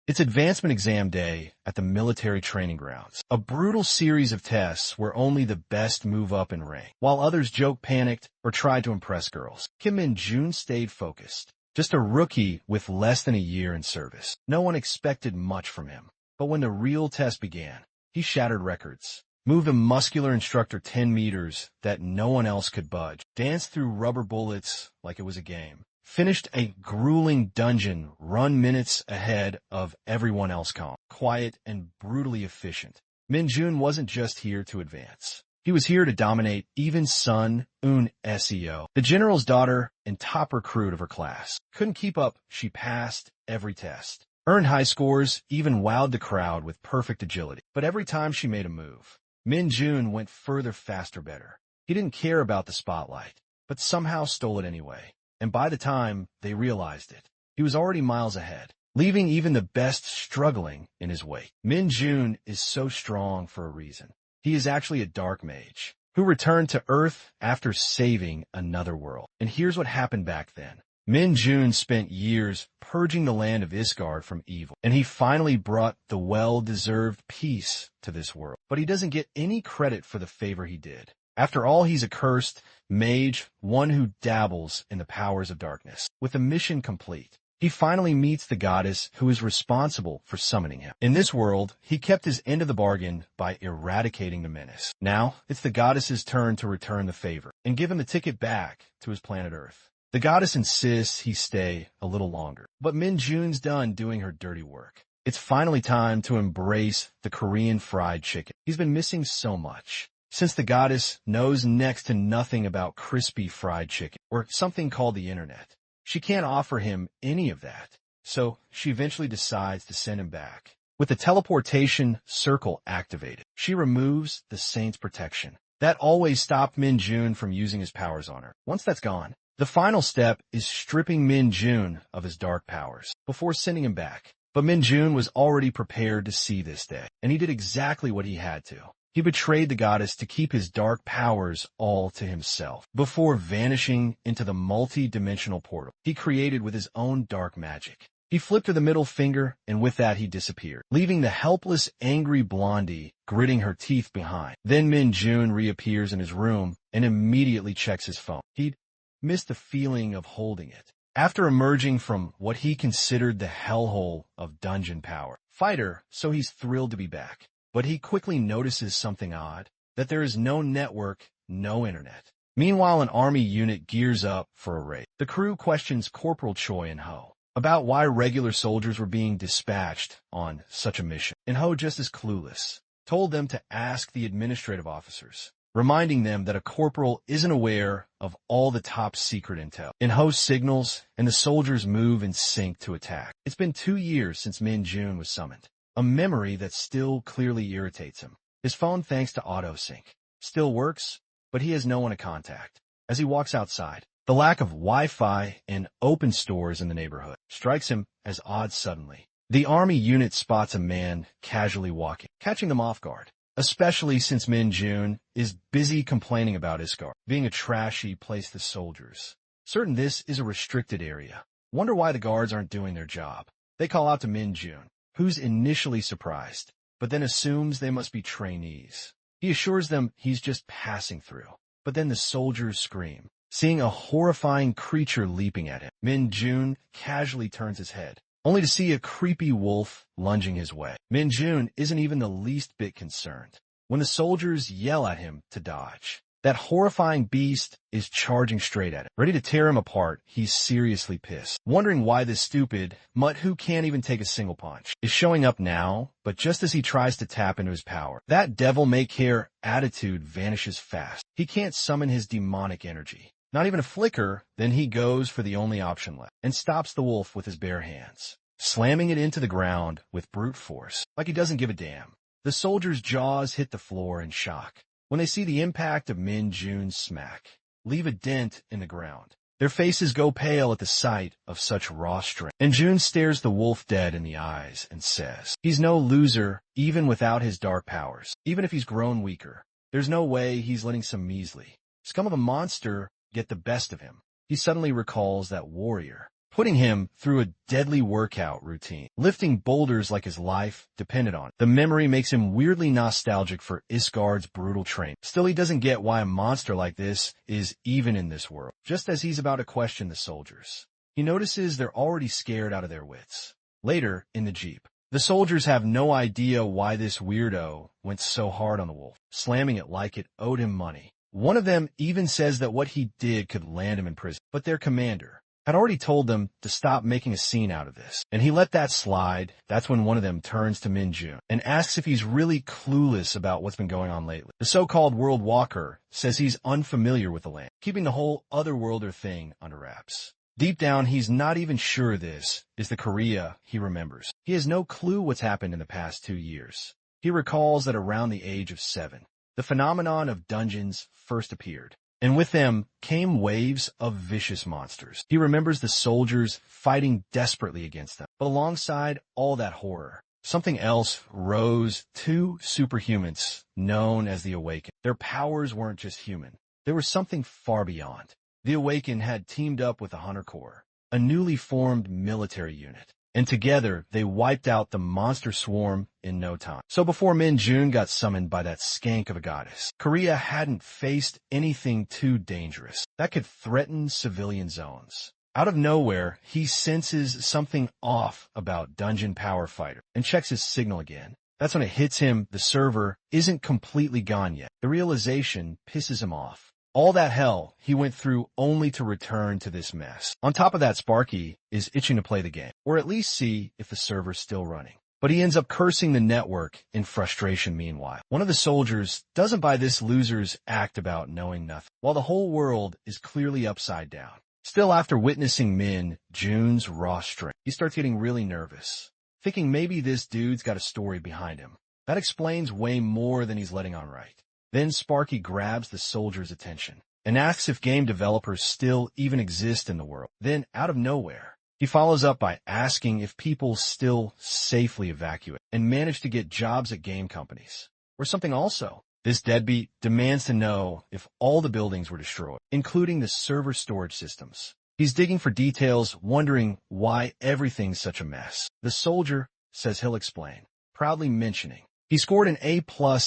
It's advancement exam day at the military training grounds. A brutal series of tests where only the best move up in rank, while others joke, panicked, or tried to impress girls. Kim Min-jun stayed focused. Just a rookie with less than a year in service. No one expected much from him. But when the real test began, he shattered records. Moved a muscular instructor 10 meters that no one else could budge. Danced through rubber bullets like it was a game. Finished a grueling dungeon run minutes ahead of everyone else calm, quiet, and brutally efficient. Min-jun wasn't just here to advance. He was here to dominate even Sun Un Seo, the general's daughter and top recruit of her class. Couldn't keep up, she passed every test. Earned high scores, even wowed the crowd with perfect agility. But every time she made a move, Min-jun went further, faster, better. He didn't care about the spotlight, but somehow stole it anyway. And by the time they realized it, he was already miles ahead, leaving even the best struggling in his wake. Min-jun is so strong for a reason. He is actually a dark mage who returned to Earth after saving another world. And here's what happened back then. Min-jun spent years purging the land of Isgard from evil, and he finally brought the well-deserved peace to this world. But he doesn't get any credit for the favor he did. After all, he's a cursed mage, one who dabbles in the powers of darkness. With the mission complete, he finally meets the goddess who is responsible for summoning him. In this world, he kept his end of the bargain by eradicating the menace. Now, it's the goddess's turn to return the favor and give him the ticket back to his planet Earth. The goddess insists he stay a little longer, but Min-jun's done doing her dirty work. It's finally time to embrace the Korean fried chicken. He's been missing so much. Since the goddess knows next to nothing about crispy fried chicken, or something called the internet, she can't offer him any of that. So she eventually decides to send him back. With the teleportation circle activated, she removes the saint's protection. That always stopped Min-jun from using his powers on her. Once that's gone, the final step is stripping Min-jun of his dark powers before sending him back. But Min-jun was already prepared to see this day, and he did exactly what he had to. He betrayed the goddess to keep his dark powers all to himself, before vanishing into the multi-dimensional portal he created with his own dark magic. He flipped her the middle finger, and with that he disappeared, leaving the helpless, angry blondie gritting her teeth behind. Then Min-jun reappears in his room and immediately checks his phone. He'd missed the feeling of holding it. After emerging from what he considered the hellhole of dungeon power, fighter, so he's thrilled to be back. But he quickly notices something odd, that there is no network, no internet. Meanwhile, an army unit gears up for a raid. The crew questions Corporal Choi and Ho about why regular soldiers were being dispatched on such a mission. And Ho, just as clueless, told them to ask the administrative officers, reminding them that a corporal isn't aware of all the top secret intel. And Ho signals, and the soldiers move in sync to attack. It's been 2 years since Min-jun was summoned. A memory that still clearly irritates him. His phone, thanks to autosync, still works, but he has no one to contact. As he walks outside, the lack of Wi-Fi and open stores in the neighborhood strikes him as odd suddenly. The army unit spots a man casually walking, catching them off guard, especially since Min-jun is busy complaining about Isgard being a trashy place to soldiers. Certain this is a restricted area. Wonder why the guards aren't doing their job. They call out to Min-jun, who's initially surprised, but then assumes they must be trainees. He assures them he's just passing through, but then the soldiers scream, seeing a horrifying creature leaping at him. Min-jun casually turns his head, only to see a creepy wolf lunging his way. Min-jun isn't even the least bit concerned when the soldiers yell at him to dodge. That horrifying beast is charging straight at him. Ready to tear him apart, he's seriously pissed, wondering why this stupid mutt who can't even take a single punch is showing up now, but just as he tries to tap into his power, that devil-may-care attitude vanishes fast. He can't summon his demonic energy. Not even a flicker, then he goes for the only option left, and stops the wolf with his bare hands, slamming it into the ground with brute force, like he doesn't give a damn. The soldier's jaws hit the floor in shock when they see the impact of Min-jun's smack leave a dent in the ground. Their faces go pale at the sight of such raw strength. And Jun stares the wolf dead in the eyes and says, he's no loser even without his dark powers. Even if he's grown weaker, there's no way he's letting some measly scum of a monster get the best of him. He suddenly recalls that warrior putting him through a deadly workout routine, lifting boulders like his life depended on it. The memory makes him weirdly nostalgic for Isgard's brutal training. Still, he doesn't get why a monster like this is even in this world. Just as he's about to question the soldiers, he notices they're already scared out of their wits. Later, in the Jeep, the soldiers have no idea why this weirdo went so hard on the wolf, slamming it like it owed him money. One of them even says that what he did could land him in prison, but their commander had already told them to stop making a scene out of this, and he let that slide. That's when one of them turns to Min-jun and asks if he's really clueless about what's been going on lately. The so-called world walker says he's unfamiliar with the land, keeping the whole otherworlder thing under wraps. Deep down, he's not even sure this is the Korea he remembers. He has no clue what's happened in the past 2 years. He recalls that around the age of 7, the phenomenon of dungeons first appeared, and with them came waves of vicious monsters. He remembers the soldiers fighting desperately against them, but alongside all that horror, something else rose: 2 superhumans known as the Awakened. Their powers weren't just human. There was something far beyond. The Awakened had teamed up with the Hunter Corps, a newly formed military unit, and together they wiped out the monster swarm in no time. So before Min-jun got summoned by that skank of a goddess, Korea hadn't faced anything too dangerous that could threaten civilian zones. Out of nowhere, he senses something off about Dungeon Power Fighter and checks his signal again. That's when it hits him the server isn't completely gone yet. The realization pisses him off. All that hell he went through only to return to this mess. On top of that, Sparky is itching to play the game, or at least see if the server's still running. But he ends up cursing the network in frustration meanwhile. One of the soldiers doesn't buy this loser's act about knowing nothing, while the whole world is clearly upside down. Still, after witnessing Min-jun's raw strength, he starts getting really nervous, thinking maybe this dude's got a story behind him. That explains way more than he's letting on right. Then Sparky grabs the soldier's attention and asks if game developers still even exist in the world. Then, out of nowhere, he follows up by asking if people still safely evacuate and manage to get jobs at game companies, or something also. This deadbeat demands to know if all the buildings were destroyed, including the server storage systems. He's digging for details, wondering why everything's such a mess. The soldier says he'll explain, proudly mentioning he scored an A+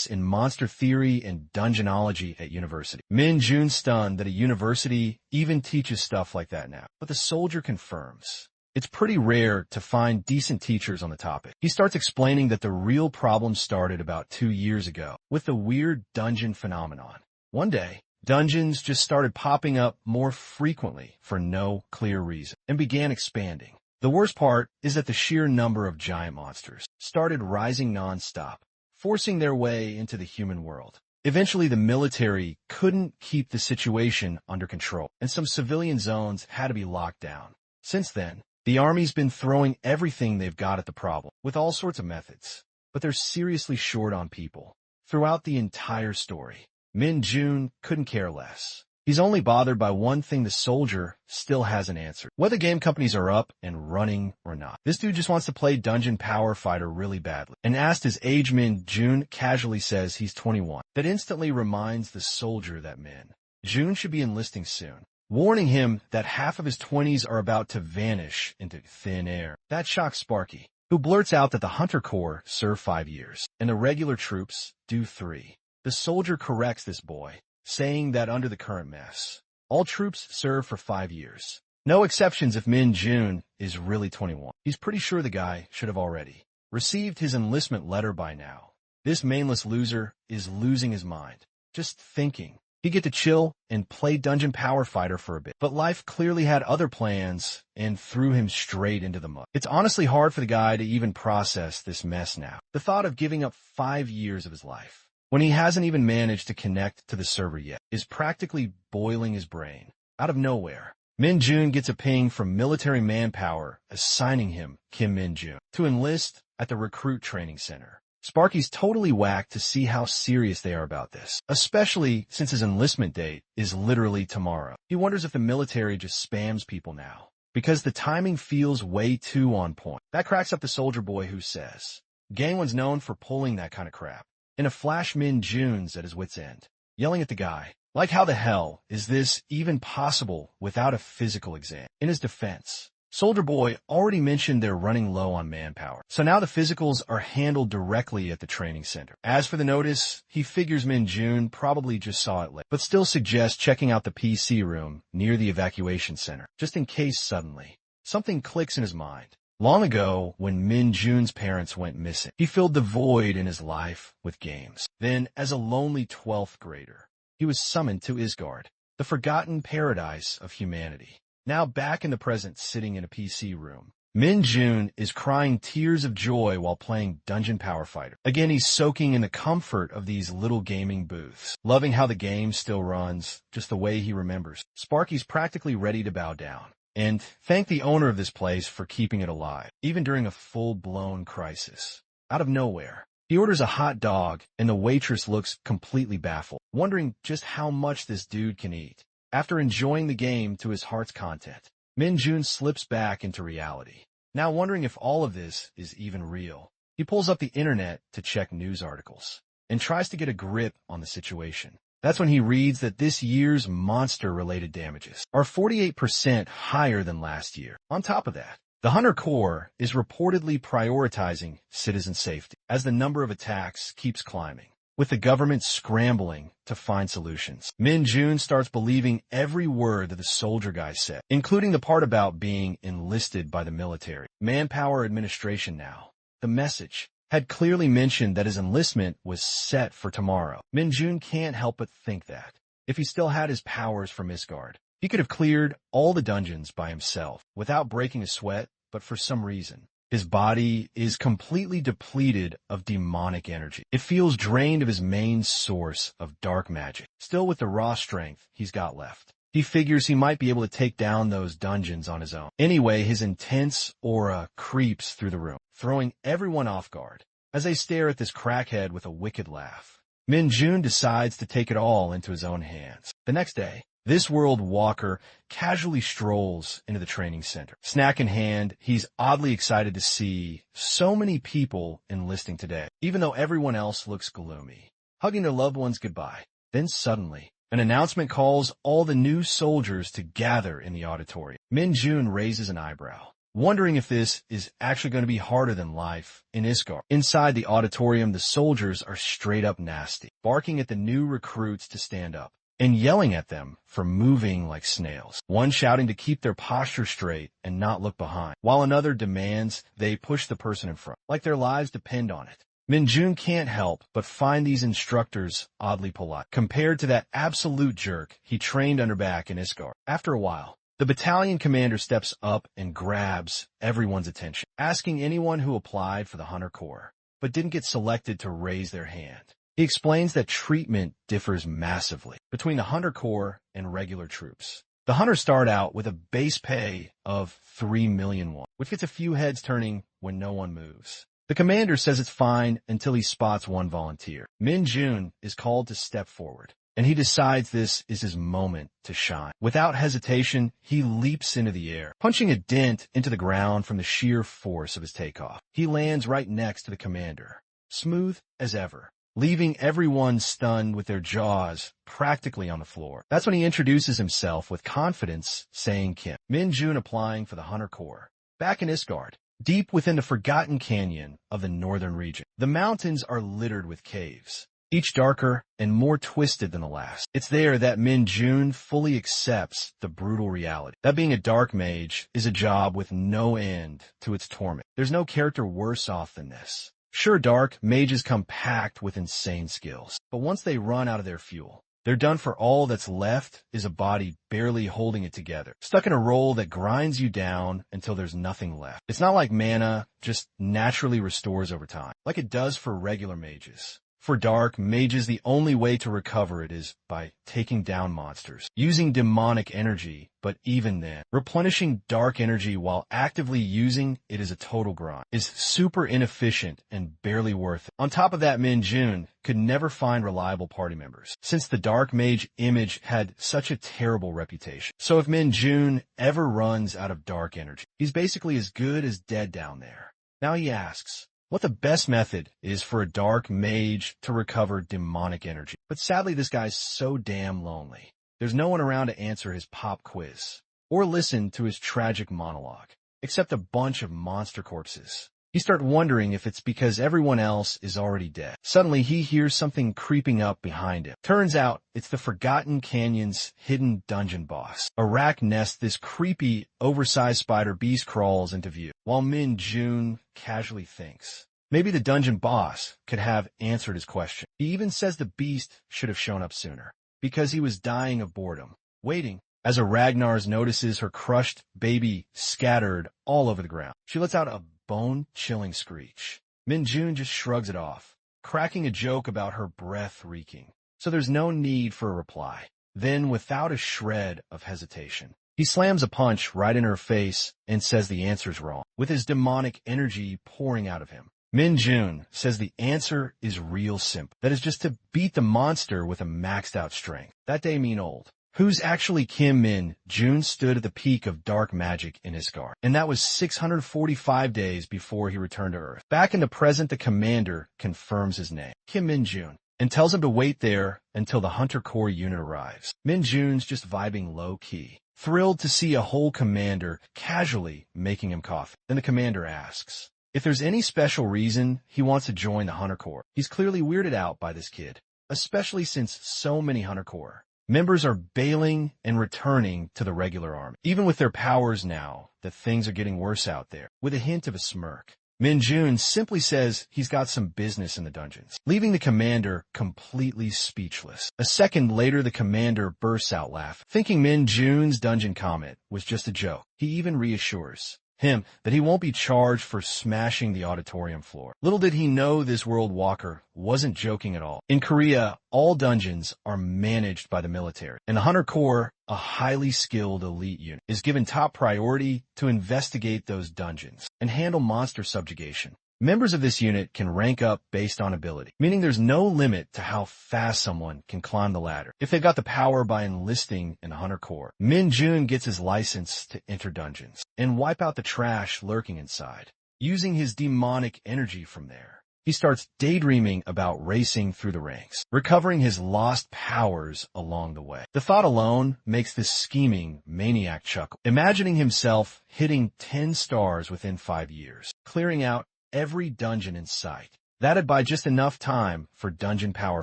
in monster theory and dungeonology at university. Min-jun stunned that a university even teaches stuff like that now. But the soldier confirms it's pretty rare to find decent teachers on the topic. He starts explaining that the real problem started about 2 years ago with the weird dungeon phenomenon. One day, dungeons just started popping up more frequently for no clear reason and began expanding. The worst part is that the sheer number of giant monsters started rising non-stop, forcing their way into the human world. Eventually, the military couldn't keep the situation under control, and some civilian zones had to be locked down. Since then, the army's been throwing everything they've got at the problem, with all sorts of methods, but they're seriously short on people. Throughout the entire story, Min-jun couldn't care less. He's only bothered by one thing: the soldier still hasn't answered, whether game companies are up and running or not. This dude just wants to play Dungeon Power Fighter really badly. And asked his age, Min-jun casually says he's 21. That instantly reminds the soldier that Min-jun should be enlisting soon, warning him that half of his 20s are about to vanish into thin air. That shocks Sparky, who blurts out that the Hunter Corps serve 5 years, and the regular troops do 3. The soldier corrects this boy, saying that under the current mess, all troops serve for 5 years. No exceptions if Min-jun is really 21. He's pretty sure the guy should have already received his enlistment letter by now. This mainless loser is losing his mind, just thinking he'd get to chill and play Dungeon Power Fighter for a bit. But life clearly had other plans and threw him straight into the mud. It's honestly hard for the guy to even process this mess now. The thought of giving up 5 years of his life, when he hasn't even managed to connect to the server yet, is practically boiling his brain. Out of nowhere, Min-jun gets a ping from military manpower assigning him, Kim Min-jun, to enlist at the recruit training center. Sparky's totally whacked to see how serious they are about this, especially since his enlistment date is literally tomorrow. He wonders if the military just spams people now, because the timing feels way too on point. That cracks up the soldier boy, who says Gangwon's known for pulling that kind of crap. In a flash, Min-jun's at his wit's end, yelling at the guy, like, how the hell is this even possible without a physical exam? In his defense, Soldier Boy already mentioned they're running low on manpower, so now the physicals are handled directly at the training center. As for the notice, he figures Min Jun probably just saw it late, but still suggests checking out the PC room near the evacuation center, just in case suddenly something clicks in his mind. Long ago, when Min Jun's parents went missing, he filled the void in his life with games. Then, as a lonely 12th grader, he was summoned to Isgard, the forgotten paradise of humanity. Now back in the present, sitting in a PC room, Min Jun is crying tears of joy while playing Dungeon Power Fighter. Again, he's soaking in the comfort of these little gaming booths, loving how the game still runs just the way he remembers. Sparky's practically ready to bow down and thank the owner of this place for keeping it alive, even during a full-blown crisis. Out of nowhere, he orders a hot dog, and the waitress looks completely baffled, wondering just how much this dude can eat. After enjoying the game to his heart's content, Min Jun slips back into reality, now wondering if all of this is even real. He pulls up the internet to check news articles and tries to get a grip on the situation. That's when he reads that this year's monster-related damages are 48% higher than last year. On top of that, the Hunter Corps is reportedly prioritizing citizen safety as the number of attacks keeps climbing, with the government scrambling to find solutions. Min Jun starts believing every word that the soldier guy said, including the part about being enlisted by the military. Manpower Administration now. The message had clearly mentioned that his enlistment was set for tomorrow. Min Jun can't help but think that, if he still had his powers from Isgard, he could have cleared all the dungeons by himself without breaking a sweat, but for some reason, his body is completely depleted of demonic energy. It feels drained of his main source of dark magic. Still, with the raw strength he's got left, he figures he might be able to take down those dungeons on his own. Anyway, his intense aura creeps through the room, throwing everyone off guard as they stare at this crackhead with a wicked laugh. Min Jun decides to take it all into his own hands. The next day, this world walker casually strolls into the training center. Snack in hand, he's oddly excited to see so many people enlisting today, even though everyone else looks gloomy, hugging their loved ones goodbye. Then suddenly, an announcement calls all the new soldiers to gather in the auditorium. Min Jun raises an eyebrow, wondering if this is actually going to be harder than life in Isgard. Inside the auditorium, the soldiers are straight up nasty, barking at the new recruits to stand up and yelling at them for moving like snails. One shouting to keep their posture straight and not look behind, while another demands they push the person in front, like their lives depend on it. Min Jun can't help but find these instructors oddly polite, compared to that absolute jerk he trained under back in Isgard. After a while, the battalion commander steps up and grabs everyone's attention, asking anyone who applied for the Hunter Corps but didn't get selected to raise their hand. He explains that treatment differs massively between the Hunter Corps and regular troops. The Hunters start out with a base pay of 3 million won, which gets a few heads turning when no one moves. The commander says it's fine until he spots one volunteer. Min Jun is called to step forward, and he decides this is his moment to shine. Without hesitation, he leaps into the air, punching a dent into the ground from the sheer force of his takeoff. He lands right next to the commander, smooth as ever, leaving everyone stunned with their jaws practically on the floor. That's when he introduces himself with confidence, saying Kim. Min Jun applying for the Hunter Corps. Back in Isgard, deep within the forgotten canyon of the northern region, the mountains are littered with caves, each darker and more twisted than the last. It's there that Min Jun fully accepts the brutal reality that being a dark mage is a job with no end to its torment. There's no character worse off than this. Sure, dark mages come packed with insane skills, but once they run out of their fuel, they're done for. All that's left is a body barely holding it together, stuck in a role that grinds you down until there's nothing left. It's not like mana just naturally restores over time, like it does for regular mages. For dark mages, the only way to recover it is by taking down monsters, using demonic energy, but even then, replenishing dark energy while actively using it is a total grind, is super inefficient and barely worth it. On top of that, Min Jun could never find reliable party members, since the dark mage image had such a terrible reputation. So if Min Jun ever runs out of dark energy, he's basically as good as dead down there. Now he asks what the best method is for a dark mage to recover demonic energy. But sadly, this guy's so damn lonely. There's no one around to answer his pop quiz or listen to his tragic monologue. except a bunch of monster corpses. He starts wondering if it's because everyone else is already dead. Suddenly, he hears something creeping up behind him. Turns out, it's the Forgotten Canyon's hidden dungeon boss. A rack nest, this creepy, oversized spider beast crawls into view, while Min Jun casually thinks maybe the dungeon boss could have answered his question. He even says the beast should have shown up sooner, because he was dying of boredom, waiting. As Ragnars notices her crushed baby scattered all over the ground, she lets out a bone-chilling screech. Min Jun just shrugs it off, cracking a joke about her breath reeking. So there's no need for a reply. Then, without a shred of hesitation, he slams a punch right in her face and says the answer's wrong, with his demonic energy pouring out of him. Min Jun says the answer is real simple. That is just to beat the monster with a maxed out strength. That day mean old. Who's actually Kim Min Jun stood at the peak of dark magic in Iskar, and that was 645 days before he returned to Earth. Back in the present, the commander confirms his name, Kim Min Jun, and tells him to wait there until the Hunter Corps unit arrives. Min Jun's just vibing low-key, thrilled to see a whole commander casually making him coffee. Then the commander asks if there's any special reason he wants to join the Hunter Corps. He's clearly weirded out by this kid, especially since so many Hunter Corps members are bailing and returning to the regular army. Even with their powers now, that things are getting worse out there. With a hint of a smirk, Min Jun simply says he's got some business in the dungeons, leaving the commander completely speechless. A second later, the commander bursts out laughing, thinking Min Jun's dungeon comment was just a joke. He even reassures him that he won't be charged for smashing the auditorium floor. Little did he know this world walker wasn't joking at all. In Korea, all dungeons are managed by the military, and the Hunter Corps, a highly skilled elite unit, is given top priority to investigate those dungeons and handle monster subjugation. Members of this unit can rank up based on ability, meaning there's no limit to how fast someone can climb the ladder. If they've got the power by enlisting in the Hunter Corps, Min Jun gets his license to enter dungeons and wipe out the trash lurking inside, using his demonic energy from there. He starts daydreaming about racing through the ranks, recovering his lost powers along the way. The thought alone makes this scheming maniac chuckle, imagining himself hitting 10 stars within 5 years, clearing out every dungeon in sight. That'd buy just enough time for Dungeon Power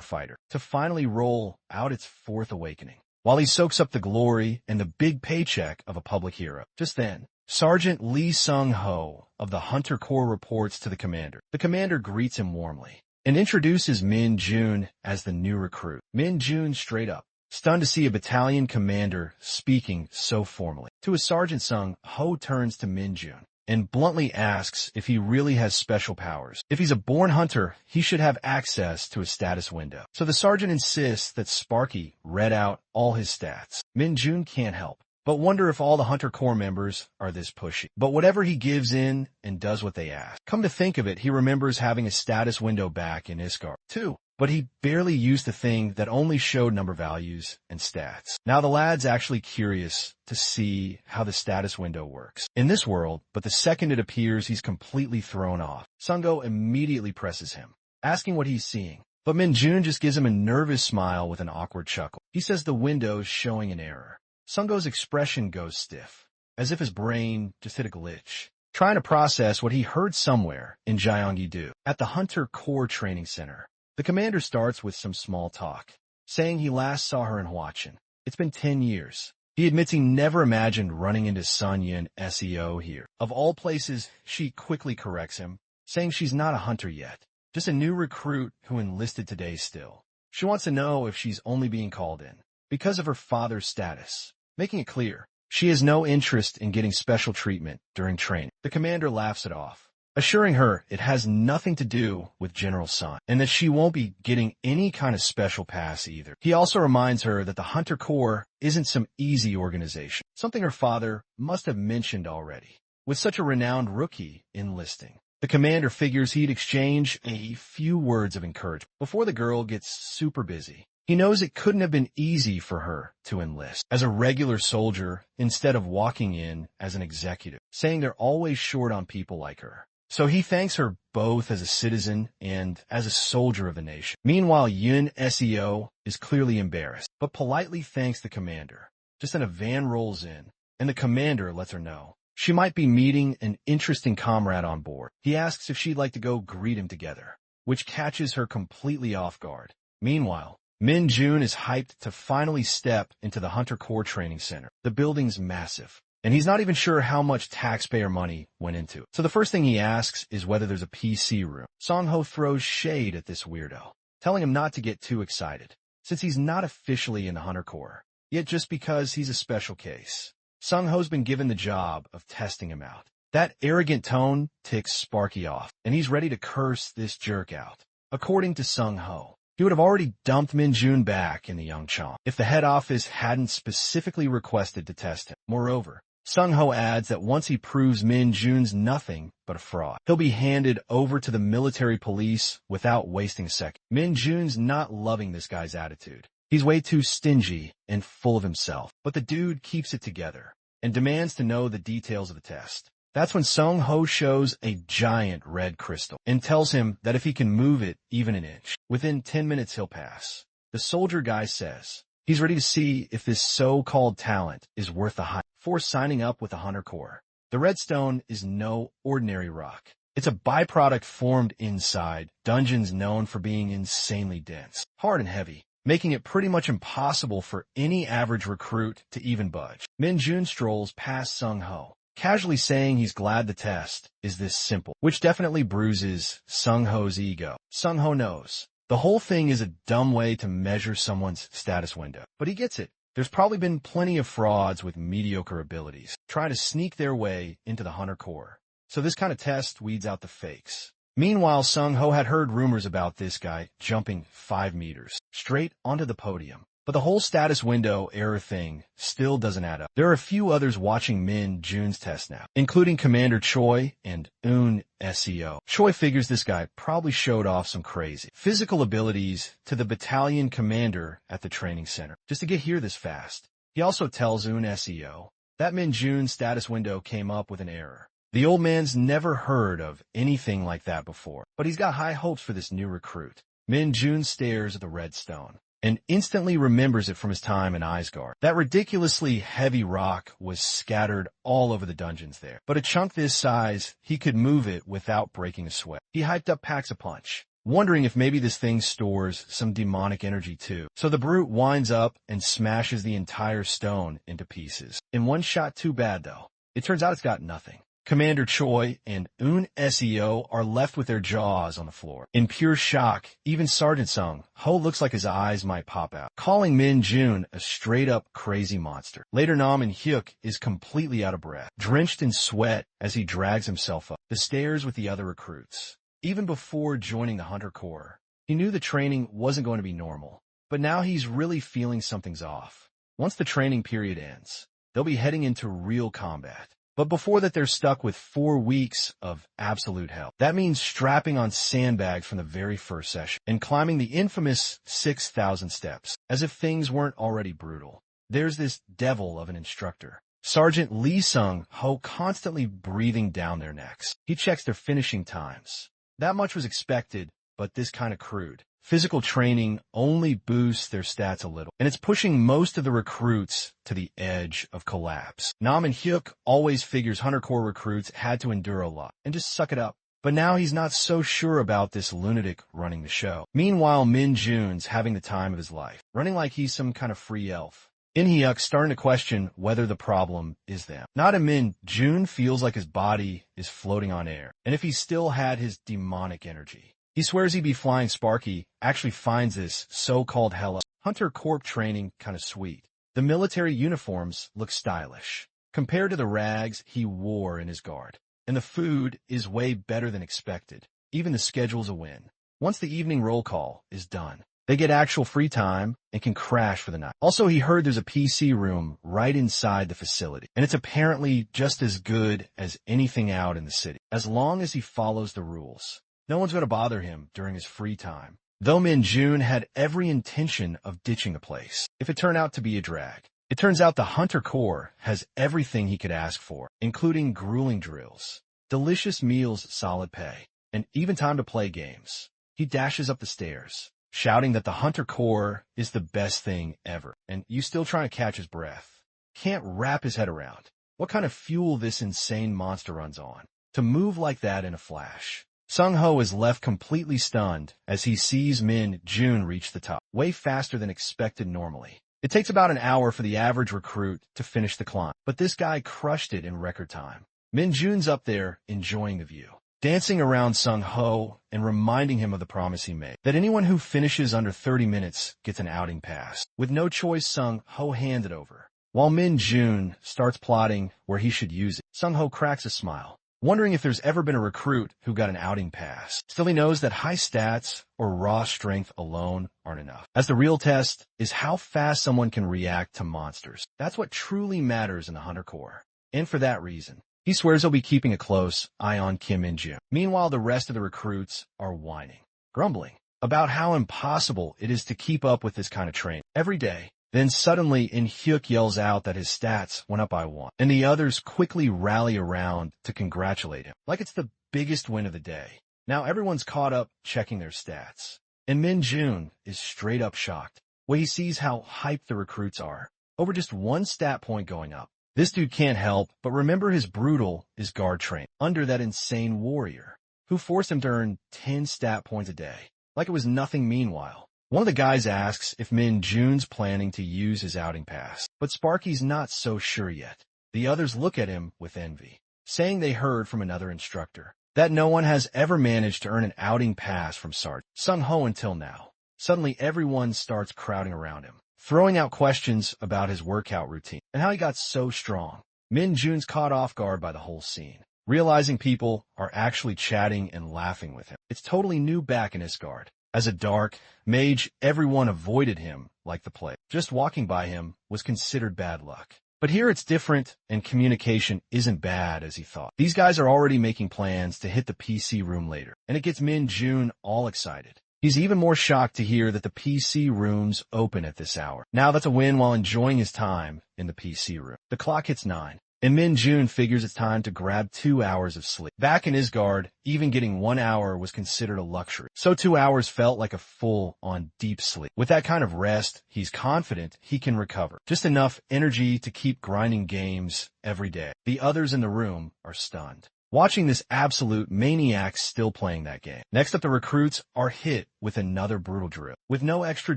Fighter to finally roll out its fourth awakening, while he soaks up the glory and the big paycheck of a public hero. Just then, Sergeant Lee Sung-ho of the Hunter Corps reports to the commander. The commander greets him warmly and introduces Min Jun as the new recruit. Min Jun straight up, stunned to see a battalion commander speaking so formally. To his Sergeant Sung-ho turns to Min Jun and bluntly asks if he really has special powers. If he's a born hunter, he should have access to a status window. So the sergeant insists that Sparky read out all his stats. Min Jun can't help but wonder if all the Hunter Corps members are this pushy. But whatever, he gives in and does what they ask. Come to think of it, he remembers having a status window back in Iskar, too. But he barely used the thing that only showed number values and stats. Now the lad's actually curious to see how the status window works in this world, but the second it appears, he's completely thrown off. Sungo immediately presses him, asking what he's seeing. But Min Jun just gives him a nervous smile with an awkward chuckle. He says the window's showing an error. Sungo's expression goes stiff, as if his brain just hit a glitch, trying to process what he heard somewhere in Gyeonggi-do at the Hunter Corps Training Center. The commander starts with some small talk, saying he last saw her in Hwacheon. It's been 10 years. He admits he never imagined running into Sun Yin SEO here. Of all places, she quickly corrects him, saying she's not a hunter yet, just a new recruit who enlisted today still. She wants to know if she's only being called in because of her father's status, making it clear she has no interest in getting special treatment during training. The commander laughs it off, assuring her it has nothing to do with General Sun, and that she won't be getting any kind of special pass either. He also reminds her that the Hunter Corps isn't some easy organization, something her father must have mentioned already, with such a renowned rookie enlisting. The commander figures he'd exchange a few words of encouragement before the girl gets super busy. He knows it couldn't have been easy for her to enlist as a regular soldier instead of walking in as an executive, saying they're always short on people like her. So he thanks her both as a citizen and as a soldier of the nation. Meanwhile, Yun SEO is clearly embarrassed, but politely thanks the commander. Just then a van rolls in, and the commander lets her know she might be meeting an interesting comrade on board. He asks if she'd like to go greet him together, which catches her completely off guard. Meanwhile, Min Jun is hyped to finally step into the Hunter Corps Training Center. The building's massive, and he's not even sure how much taxpayer money went into it. So the first thing he asks is whether there's a PC room. Song-ho throws shade at this weirdo, telling him not to get too excited, since he's not officially in the Hunter Corps, yet just because he's a special case. Sung-ho's been given the job of testing him out. That arrogant tone ticks Sparky off, and he's ready to curse this jerk out. According to Sung-ho, he would have already dumped Min Jun back in the Yongchang if the head office hadn't specifically requested to test him. Moreover, Sung-ho adds that once he proves Min Jun's nothing but a fraud, he'll be handed over to the military police without wasting a second. Min Jun's not loving this guy's attitude. He's way too stingy and full of himself, but the dude keeps it together and demands to know the details of the test. That's when Sung-ho shows a giant red crystal and tells him that if he can move it even an inch, within 10 minutes he'll pass. The soldier guy says he's ready to see if this so-called talent is worth the hype before signing up with the Hunter Corps. The red stone is no ordinary rock. It's a byproduct formed inside dungeons known for being insanely dense, hard and heavy, making it pretty much impossible for any average recruit to even budge. Min Jun strolls past Sung-ho, casually saying he's glad the test is this simple, which definitely bruises Sung-ho's ego. Sung-ho knows the whole thing is a dumb way to measure someone's status window, but he gets it. There's probably been plenty of frauds with mediocre abilities trying to sneak their way into the Hunter Corps, so this kind of test weeds out the fakes. Meanwhile, Sung-ho had heard rumors about this guy jumping 5 meters straight onto the podium. But the whole status window error thing still doesn't add up. There are a few others watching Min Jun's test now, including Commander Choi and Eun Seo. Choi figures this guy probably showed off some crazy physical abilities to the battalion commander at the training center, just to get here this fast. He also tells Eun Seo that Min Jun's status window came up with an error. The old man's never heard of anything like that before, but he's got high hopes for this new recruit. Min Jun stares at the red stone and instantly remembers it from his time in Isgard. That ridiculously heavy rock was scattered all over the dungeons there, but a chunk this size, he could move it without breaking a sweat. He hyped up packs a punch, wondering if maybe this thing stores some demonic energy too. So the brute winds up and smashes the entire stone into pieces. In one shot, too bad though. It turns out it's got nothing. Commander Choi and Eun Seo are left with their jaws on the floor. In pure shock, even Sergeant Sung-ho looks like his eyes might pop out, calling Min Jun a straight-up crazy monster. Later, Nam and Hyuk is completely out of breath, drenched in sweat as he drags himself up the stairs with the other recruits. Even before joining the Hunter Corps, he knew the training wasn't going to be normal, but now he's really feeling something's off. Once the training period ends, they'll be heading into real combat. But before that, they're stuck with 4 weeks of absolute hell. That means strapping on sandbags from the very first session and climbing the infamous 6,000 steps, as if things weren't already brutal. There's this devil of an instructor, Sergeant Lee Sung-ho, constantly breathing down their necks. He checks their finishing times. That much was expected, but this kind of crude. Physical training only boosts their stats a little, and it's pushing most of the recruits to the edge of collapse. Nam and Hyuk always figures Hunter Corps recruits had to endure a lot and just suck it up. But now he's not so sure about this lunatic running the show. Meanwhile, Min Jun's having the time of his life, running like he's some kind of free elf. In Hyuk starting to question whether the problem is them. Not in Min Jun feels like his body is floating on air, and if he still had his demonic energy. He swears he'd be flying. Sparky actually finds this so-called Yahello Hunter Corps training kind of sweet. The military uniforms look stylish compared to the rags he wore in his guard. And the food is way better than expected. Even the schedule's a win. Once the evening roll call is done, they get actual free time and can crash for the night. Also, he heard there's a PC room right inside the facility, and it's apparently just as good as anything out in the city, as long as he follows the rules. No one's going to bother him during his free time, though Min Jun had every intention of ditching the place if it turned out to be a drag. It turns out the Hunter Corps has everything he could ask for, including grueling drills, delicious meals, solid pay, and even time to play games. He dashes up the stairs, shouting that the Hunter Corps is the best thing ever, and you still trying to catch his breath. Can't wrap his head around what kind of fuel this insane monster runs on to move like that in a flash. Sung-ho is left completely stunned as he sees Min-jun reach the top, way faster than expected normally. It takes about an hour for the average recruit to finish the climb, but this guy crushed it in record time. Min-jun's up there enjoying the view, dancing around Sung-ho and reminding him of the promise he made, that anyone who finishes under 30 minutes gets an outing pass. With no choice, Sung-ho handed over. While Min-jun starts plotting where he should use it, Sung-ho cracks a smile, wondering if there's ever been a recruit who got an outing pass. Still, he knows that high stats or raw strength alone aren't enough, as the real test is how fast someone can react to monsters. That's what truly matters in the Hunter Corps. And for that reason, he swears he'll be keeping a close eye on Kim Min-jun. Meanwhile, the rest of the recruits are whining, grumbling about how impossible it is to keep up with this kind of training every day. Then suddenly, In-hyuk yells out that his stats went up by 1, and the others quickly rally around to congratulate him, like it's the biggest win of the day. Now everyone's caught up checking their stats, and Min-jun is straight up shocked when he sees how hyped the recruits are over just 1 stat point going up. This dude can't help but remember his brutal is guard trained under that insane warrior who forced him to earn 10 stat points a day, like it was nothing. Meanwhile, one of the guys asks if Min-jun's planning to use his outing pass, but Sparky's not so sure yet. The others look at him with envy, saying they heard from another instructor that no one has ever managed to earn an outing pass from Sergeant Sung-ho until now. Suddenly, everyone starts crowding around him, throwing out questions about his workout routine and how he got so strong. Min-jun's caught off guard by the whole scene, realizing people are actually chatting and laughing with him. It's totally new back in his guard. As a dark mage, everyone avoided him like the plague. Just walking by him was considered bad luck. But here it's different, and communication isn't bad as he thought. These guys are already making plans to hit the PC room later, and it gets Min-jun all excited. He's even more shocked to hear that the PC rooms open at this hour. Now that's a win while enjoying his time in the PC room. The clock hits 9. And Min-jun figures it's time to grab 2 hours of sleep. Back in his guard, even getting 1 hour was considered a luxury. So 2 hours felt like a full-on deep sleep. With that kind of rest, he's confident he can recover. Just enough energy to keep grinding games every day. The others in the room are stunned, watching this absolute maniac still playing that game. Next up, the recruits are hit with another brutal drill, with no extra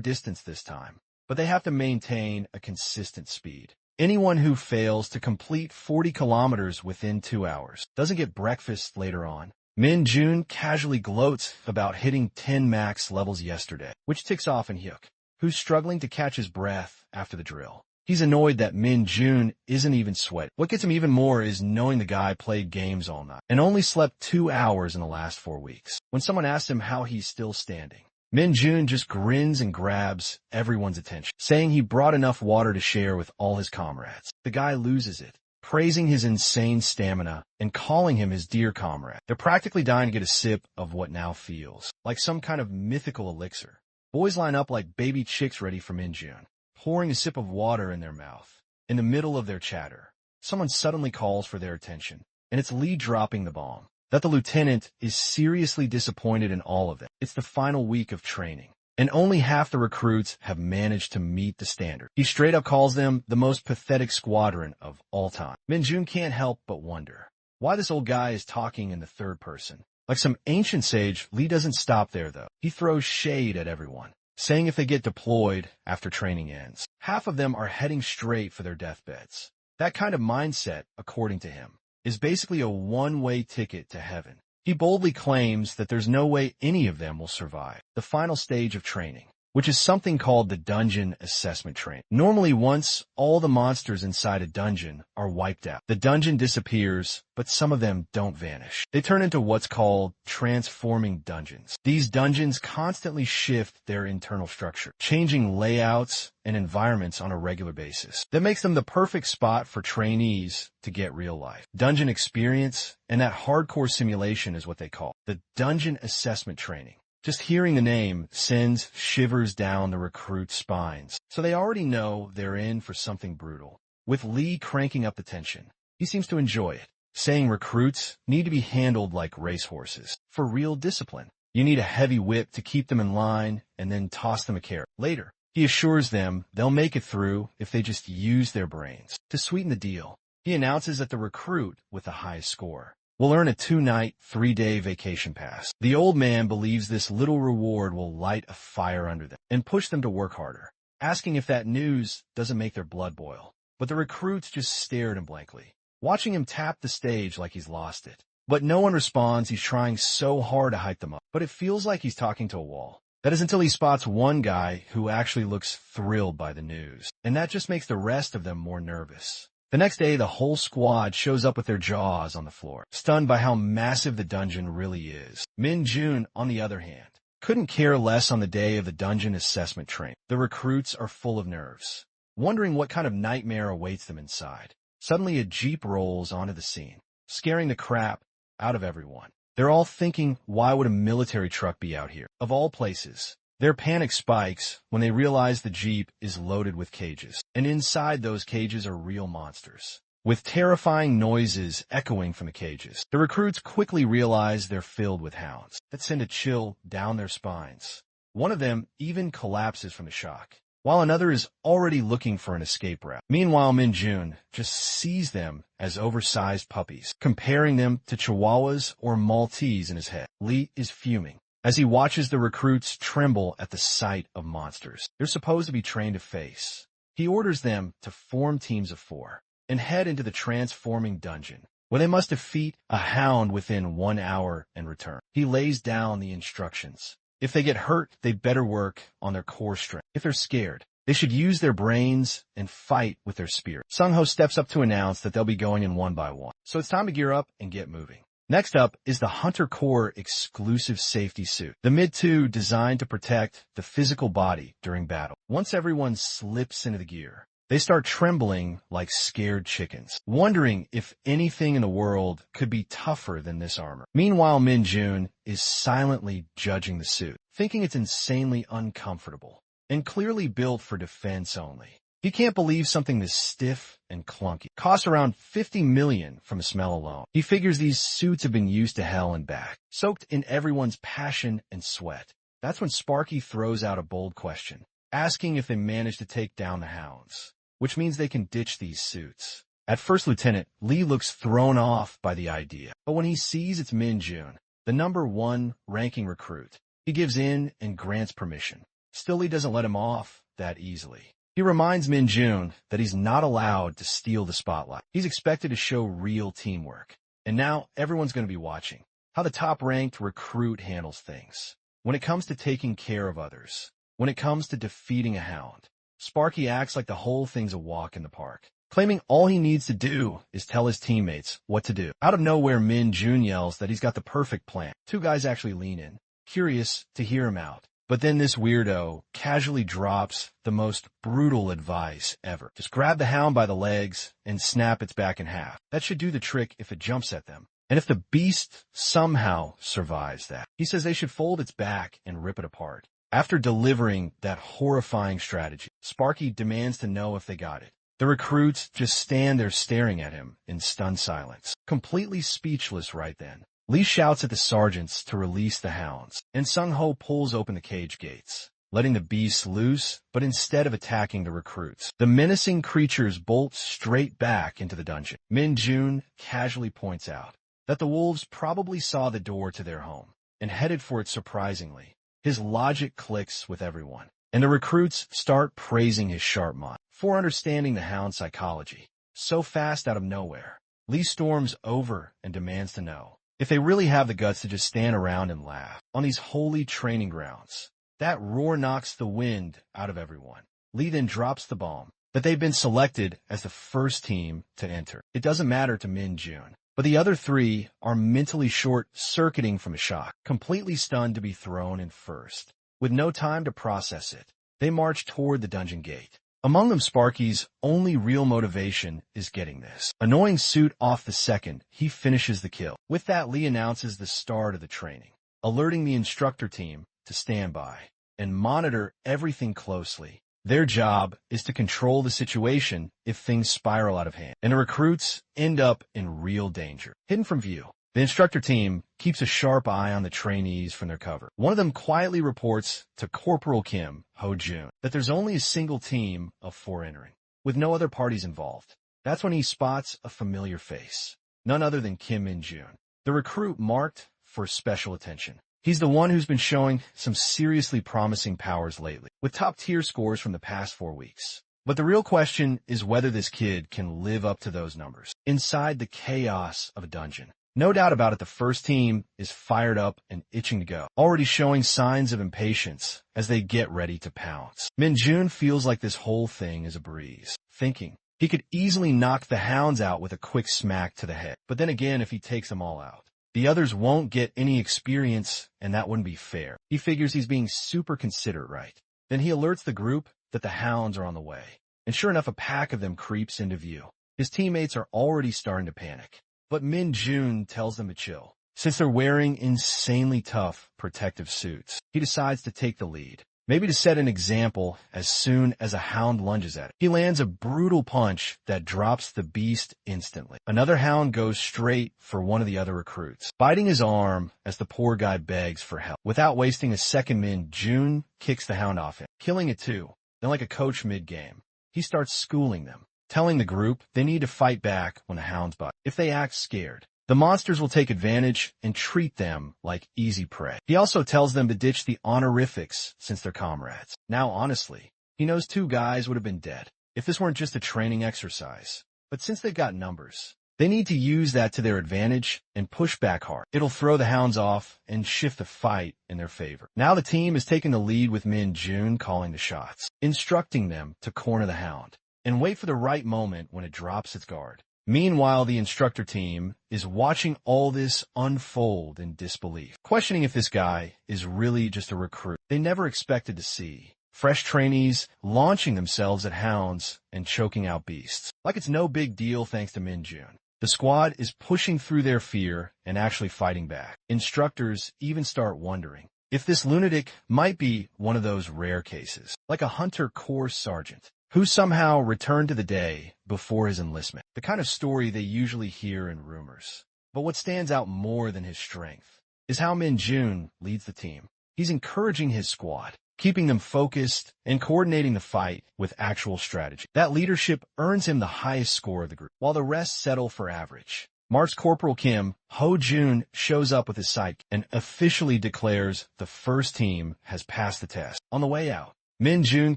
distance this time, but they have to maintain a consistent speed. Anyone who fails to complete 40 kilometers within 2 hours doesn't get breakfast later on. Min-jun casually gloats about hitting 10 max levels yesterday, which ticks off In-hyuk, who's struggling to catch his breath after the drill. He's annoyed that Min-jun isn't even sweating. What gets him even more is knowing the guy played games all night and only slept 2 hours in the last 4 weeks. When someone asks him how he's still standing, Min-jun just grins and grabs everyone's attention, saying he brought enough water to share with all his comrades. The guy loses it, praising his insane stamina and calling him his dear comrade. They're practically dying to get a sip of what now feels like some kind of mythical elixir. Boys line up like baby chicks ready for Min-jun, pouring a sip of water in their mouth. In the middle of their chatter, someone suddenly calls for their attention, and it's Lee dropping the bomb that the lieutenant is seriously disappointed in all of them. It's the final week of training, and only half the recruits have managed to meet the standard. He straight up calls them the most pathetic squadron of all time. Min-jun can't help but wonder why this old guy is talking in the third person. Like some ancient sage, Lee doesn't stop there though. He throws shade at everyone, saying if they get deployed after training ends, half of them are heading straight for their deathbeds. That kind of mindset, according to him, is basically a one-way ticket to heaven. He boldly claims that there's no way any of them will survive the final stage of training, which is something called the dungeon assessment training. Normally, once all the monsters inside a dungeon are wiped out, the dungeon disappears, but some of them don't vanish. They turn into what's called transforming dungeons. These dungeons constantly shift their internal structure, changing layouts and environments on a regular basis. That makes them the perfect spot for trainees to get real life dungeon experience, and that hardcore simulation is what they call the dungeon assessment training. Just hearing the name sends shivers down the recruits' spines, so they already know they're in for something brutal. With Lee cranking up the tension, he seems to enjoy it, saying recruits need to be handled like racehorses. For real discipline, you need a heavy whip to keep them in line and then toss them a carrot. Later, he assures them they'll make it through if they just use their brains. To sweeten the deal, He announces that the recruit with the highest score will earn a 2-night, 3-day vacation pass. The old man believes this little reward will light a fire under them and push them to work harder, asking if that news doesn't make their blood boil. But the recruits just stare at him blankly, watching him tap the stage like he's lost it. But no one responds. He's trying so hard to hype them up, but it feels like he's talking to a wall. That is until he spots one guy who actually looks thrilled by the news, and that just makes the rest of them more nervous. The next day, the whole squad shows up with their jaws on the floor, stunned by how massive the dungeon really is. Min-jun, on the other hand, couldn't care less on the day of the dungeon assessment training. The recruits are full of nerves, wondering what kind of nightmare awaits them inside. Suddenly, a jeep rolls onto the scene, scaring the crap out of everyone. They're all thinking, why would a military truck be out here? Of all places. Their panic spikes when they realize the jeep is loaded with cages, and inside those cages are real monsters, with terrifying noises echoing from the cages. The recruits quickly realize they're filled with hounds that send a chill down their spines. One of them even collapses from the shock, while another is already looking for an escape route. Meanwhile, Min-jun just sees them as oversized puppies, comparing them to chihuahuas or Maltese in his head. Lee is fuming as he watches the recruits tremble at the sight of monsters they're supposed to be trained to face. He orders them to form teams of 4 and head into the transforming dungeon, where they must defeat a hound within 1 hour and return. He lays down the instructions. If they get hurt, they better work on their core strength. If they're scared, they should use their brains and fight with their spirit. Sung-ho steps up to announce that they'll be going in 1 by 1. So it's time to gear up and get moving. Next up is the Hunter Core exclusive safety suit, the Mid-2 designed to protect the physical body during battle. Once everyone slips into the gear, they start trembling like scared chickens, wondering if anything in the world could be tougher than this armor. Meanwhile, Min-jun is silently judging the suit, thinking it's insanely uncomfortable and clearly built for defense only. He can't believe something this stiff and clunky costs around $50 million from the smell alone. He figures these suits have been used to hell and back, soaked in everyone's passion and sweat. That's when Sparky throws out a bold question, asking if they managed to take down the hounds, which means they can ditch these suits. At First Lieutenant, Lee looks thrown off by the idea, but when he sees it's Min-jun, the #1 ranking recruit, he gives in and grants permission. Still, he doesn't let him off that easily. He reminds Min-jun that he's not allowed to steal the spotlight. He's expected to show real teamwork. And now everyone's going to be watching how the top-ranked recruit handles things. When it comes to taking care of others, when it comes to defeating a hound, Sparky acts like the whole thing's a walk in the park, claiming all he needs to do is tell his teammates what to do. Out of nowhere, Min-jun yells that he's got the perfect plan. 2 guys actually lean in, curious to hear him out. But then this weirdo casually drops the most brutal advice ever. Just grab the hound by the legs and snap its back in half. That should do the trick if it jumps at them. And if the beast somehow survives that, he says they should fold its back and rip it apart. After delivering that horrifying strategy, Sparky demands to know if they got it. The recruits just stand there staring at him in stunned silence, completely speechless right then. Lee shouts at the sergeants to release the hounds, and Sung-ho pulls open the cage gates, letting the beasts loose, but instead of attacking the recruits, the menacing creatures bolt straight back into the dungeon. Min-jun casually points out that the wolves probably saw the door to their home and headed for it surprisingly. His logic clicks with everyone, and the recruits start praising his sharp mind for understanding the hound psychology so fast out of nowhere. Lee storms over and demands to know if they really have the guts to just stand around and laugh on these holy training grounds. That roar knocks the wind out of everyone. Lee then drops the bomb that they've been selected as the first team to enter. It doesn't matter to Min-jun, but the other 3 are mentally short-circuiting from a shock, completely stunned to be thrown in first. With no time to process it, they march toward the dungeon gate. Among them, Sparky's only real motivation is getting this annoying suit off the second he finishes the kill. With that, Lee announces the start of the training, alerting the instructor team to stand by and monitor everything closely. Their job is to control the situation if things spiral out of hand, and the recruits end up in real danger, hidden from view. The instructor team keeps a sharp eye on the trainees from their cover. One of them quietly reports to Corporal Kim Ho-jun that there's only a single team of 4 entering, with no other parties involved. That's when he spots a familiar face, none other than Kim Min-jun, the recruit marked for special attention. He's the one who's been showing some seriously promising powers lately, with top-tier scores from the past 4 weeks. But the real question is whether this kid can live up to those numbers inside the chaos of a dungeon. No doubt about it, the first team is fired up and itching to go, already showing signs of impatience as they get ready to pounce. Min-jun feels like this whole thing is a breeze, thinking he could easily knock the hounds out with a quick smack to the head. But then again, if he takes them all out, the others won't get any experience, and that wouldn't be fair. He figures he's being super considerate, right? Then he alerts the group that the hounds are on the way. And sure enough, a pack of them creeps into view. His teammates are already starting to panic. But Min-jun tells them to chill. Since they're wearing insanely tough protective suits, he decides to take the lead. Maybe to set an example as soon as a hound lunges at it. He lands a brutal punch that drops the beast instantly. Another hound goes straight for one of the other recruits, biting his arm as the poor guy begs for help. Without wasting a second, Min-jun kicks the hound off him, killing it too. Then like a coach mid-game, he starts schooling them, telling the group they need to fight back when the hounds bite. If they act scared, the monsters will take advantage and treat them like easy prey. He also tells them to ditch the honorifics since they're comrades. Now, honestly, he knows 2 guys would have been dead if this weren't just a training exercise. But since they've got numbers, they need to use that to their advantage and push back hard. It'll throw the hounds off and shift the fight in their favor. Now the team is taking the lead with Min-jun calling the shots, instructing them to corner the hound and wait for the right moment when it drops its guard. Meanwhile, the instructor team is watching all this unfold in disbelief, questioning if this guy is really just a recruit they never expected to see. Fresh trainees launching themselves at hounds and choking out beasts. Like it's no big deal thanks to Min-jun. The squad is pushing through their fear and actually fighting back. Instructors even start wondering if this lunatic might be one of those rare cases, like a hunter corps sergeant, who somehow returned to the day before his enlistment. The kind of story they usually hear in rumors. But what stands out more than his strength is how Min-jun leads the team. He's encouraging his squad, keeping them focused and coordinating the fight with actual strategy. That leadership earns him the highest score of the group, while the rest settle for average. March Corporal Kim Ho-jun shows up with his sidekick and officially declares the first team has passed the test. On the way out, Min-jun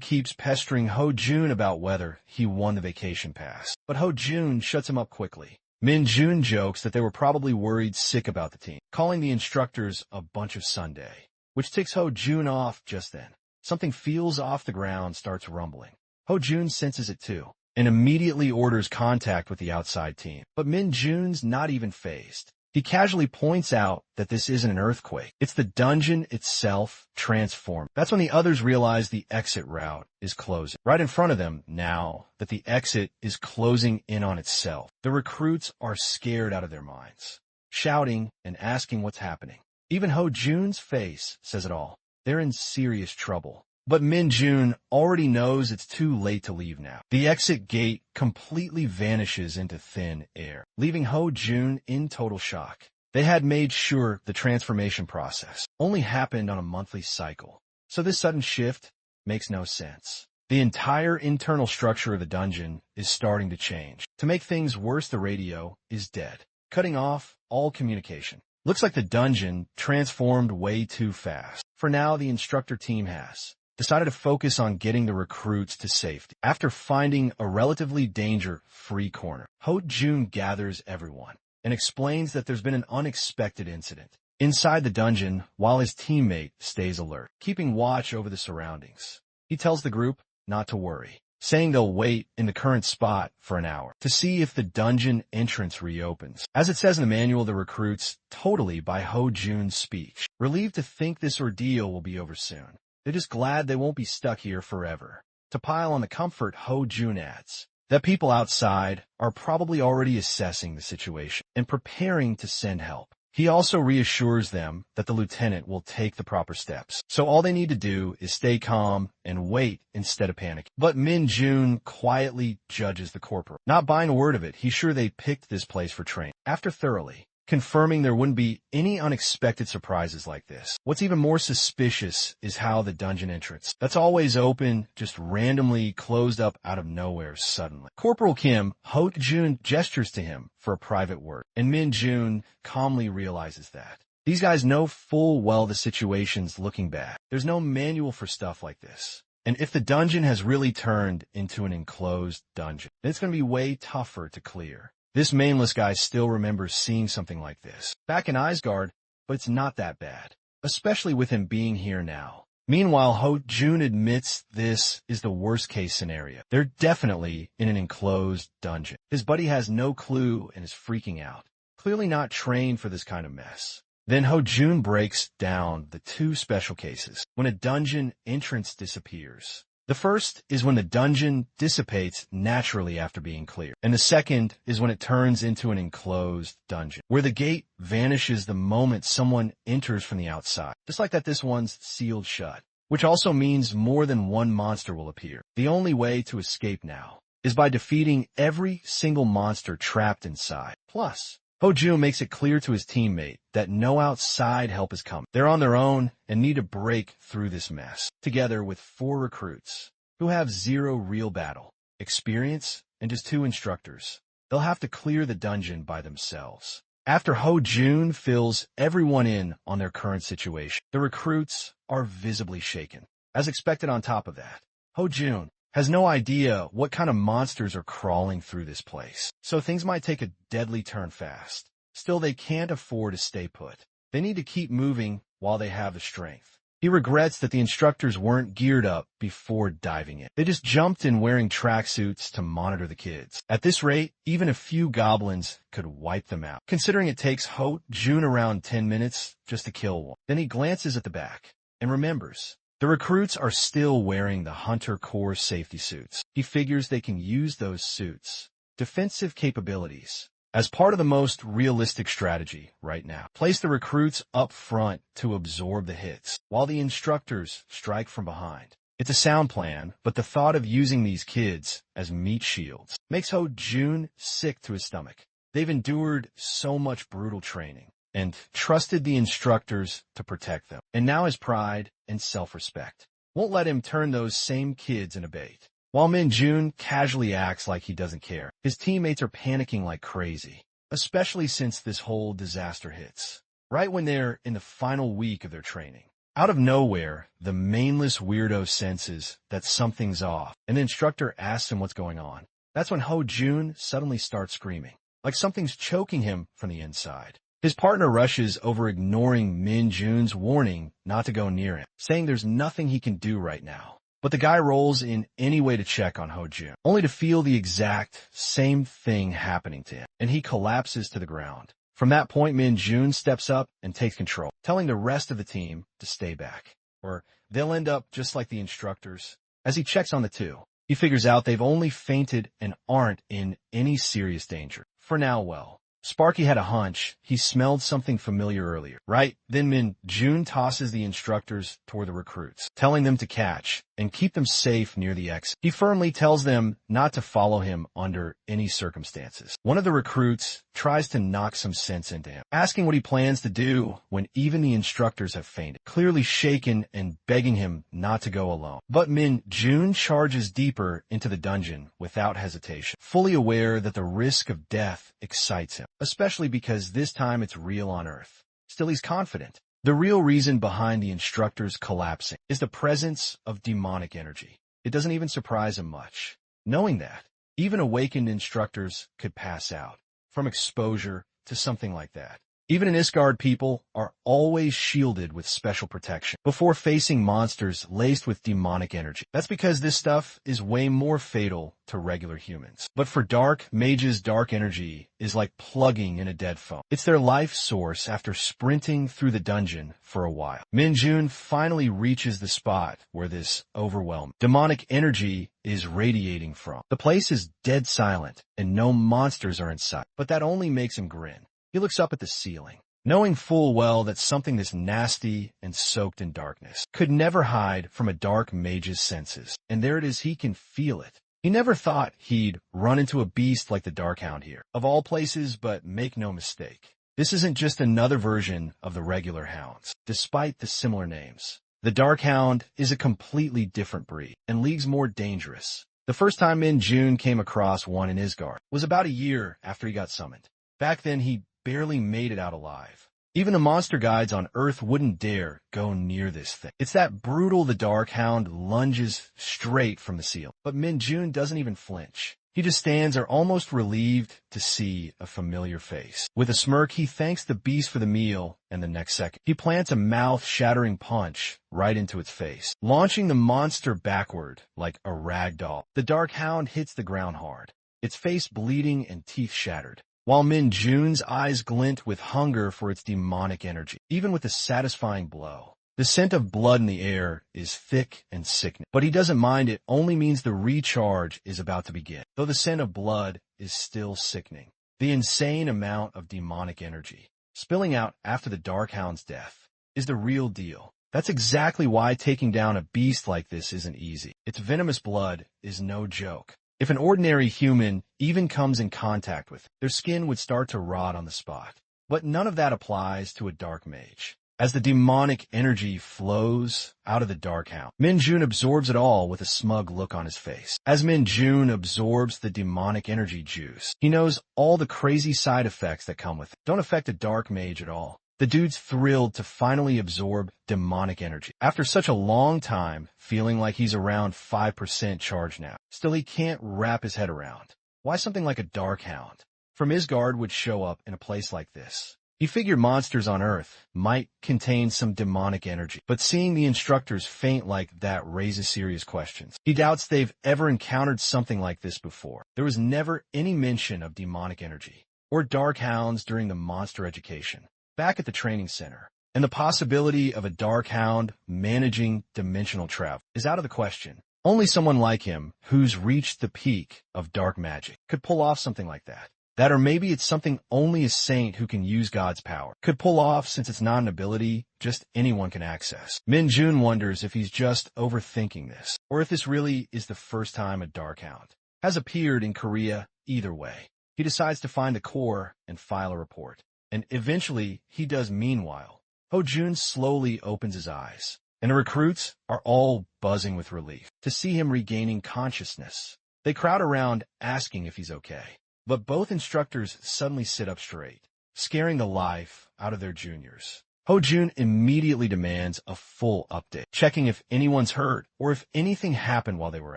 keeps pestering Ho-jun about whether he won the vacation pass, but Ho-jun shuts him up quickly. Min-jun jokes that they were probably worried sick about the team, calling the instructors a bunch of Sunday, which ticks Ho-jun off just then. Something feels off the ground, starts rumbling. Ho-jun senses it too, and immediately orders contact with the outside team. But Min-jun's not even fazed. He casually points out that this isn't an earthquake. It's the dungeon itself transformed. That's when the others realize the exit route is closing. Right in front of them, now that the exit is closing in on itself, the recruits are scared out of their minds, shouting and asking what's happening. Even Ho-jun's face says it all. They're in serious trouble. But Min-jun already knows it's too late to leave now. The exit gate completely vanishes into thin air, leaving Ho-jun in total shock. They had made sure the transformation process only happened on a monthly cycle, so this sudden shift makes no sense. The entire internal structure of the dungeon is starting to change. To make things worse, the radio is dead, cutting off all communication. Looks like the dungeon transformed way too fast. For now, the instructor team has decided to focus on getting the recruits to safety. After finding a relatively danger-free corner, Ho-jun gathers everyone and explains that there's been an unexpected incident inside the dungeon while his teammate stays alert, keeping watch over the surroundings. He tells the group not to worry, saying they'll wait in the current spot for an hour to see if the dungeon entrance reopens. As it says in the manual, the recruits totally buy Ho-jun's speech, relieved to think this ordeal will be over soon. They're just glad they won't be stuck here forever. To pile on the comfort, Ho-jun adds that people outside are probably already assessing the situation and preparing to send help. He also reassures them that the lieutenant will take the proper steps, so all they need to do is stay calm and wait instead of panicking. But Min-jun quietly judges the corporal, not buying a word of it. He's sure they picked this place for training. After thoroughly confirming there wouldn't be any unexpected surprises like this. What's even more suspicious is how the dungeon entrance, that's always open, just randomly closed up out of nowhere suddenly. Corporal Kim, Ho Jun gestures to him for a private word, and Min Jun calmly realizes that. These guys know full well the situation's looking bad. There's no manual for stuff like this. And if the dungeon has really turned into an enclosed dungeon, then it's going to be way tougher to clear. This mainless guy still remembers seeing something like this back in Isgard, but it's not that bad, especially with him being here now. Meanwhile, Ho Jun admits this is the worst-case scenario. They're definitely in an enclosed dungeon. His buddy has no clue and is freaking out, clearly not trained for this kind of mess. Then Ho Jun breaks down the two special cases when a dungeon entrance disappears. The first is when the dungeon dissipates naturally after being cleared, and the second is when it turns into an enclosed dungeon, where the gate vanishes the moment someone enters from the outside, just like that this one's sealed shut, which also means more than one monster will appear. The only way to escape now is by defeating every single monster trapped inside. Plus, Ho Jun makes it clear to his teammate that no outside help is coming. They're on their own and need to break through this mess, together with 4 recruits who have 0 real battle experience and just 2 instructors. They'll have to clear the dungeon by themselves. After Ho Jun fills everyone in on their current situation, the recruits are visibly shaken. As expected on top of that, Ho Jun has no idea what kind of monsters are crawling through this place, so things might take a deadly turn fast. Still, they can't afford to stay put. They need to keep moving while they have the strength. He regrets that the instructors weren't geared up before diving in. They just jumped in wearing tracksuits to monitor the kids. At this rate, even a few goblins could wipe them out, considering it takes Ho Jun around 10 minutes just to kill one. Then he glances at the back and remembers the recruits are still wearing the Hunter Core safety suits. He figures they can use those suits' defensive capabilities as part of the most realistic strategy right now. Place the recruits up front to absorb the hits, while the instructors strike from behind. It's a sound plan, but the thought of using these kids as meat shields makes Ho Jun sick to his stomach. They've endured so much brutal training and trusted the instructors to protect them. And now his pride and self-respect won't let him turn those same kids into bait. While Min Jun casually acts like he doesn't care, his teammates are panicking like crazy, especially since this whole disaster hits right when they're in the final week of their training. Out of nowhere, the mainless weirdo senses that something's off, and the instructor asks him what's going on. That's when Ho Jun suddenly starts screaming, like something's choking him from the inside. His partner rushes over, ignoring Min Jun's warning not to go near him, saying there's nothing he can do right now. But the guy rolls in anyway to check on Ho Jun, only to feel the exact same thing happening to him, and he collapses to the ground. From that point, Min Jun steps up and takes control, telling the rest of the team to stay back, or they'll end up just like the instructors. As he checks on the two, he figures out they've only fainted and aren't in any serious danger. For now, well, Sparky had a hunch he smelled something familiar earlier, right? Then Min Jun tosses the instructors toward the recruits, telling them to catch and keep them safe near the exit. He firmly tells them not to follow him under any circumstances. One of the recruits tries to knock some sense into him, asking what he plans to do when even the instructors have fainted, clearly shaken and begging him not to go alone. But Min Jun charges deeper into the dungeon without hesitation, fully aware that the risk of death excites him, especially because this time it's real on Earth. Still, he's confident. The real reason behind the instructors collapsing is the presence of demonic energy. It doesn't even surprise him much, knowing that even awakened instructors could pass out from exposure to something like that. Even in Isgard, people are always shielded with special protection before facing monsters laced with demonic energy. That's because this stuff is way more fatal to regular humans. But for dark mages, dark energy is like plugging in a dead phone. It's their life source after sprinting through the dungeon for a while. Min Jun finally reaches the spot where this overwhelming demonic energy is radiating from. The place is dead silent and no monsters are in sight, but that only makes him grin. He looks up at the ceiling, knowing full well that something this nasty and soaked in darkness could never hide from a dark mage's senses. And there it is, he can feel it. He never thought he'd run into a beast like the Darkhound here, of all places, but make no mistake, This isn't just another version of the regular hounds. Despite the similar names, the Dark Hound is a completely different breed and leagues more dangerous. The first time Min-Jun came across one in Isgard was about a year after he got summoned. Back then, he barely made it out alive. Even the monster guides on Earth wouldn't dare go near this thing. It's that brutal. The Dark Hound lunges straight from the ceiling. But Min-Jun doesn't even flinch. He just stands there almost relieved to see a familiar face. With a smirk, he thanks the beast for the meal, and the next second, he plants a mouth-shattering punch right into its face, launching the monster backward like a rag doll. The Dark Hound hits the ground hard, its face bleeding and teeth shattered, while Min-Jun's eyes glint with hunger for its demonic energy. Even with a satisfying blow, the scent of blood in the air is thick and sickening, but he doesn't mind. It only means the recharge is about to begin. Though the scent of blood is still sickening, the insane amount of demonic energy spilling out after the Dark Hound's death is the real deal. That's exactly why taking down a beast like this isn't easy. Its venomous blood is no joke. If an ordinary human even comes in contact with it, their skin would start to rot on the spot. But none of that applies to a dark mage. As the demonic energy flows out of the Dark Hound, Min-Jun absorbs it all with a smug look on his face. As Min-Jun absorbs the demonic energy juice, he knows all the crazy side effects that come with it don't affect a dark mage at all. The dude's thrilled to finally absorb demonic energy. After such a long time, feeling like he's around 5% charged now, still he can't wrap his head around why something like a Dark Hound from Isgard would show up in a place like this. He figured monsters on Earth might contain some demonic energy, but seeing the instructors faint like that raises serious questions. He doubts they've ever encountered something like this before. There was never any mention of demonic energy or dark hounds during the monster education back at the training center, and the possibility of a dark hound managing dimensional travel is out of the question. Only someone like him, who's reached the peak of dark magic, could pull off something like that. That, or maybe it's something only a saint who can use God's power could pull off, since it's not an ability just anyone can access. Min-Jun wonders if he's just overthinking this, or if this really is the first time a Dark Hound has appeared in Korea. Either way, he decides to find the core and file a report. And eventually, he does. Meanwhile, Ho-Jun slowly opens his eyes, and the recruits are all buzzing with relief to see him regaining consciousness. They crowd around asking if he's okay. But both instructors suddenly sit up straight, scaring the life out of their juniors. Ho-Jun immediately demands a full update, checking if anyone's hurt or if anything happened while they were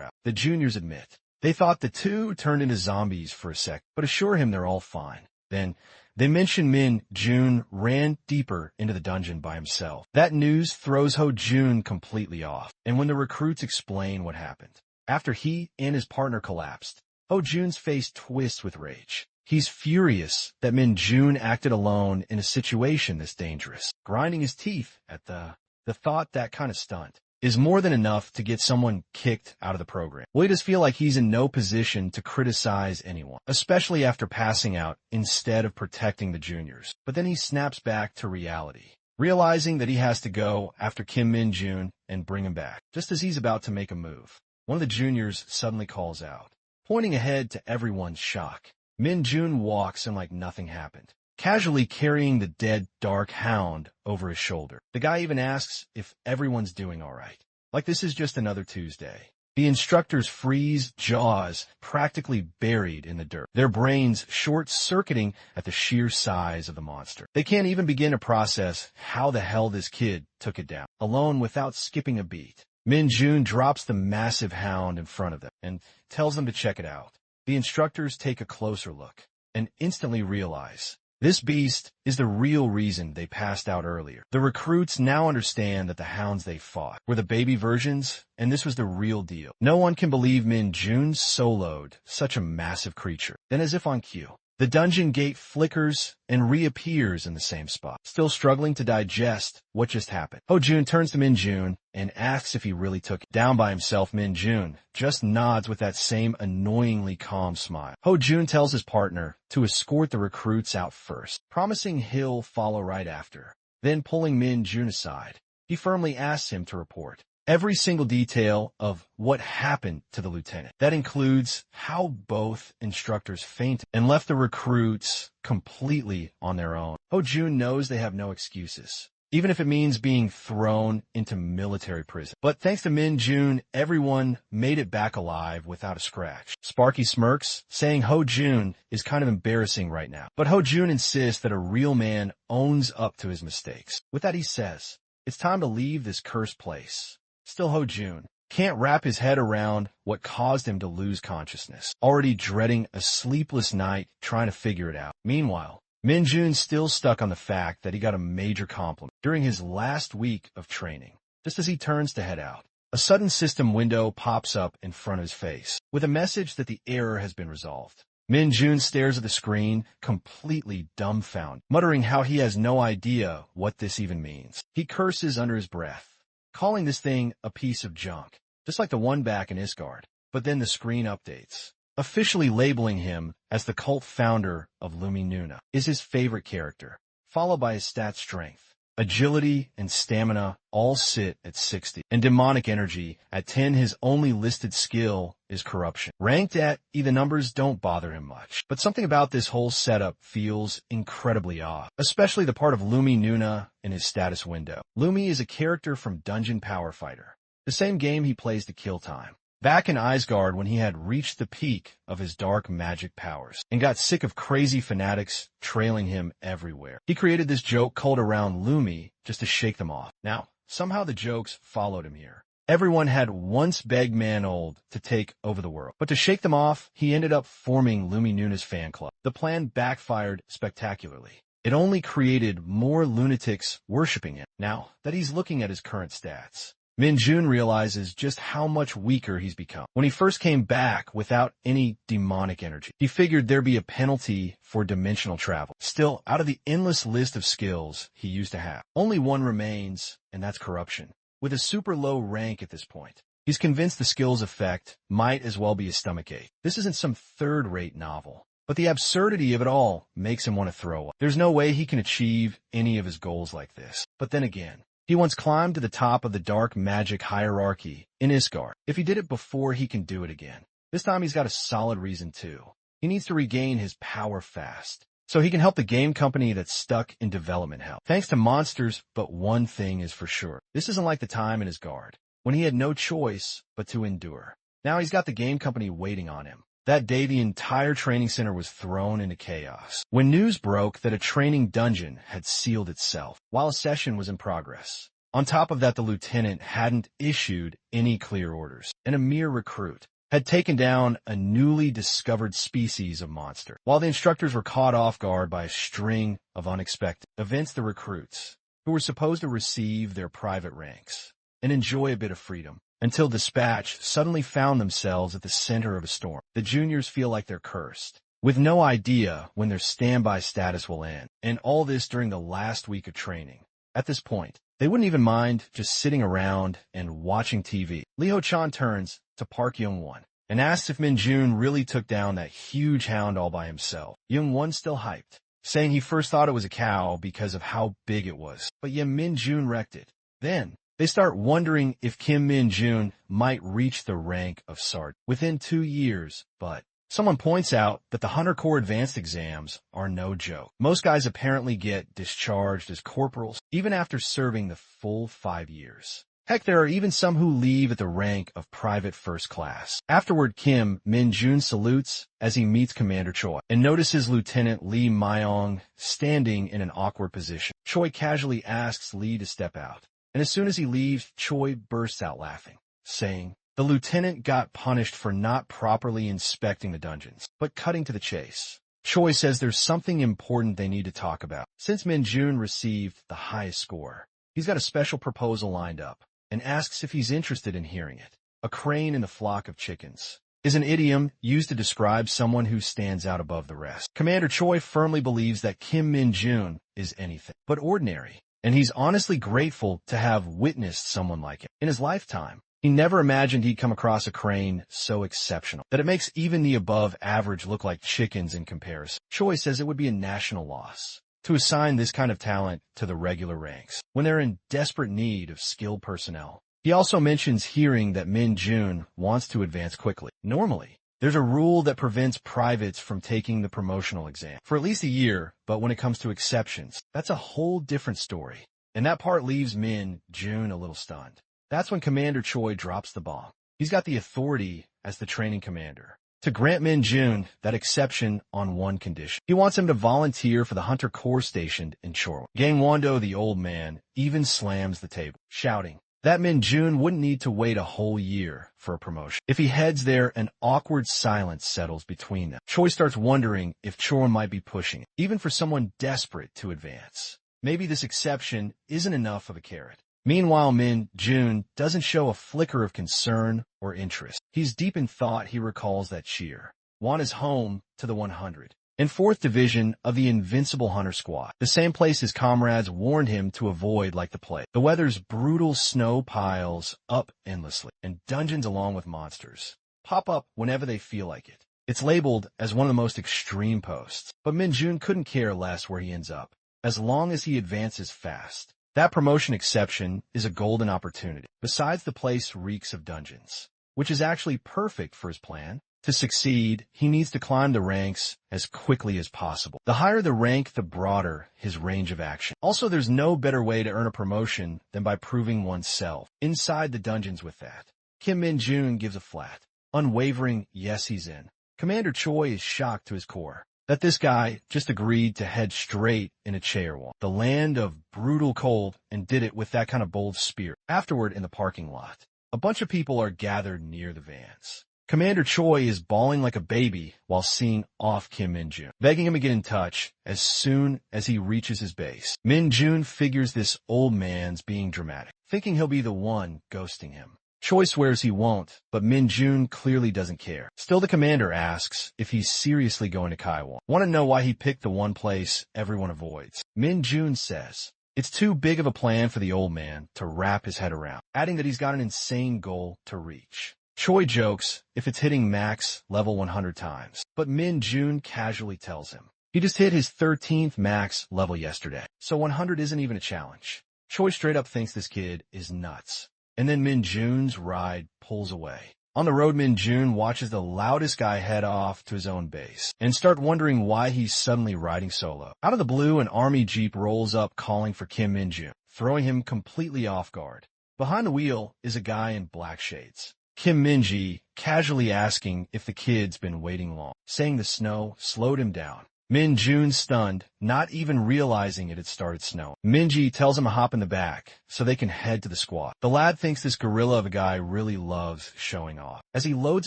out. The juniors admit they thought the two turned into zombies for a sec, but assure him they're all fine. Then they mention Min-Jun ran deeper into the dungeon by himself. That news throws Ho-Jun completely off, and when the recruits explain what happened after he and his partner collapsed, Ho-Jun's face twists with rage. He's furious that Min-Jun acted alone in a situation this dangerous, grinding his teeth at the thought that kind of stunt is more than enough to get someone kicked out of the program. Well, he does feel like he's in no position to criticize anyone, especially after passing out instead of protecting the juniors. But then he snaps back to reality, realizing that he has to go after Kim Min-Jun and bring him back. Just as he's about to make a move, one of the juniors suddenly calls out. Pointing ahead to everyone's shock, Min-Jun walks in like nothing happened, casually carrying the dead Dark Hound over his shoulder. The guy even asks if everyone's doing all right, like this is just another Tuesday. The instructors freeze, jaws practically buried in the dirt, their brains short-circuiting at the sheer size of the monster. They can't even begin to process how the hell this kid took it down, alone without skipping a beat. Min-Jun drops the massive hound in front of them and tells them to check it out. The instructors take a closer look and instantly realize this beast is the real reason they passed out earlier. The recruits now understand that the hounds they fought were the baby versions, and this was the real deal. No one can believe Min-Jun soloed such a massive creature. Then, as if on cue, the dungeon gate flickers and reappears in the same spot. Still struggling to digest what just happened, Ho-Jun turns to Min-Jun and asks if he really took it down by himself. Min-Jun just nods with that same annoyingly calm smile. Ho-Jun tells his partner to escort the recruits out first, promising he'll follow right after. Then, pulling Min-Jun aside, he firmly asks him to report every single detail of what happened to the lieutenant. That includes how both instructors fainted and left the recruits completely on their own. Ho-jun knows they have no excuses, even if it means being thrown into military prison. But thanks to Min-jun, everyone made it back alive without a scratch. Sparky smirks, saying Ho-jun is kind of embarrassing right now. But Ho-jun insists that a real man owns up to his mistakes. With that, he says, "It's time to leave this cursed place." Still, Ho-jun can't wrap his head around what caused him to lose consciousness, already dreading a sleepless night trying to figure it out. Meanwhile, Min-jun's still stuck on the fact that he got a major compliment during his last week of training. Just as he turns to head out, a sudden system window pops up in front of his face with a message that the error has been resolved. Min-jun stares at the screen, completely dumbfounded, muttering how he has no idea what this even means. He curses under his breath, calling this thing a piece of junk, just like the one back in Isgard. But then the screen updates, officially labeling him as the cult founder of Lumi Nuna, is his favorite character, followed by his stat strength. Agility and stamina all sit at 60, and demonic energy at 10. His only listed skill is corruption. Ranked at E, the numbers don't bother him much, but something about this whole setup feels incredibly off, especially the part of Lumi Nuna in his status window. Lumi is a character from Dungeon Power Fighter, the same game he plays to kill time. Back in Isgard when he had reached the peak of his dark magic powers and got sick of crazy fanatics trailing him everywhere, he created this joke cult around Lumi just to shake them off. Now, somehow the jokes followed him here. Everyone had once begged Manold to take over the world, but to shake them off, he ended up forming Lumi Nuna's fan club. The plan backfired spectacularly. It only created more lunatics worshipping him. Now that he's looking at his current stats, Min-jun realizes just how much weaker he's become. When he first came back without any demonic energy, he figured there'd be a penalty for dimensional travel. Still, out of the endless list of skills he used to have, only one remains, and that's corruption. With a super low rank at this point, he's convinced the skill's effect might as well be a stomachache. This isn't some third-rate novel, but the absurdity of it all makes him want to throw up. There's no way he can achieve any of his goals like this. But then again, he once climbed to the top of the dark magic hierarchy in Isgard. If he did it before, he can do it again. This time he's got a solid reason too. He needs to regain his power fast, so he can help the game company that's stuck in development hell. Thanks to monsters, but one thing is for sure. This isn't like the time in Isgard, when he had no choice but to endure. Now he's got the game company waiting on him. That day, the entire training center was thrown into chaos when news broke that a training dungeon had sealed itself while a session was in progress. On top of that, the lieutenant hadn't issued any clear orders, and a mere recruit had taken down a newly discovered species of monster. While the instructors were caught off guard by a string of unexpected events, the recruits, who were supposed to receive their private ranks and enjoy a bit of freedom, until dispatch suddenly found themselves at the center of a storm. The juniors feel like they're cursed, with no idea when their standby status will end, and all this during the last week of training. At this point, they wouldn't even mind just sitting around and watching TV. Lee Ho-chan turns to Park Young-won and asks if Min-jun really took down that huge hound all by himself. Young-won's still hyped, saying he first thought it was a cow because of how big it was, but yeah, Min-jun wrecked it. Then they start wondering if Kim Min-jun might reach the rank of sergeant within 2 years, but someone points out that the Hunter Corps advanced exams are no joke. Most guys apparently get discharged as corporals even after serving the full 5 years. Heck, there are even some who leave at the rank of private first class. Afterward, Kim Min-jun salutes as he meets Commander Choi and notices Lieutenant Lee Myong standing in an awkward position. Choi casually asks Lee to step out, and as soon as he leaves, Choi bursts out laughing, saying the lieutenant got punished for not properly inspecting the dungeons. But cutting to the chase, Choi says there's something important they need to talk about. Since Min-jun received the highest score, he's got a special proposal lined up and asks if he's interested in hearing it. A crane in the flock of chickens is an idiom used to describe someone who stands out above the rest. Commander Choi firmly believes that Kim Min-jun is anything but ordinary, and he's honestly grateful to have witnessed someone like him. In his lifetime, he never imagined he'd come across a crane so exceptional that it makes even the above average look like chickens in comparison. Choi says it would be a national loss to assign this kind of talent to the regular ranks when they're in desperate need of skilled personnel. He also mentions hearing that Min Jun wants to advance quickly. Normally, there's a rule that prevents privates from taking the promotional exam for at least a year, but when it comes to exceptions, that's a whole different story. And that part leaves Min Jun a little stunned. That's when Commander Choi drops the bomb. He's got the authority as the training commander to grant Min Jun that exception on one condition. He wants him to volunteer for the Hunter Corps stationed in Chorwa. Gang Wando, the old man, even slams the table, shouting that Min Jun wouldn't need to wait a whole year for a promotion. If he heads there, an awkward silence settles between them. Choi starts wondering if Chorwa might be pushing it, even for someone desperate to advance. Maybe this exception isn't enough of a carrot. Meanwhile, Min Jun doesn't show a flicker of concern or interest. He's deep in thought. He recalls that cheer. Wan is home to the 100. In 4th Division of the Invincible Hunter Squad, the same place his comrades warned him to avoid like the plague. The weather's brutal snow piles up endlessly, and dungeons along with monsters pop up whenever they feel like it. It's labeled as one of the most extreme posts, but Min Jun couldn't care less where he ends up, as long as he advances fast. That promotion exception is a golden opportunity. Besides, the place reeks of dungeons, which is actually perfect for his plan. To succeed, he needs to climb the ranks as quickly as possible. The higher the rank, the broader his range of action. Also, there's no better way to earn a promotion than by proving oneself inside the dungeons with that. Kim Min Jun gives a flat, unwavering yes he's in. Commander Choi is shocked to his core that this guy just agreed to head straight in a Chairwalk, the land of brutal cold, and did it with that kind of bold spirit. Afterward, in the parking lot, a bunch of people are gathered near the vans. Commander Choi is bawling like a baby while seeing off Kim Min Jun, begging him to get in touch as soon as he reaches his base. Min Jun figures this old man's being dramatic, thinking he'll be the one ghosting him. Choi swears he won't, but Min Jun clearly doesn't care. Still, the commander asks if he's seriously going to Kaiwon. Want to know why he picked the one place everyone avoids. Min Jun says it's too big of a plan for the old man to wrap his head around, adding that he's got an insane goal to reach. Choi jokes if it's hitting max level 100 times, but Min Jun casually tells him he just hit his 13th max level yesterday, so 100 isn't even a challenge. Choi straight up thinks this kid is nuts. And then Min Jun's ride pulls away. On the road, Min Jun watches the loudest guy head off to his own base and start wondering why he's suddenly riding solo. Out of the blue, an army jeep rolls up calling for Kim Min Jun, throwing him completely off guard. Behind the wheel is a guy in black shades. Kim Min-ji casually asking if the kid's been waiting long, saying the snow slowed him down. Min Jun stunned, not even realizing it had started snowing. Min-ji tells him to hop in the back so they can head to the squad. The lad thinks this gorilla of a guy really loves showing off. As he loads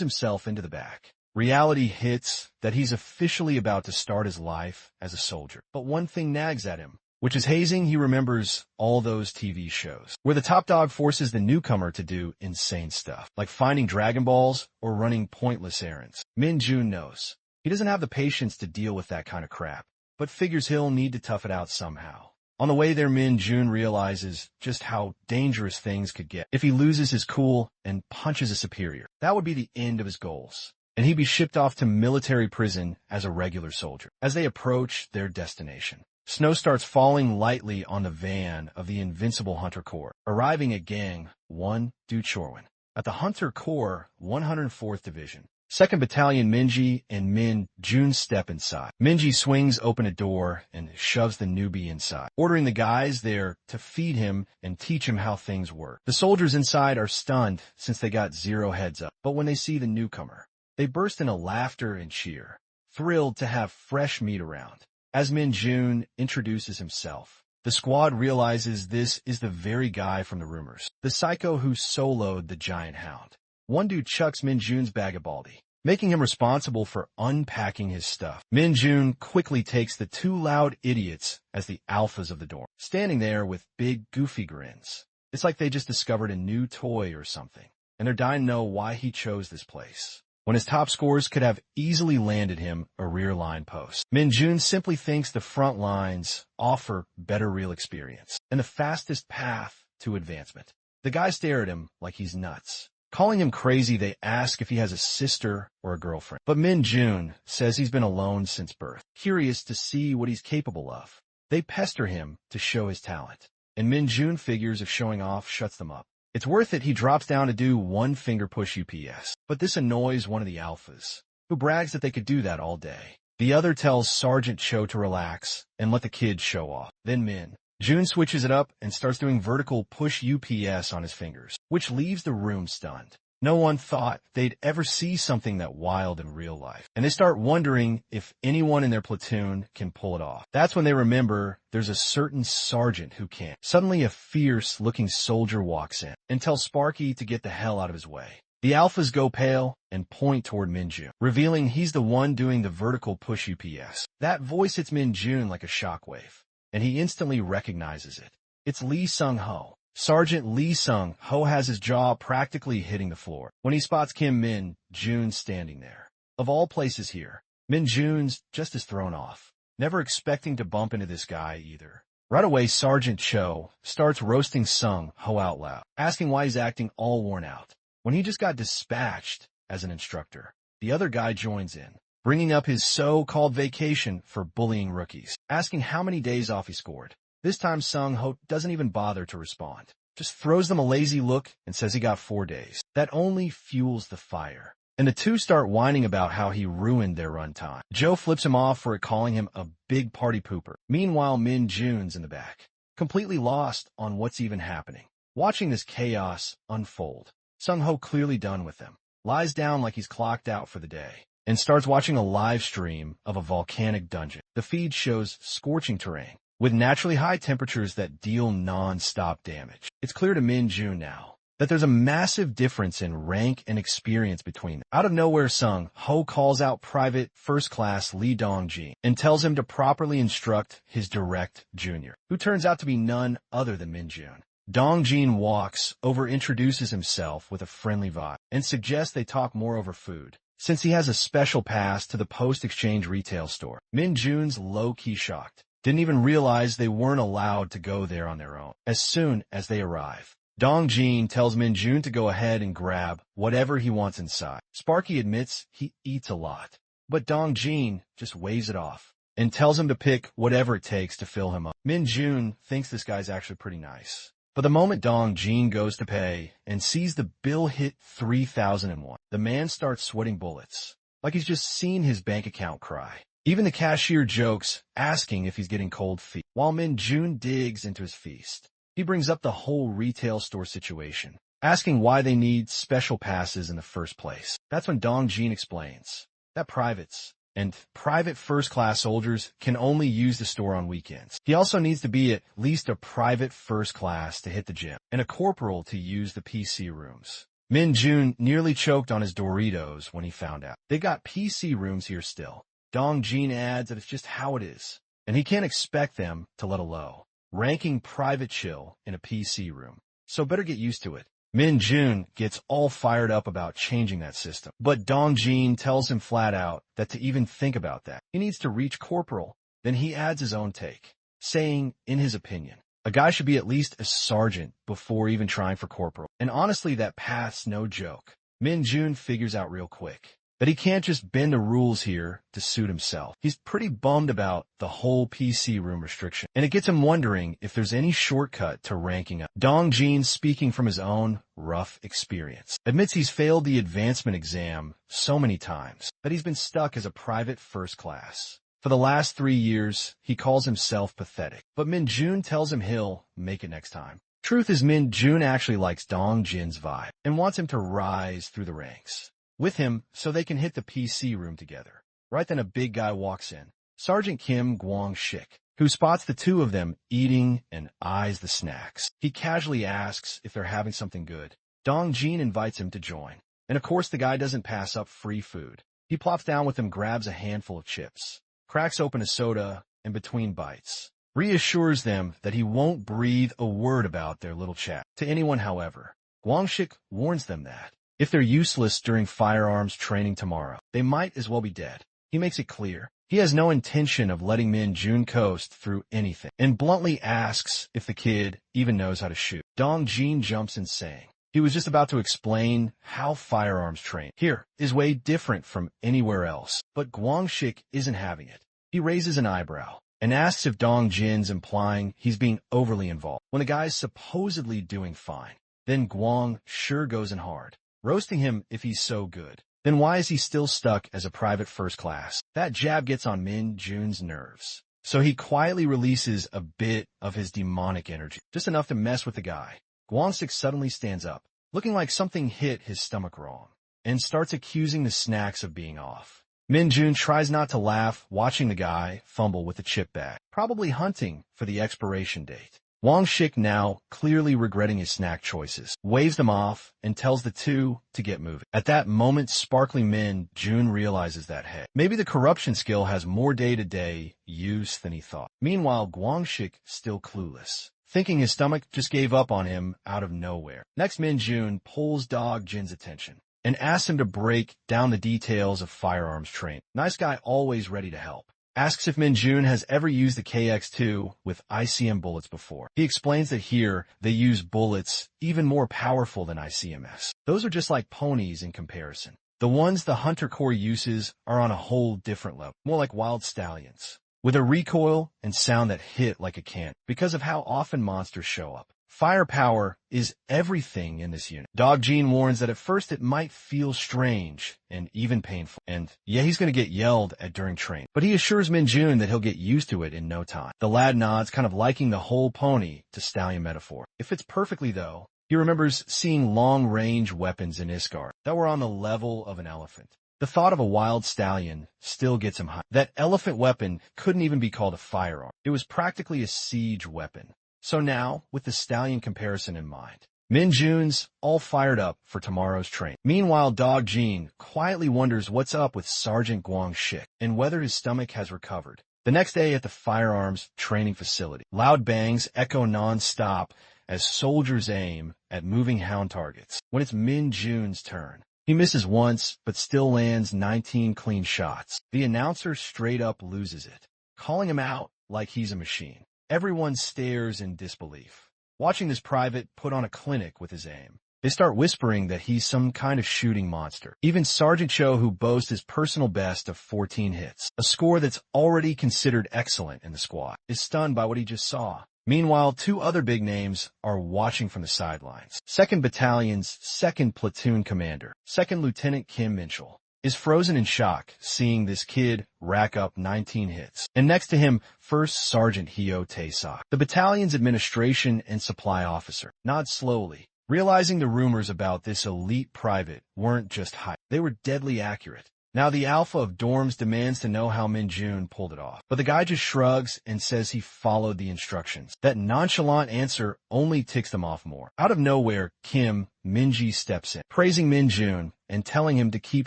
himself into the back, reality hits that he's officially about to start his life as a soldier. But one thing nags at him, which is hazing. He remembers all those TV shows where the top dog forces the newcomer to do insane stuff, like finding Dragon Balls or running pointless errands. Min Jun knows he doesn't have the patience to deal with that kind of crap, but figures he'll need to tough it out somehow. On the way there, Min Jun realizes just how dangerous things could get if he loses his cool and punches a superior. That would be the end of his goals, and he'd be shipped off to military prison as a regular soldier. As they approach their destination, snow starts falling lightly on the van of the Invincible Hunter Corps, arriving at Gang 1 Du Chorwon. At the Hunter Corps 104th Division, 2nd Battalion, Minji and Min Jun step inside. Minji swings open a door and shoves the newbie inside, ordering the guys there to feed him and teach him how things work. The soldiers inside are stunned since they got zero heads up, but when they see the newcomer, they burst into laughter and cheer, thrilled to have fresh meat around. As Min Jun introduces himself, the squad realizes this is the very guy from the rumors, the psycho who soloed the giant hound. One dude chucks Min Jun's bag of baldy, making him responsible for unpacking his stuff. Min Jun quickly takes the two loud idiots as the alphas of the dorm, standing there with big goofy grins. It's like they just discovered a new toy or something, and they're dying to know why he chose this place, when his top scores could have easily landed him a rear line post. Min Jun simply thinks the front lines offer better real experience and the fastest path to advancement. The guys stare at him like he's nuts. Calling him crazy, they ask if he has a sister or a girlfriend. But Min Jun says he's been alone since birth, curious to see what he's capable of. They pester him to show his talent, and Min Jun figures if showing off shuts them up, It's worth it. He drops down to do one finger push UPS. But this annoys one of the alphas, who brags that they could do that all day. The other tells Sergeant Cho to relax and let the kids show off. Then Min Jun switches it up and starts doing vertical push UPS on his fingers, which leaves the room stunned. No one thought they'd ever see something that wild in real life, and they start wondering if anyone in their platoon can pull it off. That's when they remember there's a certain sergeant who can. Suddenly a fierce-looking soldier walks in and tells Sparky to get the hell out of his way. The alphas go pale and point toward Minjun, revealing he's the one doing the vertical push UPS. That voice hits Minjun like a shockwave, and he instantly recognizes it. It's Lee Sung-ho. Sergeant Lee Sung-ho has his jaw practically hitting the floor when he spots Kim Min-jun standing there. Of all places here, Min-jun's just as thrown off, never expecting to bump into this guy either. Right away, Sergeant Cho starts roasting Sung-ho out loud, asking why he's acting all worn out when he just got dispatched as an instructor. The other guy joins in, bringing up his so-called vacation for bullying rookies, asking how many days off he scored. This time, Sung-ho doesn't even bother to respond, just throws them a lazy look and says he got 4 days. That only fuels the fire, and the two start whining about how he ruined their runtime. Joe flips him off for calling him a big party pooper. Meanwhile, Min-jun's in the back, completely lost on what's even happening. Watching this chaos unfold, Sung-ho, clearly done with them, lies down like he's clocked out for the day and starts watching a live stream of a volcanic dungeon. The feed shows scorching terrain with naturally high temperatures that deal non-stop damage. It's clear to Min-jun now that there's a massive difference in rank and experience between them. Out of nowhere, Sung-ho calls out Private First Class Lee Dong-jin and tells him to properly instruct his direct junior, who turns out to be none other than Min-jun. Dong-jin walks over, introduces himself with a friendly vibe, and suggests they talk more over food, since he has a special pass to the post-exchange retail store. Min-jun's low-key shocked. Didn't even realize they weren't allowed to go there on their own. As soon as they arrive, Dong-jin tells Min-jun to go ahead and grab whatever he wants inside. Sparky admits he eats a lot, but Dong-jin just waves it off and tells him to pick whatever it takes to fill him up. Min-jun thinks this guy's actually pretty nice. But the moment Dong-jin goes to pay and sees the bill hit 3,001, the man starts sweating bullets, like he's just seen his bank account cry. Even the cashier jokes, asking if he's getting cold feet, while Min-jun digs into his feast. He brings up the whole retail store situation, asking why they need special passes in the first place. That's when Dong-jin explains that privates and private first-class soldiers can only use the store on weekends. He also needs to be at least a private first class to hit the gym, and a corporal to use the PC rooms. Min-jun nearly choked on his Doritos when he found out they got PC rooms here still. Dong-jin adds that it's just how it is, and he can't expect them to let a low-ranking private chill in a PC room, so better get used to it. Min-jun gets all fired up about changing that system, but Dong-jin tells him flat out that to even think about that, he needs to reach corporal. Then he adds his own take, saying, in his opinion, a guy should be at least a sergeant before even trying for corporal. And honestly, that path's no joke. Min-jun figures out real quick that he can't just bend the rules here to suit himself. He's pretty bummed about the whole PC room restriction, and it gets him wondering if there's any shortcut to ranking up. Dong-jin, speaking from his own rough experience, admits he's failed the advancement exam so many times that he's been stuck as a private first class. For the last 3 years, he calls himself pathetic, but Min-jun tells him he'll make it next time. Truth is, Min-jun actually likes Dong-jin's vibe and wants him to rise through the ranks with him so they can hit the PC room together. Right then a big guy walks in, Sergeant Kim Gwang-shik, who spots the two of them eating and eyes the snacks. He casually asks if they're having something good. Dong-jin invites him to join, and of course the guy doesn't pass up free food. He plops down with them, grabs a handful of chips, cracks open a soda, and between bites, reassures them that he won't breathe a word about their little chat to anyone. However, Gwang-shik warns them that if they're useless during firearms training tomorrow, they might as well be dead. He makes it clear he has no intention of letting Min-jun coast through anything, and bluntly asks if the kid even knows how to shoot. Dong-jin jumps in, saying he was just about to explain how firearms training here is way different from anywhere else, but Gwang-shik isn't having it. He raises an eyebrow and asks if Dong-jin's implying he's being overly involved when the guy's supposedly doing fine. Then Guang sure goes in hard, roasting him if he's so good. Then why is he still stuck as a private first class? That jab gets on Min Jun's nerves. So he quietly releases a bit of his demonic energy, just enough to mess with the guy. Guangsik suddenly stands up, looking like something hit his stomach wrong, and starts accusing the snacks of being off. Min Jun tries not to laugh, watching the guy fumble with the chip bag, probably hunting for the expiration date. Wang Shik, now clearly regretting his snack choices, waves them off and tells the two to get moving. At that moment, sparkling Min Jun realizes that, hey, maybe the corruption skill has more day-to-day use than he thought. Meanwhile, Guang Shik still clueless, thinking his stomach just gave up on him out of nowhere. Next, Min Jun pulls Dog Jin's attention and asks him to break down the details of firearms training. Nice guy, always ready to help. Asks if Min Jun has ever used the KX-2 with ICM bullets before. He explains that here they use bullets even more powerful than ICMS. Those are just like ponies in comparison. The ones the Hunter Corps uses are on a whole different level, more like wild stallions, with a recoil and sound that hit like a cannon because of how often monsters show up. Firepower is everything in this unit. Dog Jin warns that at first it might feel strange and even painful, and yeah, he's going to get yelled at during training. But he assures Min Jun that he'll get used to it in no time. The lad nods, kind of liking the whole pony to stallion metaphor. It fits perfectly, though. He remembers seeing long-range weapons in Iskar that were on the level of an elephant. The thought of a wild stallion still gets him high. That elephant weapon couldn't even be called a firearm. It was practically a siege weapon. So now, with the stallion comparison in mind, Min Jun's all fired up for tomorrow's train. Meanwhile, Dog Jin quietly wonders what's up with Sergeant Guang Shik and whether his stomach has recovered. The next day at the firearms training facility, loud bangs echo non-stop as soldiers aim at moving hound targets. When it's Min Jun's turn, he misses once, but still lands 19 clean shots. The announcer straight up loses it, calling him out like he's a machine. Everyone stares in disbelief, watching this private put on a clinic with his aim. They start whispering that he's some kind of shooting monster. Even Sergeant Cho, who boasts his personal best of 14 hits, a score that's already considered excellent in the squad, is stunned by what he just saw. Meanwhile, two other big names are watching from the sidelines. 2nd Battalion's 2nd Platoon Commander, 2nd Lieutenant Kim Minchul, is frozen in shock seeing this kid rack up 19 hits. And next to him, 1st Sergeant Hyo Tae-sok, the battalion's administration and supply officer, nods slowly, realizing the rumors about this elite private weren't just hype. They were deadly accurate. Now the alpha of dorms demands to know how Min Jun pulled it off. But the guy just shrugs and says he followed the instructions. That nonchalant answer only ticks them off more. Out of nowhere, Kim Minji steps in, praising Min Jun and telling him to keep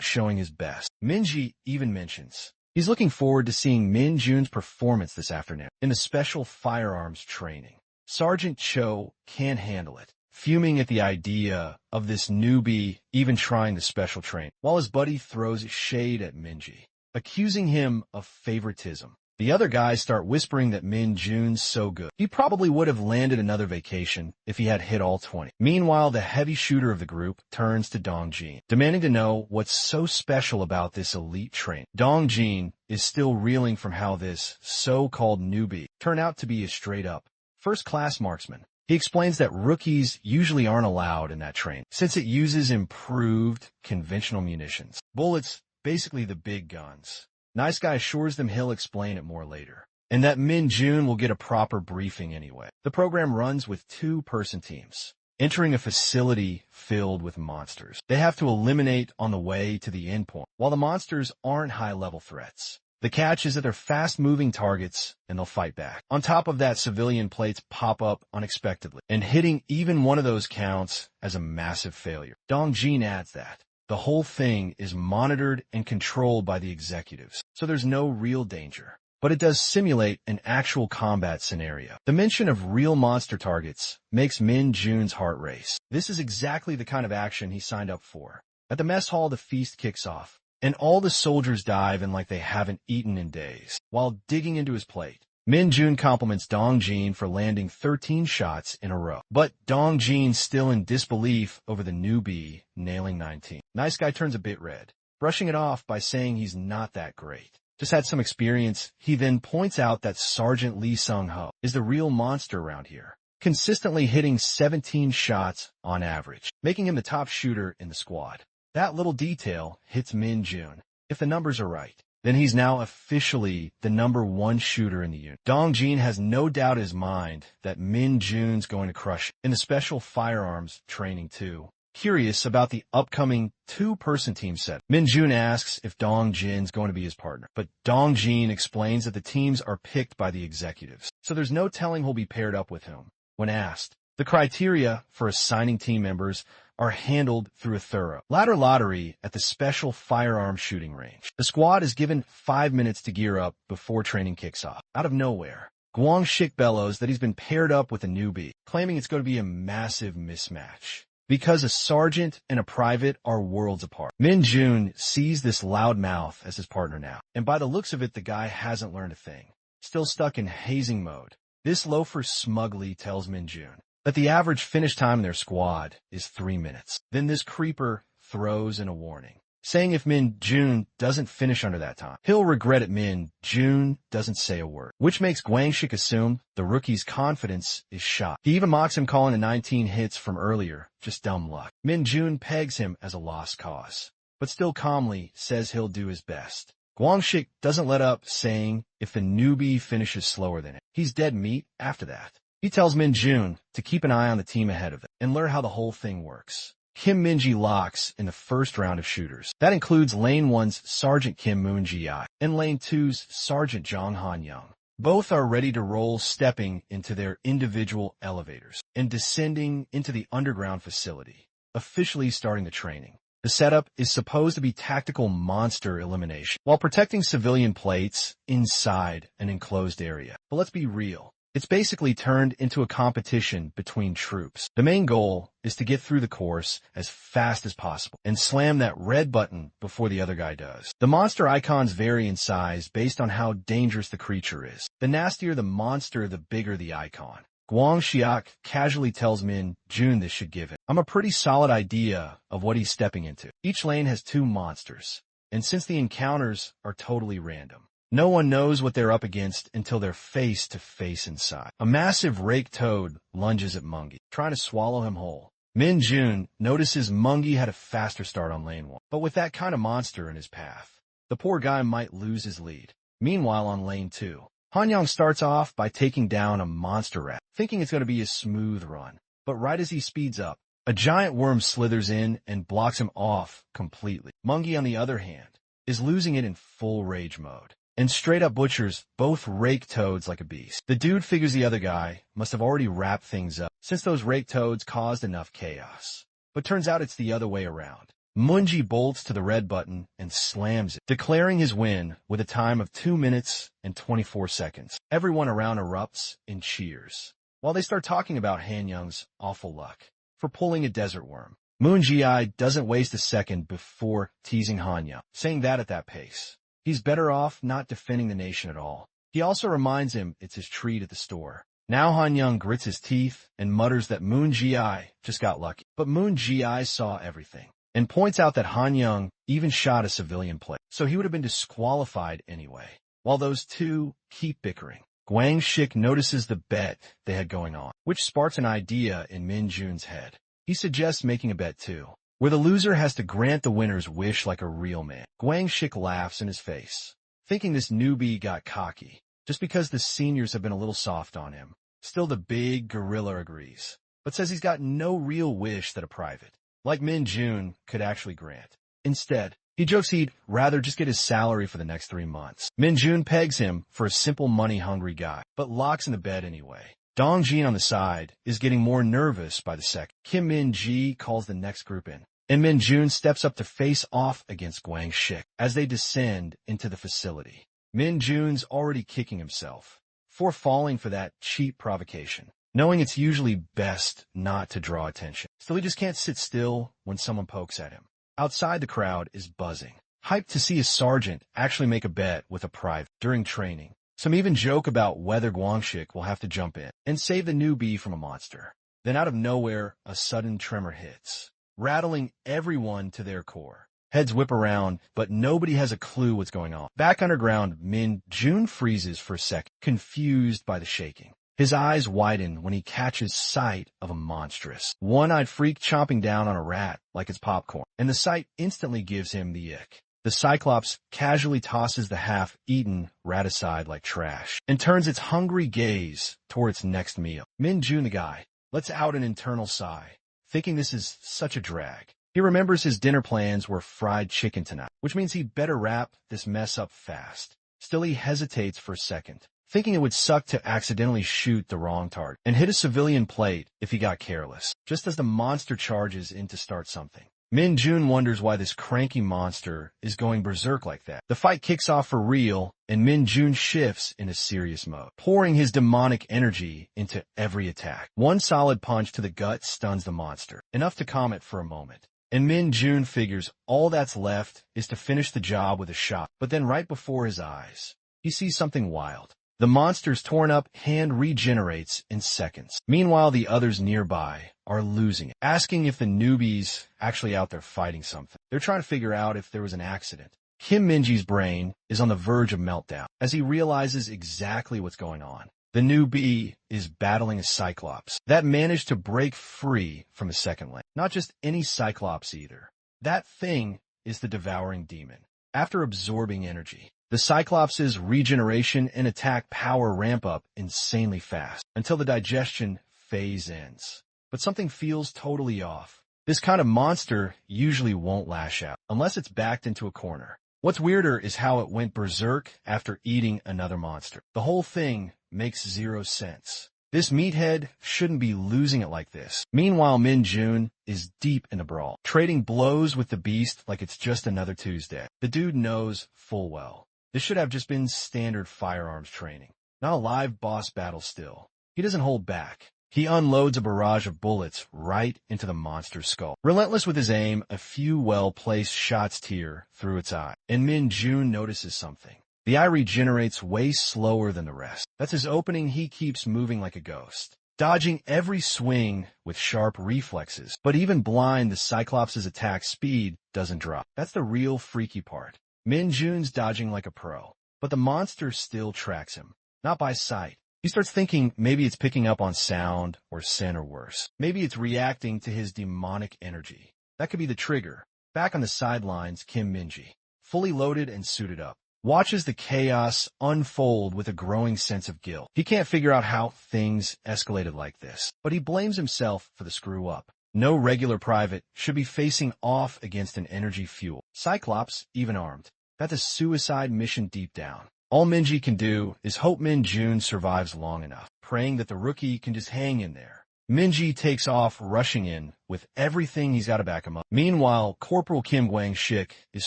showing his best. Minji even mentions he's looking forward to seeing Min Jun's performance this afternoon in the special firearms training. Sergeant Cho can't handle it, fuming at the idea of this newbie even trying the special train, while his buddy throws shade at Minji, accusing him of favoritism. The other guys start whispering that Min Jun's so good, he probably would have landed another vacation if he had hit all 20. Meanwhile, the heavy shooter of the group turns to Dong Jin, demanding to know what's so special about this elite train. Dong Jin is still reeling from how this so-called newbie turned out to be a straight-up first-class marksman. He explains that rookies usually aren't allowed in that train, since it uses improved conventional munitions. Bullets, basically the big guns. Nice guy assures them he'll explain it more later, and that Min Jun will get a proper briefing anyway. The program runs with 2-person teams, entering a facility filled with monsters they have to eliminate on the way to the endpoint. While the monsters aren't high-level threats, the catch is that they're fast-moving targets, and they'll fight back. On top of that, civilian plates pop up unexpectedly, and hitting even one of those counts as a massive failure. Dong Jin adds that the whole thing is monitored and controlled by the executives, so there's no real danger. But it does simulate an actual combat scenario. The mention of real monster targets makes Min Jun's heart race. This is exactly the kind of action he signed up for. At the mess hall, the feast kicks off, and all the soldiers dive in like they haven't eaten in days. While digging into his plate, Min Jun compliments Dong Jin for landing 13 shots in a row. But Dong Jin's still in disbelief over the newbie nailing 19. Nice guy turns a bit red, brushing it off by saying he's not that great, just had some experience. He then points out that Sergeant Lee Sung-ho is the real monster around here. consistently hitting 17 shots on average, making him the top shooter in the squad. That little detail hits Min Jun. If the numbers are right, then he's now officially the #1 shooter in the unit. Dong Jin has no doubt in his mind that Min Jun's going to crush it in the special firearms training too. Curious about the upcoming 2-person team set, Min Jun asks if Dong Jin's going to be his partner, but Dong Jin explains that the teams are picked by the executives, so there's no telling who'll be paired up with him. When asked, the criteria for assigning team members are handled through a thorough ladder lottery at the special firearms shooting range. The squad is given 5 minutes to gear up before training kicks off. Out of nowhere, Guang Shik bellows that he's been paired up with a newbie, claiming it's going to be a massive mismatch, because a sergeant and a private are worlds apart. Min Jun sees this loudmouth as his partner now, and by the looks of it, the guy hasn't learned a thing. Still stuck in hazing mode, this loafer smugly tells Min Jun that the average finish time in their squad is 3 minutes. Then this creeper throws in a warning, saying if Min Jun doesn't finish under that time, he'll regret it. Min Jun doesn't say a word, which makes Guang Shik assume the rookie's confidence is shot. He even mocks him, calling the 19 hits from earlier just dumb luck. Min Jun pegs him as a lost cause, but still calmly says he'll do his best. Guang Shik doesn't let up, saying if the newbie finishes slower than it, he's dead meat after that. He tells Min Jun to keep an eye on the team ahead of them and learn how the whole thing works. Kim Minji locks in the first round of shooters. That includes Lane 1's Sergeant Kim Moon-ji and Lane 2's Sergeant Jong Han-young. Both are ready to roll, stepping into their individual elevators and descending into the underground facility, officially starting the training. The setup is supposed to be tactical monster elimination while protecting civilian plates inside an enclosed area. But let's be real. It's basically turned into a competition between troops. The main goal is to get through the course as fast as possible and slam that red button before the other guy does. The monster icons vary in size based on how dangerous the creature is. The nastier the monster, the bigger the icon. Guang Xiak casually tells Min Jun this should give him a pretty solid idea of what he's stepping into. Each lane has 2 monsters, and since the encounters are totally random, no one knows what they're up against until they're face to face inside. A massive rake toad lunges at Mungi, trying to swallow him whole. Min Jun notices Mungi had a faster start on lane 1, but with that kind of monster in his path, the poor guy might lose his lead. Meanwhile, on lane 2, Hanyang starts off by taking down a monster rat, thinking it's going to be a smooth run. But right as he speeds up, a giant worm slithers in and blocks him off completely. Mungi, on the other hand, is losing it in full rage mode and straight up butchers both rake toads like a beast. The dude figures the other guy must have already wrapped things up since those rake toads caused enough chaos. But turns out it's the other way around. Munji bolts to the red button and slams it, declaring his win with a time of 2 minutes and 24 seconds. Everyone around erupts in cheers, while they start talking about Hanyang's awful luck for pulling a desert worm. Moon Ji doesn't waste a second before teasing Hanyang, saying that at that pace, he's better off not defending the nation at all. He also reminds him it's his treat at the store. Now Hanyang grits his teeth and mutters that Moon Ji just got lucky. But Moon Ji saw everything and points out that Hanyang even shot a civilian plate, so he would have been disqualified anyway. While those two keep bickering, Guang Shik notices the bet they had going on, which sparks an idea in Min Jun's head. He suggests making a bet too, where the loser has to grant the winner's wish like a real man. Guang Shik laughs in his face, thinking this newbie got cocky, just because the seniors have been a little soft on him. Still, the big gorilla agrees, but says he's got no real wish that a private like Min Jun could actually grant. Instead, he jokes he'd rather just get his salary for the next 3 months. Min Jun pegs him for a simple money-hungry guy, but locks in the bed anyway. Dong Jin on the side is getting more nervous by the second. Kim Min-ji calls the next group in, and Min Jun steps up to face off against Guang Shik as they descend into the facility. Min Jun's already kicking himself for falling for that cheap provocation, knowing it's usually best not to draw attention. Still, he just can't sit still when someone pokes at him. Outside, the crowd is buzzing, hyped to see a sergeant actually make a bet with a private during training. Some even joke about whether Guangshik will have to jump in and save the newbie from a monster. Then out of nowhere, a sudden tremor hits, rattling everyone to their core. Heads whip around, but nobody has a clue what's going on. Back underground, Min Jun freezes for a second, confused by the shaking. His eyes widen when he catches sight of a monstrous, one-eyed freak chomping down on a rat like it's popcorn, and the sight instantly gives him the ick. The Cyclops casually tosses the half-eaten rat aside like trash and turns its hungry gaze toward its next meal. Min-jun, the guy, lets out an internal sigh, thinking this is such a drag. He remembers his dinner plans were fried chicken tonight, which means he better wrap this mess up fast. Still, he hesitates for a second, thinking it would suck to accidentally shoot the wrong target and hit a civilian plate if he got careless, just as the monster charges in to start something. Min-jun wonders why this cranky monster is going berserk like that. The fight kicks off for real, and Min-jun shifts into serious mode, pouring his demonic energy into every attack. One solid punch to the gut stuns the monster, enough to calm it for a moment. And Min-jun figures all that's left is to finish the job with a shot, but then right before his eyes, he sees something wild. The monster's torn up hand regenerates in seconds. Meanwhile, the others nearby are losing it, asking if the newbie's actually out there fighting something. They're trying to figure out if there was an accident. Kim Minji's brain is on the verge of meltdown as he realizes exactly what's going on. The newbie is battling a Cyclops that managed to break free from a second lane. Not just any Cyclops either. That thing is the devouring demon. After absorbing energy, the Cyclops' regeneration and attack power ramp up insanely fast until the digestion phase ends. But something feels totally off. This kind of monster usually won't lash out unless it's backed into a corner. What's weirder is how it went berserk after eating another monster. The whole thing makes zero sense. This meathead shouldn't be losing it like this. Meanwhile, Min-jun is deep in a brawl, trading blows with the beast like it's just another Tuesday. The dude knows full well this should have just been standard firearms training, not a live boss battle still. He doesn't hold back. He unloads a barrage of bullets right into the monster's skull. Relentless with his aim, a few well-placed shots tear through its eye, and Min-jun notices something. The eye regenerates way slower than the rest. That's his opening. He keeps moving like a ghost, dodging every swing with sharp reflexes. But even blind, the Cyclops' attack speed doesn't drop. That's the real freaky part. Min-jun's dodging like a pro, but the monster still tracks him, not by sight. He starts thinking maybe it's picking up on sound or scent or worse. Maybe it's reacting to his demonic energy. That could be the trigger. Back on the sidelines, Kim Minji, fully loaded and suited up, watches the chaos unfold with a growing sense of guilt. He can't figure out how things escalated like this, but he blames himself for the screw-up. No regular private should be facing off against an energy fuel Cyclops, even armed. That's a suicide mission deep down. All Minji can do is hope Min-jun survives long enough, praying that the rookie can just hang in there. Minji takes off, rushing in with everything he's got to back him up. Meanwhile, Corporal Kim Gwang-shik is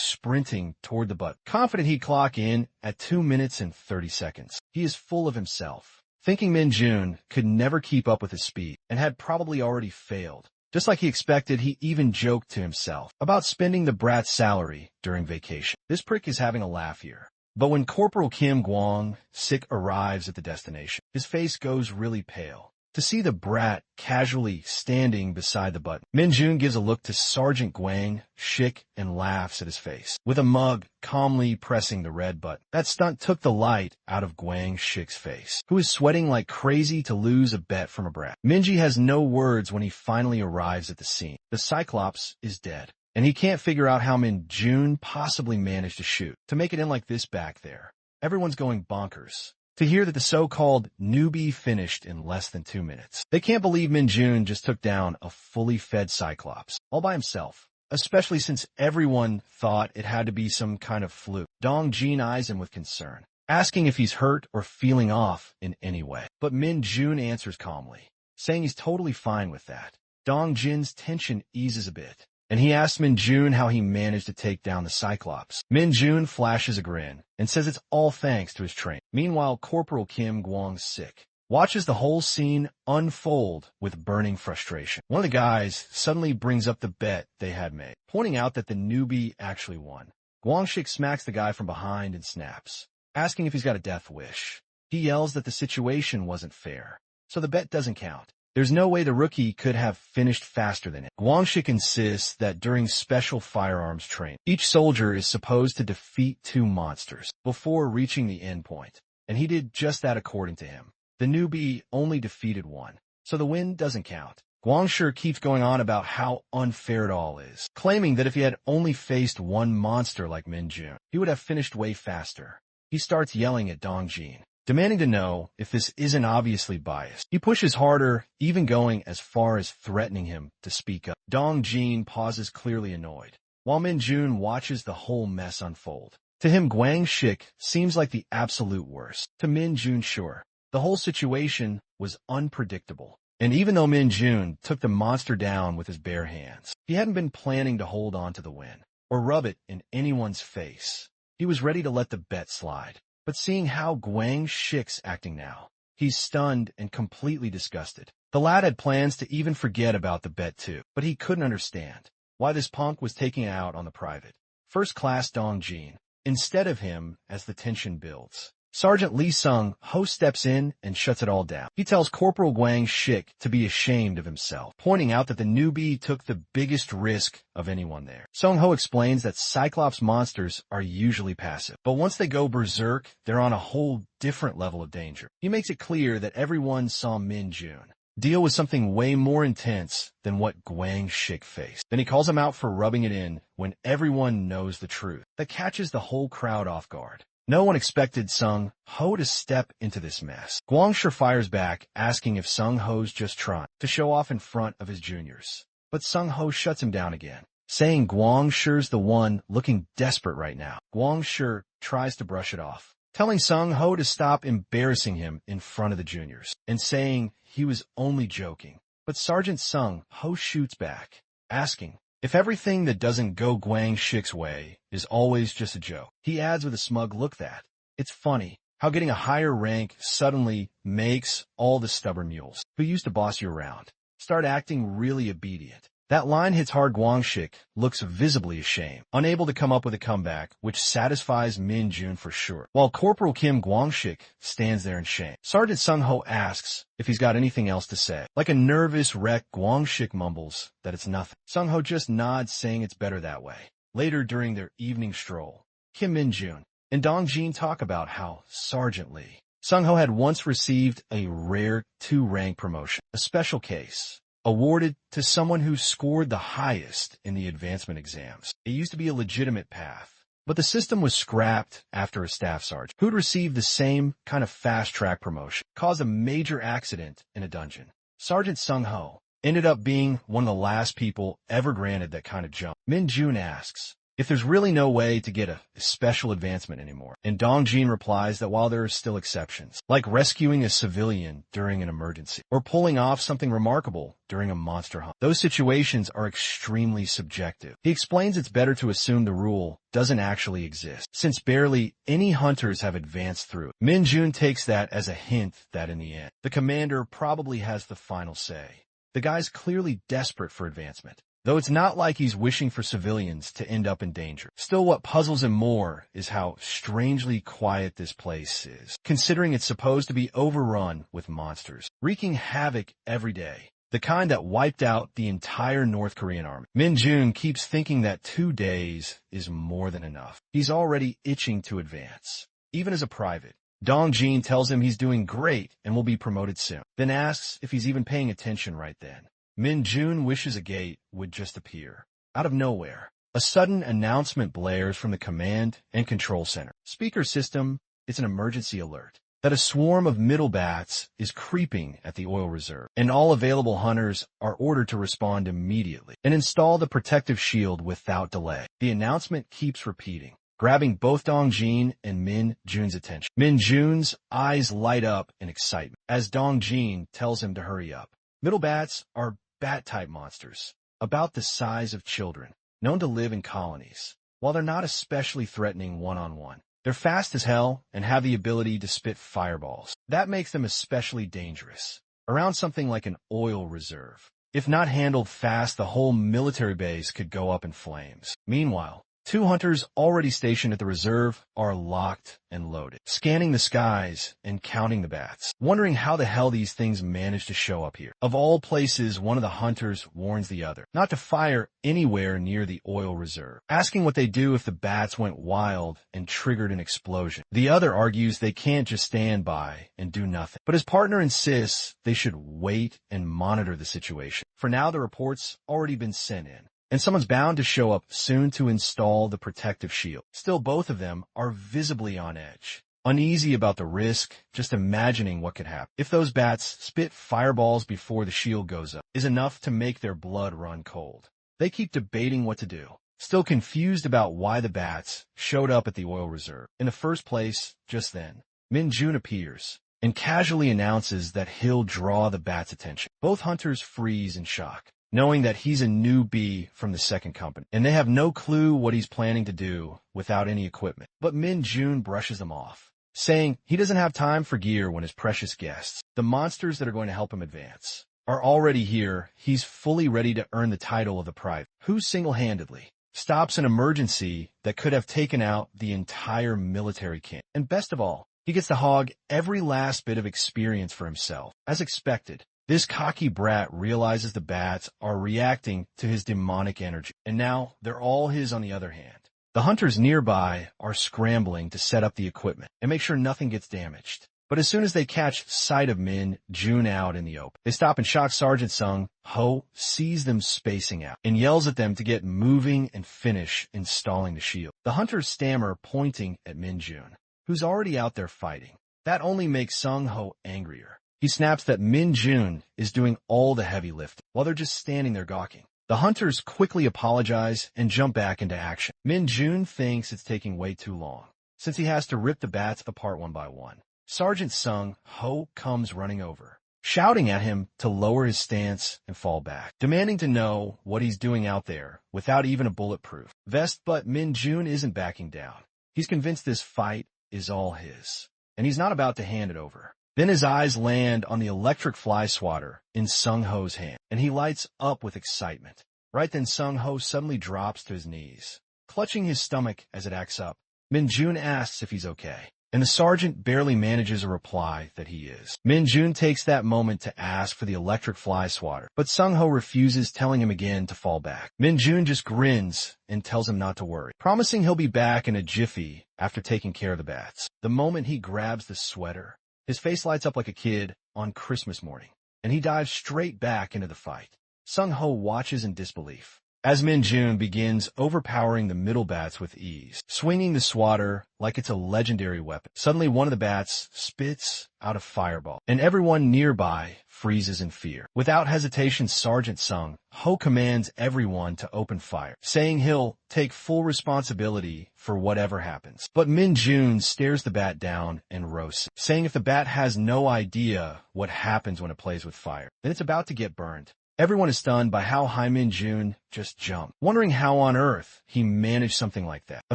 sprinting toward the butt, confident he'd clock in at 2 minutes and 30 seconds. He is full of himself, thinking Min-jun could never keep up with his speed and had probably already failed. Just like he expected, he even joked to himself about spending the brat's salary during vacation. This prick is having a laugh here. But when Corporal Kim Gwang-shik arrives at the destination, his face goes really pale. To see the brat casually standing beside the button, Min-jun gives a look to Sergeant Gwang-shik and laughs at his face, with a mug calmly pressing the red button. That stunt took the light out of Gwang-shik's face, who is sweating like crazy to lose a bet from a brat. Minji has no words when he finally arrives at the scene. The Cyclops is dead, and he can't figure out how Min-jun possibly managed to shoot, to make it in like this back there. Everyone's going bonkers to hear that the so-called newbie finished in less than 2 minutes. They can't believe Min-jun just took down a fully fed Cyclops, all by himself, especially since everyone thought it had to be some kind of fluke. Dong-jin eyes him with concern, asking if he's hurt or feeling off in any way. But Min-jun answers calmly, saying he's totally fine with that. Dong-jin's tension eases a bit, and he asks Min-jun how he managed to take down the Cyclops. Min-jun flashes a grin and says it's all thanks to his training. Meanwhile, Corporal Kim Gwang-shik watches the whole scene unfold with burning frustration. One of the guys suddenly brings up the bet they had made, pointing out that the newbie actually won. Gwang-shik smacks the guy from behind and snaps, asking if he's got a death wish. He yells that the situation wasn't fair, so the bet doesn't count. There's no way the rookie could have finished faster than him. Gwang-shik insists that during special firearms training, each soldier is supposed to defeat 2 monsters before reaching the end point, and he did just that according to him. The newbie only defeated one, so the win doesn't count. Guangshi keeps going on about how unfair it all is, claiming that if he had only faced one monster like Minjun, he would have finished way faster. He starts yelling at Dongjin, demanding to know if this isn't obviously biased. He pushes harder, even going as far as threatening him to speak up. Dongjin pauses, clearly annoyed, while Minjun watches the whole mess unfold. To him, Guangshi seems like the absolute worst. To Minjun, sure, the whole situation was unpredictable. And even though Minjun took the monster down with his bare hands, he hadn't been planning to hold on to the win, or rub it in anyone's face. He was ready to let the bet slide. But seeing how Guangxi's acting now, he's stunned and completely disgusted. The lad had plans to even forget about the bet too, but he couldn't understand why this punk was taking it out on the private, first-class Dongjin, instead of him as the tension builds. Sergeant Lee Sung-ho steps in and shuts it all down. He tells Corporal Guangxi to be ashamed of himself, pointing out that the newbie took the biggest risk of anyone there. Sung-ho explains that Cyclops monsters are usually passive, but once they go berserk, they're on a whole different level of danger. He makes it clear that everyone saw Minjun deal with something way more intense than what Guangxi faced. Then he calls him out for rubbing it in when everyone knows the truth. That catches the whole crowd off guard. No one expected Sung-ho to step into this mess. Guangxi fires back, asking if Sung-ho's just trying to show off in front of his juniors. But Sung-ho shuts him down again, saying Guangxi's the one looking desperate right now. Guangxi tries to brush it off, telling Sung-ho to stop embarrassing him in front of the juniors, and saying he was only joking. But Sergeant Sung-ho shoots back, asking if everything that doesn't go Guangxi's way is always just a joke. He adds with a smug look that it's funny how getting a higher rank suddenly makes all the stubborn mules who used to boss you around start acting really obedient. That line hits hard. Guangxi looks visibly ashamed, unable to come up with a comeback, which satisfies Minjun for sure, while Corporal Kim Guangxi stands there in shame. Sergeant Sung-ho asks if he's got anything else to say. Like a nervous wreck, Guangxi mumbles that it's nothing. Sung-ho just nods, saying it's better that way. Later, during their evening stroll, Kim Minjun and Dongjin talk about how Sergeant Lee Sung-ho had once received a rare 2-rank promotion, a special case awarded to someone who scored the highest in the advancement exams. It used to be a legitimate path, but the system was scrapped after a staff sergeant who'd received the same kind of fast-track promotion caused a major accident in a dungeon. Sergeant Sung-ho ended up being one of the last people ever granted that kind of jump. Minjun asks if there's really no way to get a special advancement anymore, and Dongjin replies that while there are still exceptions, like rescuing a civilian during an emergency, or pulling off something remarkable during a monster hunt, those situations are extremely subjective. He explains it's better to assume the rule doesn't actually exist, since barely any hunters have advanced through it. Minjun takes that as a hint that in the end, the commander probably has the final say. The guy's clearly desperate for advancement, though it's not like he's wishing for civilians to end up in danger. Still, what puzzles him more is how strangely quiet this place is, considering it's supposed to be overrun with monsters, wreaking havoc every day, the kind that wiped out the entire North Korean army. Minjun keeps thinking that 2 days is more than enough. He's already itching to advance, even as a private. Dongjin tells him he's doing great and will be promoted soon, then asks if he's even paying attention right then. Minjun wishes a gate would just appear. Out of nowhere, a sudden announcement blares from the command and control center. Speaker system, it's an emergency alert that a swarm of middle bats is creeping at the oil reserve, and all available hunters are ordered to respond immediately and install the protective shield without delay. The announcement keeps repeating, grabbing both Dongjin and Minjun's attention. Minjun's eyes light up in excitement as Dongjin tells him to hurry up. Middle bats are bat-type monsters, about the size of children, known to live in colonies. While they're not especially threatening one-on-one, they're fast as hell and have the ability to spit fireballs. That makes them especially dangerous around something like an oil reserve. If not handled fast, the whole military base could go up in flames. Meanwhile, Two hunters already stationed at the reserve are locked and loaded, scanning the skies and counting the bats, wondering how the hell these things managed to show up here. Of all places, one of the hunters warns the other not to fire anywhere near the oil reserve, asking what they do if the bats went wild and triggered an explosion. The other argues they can't just stand by and do nothing, but his partner insists they should wait and monitor the situation. For now, the report's already been sent in, and someone's bound to show up soon to install the protective shield. Still, both of them are visibly on edge, uneasy about the risk, just imagining what could happen. If those bats spit fireballs before the shield goes up, is enough to make their blood run cold. They keep debating what to do, still confused about why the bats showed up at the oil reserve in the first place. Just then, Min-jun appears and casually announces that he'll draw the bats' attention. Both hunters freeze in shock, knowing that he's a newbie from the second company, and they have no clue what he's planning to do without any equipment. But Min-jun brushes them off, saying he doesn't have time for gear when his precious guests, the monsters that are going to help him advance, are already here. He's fully ready to earn the title of the private who single-handedly stops an emergency that could have taken out the entire military camp. And best of all, he gets to hog every last bit of experience for himself. As expected, this cocky brat realizes the bats are reacting to his demonic energy, and now they're all his on the other hand. The hunters nearby are scrambling to set up the equipment and make sure nothing gets damaged. But as soon as they catch sight of Min-jun out in the open, they stop and shock. Sergeant Sung-ho sees them spacing out and yells at them to get moving and finish installing the shield. The hunters stammer, pointing at Min-jun, who's already out there fighting. That only makes Sung-ho angrier. He snaps that Min-jun is doing all the heavy lifting, while they're just standing there gawking. The hunters quickly apologize and jump back into action. Min-jun thinks it's taking way too long, since he has to rip the bats apart one by one. Sergeant Sung-ho comes running over, shouting at him to lower his stance and fall back, demanding to know what he's doing out there without even a bulletproof vest. But Min-jun isn't backing down. He's convinced this fight is all his, and he's not about to hand it over. Then his eyes land on the electric fly swatter in Sung-ho's hand, and he lights up with excitement. Right then, Sung-ho suddenly drops to his knees, clutching his stomach as it acts up. Min-jun asks if he's okay, and the sergeant barely manages a reply that he is. Min-jun takes that moment to ask for the electric fly swatter, but Sung-ho refuses, telling him again to fall back. Min-jun just grins and tells him not to worry, promising he'll be back in a jiffy after taking care of the bats. The moment he grabs the sweater, his face lights up like a kid on Christmas morning, and he dives straight back into the fight. Sung-ho watches in disbelief as Min-jun begins overpowering the middle bats with ease, swinging the swatter like it's a legendary weapon. Suddenly, one of the bats spits out a fireball, and everyone nearby freezes in fear. Without hesitation, Sergeant Sung-ho commands everyone to open fire, saying he'll take full responsibility for whatever happens. But Min-jun stares the bat down and roasts it, saying if the bat has no idea what happens when it plays with fire, then it's about to get burned. Everyone is stunned by how high Min-jun just jumped, wondering how on earth he managed something like that. A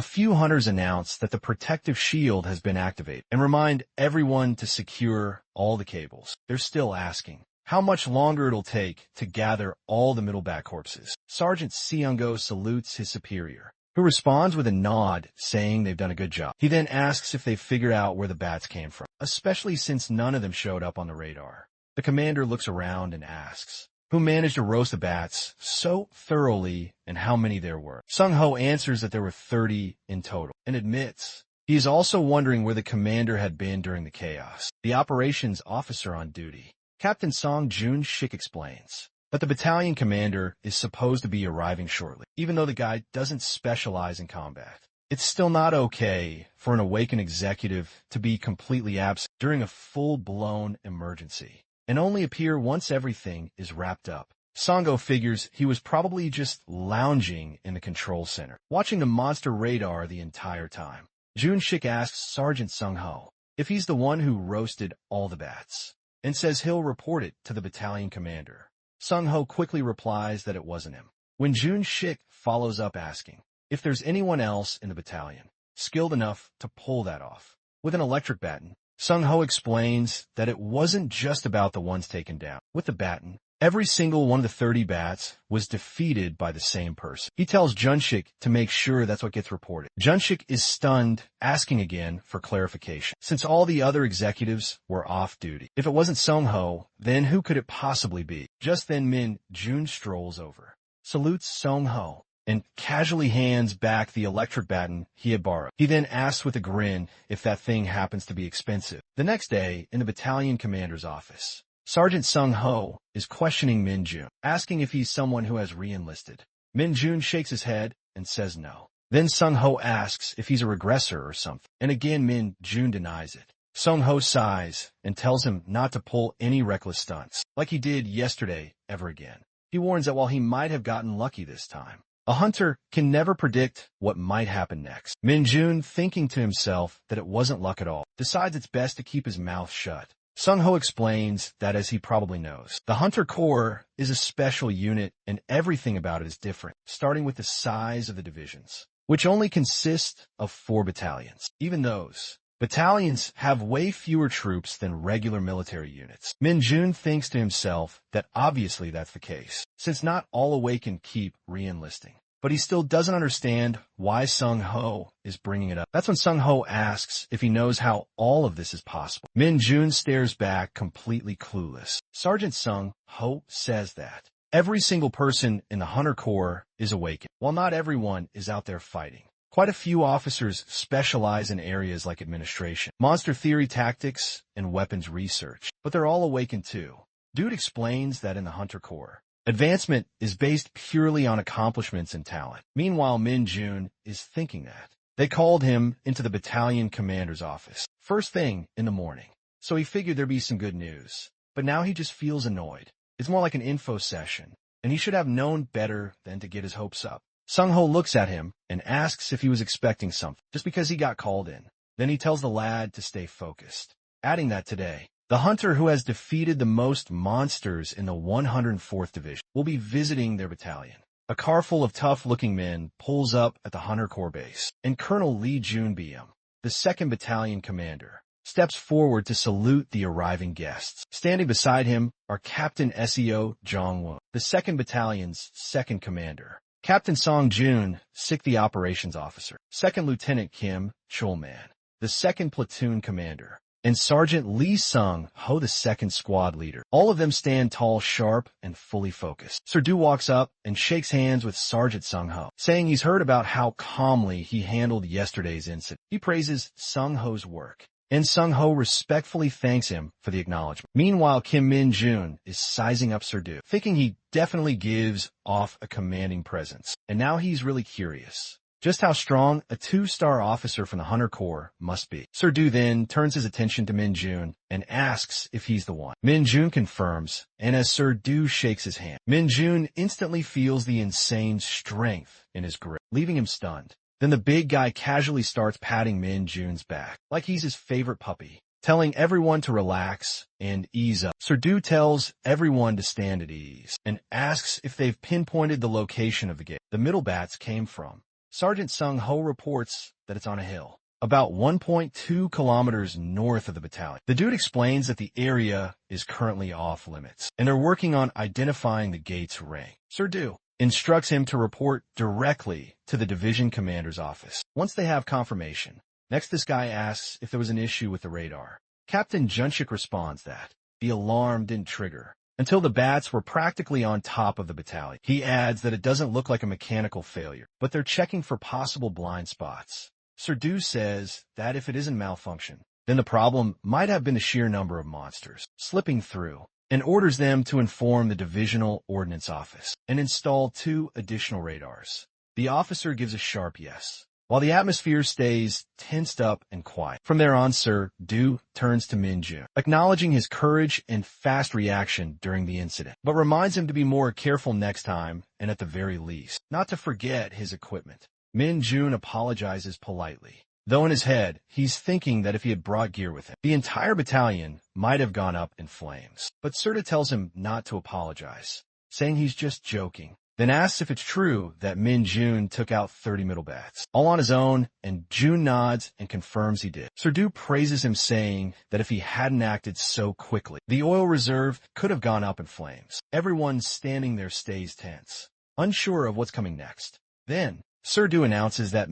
few hunters announce that the protective shield has been activated and remind everyone to secure all the cables. They're still asking how much longer it'll take to gather all the middle bat corpses. Sergeant Seung-go salutes his superior, who responds with a nod, saying they've done a good job. He then asks if they figured out where the bats came from, especially since none of them showed up on the radar. The commander looks around and asks who managed to roast the bats so thoroughly and how many there were. Sung-ho answers that there were 30 in total, and admits he is also wondering where the commander had been during the chaos. The operations officer on duty, Captain Jun-shik, explains that the battalion commander is supposed to be arriving shortly. Even though the guy doesn't specialize in combat, it's still not okay for an awakened executive to be completely absent during a full-blown emergency and only appear once everything is wrapped up. Sung-ho figures he was probably just lounging in the control center, watching the monster radar the entire time. Jun-shik asks Sergeant Sung-ho if he's the one who roasted all the bats, and says he'll report it to the battalion commander. Sung-ho quickly replies that it wasn't him, when Jun-shik follows up asking if there's anyone else in the battalion skilled enough to pull that off. With an electric baton, Sung-ho explains that it wasn't just about the ones taken down. With the baton, Every single one of the 30 bats was defeated by the same person. He tells Junshik to make sure that's what gets reported. Junshik is stunned, asking again for clarification, since all the other executives were off duty. If it wasn't Sung-ho, then who could it possibly be? Just then Min Jun strolls over, salutes Sung-ho, and casually hands back the electric baton he had borrowed. He then asks with a grin if that thing happens to be expensive. The next day, in the battalion commander's office, Sergeant Sung-ho is questioning Min Jun, asking if he's someone who has re-enlisted. Min Jun shakes his head and says no. Then Sung-ho asks if he's a regressor or something, and again Min Jun denies it. Sung-ho sighs and tells him not to pull any reckless stunts, like he did yesterday, ever again. He warns that while he might have gotten lucky this time, a hunter can never predict what might happen next. Min Jun, thinking to himself that it wasn't luck at all, decides it's best to keep his mouth shut. Sung-ho explains that, as he probably knows, the Hunter Corps is a special unit and everything about it is different, starting with the size of the divisions, which only consist of 4 battalions. Even those battalions have way fewer troops than regular military units. Min Jun thinks to himself that obviously that's the case, since not all awakened keep re-enlisting. But he still doesn't understand why Sung-ho is bringing it up. That's when Sung-ho asks if he knows how all of this is possible. Min Jun stares back, completely clueless. Sergeant Sung-ho says that every single person in the Hunter Corps is awakened, while not everyone is out there fighting. Quite a few officers specialize in areas like administration, monster theory tactics, and weapons research, but they're all awakened too. Dude explains that in the Hunter Corps, advancement is based purely on accomplishments and talent. Meanwhile, Min Jun is thinking that. They called him into the battalion commander's office first thing in the morning, so he figured there'd be some good news. But now he just feels annoyed. It's more like an info session, and he should have known better than to get his hopes up. Sung-ho looks at him and asks if he was expecting something, just because he got called in. Then he tells the lad to stay focused, adding that today, the hunter who has defeated the most monsters in the 104th Division will be visiting their battalion. A car full of tough-looking men pulls up at the Hunter Corps base, and Colonel Lee Jun-byum, the 2nd Battalion commander, steps forward to salute the arriving guests. Standing beside him are Captain Seo Jong-won, the 2nd Battalion's 2nd commander, Captain Song Jun, 6th Operations Officer, 2nd Lieutenant Kim Chul-man, the 2nd Platoon Commander, and Sergeant Lee Sung-ho, the 2nd Squad Leader. All of them stand tall, sharp, and fully focused. Sir Du walks up and shakes hands with Sergeant Sung-ho, saying he's heard about how calmly he handled yesterday's incident. He praises Sung-ho's work, and Sung-ho respectfully thanks him for the acknowledgement. Meanwhile, Kim Min-jun is sizing up Sir Du, thinking he definitely gives off a commanding presence. And now he's really curious just how strong a 2-star officer from the Hunter Corps must be. Sir Du then turns his attention to Min Jun and asks if he's the one. Min Jun confirms, and as Sir Du shakes his hand, Min Jun instantly feels the insane strength in his grip, leaving him stunned. Then the big guy casually starts patting Min Jun's back, like he's his favorite puppy, telling everyone to relax and ease up. Sir Du tells everyone to stand at ease, and asks if they've pinpointed the location of the gate the middle bats came from. Sergeant Sung-ho reports that it's on a hill, about 1.2 kilometers north of the battalion. The dude explains that the area is currently off limits, and they're working on identifying the gate's rank. Sir Du instructs him to report directly to the division commander's office once they have confirmation. Next, this guy asks if there was an issue with the radar. Captain Junshik responds that the alarm didn't trigger until the bats were practically on top of the battalion. He adds that it doesn't look like a mechanical failure, but they're checking for possible blind spots. Sir Du says that if it isn't malfunction, then the problem might have been the sheer number of monsters slipping through, and orders them to inform the Divisional Ordnance Office and install 2 additional radars. The officer gives a sharp yes, while the atmosphere stays tensed up and quiet. From there on, Sir Du turns to Min Jun, acknowledging his courage and fast reaction during the incident, but reminds him to be more careful next time, and at the very least, not to forget his equipment. Min Jun apologizes politely, though in his head, he's thinking that if he had brought gear with him, the entire battalion might have gone up in flames. But Sir Du tells him not to apologize, saying he's just joking. then asks if it's true that Jun took out 30 middle bats, all on his own, and Jun nods and confirms he did. Serdu praises him, saying that if he hadn't acted so quickly, the oil reserve could have gone up in flames. Everyone standing there stays tense, unsure of what's coming next. Then, Serdu announces that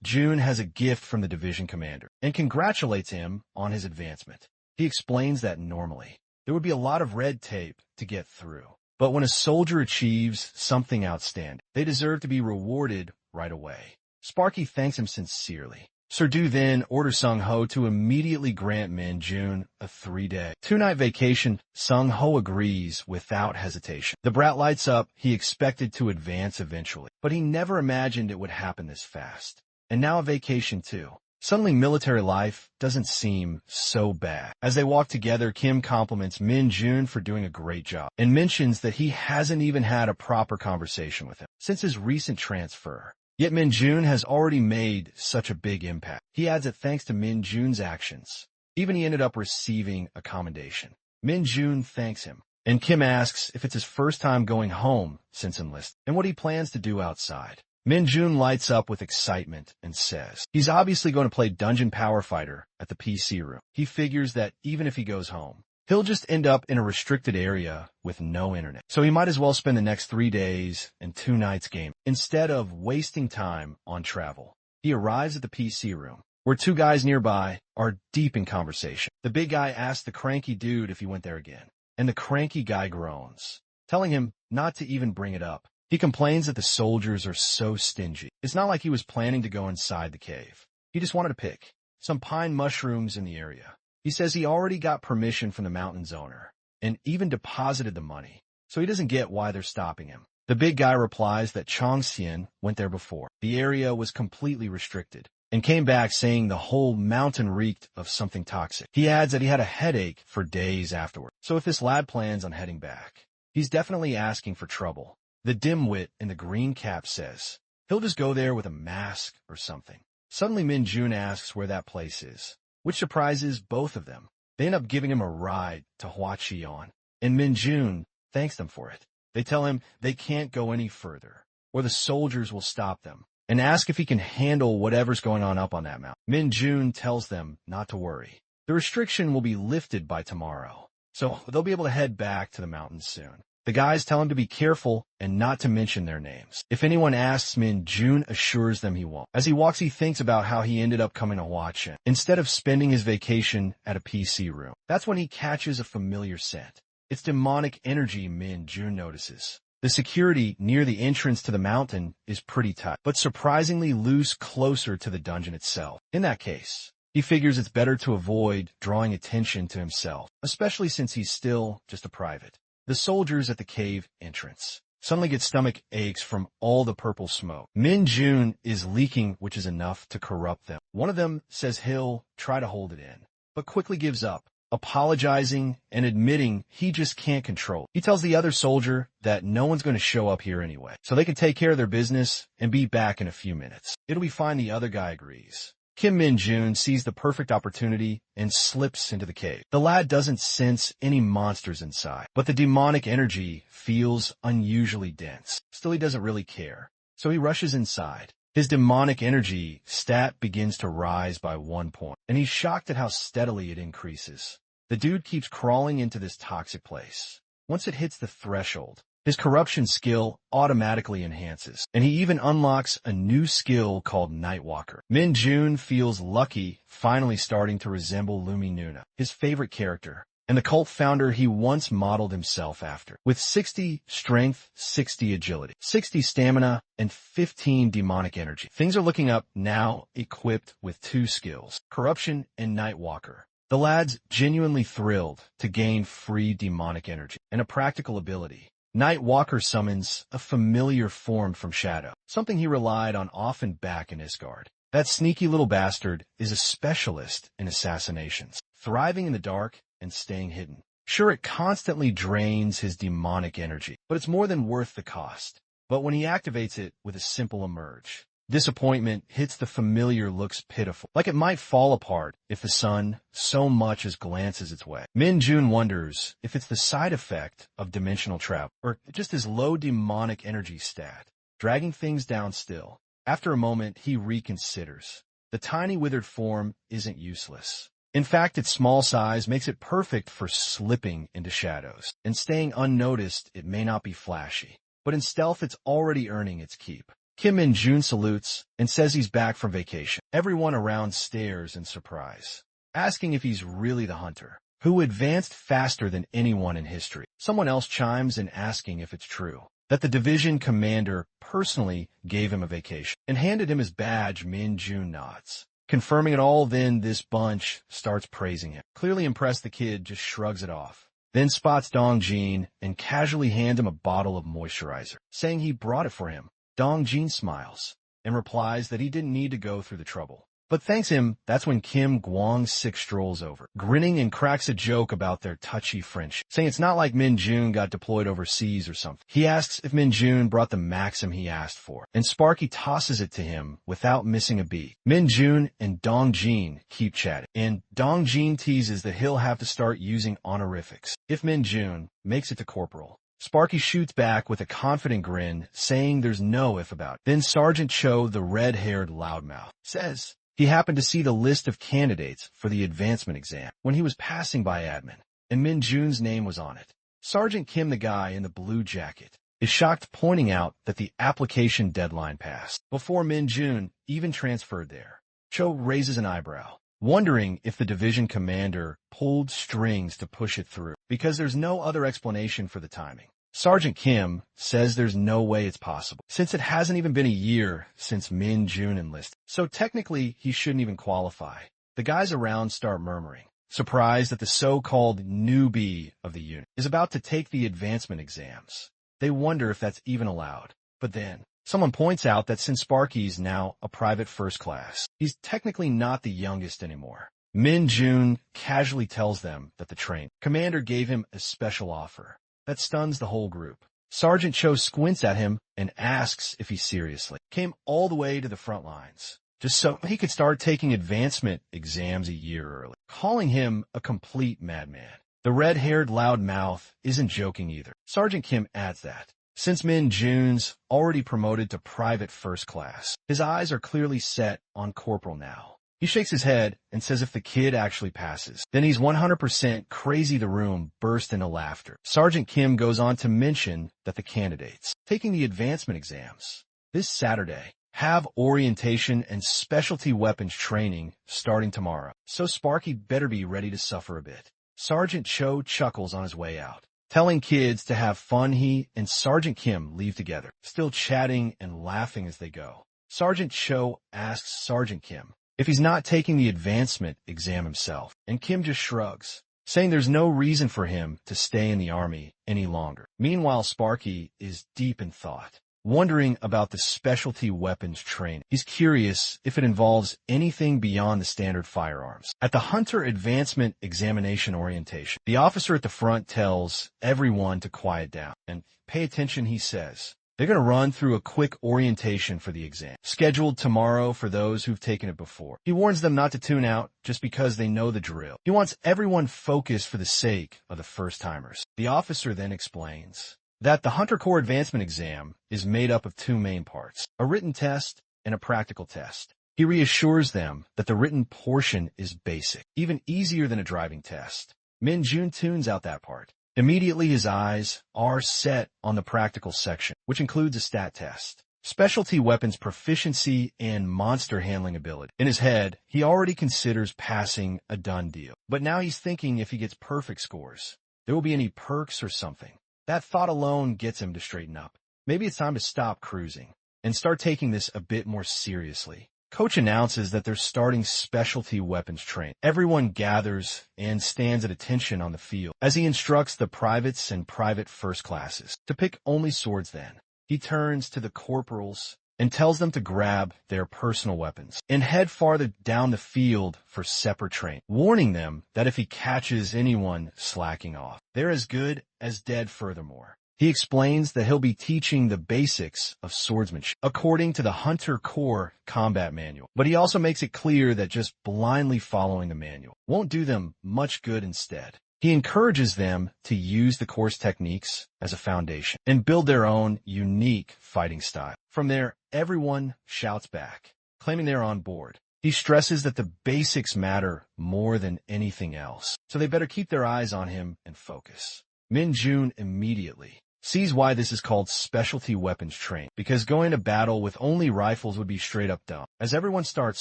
Jun has a gift from the division commander and congratulates him on his advancement. He explains that normally, there would be a lot of red tape to get through. But when a soldier achieves something outstanding, they deserve to be rewarded right away. Sparky thanks him sincerely. Serdu then orders Sung-ho to immediately grant Jun a 3-day, 2-night vacation. Sung-ho agrees without hesitation. The brat lights up. He expected to advance eventually, but he never imagined it would happen this fast. And now a vacation too. Suddenly military life doesn't seem so bad. As they walk together, Kim compliments Jun for doing a great job and mentions that he hasn't even had a proper conversation with him since his recent transfer. Yet Jun has already made such a big impact. He adds that thanks to Jun's actions, even he ended up receiving a commendation. Jun thanks him, and Kim asks if it's his first time going home since enlisting and what he plans to do outside. Jun lights up with excitement and says he's obviously going to play Dungeon Power Fighter at the PC room. He figures that even if he goes home, he'll just end up in a restricted area with no internet. So he might as well spend the next 3 days and 2 nights gaming instead of wasting time on travel. He arrives at the PC room, where 2 guys nearby are deep in conversation. The big guy asks the cranky dude if he went there again, and the cranky guy groans, telling him not to even bring it up. He complains that the soldiers are so stingy. It's not like he was planning to go inside the cave. He just wanted to pick some pine mushrooms in the area. He says he already got permission from the mountain's owner and even deposited the money, so he doesn't get why they're stopping him. The big guy replies that Chongxian went there before. The area was completely restricted and came back saying the whole mountain reeked of something toxic. He adds that he had a headache for days afterward. So if this lad plans on heading back, he's definitely asking for trouble. The dimwit in the green cap says he'll just go there with a mask or something. Suddenly Jun asks where that place is, which surprises both of them. They end up giving him a ride to Huaqian, and Jun thanks them for it. They tell him they can't go any further, or the soldiers will stop them, and ask if he can handle whatever's going on up on that mountain. Jun tells them not to worry. The restriction will be lifted by tomorrow, so they'll be able to head back to the mountains soon. The guys tell him to be careful and not to mention their names. If anyone asks, Jun assures them he won't. As he walks, he thinks about how he ended up coming to Huaqian instead of spending his vacation at a PC room. That's when he catches a familiar scent. It's demonic energy, Jun notices. The security near the entrance to the mountain is pretty tight, but surprisingly loose closer to the dungeon itself. In that case, he figures it's better to avoid drawing attention to himself, especially since he's still just a private. The soldiers at the cave entrance suddenly get stomach aches from all the purple smoke. Jun is leaking, which is enough to corrupt them. One of them says he'll try to hold it in, but quickly gives up, apologizing and admitting he just can't control it. He tells the other soldier that no one's going to show up here anyway, so they can take care of their business and be back in a few minutes. It'll be fine, the other guy agrees. Kim Jun sees the perfect opportunity and slips into the cave. The lad doesn't sense any monsters inside, but the demonic energy feels unusually dense. Still, he doesn't really care, so he rushes inside. His demonic energy stat begins to rise by 1 point, and he's shocked at how steadily it increases. The dude keeps crawling into this toxic place. Once it hits the threshold, his corruption skill automatically enhances, and he even unlocks a new skill called Nightwalker. Jun feels lucky finally starting to resemble Lumi Nuna, his favorite character, and the cult founder he once modeled himself after. With 60 strength, 60 agility, 60 stamina, and 15 demonic energy. Things are looking up now, equipped with 2 skills, Corruption and Nightwalker. The lad's genuinely thrilled to gain free demonic energy and a practical ability. Nightwalker summons a familiar form from Shadow, something he relied on often back in Isgard. That sneaky little bastard is a specialist in assassinations, thriving in the dark and staying hidden. Sure, it constantly drains his demonic energy, but it's more than worth the cost. But when he activates it with a simple emerge, Disappointment hits the familiar looks pitiful, like it might fall apart if the sun so much as glances its way. Min-jun wonders if it's the side effect of dimensional travel, or just his low demonic energy stat, dragging things down still. After a moment, he reconsiders. The tiny withered form isn't useless. In fact, its small size makes it perfect for slipping into shadows, and staying unnoticed it may not be flashy, but in stealth it's already earning its keep. Kim Min-jun salutes and says he's back from vacation. Everyone around stares in surprise, asking if he's really the hunter, who advanced faster than anyone in history. Someone else chimes in asking if it's true, that the division commander personally gave him a vacation and handed him his badge. Min-jun nods, confirming it all. Then this bunch starts praising him. Clearly impressed, the kid just shrugs it off, then spots Dongjin and casually hands him a bottle of moisturizer, saying he brought it for him. Dongjin smiles and replies that he didn't need to go through the trouble, but thanks him. That's when Kim Gwang-sik strolls over, grinning, and cracks a joke about their touchy friendship, saying it's not like Min-jun got deployed overseas or something. He asks if Min-jun brought the maxim he asked for, and Sparky tosses it to him without missing a beat. Min-jun and Dongjin keep chatting, and Dongjin teases that he'll have to start using honorifics if Min-jun makes it to corporal. Sparky shoots back with a confident grin, saying there's no if about it. Then Sergeant Cho, the red-haired loudmouth, says he happened to see the list of candidates for the advancement exam when he was passing by admin, and Min-jun's name was on it. Sergeant Kim, the guy in the blue jacket, is shocked, pointing out that the application deadline passed before Min-jun even transferred there. Cho raises an eyebrow, wondering if the division commander pulled strings to push it through, because there's no other explanation for the timing. Sergeant Kim says there's no way it's possible, since it hasn't even been a year since Min-jun enlisted, so technically he shouldn't even qualify. The guys around start murmuring, surprised that the so-called newbie of the unit is about to take the advancement exams. They wonder if that's even allowed. But then someone points out that since Sparky's now a private first class, he's technically not the youngest anymore. Min-jun casually tells them that the train commander gave him a special offer. That stuns the whole group. Sergeant Cho squints at him and asks if he seriously came all the way to the front lines just so he could start taking advancement exams a year early, calling him a complete madman. The red-haired loudmouth isn't joking either. Sergeant Kim adds that since Min-jun's already promoted to private first class, his eyes are clearly set on corporal now. He shakes his head and says if the kid actually passes, then he's 100% crazy. The room bursts into laughter. Sergeant Kim goes on to mention that the candidates taking the advancement exams this Saturday have orientation and specialty weapons training starting tomorrow, so Sparky better be ready to suffer a bit. Sergeant Cho chuckles on his way out, telling kids to have fun. He and Sergeant Kim leave together, still chatting and laughing as they go. Sergeant Cho asks Sergeant Kim if he's not taking the advancement exam himself, and Kim just shrugs, saying there's no reason for him to stay in the army any longer. Meanwhile, Sparky is deep in thought, wondering about the specialty weapons training. He's curious if it involves anything beyond the standard firearms. At the Hunter Advancement Examination orientation, the officer at the front tells everyone to quiet down and pay attention. He says they're going to run through a quick orientation for the exam, scheduled tomorrow for those who've taken it before. He warns them not to tune out just because they know the drill. He wants everyone focused for the sake of the first-timers. The officer then explains that the Hunter Corps Advancement Exam is made up of two main parts, a written test and a practical test. He reassures them that the written portion is basic, even easier than a driving test. Min-jun tunes out that part. Immediately his eyes are set on the practical section, which includes a stat test, specialty weapons proficiency, and monster handling ability. In his head, he already considers passing a done deal, but now he's thinking if he gets perfect scores, there will be any perks or something. That thought alone gets him to straighten up. Maybe it's time to stop cruising and start taking this a bit more seriously. Coach announces that they're starting specialty weapons training. Everyone gathers and stands at attention on the field as he instructs the privates and private first classes to pick only swords. Then he turns to the corporals and tells them to grab their personal weapons and head farther down the field for separate training, warning them that if he catches anyone slacking off, they're as good as dead. Furthermore, He explains that he'll be teaching the basics of swordsmanship according to the Hunter Core Combat Manual. But he also makes it clear that just blindly following the manual won't do them much good instead. He encourages them to use the course techniques as a foundation and build their own unique fighting style. From there, everyone shouts back, claiming they're on board. He stresses that the basics matter more than anything else, so they better keep their eyes on him and focus. Min Jun immediately sees why this is called specialty weapons training, because going to battle with only rifles would be straight up dumb. As everyone starts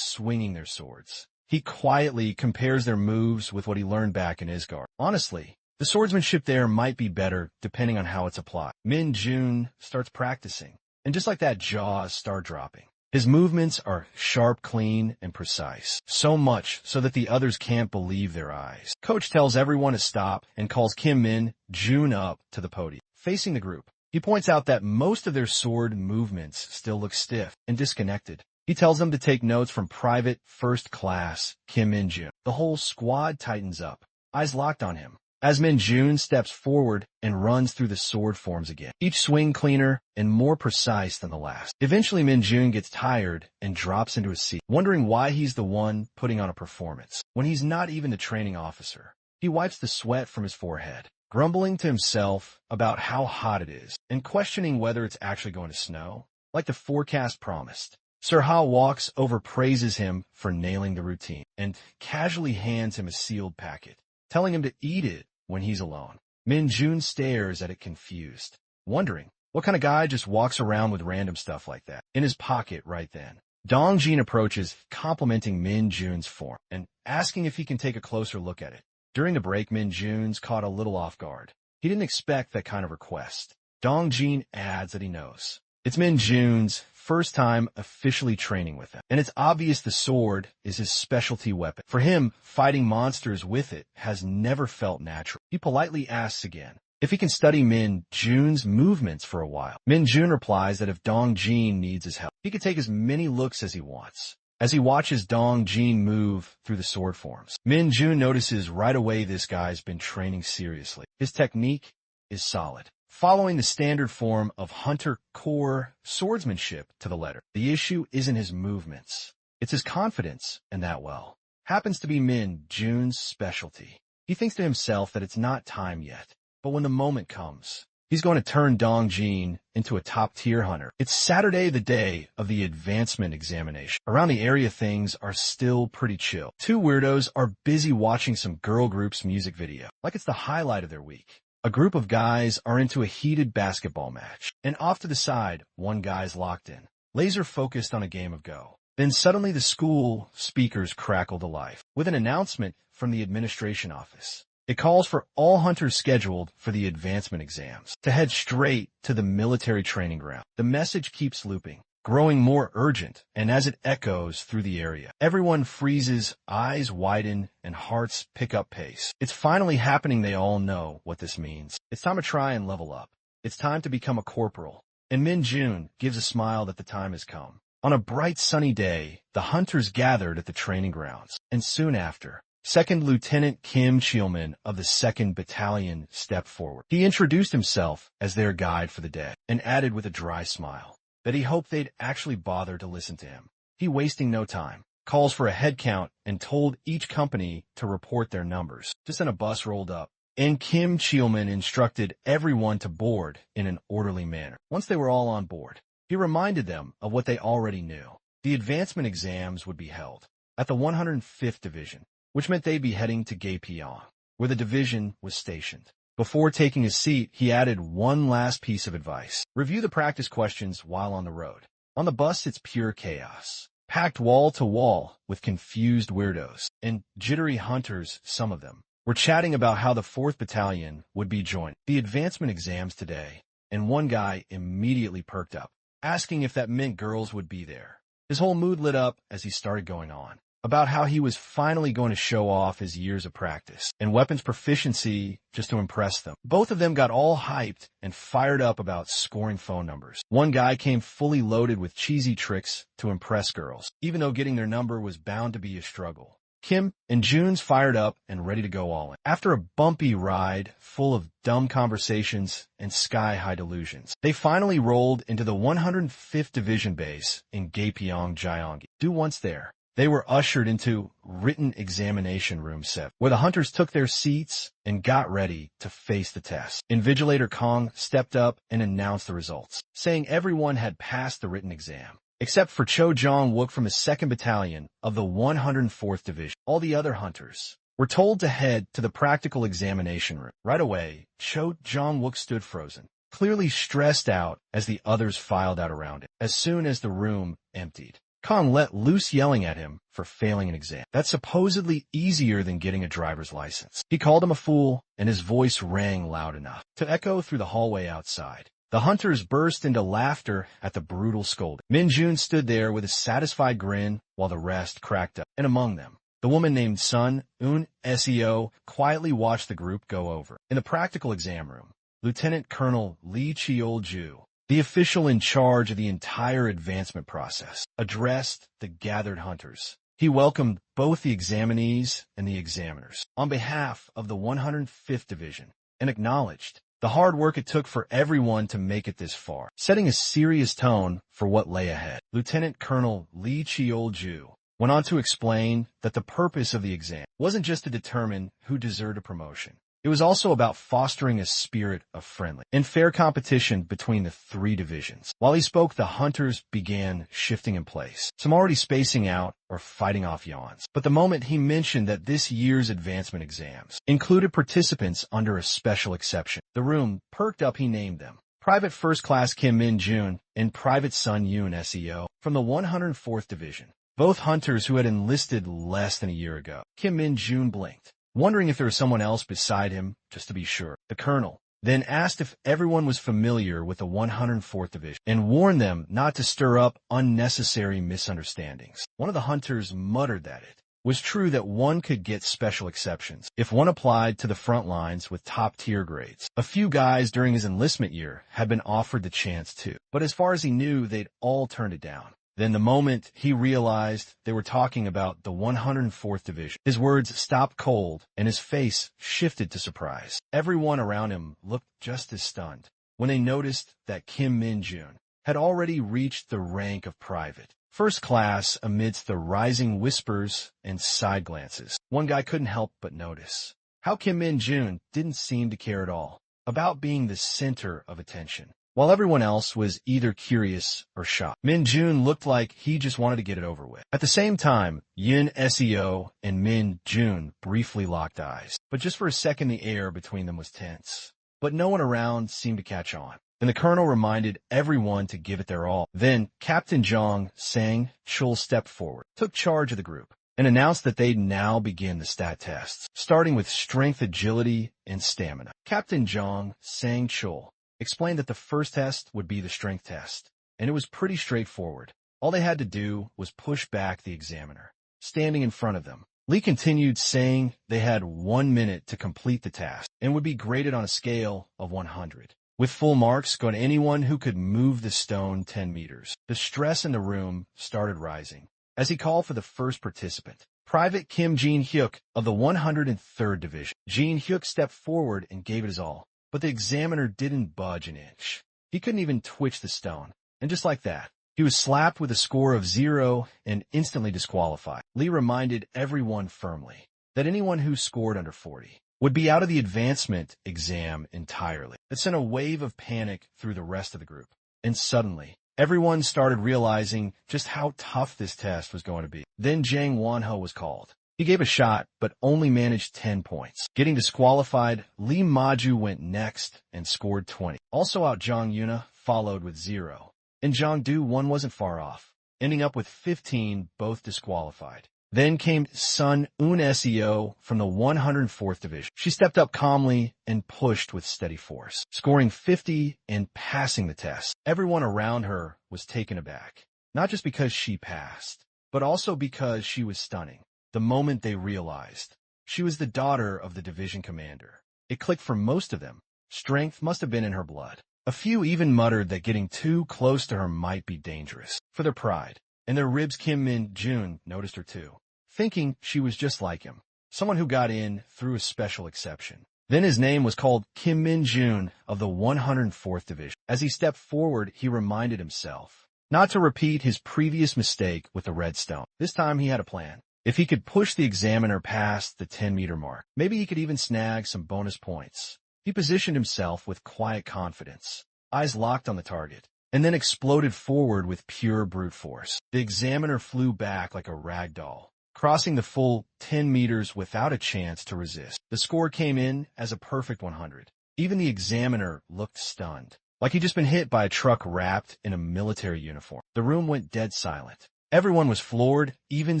swinging their swords, he quietly compares their moves with what he learned back in Isgard. Honestly, the swordsmanship there might be better depending on how it's applied. Min Jun starts practicing, and just like that, jaws start dropping. His movements are sharp, clean, and precise, so much so that the others can't believe their eyes. Coach tells everyone to stop and calls Kim Min Jun up to the podium. Facing the group, he points out that most of their sword movements still look stiff and disconnected. He tells them to take notes from Private First Class Kim Min Jun. The whole squad tightens up, eyes locked on him, as Min Jun steps forward and runs through the sword forms again, each swing cleaner and more precise than the last. Eventually, Min Jun gets tired and drops into his seat, wondering why he's the one putting on a performance when he's not even the training officer. He wipes the sweat from his forehead, grumbling to himself about how hot it is and questioning whether it's actually going to snow, like the forecast promised. Sir Ha walks over, praises him for nailing the routine, and casually hands him a sealed packet, telling him to eat it when he's alone. Min Jun stares at it confused, wondering what kind of guy just walks around with random stuff like that in his pocket right then. Dong Jin approaches, complimenting Min Jun's form and asking if he can take a closer look at it. During the break, Min Jun's caught a little off guard. He didn't expect that kind of request. Dong Jin adds that he knows it's Min Jun's first time officially training with him, and it's obvious the sword is his specialty weapon. For him, fighting monsters with it has never felt natural. He politely asks again if he can study Min Jun's movements for a while. Min Jun replies that if Dong Jin needs his help, he can take as many looks as he wants. As he watches Dong Jin move through the sword forms, Min Jun notices right away this guy's been training seriously. His technique is solid, following the standard form of Hunter Core swordsmanship to the letter. The issue isn't his movements, it's his confidence, and that, well, happens to be Min Jun's specialty. He thinks to himself that it's not time yet, but when the moment comes, he's going to turn Dong Jin into a top-tier hunter. It's Saturday, the day of the advancement examination. Around the area, things are still pretty chill. Two weirdos are busy watching some girl group's music video, like it's the highlight of their week. A group of guys are into a heated basketball match, and off to the side, one guy's locked in, laser-focused on a game of Go. Then suddenly the school speakers crackle to life with an announcement from the administration office. It calls for all hunters scheduled for the advancement exams to head straight to the military training ground. The message keeps looping, growing more urgent, and as it echoes through the area, everyone freezes, eyes widen, and hearts pick up pace. It's finally happening. They all know what this means. It's time to try and level up. It's time to become a corporal. And Min Jun gives a smile that the time has come. On a bright sunny day, the hunters gathered at the training grounds, and soon after, Second Lieutenant Kim Cheolman of the 2nd Battalion stepped forward. He introduced himself as their guide for the day and added with a dry smile that he hoped they'd actually bother to listen to him. He, wasting no time, calls for a head count and told each company to report their numbers. Just then a bus rolled up, and Kim Cheolman instructed everyone to board in an orderly manner. Once they were all on board, he reminded them of what they already knew. The advancement exams would be held at the 105th Division, which meant they'd be heading to Gapyeong, where the division was stationed. Before taking his seat, he added one last piece of advice. Review the practice questions while on the road. On the bus, it's pure chaos, packed wall to wall with confused weirdos and jittery hunters. Some of them were chatting about how the 4th Battalion would be joining the advancement exams today, and one guy immediately perked up, asking if that meant girls would be there. His whole mood lit up as he started going on about how he was finally going to show off his years of practice and weapons proficiency just to impress them. Both of them got all hyped and fired up about scoring phone numbers. One guy came fully loaded with cheesy tricks to impress girls, even though getting their number was bound to be a struggle. Kim and Jun's fired up and ready to go all in. After a bumpy ride full of dumb conversations and sky-high delusions, they finally rolled into the 105th Division base in Gapyeong, Gyeonggi. Once there, they were ushered into Written Examination Room 7, where the hunters took their seats and got ready to face the test. Invigilator Kong stepped up and announced the results, saying everyone had passed the written exam, except for Cho Jong-wook from his 2nd Battalion of the 104th Division. All the other hunters were told to head to the practical examination room. Right away, Cho Jong-wook stood frozen, clearly stressed out as the others filed out around him. As soon as the room emptied, Kong let loose yelling at him for failing an exam. That's supposedly easier than getting a driver's license. He called him a fool, and his voice rang loud enough to echo through the hallway outside. The hunters burst into laughter at the brutal scolding. Min-jun stood there with a satisfied grin while the rest cracked up. And among them, the woman named Sun Un Seo quietly watched the group go over. In the practical exam room, Lieutenant Colonel Lee Cheol-ju, the official in charge of the entire advancement process, addressed the gathered hunters. He welcomed both the examinees and the examiners on behalf of the 105th Division and acknowledged the hard work it took for everyone to make it this far, setting a serious tone for what lay ahead. Lieutenant Colonel Lee Cheol-ju went on to explain that the purpose of the exam wasn't just to determine who deserved a promotion. It was also about fostering a spirit of friendly and fair competition between the 3 divisions. While he spoke, the hunters began shifting in place, some already spacing out or fighting off yawns. But the moment he mentioned that this year's advancement exams included participants under a special exception, the room perked up. He named them Private First Class Kim Min-jun and Private Sun Yoon Seo from the 104th Division, both hunters who had enlisted less than a year ago. Kim Min-jun blinked, wondering if there was someone else beside him, just to be sure. The colonel then asked if everyone was familiar with the 104th Division and warned them not to stir up unnecessary misunderstandings. One of the hunters muttered that it was true that one could get special exceptions if one applied to the front lines with top-tier grades. A few guys during his enlistment year had been offered the chance too, but as far as he knew, they'd all turned it down. Then the moment he realized they were talking about the 104th Division, his words stopped cold and his face shifted to surprise. Everyone around him looked just as stunned when they noticed that Kim Min-jun had already reached the rank of private first class amidst the rising whispers and side glances. One guy couldn't help but notice how Kim Min-jun didn't seem to care at all about being the center of attention, while everyone else was either curious or shocked. Min-jun looked like he just wanted to get it over with. At the same time, Yoon Seo and Min-jun briefly locked eyes, but just for a second the air between them was tense. But no one around seemed to catch on, and the colonel reminded everyone to give it their all. Then Captain Jong Sang-chul stepped forward, took charge of the group, and announced that they'd now begin the stat tests, starting with strength, agility, and stamina. Captain Jong Sang-chul explained that the first test would be the strength test, and it was pretty straightforward. All they had to do was push back the examiner standing in front of them. Lee continued, saying they had 1 minute to complete the task and would be graded on a scale of 100, with full marks going to anyone who could move the stone 10 meters. The stress in the room started rising as he called for the first participant, Private Kim Jin-hyuk of the 103rd Division. Jin-hyuk stepped forward and gave it his all, but the examiner didn't budge an inch. He couldn't even twitch the stone, and just like that, he was slapped with a score of 0 and instantly disqualified. Lee reminded everyone firmly that anyone who scored under 40 would be out of the advancement exam entirely. It sent a wave of panic through the rest of the group, and suddenly, everyone started realizing just how tough this test was going to be. Then Jang Won-ho was called. He gave a shot, but only managed 10 points. Getting disqualified, Lee Maju went next and scored 20. Also out, Jong Yuna followed with 0. And Jong Do-won wasn't far off, ending up with 15, both disqualified. Then came Sun Un Seo from the 104th Division. She stepped up calmly and pushed with steady force, scoring 50 and passing the test. Everyone around her was taken aback, not just because she passed, but also because she was stunning. The moment they realized she was the daughter of the division commander, it clicked for most of them. Strength must have been in her blood. A few even muttered that getting too close to her might be dangerous. For their pride and their ribs, Kim Min-jun noticed her too, thinking she was just like him, someone who got in through a special exception. Then his name was called Kim Min-jun of the 104th Division. As he stepped forward, he reminded himself not to repeat his previous mistake with the redstone. This time he had a plan. If he could push the examiner past the 10-meter mark, maybe he could even snag some bonus points. He positioned himself with quiet confidence, eyes locked on the target, and then exploded forward with pure brute force. The examiner flew back like a rag doll, crossing the full 10 meters without a chance to resist. The score came in as a perfect 100. Even the examiner looked stunned, like he'd just been hit by a truck wrapped in a military uniform. The room went dead silent. Everyone was floored. Even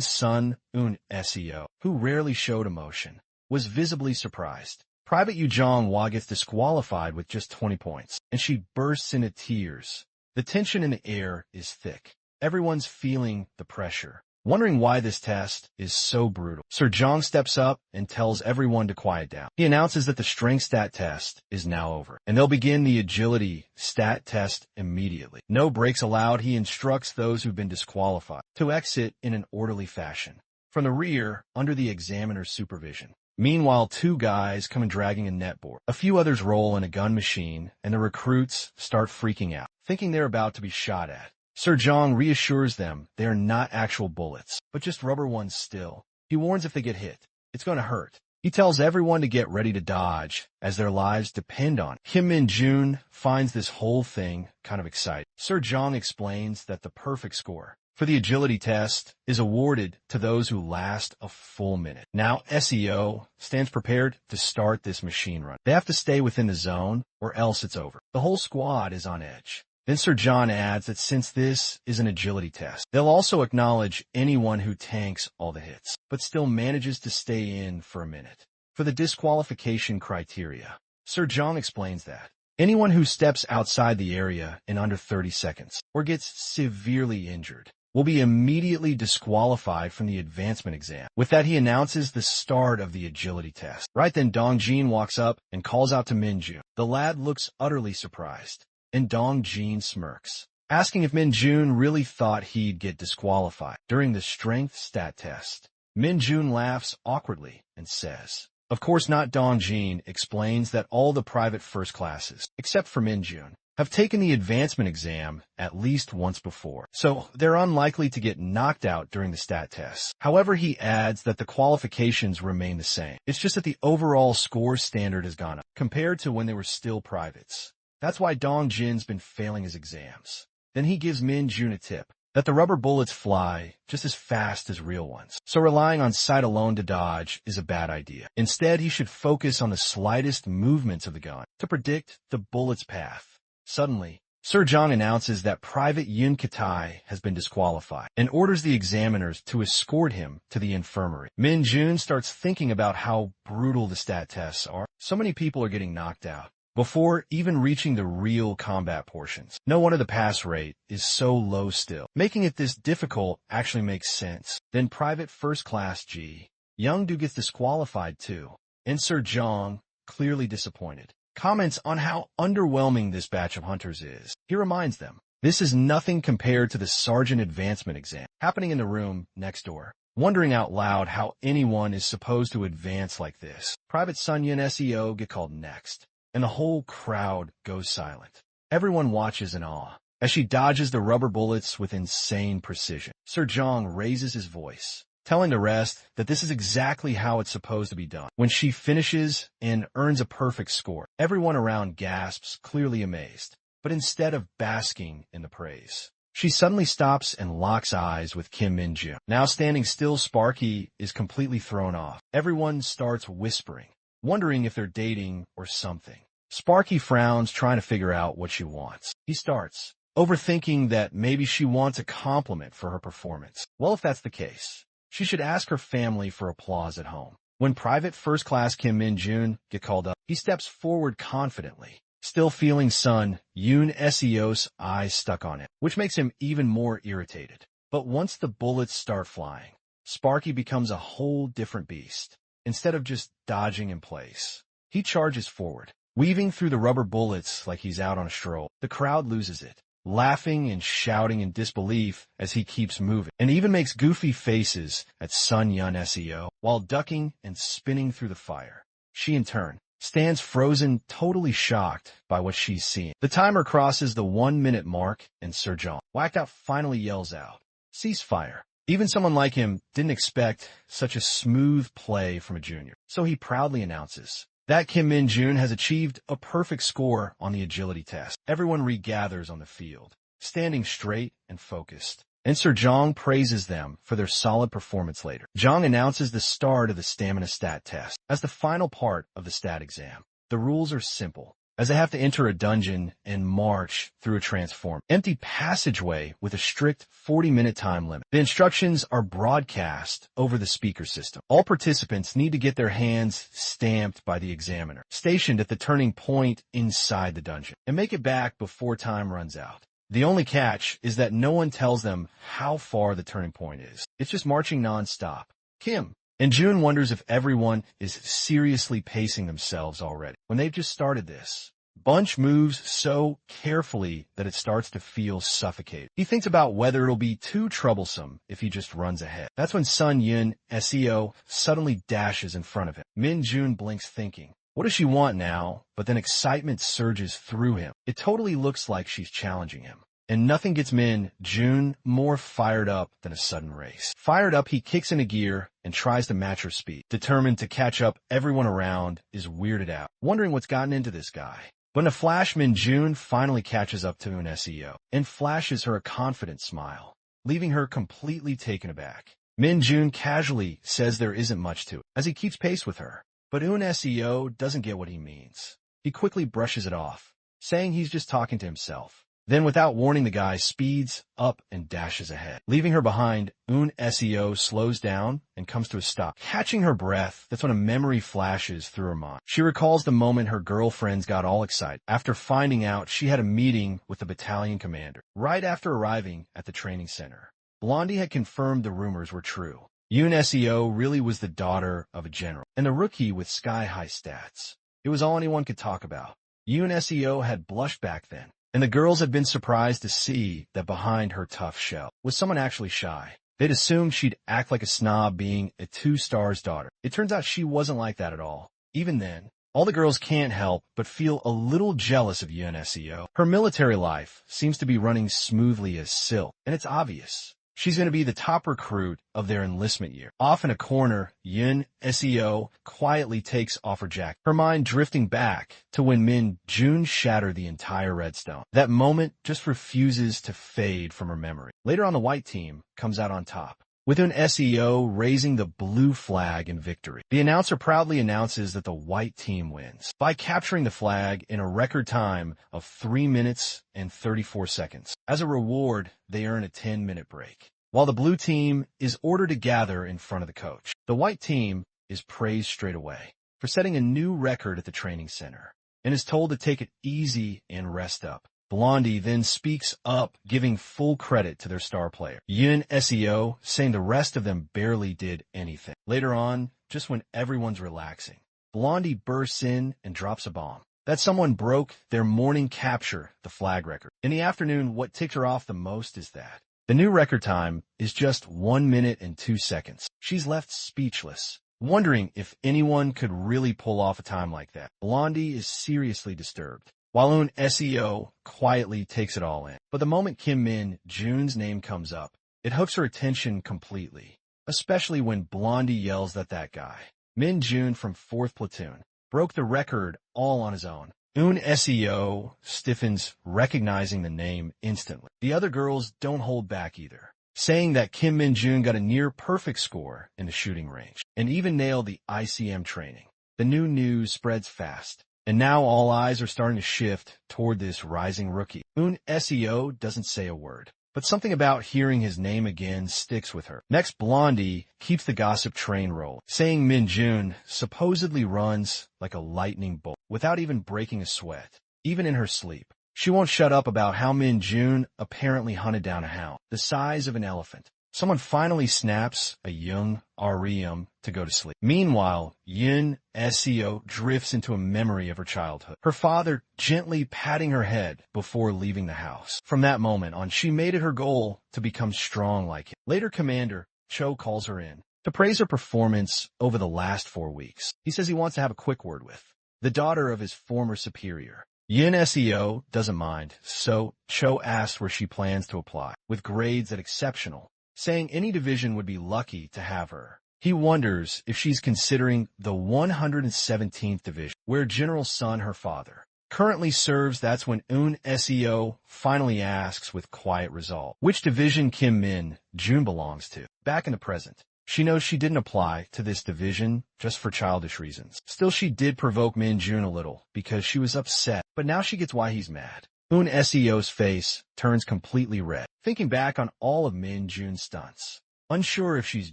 Sun Un Seo, who rarely showed emotion, was visibly surprised. Private Yu Zhonghua gets disqualified with just 20 points, and she bursts into tears. The tension in the air is thick. Everyone's feeling the pressure, wondering why this test is so brutal. Sir Zhang steps up and tells everyone to quiet down. He announces that the strength stat test is now over, and they'll begin the agility stat test immediately. No breaks allowed. He instructs those who've been disqualified to exit in an orderly fashion from the rear under the examiner's supervision. Meanwhile, two guys come in dragging a netboard. A few others roll in a gun machine, and the recruits start freaking out, thinking they're about to be shot at. Sir Zhang reassures them they are not actual bullets, but just rubber ones still. He warns if they get hit, it's going to hurt. He tells everyone to get ready to dodge, as their lives depend on it. Kim Min-jun finds this whole thing kind of exciting. Sir Zhang explains that the perfect score for the agility test is awarded to those who last a full minute. Now SEO stands prepared to start this machine run. They have to stay within the zone, or else it's over. The whole squad is on edge. Then Sir John adds that since this is an agility test, they'll also acknowledge anyone who tanks all the hits, but still manages to stay in for a minute. For the disqualification criteria, Sir John explains that anyone who steps outside the area in under 30 seconds or gets severely injured will be immediately disqualified from the advancement exam. With that, he announces the start of the agility test. Right then, Dong Jin walks up and calls out to Min-jun. The lad looks utterly surprised, and Dong Jin smirks, asking if Min-jun really thought he'd get disqualified during the strength stat test. Min-jun laughs awkwardly and says, "Of course not." Dong Jin explains that all the private first classes, except for Min-jun, have taken the advancement exam at least once before, so they're unlikely to get knocked out during the stat tests. However, he adds that the qualifications remain the same. It's just that the overall score standard has gone up compared to when they were still privates. That's why Dong Jin's been failing his exams. Then he gives Min-jun a tip that the rubber bullets fly just as fast as real ones, so relying on sight alone to dodge is a bad idea. Instead, he should focus on the slightest movements of the gun to predict the bullet's path. Suddenly, Sir Zhang announces that Private Yun Katai has been disqualified and orders the examiners to escort him to the infirmary. Min-jun starts thinking about how brutal the stat tests are. So many people are getting knocked out before even reaching the real combat portions. No wonder the pass rate is so low still. Making it this difficult actually makes sense. Then Private First Class G Young-do gets disqualified too, and Sir Zhang, clearly disappointed, comments on how underwhelming this batch of hunters is. He reminds them, this is nothing compared to the sergeant advancement exam happening in the room next door. Wondering out loud how anyone is supposed to advance like this, Private Sun Yun Seo get called next, and the whole crowd goes silent. Everyone watches in awe as she dodges the rubber bullets with insane precision. Sir Zhang raises his voice, telling the rest that this is exactly how it's supposed to be done. When she finishes and earns a perfect score, everyone around gasps, clearly amazed. But instead of basking in the praise, she suddenly stops and locks eyes with Kim Min-jun. Now standing still, Sparky is completely thrown off. Everyone starts whispering, wondering if they're dating or something. Sparky frowns, trying to figure out what she wants. He starts overthinking that maybe she wants a compliment for her performance. Well, if that's the case, she should ask her family for applause at home. When Private First Class Kim Min-jun get called up, he steps forward confidently, still feeling Sun Yun Seo's eyes stuck on him, which makes him even more irritated. But once the bullets start flying, Sparky becomes a whole different beast. Instead of just dodging in place, he charges forward, weaving through the rubber bullets like he's out on a stroll. The crowd loses it. laughing and shouting in disbelief as he keeps moving, and even makes goofy faces at Sun Yun SEO while ducking and spinning through the fire. She, in turn, stands frozen, totally shocked by what she's seeing. The timer crosses the 1-minute mark, and Sir John, whacked out, finally yells out, "Ceasefire." Even someone like him didn't expect such a smooth play from a junior. So he proudly announces that Kim Min-jun has achieved a perfect score on the agility test. Everyone regathers on the field, standing straight and focused. And Sir Jong praises them for their solid performance later. Jong announces the start of the stamina stat test as the final part of the stat exam. The rules are simple, as they have to enter a dungeon and march through a transform empty passageway with a strict 40-minute time limit. The instructions are broadcast over the speaker system. All participants need to get their hands stamped by the examiner, stationed at the turning point inside the dungeon, and make it back before time runs out. The only catch is that no one tells them how far the turning point is. It's just marching non-stop. Kim and June wonders if everyone is seriously pacing themselves already when they've just started this. Bunch moves so carefully that it starts to feel suffocated. He thinks about whether it'll be too troublesome if he just runs ahead. That's when Sun Yun SEO suddenly dashes in front of him. Min Jun blinks, thinking, what does she want now? But then excitement surges through him. It totally looks like she's challenging him. And nothing gets Min Jun more fired up than a sudden race. Fired up, he kicks into gear and tries to match her speed. Determined to catch up, everyone around is weirded out, wondering what's gotten into this guy. But in a flash, Min Jun finally catches up to an SEO and flashes her a confident smile, leaving her completely taken aback. Min Jun casually says there isn't much to it, as he keeps pace with her. But Un SEO doesn't get what he means. He quickly brushes it off, saying he's just talking to himself. Then, without warning the guy, speeds up and dashes ahead. Leaving her behind, Un SEO slows down and comes to a stop. Catching her breath, that's when a memory flashes through her mind. She recalls the moment her girlfriends got all excited after finding out she had a meeting with the battalion commander. Right after arriving at the training center, Blondie had confirmed the rumors were true. Yoon SEO really was the daughter of a general, and a rookie with sky-high stats. It was all anyone could talk about. Yoon SEO had blushed back then, and the girls had been surprised to see that behind her tough shell was someone actually shy. They'd assumed she'd act like a snob being a 2-star's daughter. It turns out she wasn't like that at all. Even then, all the girls can't help but feel a little jealous of Yoon SEO. Her military life seems to be running smoothly as silk, and it's obvious. She's going to be the top recruit of their enlistment year. Off in a corner, Yoon SEO quietly takes off her jacket, her mind drifting back to when Min Jun shattered the entire redstone. That moment just refuses to fade from her memory. Later on, the white team comes out on top, with an SEO raising the blue flag in victory. The announcer proudly announces that the white team wins by capturing the flag in a record time of 3 minutes and 34 seconds. As a reward, they earn a 10-minute break, while the blue team is ordered to gather in front of the coach. The white team is praised straight away for setting a new record at the training center and is told to take it easy and rest up. Blondie then speaks up, giving full credit to their star player, Yoon SEO, saying the rest of them barely did anything. Later on, just when everyone's relaxing, Blondie bursts in and drops a bomb that someone broke their morning capture, the flag record. In the afternoon, what ticked her off the most is that the new record time is just 1 minute and 2 seconds. She's left speechless, wondering if anyone could really pull off a time like that. Blondie is seriously disturbed, while Un SEO quietly takes it all in. But the moment Kim Min Jun's name comes up, it hooks her attention completely, especially when Blondie yells that guy, Min Jun from 4th Platoon, broke the record all on his own. Un SEO stiffens, recognizing the name instantly. The other girls don't hold back either, saying that Kim Min Jun got a near-perfect score in the shooting range and even nailed the ICM training. The new news spreads fast, and now all eyes are starting to shift toward this rising rookie. Un SEO doesn't say a word, but something about hearing his name again sticks with her. Next, Blondie keeps the gossip train rolling, saying Min Jun supposedly runs like a lightning bolt without even breaking a sweat, even in her sleep. She won't shut up about how Min Jun apparently hunted down a hound the size of an elephant Someone finally snaps a young REM to go to sleep. Meanwhile, Yun Seo drifts into a memory of her childhood, her father gently patting her head before leaving the house. From that moment on, she made it her goal to become strong like him. Later, Commander Cho calls her in to praise her performance over the last 4 weeks. He says he wants to have a quick word with the daughter of his former superior. Yun Seo doesn't mind, so Cho asks where she plans to apply, with grades at exceptional, saying any division would be lucky to have her. He wonders if she's considering the 117th Division, where General Sun, her father, currently serves. That's when Eun Seo finally asks with quiet resolve which division Kim Min Jun belongs to. Back in the present, she knows she didn't apply to this division just for childish reasons. Still, she did provoke Min Jun a little because she was upset, but now she gets why he's mad. Eun Seo's face turns completely red, thinking back on all of Min Jun's stunts, unsure if she's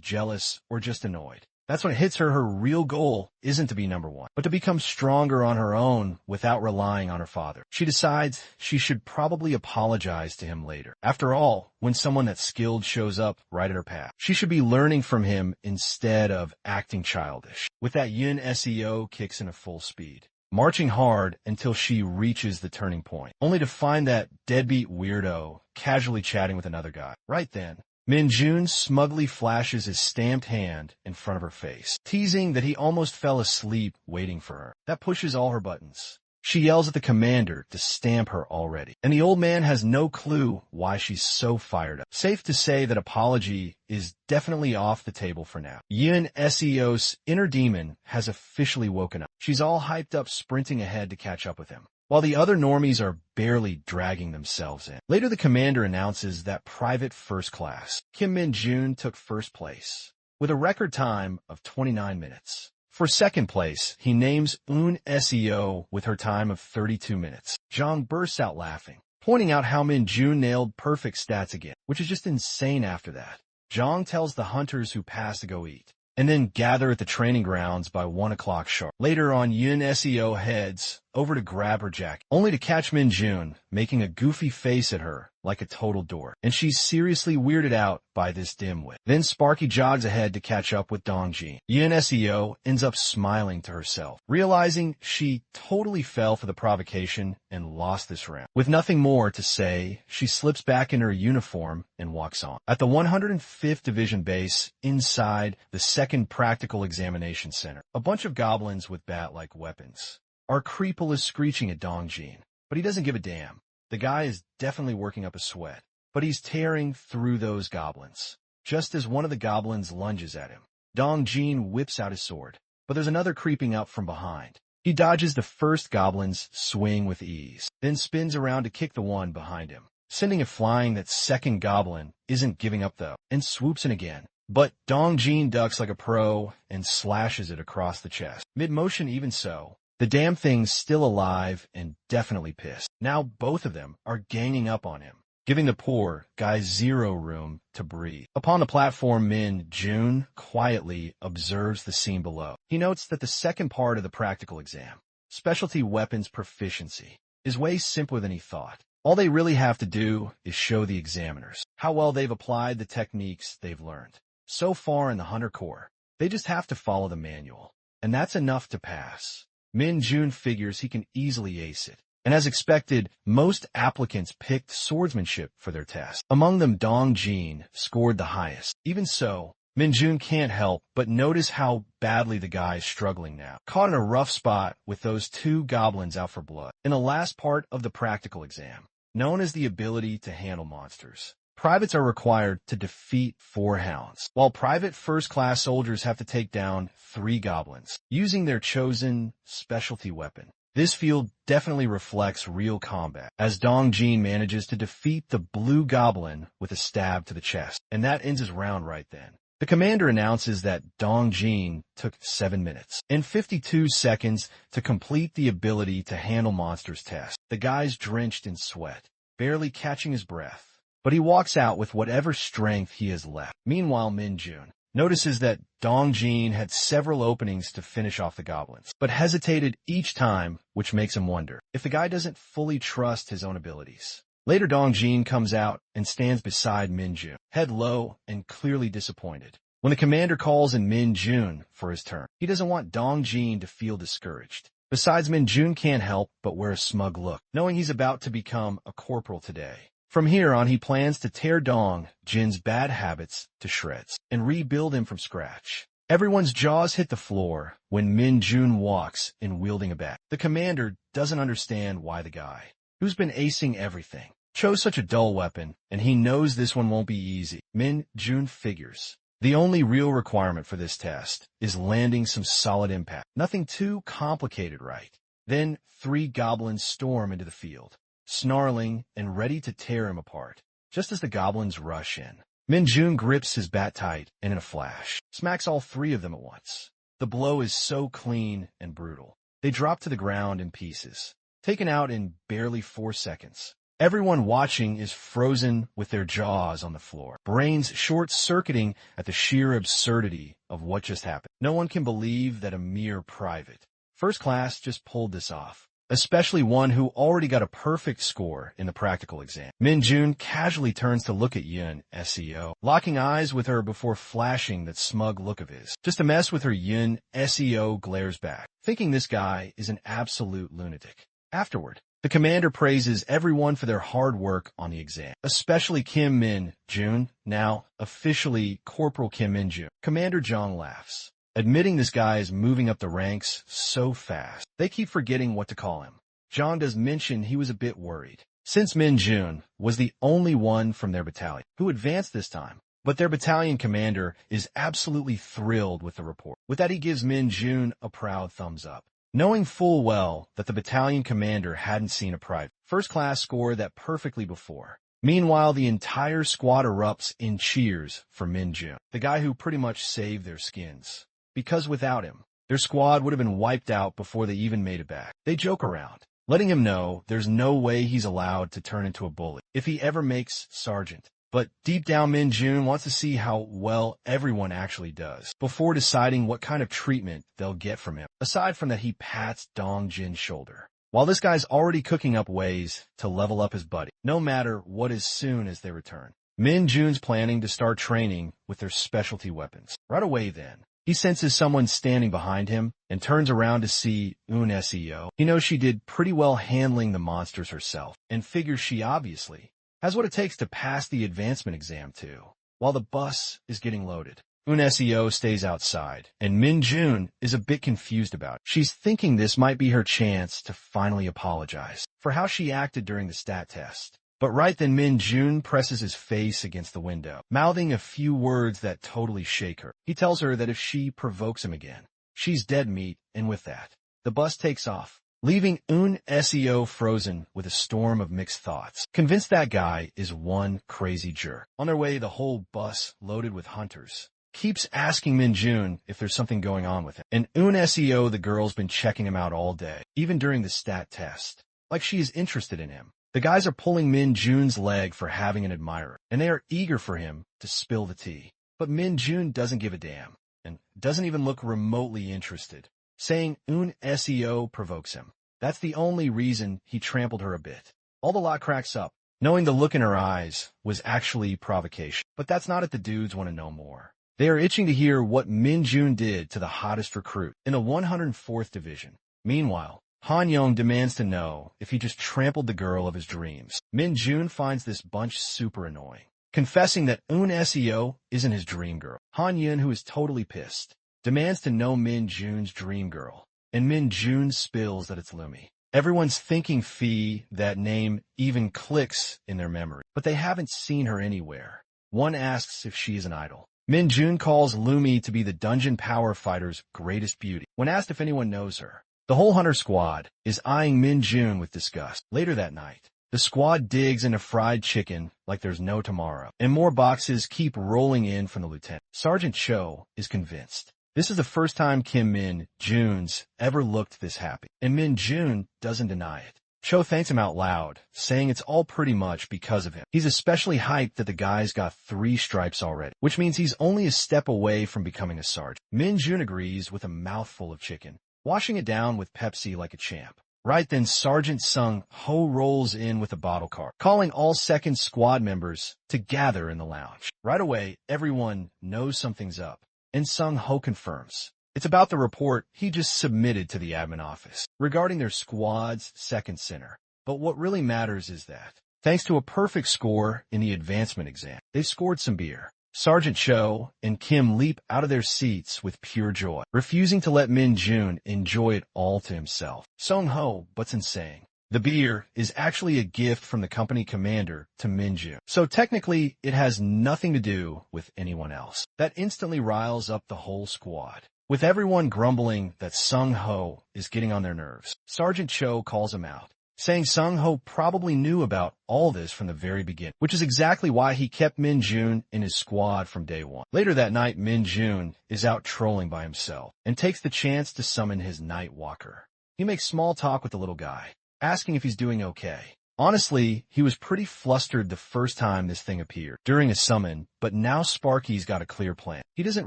jealous or just annoyed. That's when it hits her real goal isn't to be number one, but to become stronger on her own without relying on her father. She decides she should probably apologize to him later. After all, when someone that's skilled shows up right at her path, she should be learning from him instead of acting childish. With that, Yun Seo kicks in at full speed, marching hard until she reaches the turning point, only to find that deadbeat weirdo casually chatting with another guy. Right then, Min Jun smugly flashes his stamped hand in front of her face, teasing that he almost fell asleep waiting for her. That pushes all her buttons. She yells at the commander to stamp her already, and the old man has no clue why she's so fired up. Safe to say that apology is definitely off the table for now. Yun Seo's inner demon has officially woken up. She's all hyped up, sprinting ahead to catch up with him, while the other normies are barely dragging themselves in. Later, the commander announces that Private First Class Kim Min Jun took first place with a record time of 29 minutes. For second place, he names Eun Seo with her time of 32 minutes. Zhang bursts out laughing, pointing out how Min Jun nailed perfect stats again, which is just insane. After that, Zhang tells the hunters who pass to go eat, and then gather at the training grounds by 1 o'clock sharp. Later on, Yun Seo heads over to grab her jacket, only to catch Min Jun making a goofy face at her like a total dork, and she's seriously weirded out by this dimwit. Then Sparky jogs ahead to catch up with Dongjin. Yun Seo ends up smiling to herself, realizing she totally fell for the provocation and lost this round. With nothing more to say, she slips back in her uniform and walks on. At the 105th Division base, inside the second practical examination center, a bunch of goblins with bat-like weapons are creepily screeching at Dongjin, but he doesn't give a damn. The guy is definitely working up a sweat, but he's tearing through those goblins. Just as one of the goblins lunges at him, Dongjin whips out his sword, but there's another creeping up from behind. He dodges the first goblin's swing with ease, then spins around to kick the one behind him, sending it flying. That second goblin isn't giving up though, and swoops in again. But Dongjin ducks like a pro and slashes it across the chest. Mid-motion even so, the damn thing's still alive and definitely pissed. Now both of them are ganging up on him, giving the poor guy zero room to breathe. Upon the platform, Min Jun quietly observes the scene below. He notes that the second part of the practical exam, specialty weapons proficiency, is way simpler than he thought. All they really have to do is show the examiners how well they've applied the techniques they've learned so far in the Hunter Corps. They just have to follow the manual, and that's enough to pass. Min Jun figures he can easily ace it, and as expected, most applicants picked swordsmanship for their test. Among them, Dongjin scored the highest. Even so, Min Jun can't help but notice how badly the guy is struggling now, caught in a rough spot with those two goblins out for blood. In the last part of the practical exam, known as the ability to handle monsters, privates are required to defeat 4 hounds, while private first-class soldiers have to take down 3 goblins, using their chosen specialty weapon. This field definitely reflects real combat, as Dongjin manages to defeat the blue goblin with a stab to the chest, and that ends his round right then. The commander announces that Dongjin took 7 minutes and 52 seconds to complete the ability to handle monsters test. The guy's drenched in sweat, barely catching his breath, but he walks out with whatever strength he has left. Meanwhile, Min Jun notices that Dongjin had several openings to finish off the goblins, but hesitated each time, which makes him wonder if the guy doesn't fully trust his own abilities. Later, Dongjin comes out and stands beside Min-jun, head low and clearly disappointed. When the commander calls in Min-jun for his turn, he doesn't want Dongjin to feel discouraged. Besides, Min-jun can't help but wear a smug look, knowing he's about to become a corporal today. From here on, he plans to tear Dongjin's bad habits to shreds and rebuild him from scratch. Everyone's jaws hit the floor when Min-jun walks in wielding a bat. The commander doesn't understand why the guy, who's been acing everything, chose such a dull weapon, and he knows this one won't be easy. Min-jun figures the only real requirement for this test is landing some solid impact. Nothing too complicated, right? Then 3 goblins storm into the field, snarling and ready to tear him apart. Just as the goblins rush in, Min-jun grips his bat tight and in a flash, smacks all 3 of them at once. The blow is so clean and brutal. They drop to the ground in pieces, taken out in barely 4 seconds. Everyone watching is frozen with their jaws on the floor, brains short-circuiting at the sheer absurdity of what just happened. No one can believe that a mere private first class just pulled this off, especially one who already got a perfect score in the practical exam. Min-jun casually turns to look at Yun Seo, locking eyes with her before flashing that smug look of his. Just to mess with her, Yun Seo glares back, thinking this guy is an absolute lunatic. Afterward, the commander praises everyone for their hard work on the exam, especially Kim Min-jun, now officially Corporal Kim Min-jun. Commander Jong laughs, admitting this guy is moving up the ranks so fast. They keep forgetting what to call him. Jong does mention he was a bit worried, since Min-jun was the only one from their battalion who advanced this time. But their battalion commander is absolutely thrilled with the report. With that, he gives Min-jun a proud thumbs up, knowing full well that the battalion commander hadn't seen a private first-class score that perfectly before. Meanwhile, the entire squad erupts in cheers for Min-jun, the guy who pretty much saved their skins. Because without him, their squad would have been wiped out before they even made it back. They joke around, letting him know there's no way he's allowed to turn into a bully if he ever makes sergeant. But deep down, Min-jun wants to see how well everyone actually does before deciding what kind of treatment they'll get from him. Aside from that, he pats Dongjin's shoulder, while this guy's already cooking up ways to level up his buddy, no matter what, as soon as they return. Min-jun's planning to start training with their specialty weapons. Right away then, he senses someone standing behind him and turns around to see Eun Seo. He knows she did pretty well handling the monsters herself and figures she obviously has what it takes to pass the advancement exam too. While the bus is getting loaded, Eun Seo stays outside, and Min-jun is a bit confused about it. She's thinking this might be her chance to finally apologize for how she acted during the stat test. But right then, Min-jun presses his face against the window, mouthing a few words that totally shake her. He tells her that if she provokes him again, she's dead meat, and with that, the bus takes off, leaving Eun Seo frozen with a storm of mixed thoughts, convinced that guy is one crazy jerk. On their way, the whole bus, loaded with hunters, keeps asking Min-jun if there's something going on with him. And Eun Seo, the girl's been checking him out all day, even during the stat test, like she is interested in him. The guys are pulling Min-jun's leg for having an admirer, and they are eager for him to spill the tea. But Min-jun doesn't give a damn, and doesn't even look remotely interested, saying Eun Seo provokes him. That's the only reason he trampled her a bit. All the lot cracks up, knowing the look in her eyes was actually provocation. But that's not it, the dudes want to know more. They are itching to hear what Min-jun did to the hottest recruit in the 104th Division. Meanwhile, Han Yong demands to know if he just trampled the girl of his dreams. Min-jun finds this bunch super annoying, confessing that Eun Seo isn't his dream girl. Han Yun, who is totally pissed, demands to know Min-jun's dream girl, and Min-jun spills that it's Lumi. Everyone's thinking Fee, that name, even clicks in their memory, but they haven't seen her anywhere. One asks if she is an idol. Min-jun calls Lumi to be the dungeon power fighter's greatest beauty. When asked if anyone knows her, the whole hunter squad is eyeing Min-jun with disgust. Later that night, the squad digs into fried chicken like there's no tomorrow, and more boxes keep rolling in from the lieutenant. Sergeant Cho is convinced this is the first time Kim Min-jun's ever looked this happy, and Min-jun doesn't deny it. Cho thanks him out loud, saying it's all pretty much because of him. He's especially hyped that the guy's got 3 stripes already, which means he's only a step away from becoming a sergeant. Min-jun agrees with a mouthful of chicken, washing it down with Pepsi like a champ. Right then, Sergeant Sung Ho rolls in with a bottle cart, calling all second squad members to gather in the lounge. Right away, everyone knows something's up, and Sung Ho confirms. It's about the report he just submitted to the admin office regarding their squad's second center. But what really matters is that, thanks to a perfect score in the advancement exam, they've scored some beer. Sergeant Cho and Kim leap out of their seats with pure joy, refusing to let Min Jun enjoy it all to himself. Sung Ho butts in saying, the beer is actually a gift from the company commander to Min Jun, so technically it has nothing to do with anyone else. That instantly riles up the whole squad, with everyone grumbling that Sung Ho is getting on their nerves. Sergeant Cho calls him out, saying Sung Ho probably knew about all this from the very beginning, which is exactly why he kept Min Jun in his squad from day one. Later that night, Min Jun is out trolling by himself and takes the chance to summon his Night Walker. He makes small talk with the little guy, asking if he's doing okay. Honestly, he was pretty flustered the first time this thing appeared during a summon, but now Sparky's got a clear plan. He doesn't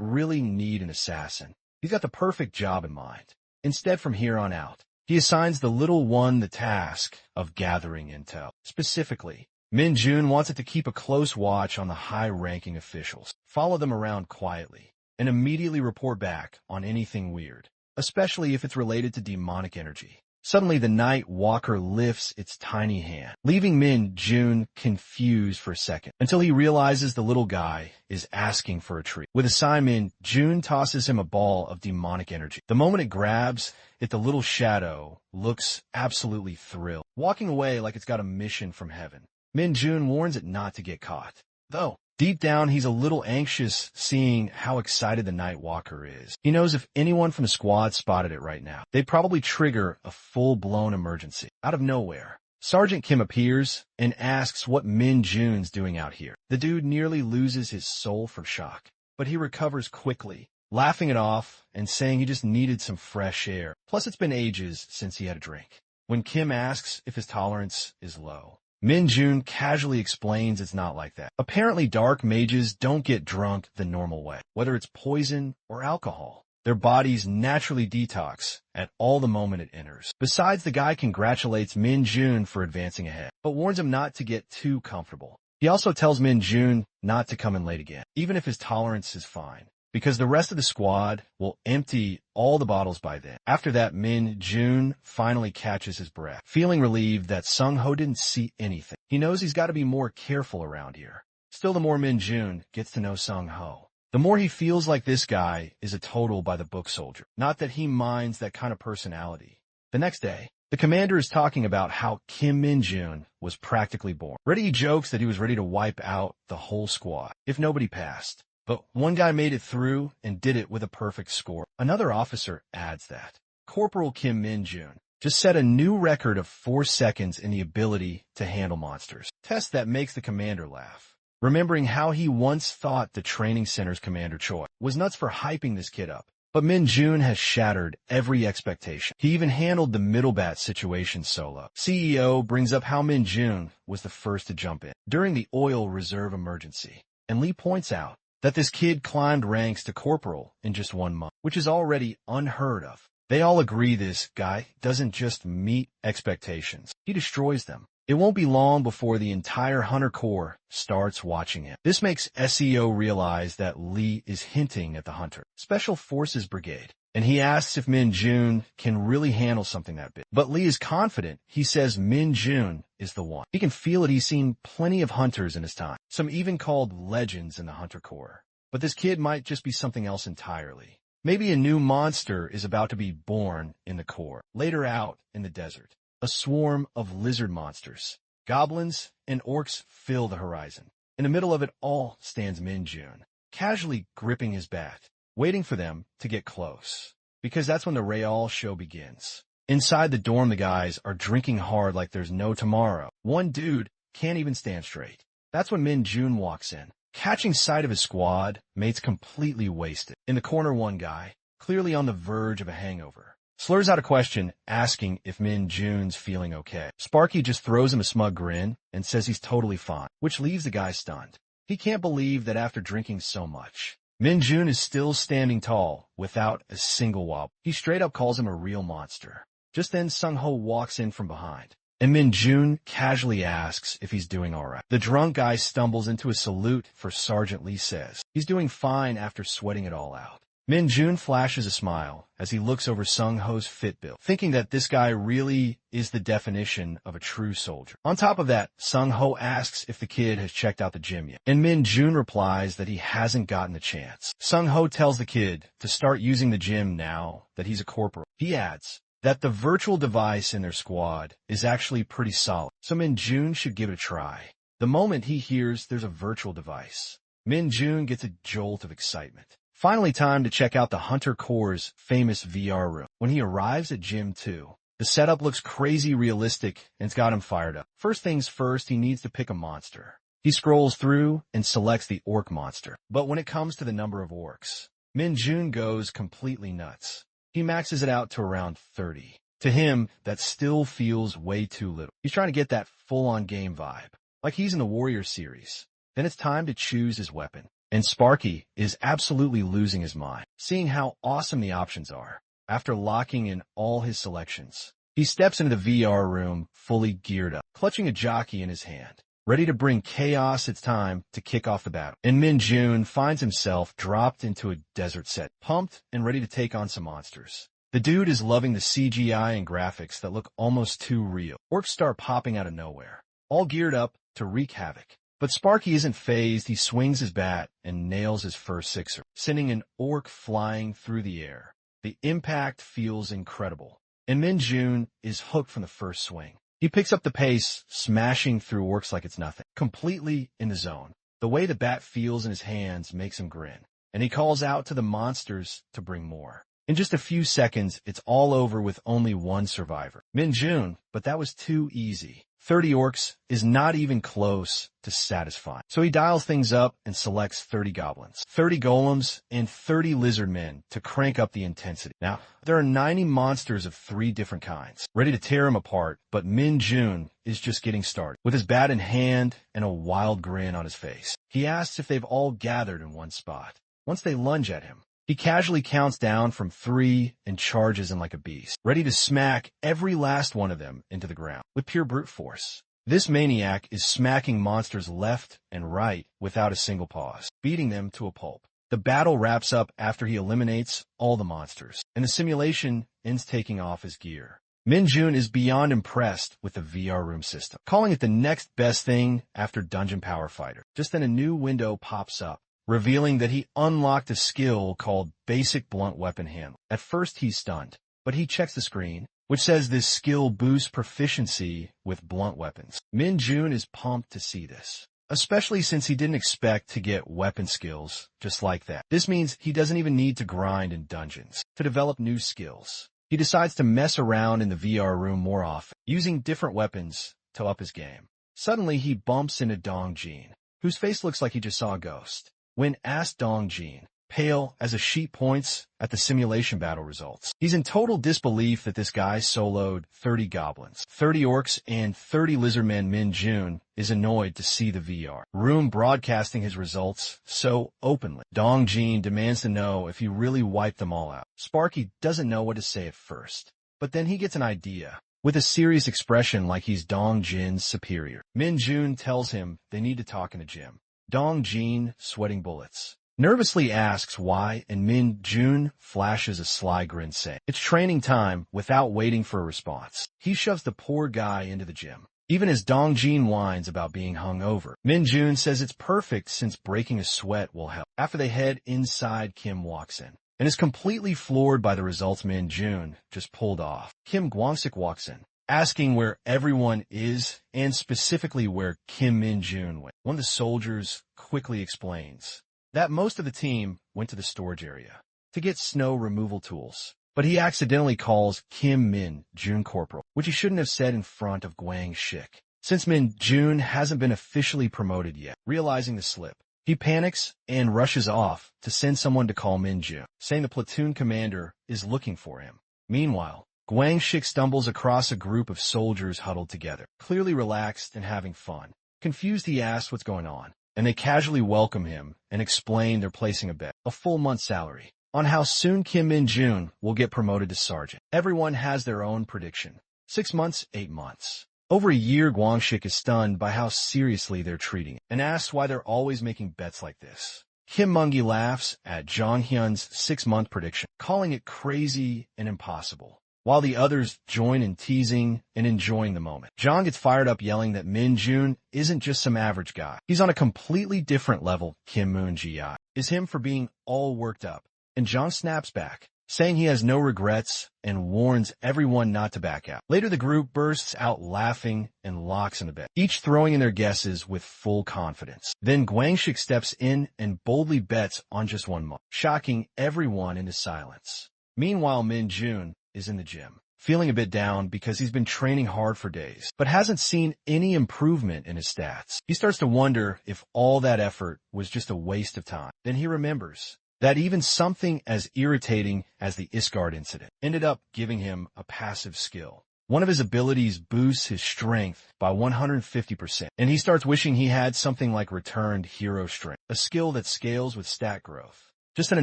really need an assassin. He's got the perfect job in mind. Instead, from here on out, he assigns the little one the task of gathering intel. Specifically, Min Jun wants it to keep a close watch on the high-ranking officials, follow them around quietly, and immediately report back on anything weird, especially if it's related to demonic energy. Suddenly, the Night Walker lifts its tiny hand, leaving Min Jun confused for a second, until he realizes the little guy is asking for a treat. With a sign, Min Jun tosses him a ball of demonic energy. The moment it grabs it, the little shadow looks absolutely thrilled, walking away like it's got a mission from heaven. Min Jun warns it not to get caught, though deep down he's a little anxious seeing how excited the Night Walker is. He knows if anyone from the squad spotted it right now, they'd probably trigger a full-blown emergency. Out of nowhere, Sergeant Kim appears and asks what Min Jun's doing out here. The dude nearly loses his soul from shock, but he recovers quickly, laughing it off and saying he just needed some fresh air. Plus, it's been ages since he had a drink. When Kim asks if his tolerance is low, Min Jun casually explains it's not like that. Apparently, dark mages don't get drunk the normal way, whether it's poison or alcohol. Their bodies naturally detox at all the moment it enters. Besides, the guy congratulates Min Jun for advancing ahead, but warns him not to get too comfortable. He also tells Min Jun not to come in late again, even if his tolerance is fine, because the rest of the squad will empty all the bottles by then. After that, Min Jun finally catches his breath, feeling relieved that Sung Ho didn't see anything. He knows he's got to be more careful around here. Still, the more Min Jun gets to know Sung Ho, the more he feels like this guy is a total by-the-book soldier. Not that he minds that kind of personality. The next day, the commander is talking about how Kim Min Jun was practically born. Ready, he jokes that he was ready to wipe out the whole squad if nobody passed. But one guy made it through and did it with a perfect score. Another officer adds that Corporal Kim Min Jun just set a new record of 4 seconds in the ability to handle monsters. Test that makes the commander laugh, remembering how he once thought the training center's Commander Choi was nuts for hyping this kid up. But Min Jun has shattered every expectation. He even handled the middle bat situation solo. CEO brings up how Min Jun was the first to jump in during the oil reserve emergency, and Lee points out that this kid climbed ranks to corporal in just 1 month, which is already unheard of. They all agree this guy doesn't just meet expectations, he destroys them. It won't be long before the entire Hunter Corps starts watching him. This makes SEO realize that Lee is hinting at the Hunter Special Forces Brigade, and he asks if Min Jun can really handle something that big. But Lee is confident. He says Min Jun is the one. He can feel it. He's seen plenty of hunters in his time, some even called legends in the Hunter Corps. But this kid might just be something else entirely. Maybe a new monster is about to be born in the Corps. Later out in the desert, a swarm of lizard monsters, goblins, and orcs fill the horizon. In the middle of it all stands Min Jun, casually gripping his bat, waiting for them to get close, because that's when the Real show begins. Inside the dorm, the guys are drinking hard like there's no tomorrow. One dude can't even stand straight. That's when Min Jun walks in, catching sight of his squad mates completely wasted. In the corner, one guy, clearly on the verge of a hangover, slurs out a question asking if Min Jun's feeling okay. Sparky just throws him a smug grin and says he's totally fine, which leaves the guy stunned. He can't believe that after drinking so much, Min Jun is still standing tall without a single wobble. He straight up calls him a real monster. Just then, Sung-ho walks in from behind, and Min-jun casually asks if he's doing all right. The drunk guy stumbles into a salute for Sergeant Lee says he's doing fine after sweating it all out. Min-jun flashes a smile as he looks over Sung-ho's fit bill, thinking that this guy really is the definition of a true soldier. On top of that, Sung-ho asks if the kid has checked out the gym yet, and Min-jun replies that he hasn't gotten the chance. Sung-ho tells the kid to start using the gym now that he's a corporal. He adds that the virtual device in their squad is actually pretty solid, so Min-jun should give it a try. The moment he hears there's a virtual device, Min-jun gets a jolt of excitement. Finally time to check out the Hunter Corps' famous VR room. When he arrives at Gym 2, the setup looks crazy realistic and it's got him fired up. First things first, he needs to pick a monster. He scrolls through and selects the orc monster. But when it comes to the number of orcs, Min-jun goes completely nuts. He maxes it out to around 30. To him, that still feels way too little. He's trying to get that full-on game vibe, like he's in the Warrior series. Then it's time to choose his weapon. And Sparky is absolutely losing his mind, seeing how awesome the options are. After locking in all his selections, he steps into the VR room fully geared up, clutching a jockey in his hand. Ready to bring chaos, it's time to kick off the battle. And Min-jun finds himself dropped into a desert set, pumped and ready to take on some monsters. The dude is loving the CGI and graphics that look almost too real. Orcs start popping out of nowhere, all geared up to wreak havoc. But Sparky isn't fazed. He swings his bat and nails his first sixer, sending an orc flying through the air. The impact feels incredible, and Min-jun is hooked from the first swing. He picks up the pace, smashing through orcs like it's nothing, completely in the zone. The way the bat feels in his hands makes him grin, and he calls out to the monsters to bring more. In just a few seconds, it's all over with only one survivor, Min-jun, but that was too easy. 30 orcs is not even close to satisfying. So he dials things up and selects 30 goblins, 30 golems, and 30 lizard men to crank up the intensity. Now, there are 90 monsters of 3 different kinds, ready to tear him apart, but Min-jun is just getting started. With his bat in hand and a wild grin on his face, he asks if they've all gathered in one spot. Once they lunge at him, he casually counts down from 3 and charges in like a beast, ready to smack every last one of them into the ground with pure brute force. This maniac is smacking monsters left and right without a single pause, beating them to a pulp. The battle wraps up after he eliminates all the monsters, and the simulation ends taking off his gear. Min-jun is beyond impressed with the VR room system, calling it the next best thing after Dungeon Power Fighter. Just then a new window pops up, revealing that he unlocked a skill called Basic Blunt Weapon Handling. At first he's stunned, but he checks the screen, which says this skill boosts proficiency with blunt weapons. Min-jun is pumped to see this, especially since he didn't expect to get weapon skills just like that. This means he doesn't even need to grind in dungeons to develop new skills. He decides to mess around in the VR room more often, using different weapons to up his game. Suddenly he bumps into Dongjin, whose face looks like he just saw a ghost. When asked, Dongjin, pale as a sheet, points at the simulation battle results. He's in total disbelief that this guy soloed 30 goblins, 30 orcs, and 30 lizardmen. Min-jun is annoyed to see the VR room broadcasting his results so openly. Dongjin demands to know if he really wiped them all out. Sparky doesn't know what to say at first, but then he gets an idea. With a serious expression like he's Dongjin's superior, Min-jun tells him they need to talk in a gym. Dongjin, sweating bullets, nervously asks why, and Min-jun flashes a sly grin saying it's training time without waiting for a response. He shoves the poor guy into the gym, even as Dongjin whines about being hungover. Min-jun says it's perfect since breaking a sweat will help. After they head inside, Kim walks in and is completely floored by the results Min-jun just pulled off. Kim Gwang-sik walks in, asking where everyone is, and specifically where Kim Min-jun went. One of the soldiers quickly explains that most of the team went to the storage area to get snow removal tools, but he accidentally calls Kim Min-jun corporal, which he shouldn't have said in front of Gwang-sik, since Min-jun hasn't been officially promoted yet. Realizing the slip, he panics and rushes off to send someone to call Min-jun, saying the platoon commander is looking for him. Meanwhile, Gwang-sik stumbles across a group of soldiers huddled together, clearly relaxed and having fun. Confused, he asks what's going on, and they casually welcome him and explain they're placing a bet, a full month's salary. on how soon Kim Min-jun will get promoted to sergeant. Everyone has their own prediction. 6 months, 8 months. Over a year, Gwangshik is stunned by how seriously they're treating it and asks why they're always making bets like this. Kim Mungi laughs at Jong Hyun's 6-month prediction, calling it crazy and impossible, while the others join in teasing and enjoying the moment. Jong gets fired up, yelling that Min-jun isn't just some average guy. He's on a completely different level. Kim Moon-ji is him for being all worked up, and Jong snaps back, saying he has no regrets and warns everyone not to back out. Later, the group bursts out laughing and locks in the bed, each throwing in their guesses with full confidence. Then Gwangshik steps in and boldly bets on just 1 month, shocking everyone into silence. Meanwhile, Min-jun is in the gym, feeling a bit down because he's been training hard for days, but hasn't seen any improvement in his stats. He starts to wonder if all that effort was just a waste of time. Then he remembers that even something as irritating as the Isgard incident ended up giving him a passive skill. One of his abilities boosts his strength by 150%, and he starts wishing he had something like returned hero strength, a skill that scales with stat growth. Just then a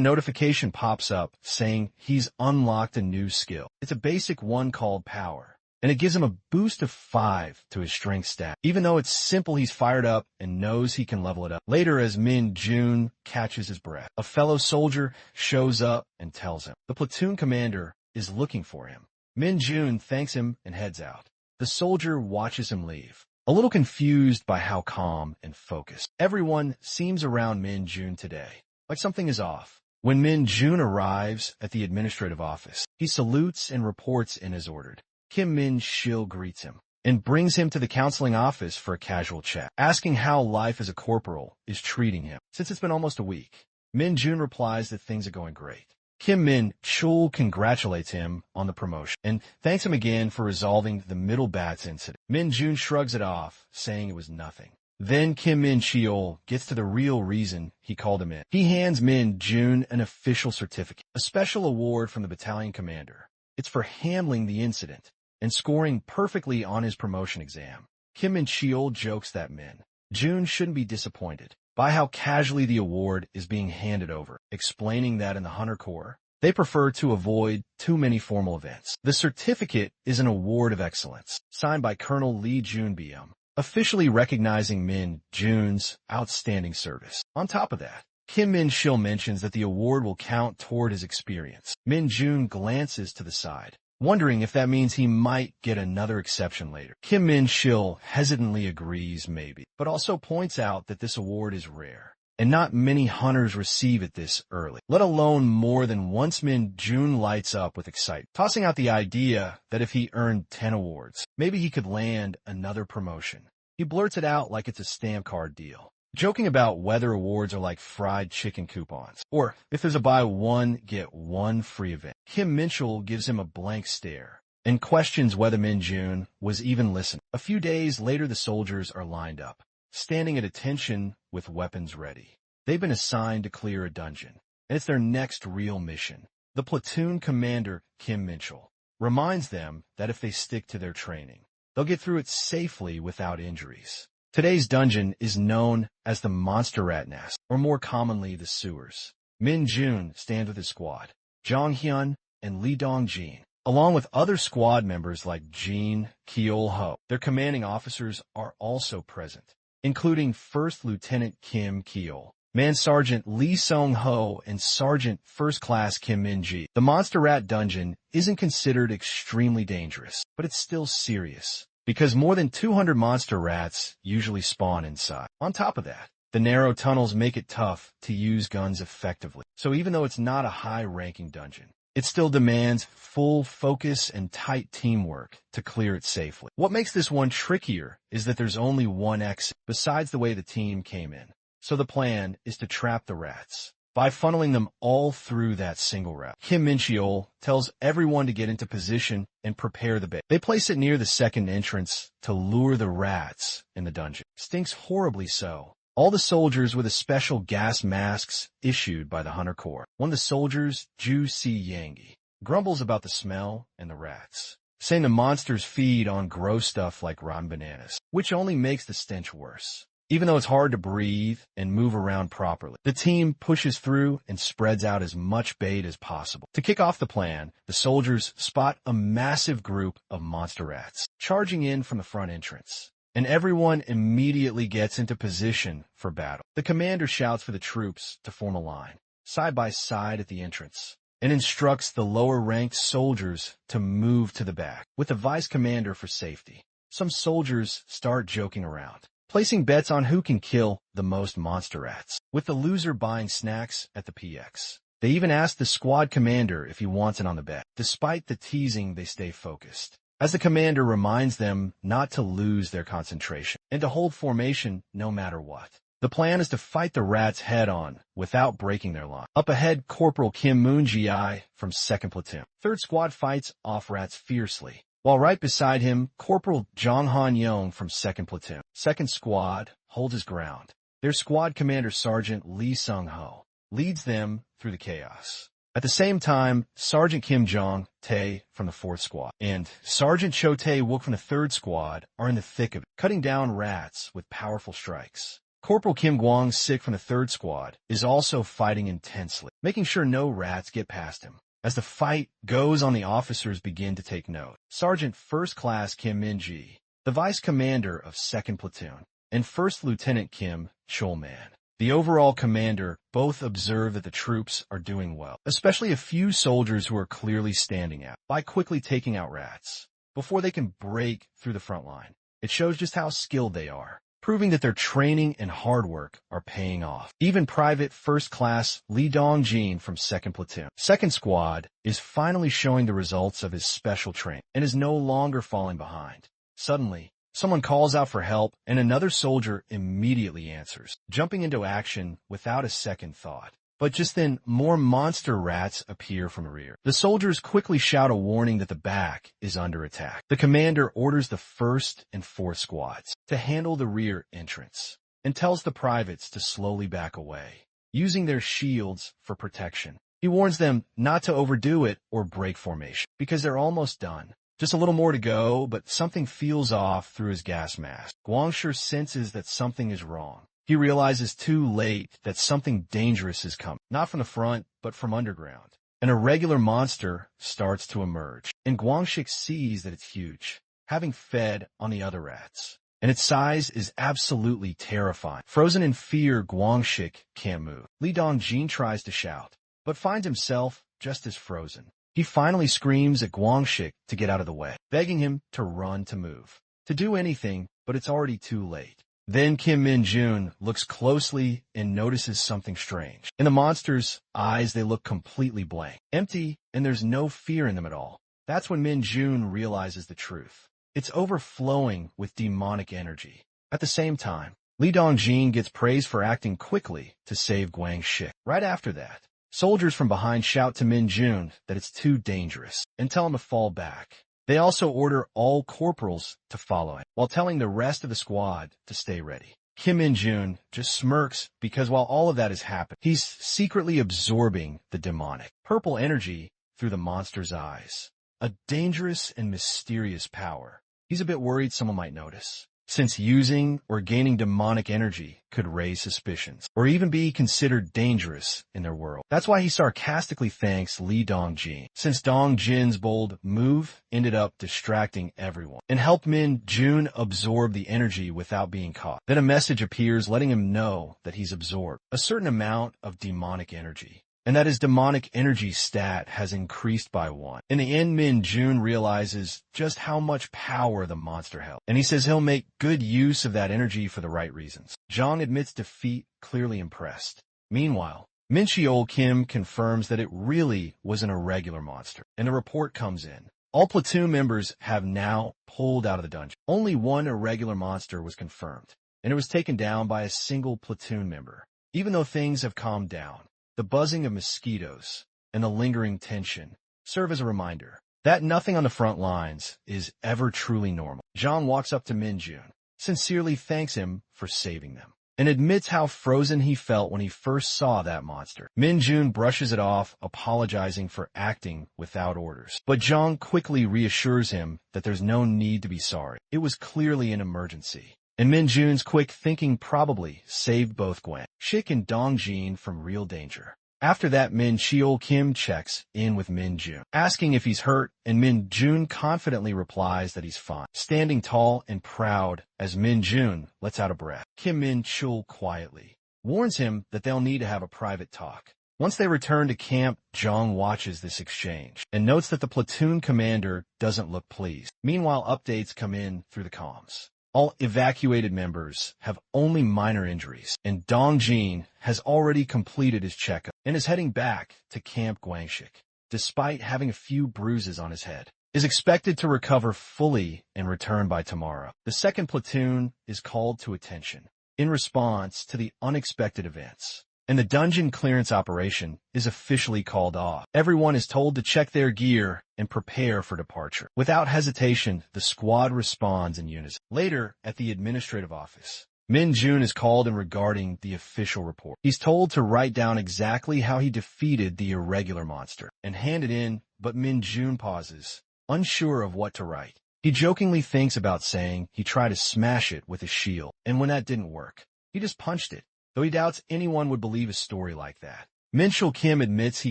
notification pops up saying he's unlocked a new skill. It's a basic one called Power, and it gives him a boost of 5 to his strength stat. Even though it's simple, he's fired up and knows he can level it up. Later, as Min-jun catches his breath, a fellow soldier shows up and tells him the platoon commander is looking for him. Min-jun thanks him and heads out. The soldier watches him leave, a little confused by how calm and focused everyone seems around Min-jun today, like something is off. When Min-jun arrives at the administrative office, he salutes and reports in as ordered. Kim Min-shil greets him and brings him to the counseling office for a casual chat, asking how life as a corporal is treating him since it's been almost a week. Min-jun replies that things are going great. Kim Min-chul congratulates him on the promotion and thanks him again for resolving the middle bats incident. Min-jun shrugs it off, saying it was nothing. Then Kim Min-chul gets to the real reason he called him in. He hands Min-jun an official certificate, a special award from the battalion commander. It's for handling the incident and scoring perfectly on his promotion exam. Kim Min-chul jokes that Min-jun shouldn't be disappointed by how casually the award is being handed over, explaining that in the Hunter Corps, they prefer to avoid too many formal events. The certificate is an award of excellence, signed by Colonel Lee Junbyum, officially recognizing Min-jun's outstanding service. On top of that, Kim Min-chul mentions that the award will count toward his experience. Min-jun glances to the side, wondering if that means he might get another exception later. Kim Min-chul hesitantly agrees maybe, but also points out that this award is rare, and not many hunters receive it this early, let alone more than once. Min-jun lights up with excitement, tossing out the idea that if he earned 10 awards, maybe he could land another promotion. He blurts it out like it's a stamp card deal, joking about whether awards are like fried chicken coupons, or if there's a buy one, get one free event. Kim Min-chul gives him a blank stare and questions whether Min-jun was even listening. A few days later, the soldiers are lined up, standing at attention with weapons ready. They've been assigned to clear a dungeon, and it's their next real mission. The platoon commander, Kim Min-chul, reminds them that if they stick to their training, they'll get through it safely without injuries. Today's dungeon is known as the Monster Rat Nest, or more commonly, the sewers. Min-jun stands with his squad, Jong Hyun and Lee Dong-jin, along with other squad members like Jin Keol-ho. Their commanding officers are also present, including First Lieutenant Kim Keol, Man Sergeant Lee Song-ho, and Sergeant First Class Kim Min-ji. The Monster Rat Dungeon isn't considered extremely dangerous, but it's still serious, because more than 200 monster rats usually spawn inside. On top of that, the narrow tunnels make it tough to use guns effectively. So even though it's not a high-ranking dungeon, it still demands full focus and tight teamwork to clear it safely. What makes this one trickier is that there's only one exit, besides the way the team came in. So the plan is to trap the rats by funneling them all through that single route. Kim Min-chul tells everyone to get into position and prepare the bait. They place it near the second entrance to lure the rats in the dungeon. Stinks horribly so. All the soldiers with a special gas masks issued by the Hunter Corps. One of the soldiers, Ju Si-yangi, grumbles about the smell and the rats, saying the monsters feed on gross stuff like rotten bananas, which only makes the stench worse. even though it's hard to breathe and move around properly. The team pushes through and spreads out as much bait as possible. To kick off the plan, the soldiers spot a massive group of monster rats charging in from the front entrance, and everyone immediately gets into position for battle. The commander shouts for the troops to form a line, side by side at the entrance, and instructs the lower-ranked soldiers to move to the back, with the vice commander for safety. Some soldiers start joking around, placing bets on who can kill the most monster rats, with the loser buying snacks at the PX. They even ask the squad commander if he wants in on the bet. Despite the teasing, they stay focused, as the commander reminds them not to lose their concentration and to hold formation no matter what. The plan is to fight the rats head-on without breaking their line. Up ahead, Corporal Kim Moon-ji from 2nd Platoon. 3rd Squad fights off rats fiercely, while right beside him, Corporal Jong Han-young from 2nd Platoon. 2nd Squad holds his ground. Their squad commander, Sergeant Lee Sung-ho, leads them through the chaos. At the same time, Sergeant Kim Jong-tae from the 4th Squad and Sergeant Cho Tae-wook from the 3rd Squad are in the thick of it, cutting down rats with powerful strikes. Corporal Kim Gwang-sik from the 3rd Squad is also fighting intensely, making sure no rats get past him. As the fight goes on, the officers begin to take note. Sergeant 1st Class Kim Min-ji, the vice commander of 2nd Platoon, and 1st Lieutenant Kim Chol-man, the overall commander, both observe that the troops are doing well, especially a few soldiers who are clearly standing out, by quickly taking out rats before they can break through the front line. It shows just how skilled they are, proving that their training and hard work are paying off. Even Private 1st Class Lee Dong-jin from 2nd Platoon, 2nd Squad, is finally showing the results of his special training and is no longer falling behind. Suddenly, someone calls out for help, and another soldier immediately answers, jumping into action without a second thought. But just then, more monster rats appear from the rear. The soldiers quickly shout a warning that the back is under attack. The commander orders the 1st and 4th Squads to handle the rear entrance and tells the privates to slowly back away, using their shields for protection. He warns them not to overdo it or break formation, because they're almost done. Just a little more to go, but something feels off through his gas mask. Guangshi senses that something is wrong. He realizes too late that something dangerous is coming, not from the front, but from underground. An irregular monster starts to emerge, and Guangshi sees that it's huge, having fed on the other rats. And its size is absolutely terrifying. Frozen in fear, Guangshi can't move. Lee Dong-jin tries to shout, but finds himself just as frozen. He finally screams at Guangshi to get out of the way, begging him to run, to move, to do anything, but it's already too late. Then Kim Min-jun looks closely and notices something strange. In the monster's eyes, they look completely blank, empty, and there's no fear in them at all. That's when Min-jun realizes the truth. It's overflowing with demonic energy. At the same time, Lee Dong-jin gets praised for acting quickly to save Guangshi. Right after that, soldiers from behind shout to Min-jun that it's too dangerous and tell him to fall back. They also order all corporals to follow him, while telling the rest of the squad to stay ready. Kim Min-jun just smirks because while all of that is happening, he's secretly absorbing the demonic purple energy through the monster's eyes. A dangerous and mysterious power. He's a bit worried someone might notice, since using or gaining demonic energy could raise suspicions, or even be considered dangerous in their world. That's why he sarcastically thanks Lee Dong-jin, since Dong-jin's bold move ended up distracting everyone, and helped Min-jun absorb the energy without being caught. Then a message appears letting him know that he's absorbed a certain amount of demonic energy, and that his demonic energy stat has increased by 1. In the end, Min-jun realizes just how much power the monster held, and he says he'll make good use of that energy for the right reasons. Jong admits defeat, clearly impressed. Meanwhile, Min Cheol Kim confirms that it really was an irregular monster, and a report comes in. All platoon members have now pulled out of the dungeon. Only one irregular monster was confirmed, and it was taken down by a single platoon member. Even though things have calmed down, the buzzing of mosquitoes and the lingering tension serve as a reminder that nothing on the front lines is ever truly normal. John walks up to Min-jun, sincerely thanks him for saving them, and admits how frozen he felt when he first saw that monster. Min-jun brushes it off, apologizing for acting without orders. But John quickly reassures him that there's no need to be sorry. It was clearly an emergency, and Min Jun's quick thinking probably saved both Shik and Dong Jin from real danger. After that, Min Cheol Kim checks in with Min Jun, asking if he's hurt, and Min Jun confidently replies that he's fine, standing tall and proud as Min Jun lets out a breath. Kim Min Cheol quietly warns him that they'll need to have a private talk. Once they return to camp, Jong watches this exchange and notes that the platoon commander doesn't look pleased. Meanwhile, updates come in through the comms. All evacuated members have only minor injuries, and Dong Jin has already completed his checkup and is heading back to Camp Gwangshik, despite having a few bruises on his head. Is expected to recover fully and return by tomorrow. The second platoon is called to attention in response to the unexpected events, and the dungeon clearance operation is officially called off. Everyone is told to check their gear and prepare for departure. Without hesitation, the squad responds in unison. Later, at the administrative office, Min Jun is called in regarding the official report. He's told to write down exactly how he defeated the irregular monster and hand it in, but Min Jun pauses, unsure of what to write. He jokingly thinks about saying he tried to smash it with his shield, and when that didn't work, he just punched it, though he doubts anyone would believe a story like that. Min Cheol Kim admits he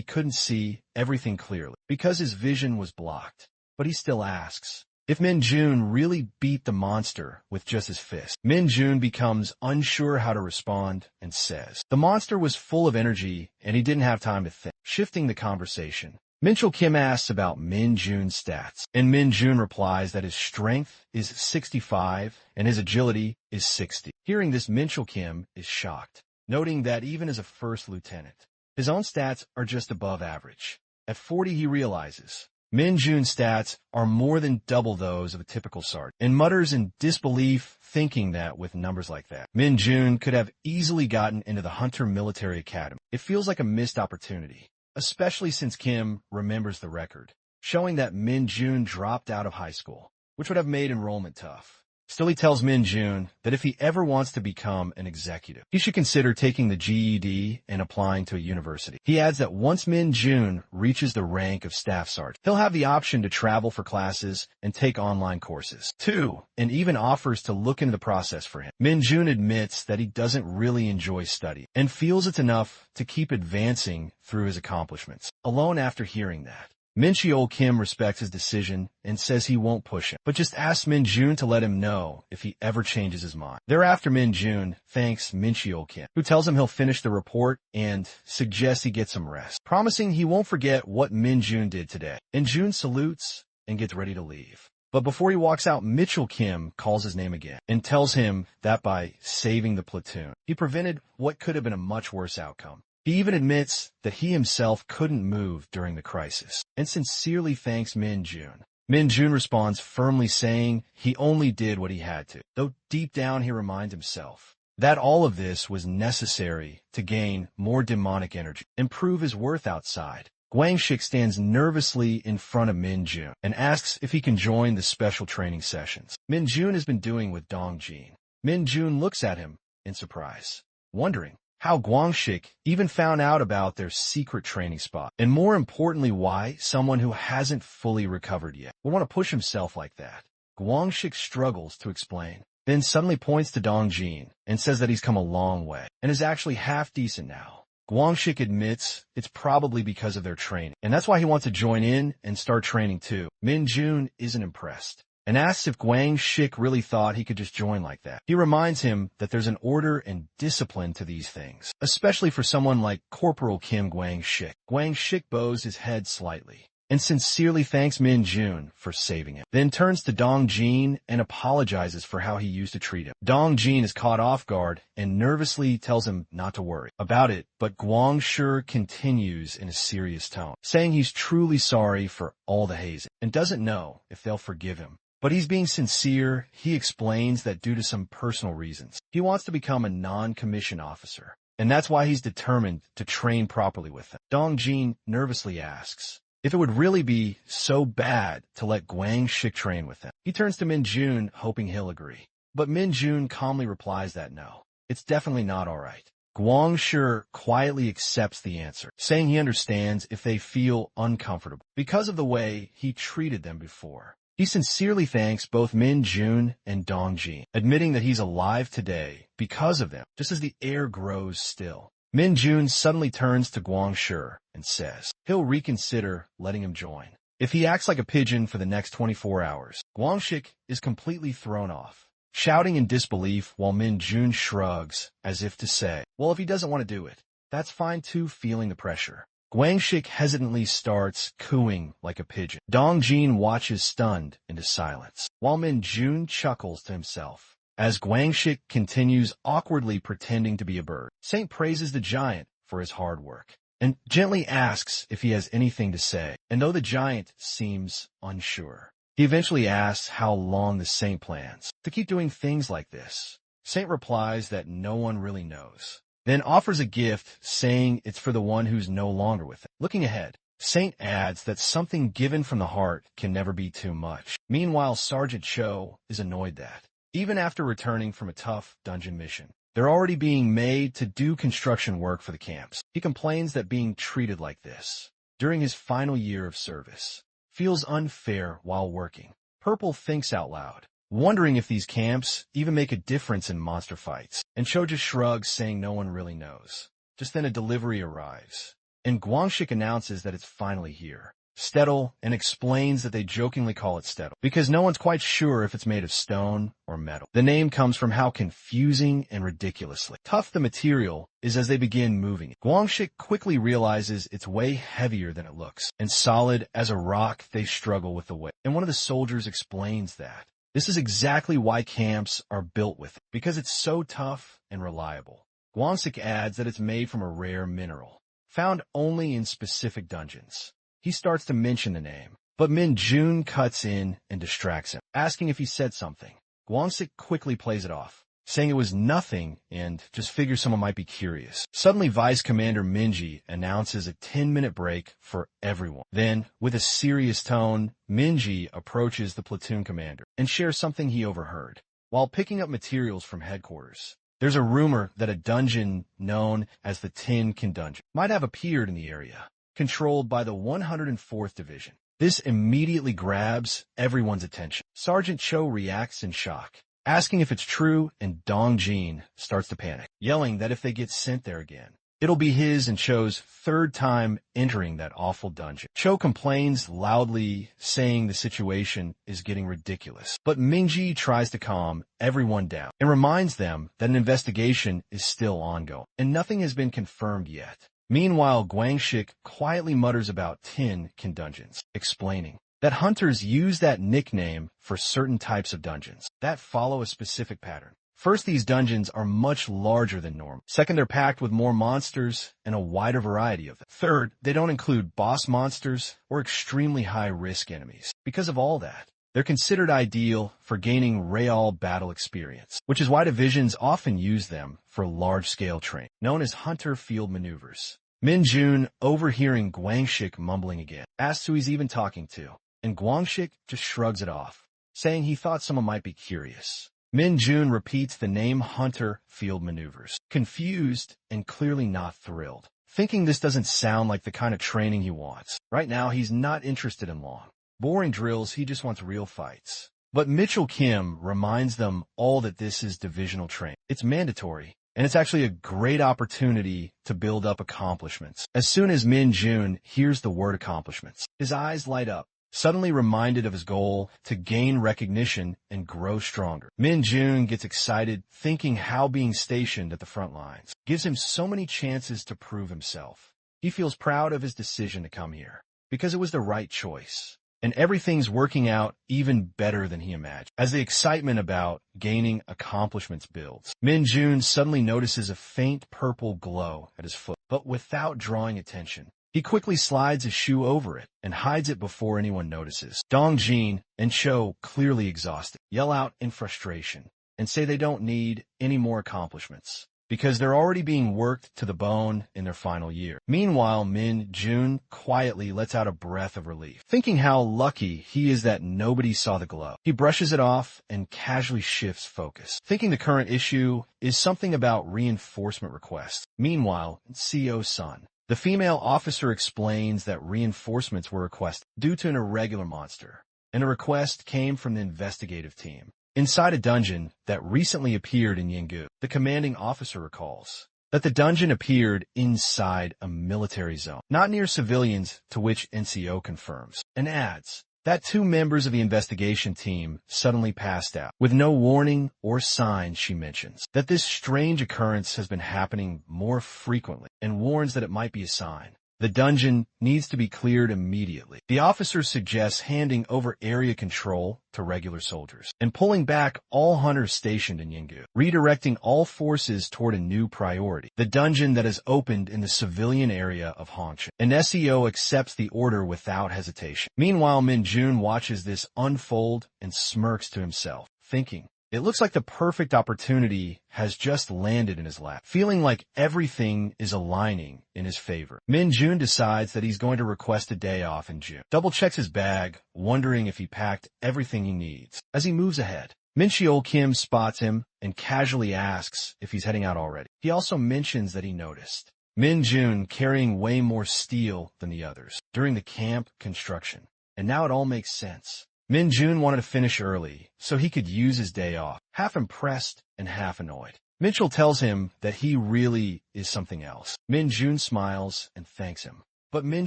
couldn't see everything clearly because his vision was blocked, but he still asks if Min Jun really beat the monster with just his fist. Min Jun becomes unsure how to respond and says the monster was full of energy and he didn't have time to think. Shifting the conversation, Min Cheol Kim asks about Min Jun's stats, and Min Jun replies that his strength is 65 and his agility is 60. Hearing this, Min Cheol Kim is shocked, noting that even as a first lieutenant, his own stats are just above average. At 40, he realizes Min Jun's stats are more than double those of a typical sergeant, and mutters in disbelief, thinking that with numbers like that, Min Jun could have easily gotten into the Hunter Military Academy. It feels like a missed opportunity, especially since Kim remembers the record, showing that Min Jun dropped out of high school, which would have made enrollment tough. Still, he tells Min Jun that if he ever wants to become an executive, he should consider taking the GED and applying to a university. He adds that once Min Jun reaches the rank of staff sergeant, he'll have the option to travel for classes and take online courses, too, and even offers to look into the process for him. Min Jun admits that he doesn't really enjoy study and feels it's enough to keep advancing through his accomplishments. Alone after hearing that, Min Cheol Kim respects his decision and says he won't push him, but just asks Min Jun to let him know if he ever changes his mind. Thereafter, Min Jun thanks Min Cheol Kim, who tells him he'll finish the report and suggests he get some rest, promising he won't forget what Min Jun did today. And Jun salutes and gets ready to leave. But before he walks out, Min Cheol Kim calls his name again and tells him that by saving the platoon, he prevented what could have been a much worse outcome. He even admits that he himself couldn't move during the crisis and sincerely thanks Min Jun. Min Jun responds firmly, saying he only did what he had to, though deep down he reminds himself that all of this was necessary to gain more demonic energy and prove his worth outside. Gwangshik stands nervously in front of Min Jun and asks if he can join the special training sessions Min Jun has been doing with Dong Jin. Min Jun looks at him in surprise, wondering how Gwangshik even found out about their secret training spot, and more importantly, why someone who hasn't fully recovered yet would want to push himself like that. Gwangshik struggles to explain, then suddenly points to Dong Jin and says that he's come a long way and is actually half decent now. Gwangshik admits it's probably because of their training, and that's why he wants to join in and start training too. Min Jun isn't impressed and asks if Gwangshik really thought he could just join like that. He reminds him that there's an order and discipline to these things, especially for someone like Corporal Kim Gwangshik. Gwangshik bows his head slightly and sincerely thanks Min Jun for saving him, then turns to Dong Jin and apologizes for how he used to treat him. Dong Jin is caught off guard and nervously tells him not to worry about it, but Gwangshik continues in a serious tone, saying he's truly sorry for all the hazing and doesn't know if they'll forgive him. But he's being sincere. He explains that due to some personal reasons, he wants to become a non-commissioned officer, and that's why he's determined to train properly with them. Dong Jin nervously asks if it would really be so bad to let Gwangshik train with him. He turns to Min Jun, hoping he'll agree. But Min Jun calmly replies that no, it's definitely not all right. Gwangshik quietly accepts the answer, saying he understands if they feel uncomfortable because of the way he treated them before. He sincerely thanks both Min Jun and Dong Jin, admitting that he's alive today because of them, just as the air grows still. Min Jun suddenly turns to Guang Shi and says he'll reconsider letting him join if he acts like a pigeon for the next 24 hours. Guang Shi is completely thrown off, shouting in disbelief while Min Jun shrugs as if to say, well, if he doesn't want to do it, that's fine too, feeling the pressure. Guang Shi hesitantly starts cooing like a pigeon. Dong Jin watches stunned into silence, while Min Jun chuckles to himself as Guang Shi continues awkwardly pretending to be a bird. Saint praises the giant for his hard work and gently asks if he has anything to say, and though the giant seems unsure, he eventually asks how long the Saint plans to keep doing things like this. Saint replies that no one really knows, then offers a gift, saying it's for the one who's no longer with him. Looking ahead, Saint adds that something given from the heart can never be too much. Meanwhile, Sergeant Cho is annoyed that, even after returning from a tough dungeon mission, they're already being made to do construction work for the camps. He complains that being treated like this during his final year of service feels unfair while working. Purple thinks out loud, wondering if these camps even make a difference in monster fights, and Cho just shrugs, saying no one really knows. Just then a delivery arrives, and Guang Shi announces that it's finally here. Stettel, and explains that they jokingly call it Stettel because no one's quite sure if it's made of stone or metal. The name comes from how confusing and ridiculously tough the material is as they begin moving it. Guang Shi quickly realizes it's way heavier than it looks, and solid as a rock. They struggle with the weight, and one of the soldiers explains that this is exactly why camps are built with it, because it's so tough and reliable. Guangsik adds that it's made from a rare mineral, found only in specific dungeons. He starts to mention the name, but Min Jun cuts in and distracts him, asking if he said something. Guangsik quickly plays it off, saying it was nothing and just figures someone might be curious. Suddenly, Vice Commander Minji announces a 10-minute break for everyone. Then, with a serious tone, Minji approaches the platoon commander and shares something he overheard while picking up materials from headquarters. There's a rumor that a dungeon known as the Tin Can Dungeon might have appeared in the area, controlled by the 104th Division. This immediately grabs everyone's attention. Sergeant Cho reacts in shock, asking if it's true, and Dong Jin starts to panic, yelling that if they get sent there again, it'll be his and Cho's third time entering that awful dungeon. Cho complains loudly, saying the situation is getting ridiculous, but Mingji tries to calm everyone down and reminds them that an investigation is still ongoing and nothing has been confirmed yet. Meanwhile, Guang Shi quietly mutters about Tin Can Dungeons, explaining that hunters use that nickname for certain types of dungeons that follow a specific pattern. First, these dungeons are much larger than normal. Second, they're packed with more monsters and a wider variety of them. Third, they don't include boss monsters or extremely high-risk enemies. Because of all that, they're considered ideal for gaining real battle experience, which is why divisions often use them for large-scale training, known as hunter field maneuvers. Min Jun, overhearing Guang Shi mumbling again, asks who he's even talking to, and Guang Shi just shrugs it off, saying he thought someone might be curious. Min Jun repeats the name hunter field maneuvers, confused and clearly not thrilled, thinking this doesn't sound like the kind of training he wants. Right now, he's not interested in long, boring drills. He just wants real fights. But Mitchell Kim reminds them all that this is divisional training. It's mandatory, and it's actually a great opportunity to build up accomplishments. As soon as Min Jun hears the word accomplishments, his eyes light up, suddenly reminded of his goal to gain recognition and grow stronger. Min Jun gets excited, thinking how being stationed at the front lines gives him so many chances to prove himself. He feels proud of his decision to come here, because it was the right choice. And everything's working out even better than he imagined. As the excitement about gaining accomplishments builds, Min Jun suddenly notices a faint purple glow at his foot, but without drawing attention, he quickly slides his shoe over it and hides it before anyone notices. Dong Jin and Cho, clearly exhausted, yell out in frustration and say they don't need any more accomplishments, because they're already being worked to the bone in their final year. Meanwhile, Min Jun quietly lets out a breath of relief, thinking how lucky he is that nobody saw the glow. He brushes it off and casually shifts focus, thinking the current issue is something about reinforcement requests. Meanwhile, CO Sun, the female officer, explains that reinforcements were requested due to an irregular monster and a request came from the investigative team. Inside a dungeon that recently appeared in Yinggu, the commanding officer recalls that the dungeon appeared inside a military zone, not near civilians, to which NCO confirms, and adds that 2 members of the investigation team suddenly passed out. With no warning or sign, she mentions that this strange occurrence has been happening more frequently and warns that it might be a sign. The dungeon needs to be cleared immediately. The officer suggests handing over area control to regular soldiers and pulling back all hunters stationed in Yinggu, redirecting all forces toward a new priority, the dungeon that has opened in the civilian area of Hongqiao. An SEO accepts the order without hesitation. Meanwhile, Min Jun watches this unfold and smirks to himself, thinking, it looks like the perfect opportunity has just landed in his lap, feeling like everything is aligning in his favor. Min Jun decides that he's going to request a day off in June. Double-checks his bag, wondering if he packed everything he needs. As he moves ahead, Min Cheol Kim spots him and casually asks if he's heading out already. He also mentions that he noticed Min Jun carrying way more steel than the others during the camp construction, and now it all makes sense. Min Jun wanted to finish early so he could use his day off, half impressed and half annoyed. Mitchell tells him that he really is something else. Min Jun smiles and thanks him, but Min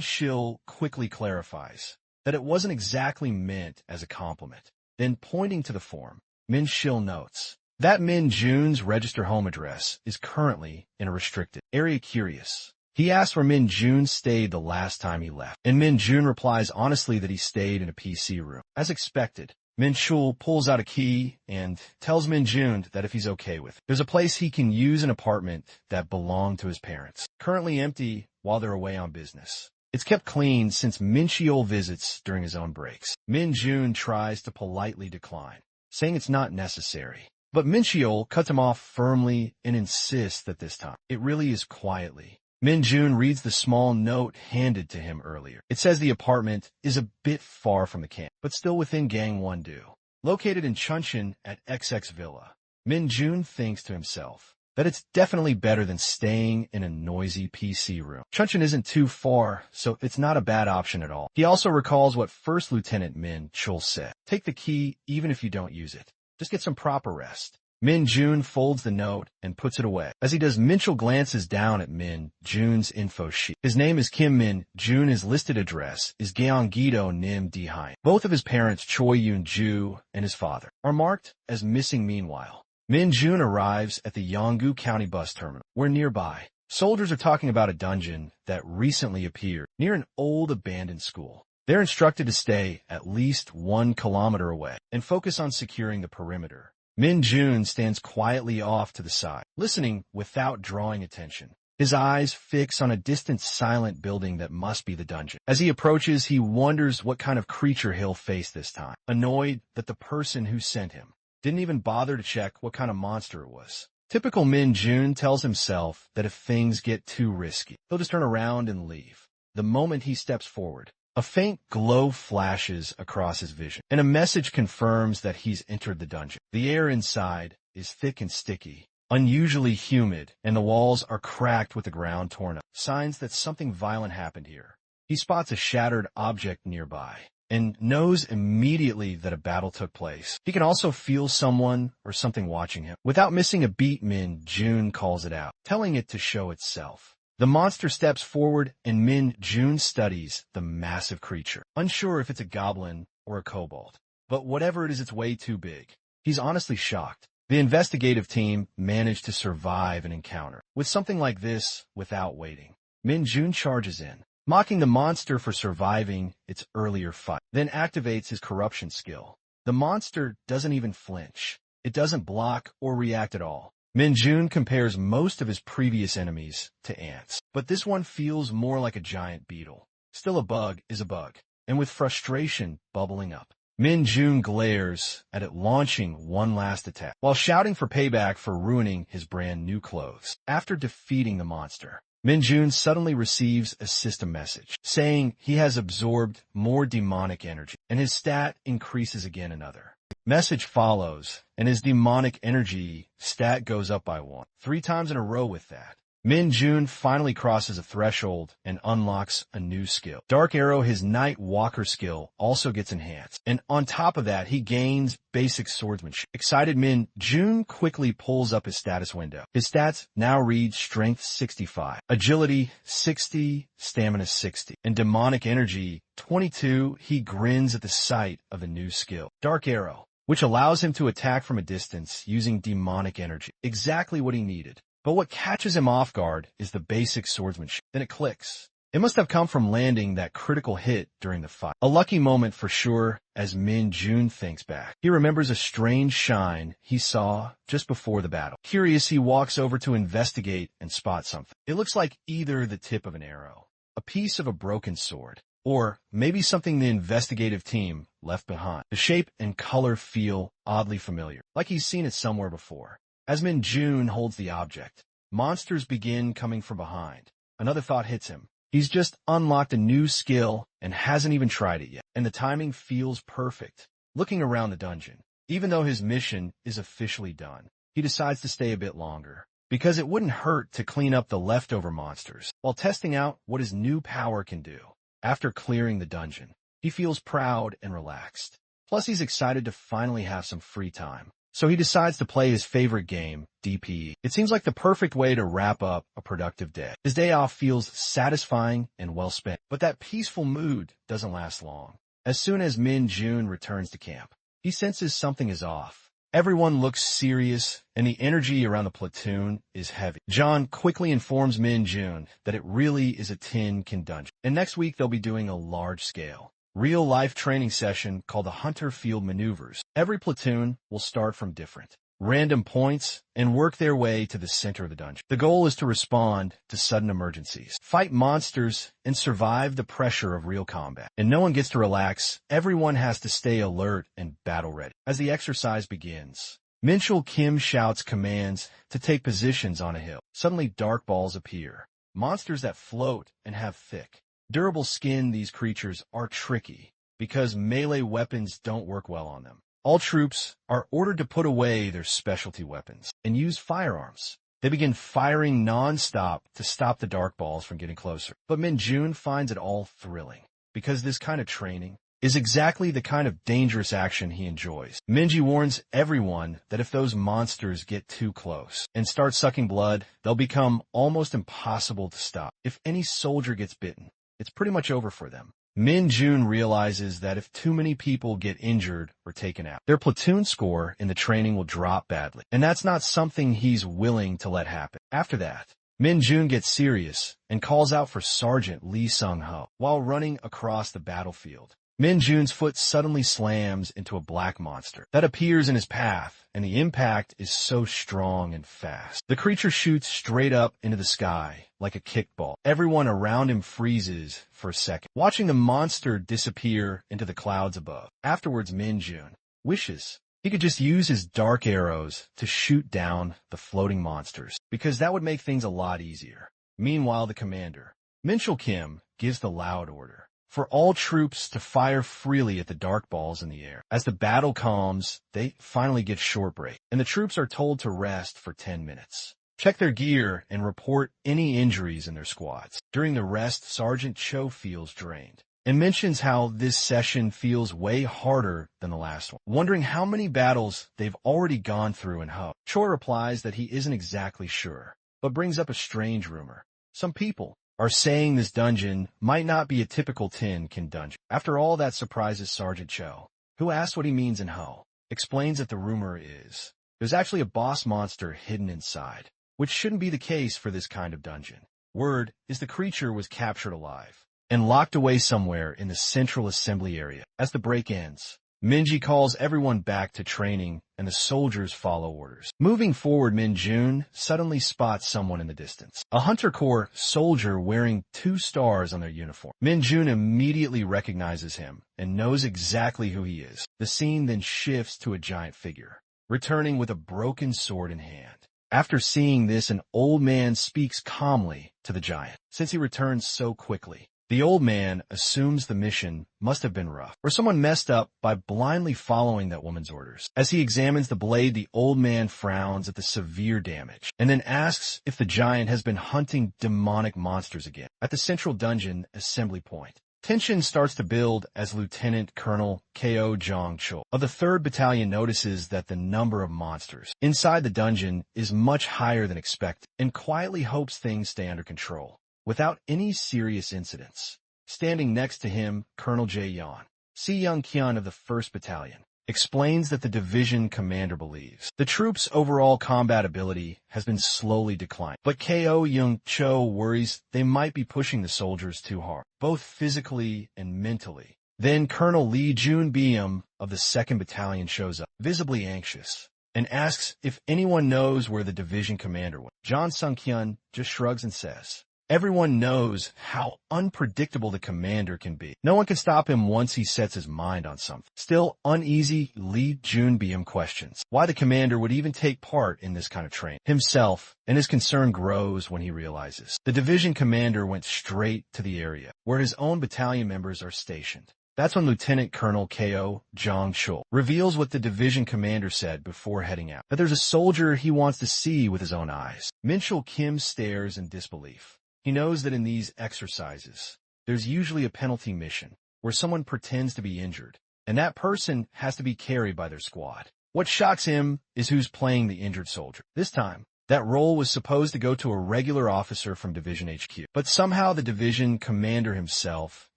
Shil quickly clarifies that it wasn't exactly meant as a compliment. Then, pointing to the form, Min Shil notes that Min Jun's register home address is currently in a restricted area. Curious, he asks where Min Jun stayed the last time he left, and Min Jun replies honestly that he stayed in a PC room. As expected, Min Shul pulls out a key and tells Min Jun that if he's okay with it, there's a place he can use an apartment that belonged to his parents, currently empty while they're away on business. It's kept clean since Min Cheol visits during his own breaks. Min Jun tries to politely decline, saying it's not necessary. But Min Cheol cuts him off firmly and insists that this time it really is quietly. Min Jun reads the small note handed to him earlier. It says the apartment is a bit far from the camp, but still within Gangwon-do. Located in Chuncheon at XX Villa, Min Jun thinks to himself that it's definitely better than staying in a noisy PC room. Chuncheon isn't too far, so it's not a bad option at all. He also recalls what First Lieutenant Min Chul said. Take the key even if you don't use it. Just get some proper rest. Min Jun folds the note and puts it away. As he does, Minchel glances down at Min Jun's info sheet. His name is Kim Min Jun. His listed address is Gyeonggi-do Nim Dihai. Both of his parents, Choi Yoon-ju and his father, are marked as missing. Meanwhile, Min Jun arrives at the Yonggu County bus terminal, where nearby, soldiers are talking about a dungeon that recently appeared near an old abandoned school. They're instructed to stay at least 1 kilometer away and focus on securing the perimeter. Min Jun stands quietly off to the side, listening without drawing attention. His eyes fix on a distant silent building that must be the dungeon. As he approaches, he wonders what kind of creature he'll face this time, annoyed that the person who sent him didn't even bother to check what kind of monster it was. Typical Min Jun tells himself that if things get too risky, he'll just turn around and leave. The moment he steps forward, a faint glow flashes across his vision, and a message confirms that he's entered the dungeon. The air inside is thick and sticky, unusually humid, and the walls are cracked with the ground torn up, signs that something violent happened here. He spots a shattered object nearby, and knows immediately that a battle took place. He can also feel someone or something watching him. Without missing a beat, Min Jun calls it out, telling it to show itself. The monster steps forward, and Min Jun studies the massive creature, unsure if it's a goblin or a kobold. But whatever it is, it's way too big. He's honestly shocked. The investigative team managed to survive an encounter with something like this without waiting. Min Jun charges in, mocking the monster for surviving its earlier fight, then activates his corruption skill. The monster doesn't even flinch. It doesn't block or react at all. Min Jun compares most of his previous enemies to ants, but this one feels more like a giant beetle. Still, a bug is a bug, and with frustration bubbling up, Min Jun glares at it, launching one last attack, while shouting for payback for ruining his brand new clothes. After defeating the monster, Min Jun suddenly receives a system message, saying he has absorbed more demonic energy, and his stat increases again another. Message follows, and his demonic energy stat goes up by 1, 3 times in a row with that. Min Jun finally crosses a threshold and unlocks a new skill. Dark Arrow, his Night Walker skill, also gets enhanced. And on top of that, he gains basic swordsmanship. Excited Min Jun quickly pulls up his status window. His stats now read Strength 65, Agility 60, Stamina 60, and Demonic Energy 22. He grins at the sight of the new skill, Dark Arrow, which allows him to attack from a distance using demonic energy. Exactly what he needed. But what catches him off guard is the basic swordsmanship. Then it clicks. It must have come from landing that critical hit during the fight. A lucky moment for sure, as Min Jun thinks back. He remembers a strange shine he saw just before the battle. Curious, he walks over to investigate and spot something. It looks like either the tip of an arrow, a piece of a broken sword, or maybe something the investigative team left behind. The shape and color feel oddly familiar, like he's seen it somewhere before. As Min Jun holds the object, monsters begin coming from behind. Another thought hits him. He's just unlocked a new skill and hasn't even tried it yet, and the timing feels perfect. Looking around the dungeon, even though his mission is officially done, he decides to stay a bit longer, because it wouldn't hurt to clean up the leftover monsters while testing out what his new power can do. After clearing the dungeon, he feels proud and relaxed. Plus, he's excited to finally have some free time. So he decides to play his favorite game, DPE. It seems like the perfect way to wrap up a productive day. His day off feels satisfying and well spent, but that peaceful mood doesn't last long. As soon as Min Jun returns to camp, he senses something is off. Everyone looks serious, and the energy around the platoon is heavy. John quickly informs Min Jun that it really is a tin-can dungeon, and next week they'll be doing a large-scale real-life training session called the Hunter Field Maneuvers. Every platoon will start from different random points and work their way to the center of the dungeon. The goal is to respond to sudden emergencies, fight monsters, and survive the pressure of real combat. And no one gets to relax. Everyone has to stay alert and battle-ready. As the exercise begins, Minchul Kim shouts commands to take positions on a hill. Suddenly, dark balls appear, monsters that float and have thick, durable skin. These creatures are tricky because melee weapons don't work well on them. All troops are ordered to put away their specialty weapons and use firearms. They begin firing non-stop to stop the dark balls from getting closer. But Min Jun finds it all thrilling because this kind of training is exactly the kind of dangerous action he enjoys. Minji warns everyone that if those monsters get too close and start sucking blood, they'll become almost impossible to stop. If any soldier gets bitten, it's pretty much over for them. Min Jun realizes that if too many people get injured or taken out, their platoon score in the training will drop badly, and that's not something he's willing to let happen. After that, Min Jun gets serious and calls out for Sergeant Lee Sung-ho. While running across the battlefield, Min Jun's foot suddenly slams into a black monster that appears in his path, and the impact is so strong and fast. The creature shoots straight up into the sky like a kickball. Everyone around him freezes for a second, watching the monster disappear into the clouds above. Afterwards, Min Jun wishes he could just use his dark arrows to shoot down the floating monsters, because that would make things a lot easier. Meanwhile, the commander, Minchul Kim, gives the loud order for all troops to fire freely at the dark balls in the air. As the battle calms, they finally get short break, and the troops are told to rest for 10 minutes. Check their gear and report any injuries in their squads. During the rest, Sergeant Cho feels drained and mentions how this session feels way harder than the last one, wondering how many battles they've already gone through in Ho. Cho replies that he isn't exactly sure, but brings up a strange rumor. Some people are saying this dungeon might not be a typical tin-can dungeon. After all, that surprises Sergeant Cho, who asks what he means, and Ho explains that the rumor is there's actually a boss monster hidden inside, which shouldn't be the case for this kind of dungeon. Word is the creature was captured alive and locked away somewhere in the central assembly area. As the break ends, Minji calls everyone back to training, and the soldiers follow orders. Moving forward, Min Jun suddenly spots someone in the distance, a Hunter Corps soldier wearing 2 stars on their uniform. Min Jun immediately recognizes him and knows exactly who he is. The scene then shifts to a giant figure, returning with a broken sword in hand. After seeing this, an old man speaks calmly to the giant. Since he returns so quickly, The old man assumes the mission must have been rough, or someone messed up by blindly following that woman's orders. As he examines the blade, the old man frowns at the severe damage, and then asks if the giant has been hunting demonic monsters again. At the central dungeon assembly point, tension starts to build as Lieutenant Colonel Ko Jong-chul of the 3rd Battalion notices that the number of monsters inside the dungeon is much higher than expected, and quietly hopes things stay under control without any serious incidents. Standing next to him, Colonel Jae-yeon, Si-young-kyun of the 1st Battalion, explains that the division commander believes the troops' overall combat ability has been slowly declining, but Ko Young-cho worries they might be pushing the soldiers too hard, both physically and mentally. Then Colonel Lee Jun-beom of the 2nd Battalion shows up, visibly anxious, and asks if anyone knows where the division commander went. John Sung-kyun just shrugs and says, "Everyone knows how unpredictable the commander can be. No one can stop him once he sets his mind on something." Still uneasy, Lee Jun-beom questions why the commander would even take part in this kind of training himself, and his concern grows when he realizes the division commander went straight to the area where his own battalion members are stationed. That's when Lieutenant Colonel Ko Jong-chul reveals what the division commander said before heading out, that there's a soldier he wants to see with his own eyes. Minchul Kim stares in disbelief. He knows that in these exercises, there's usually a penalty mission where someone pretends to be injured, and that person has to be carried by their squad. What shocks him is who's playing the injured soldier. This time, that role was supposed to go to a regular officer from Division HQ, but somehow the division commander himself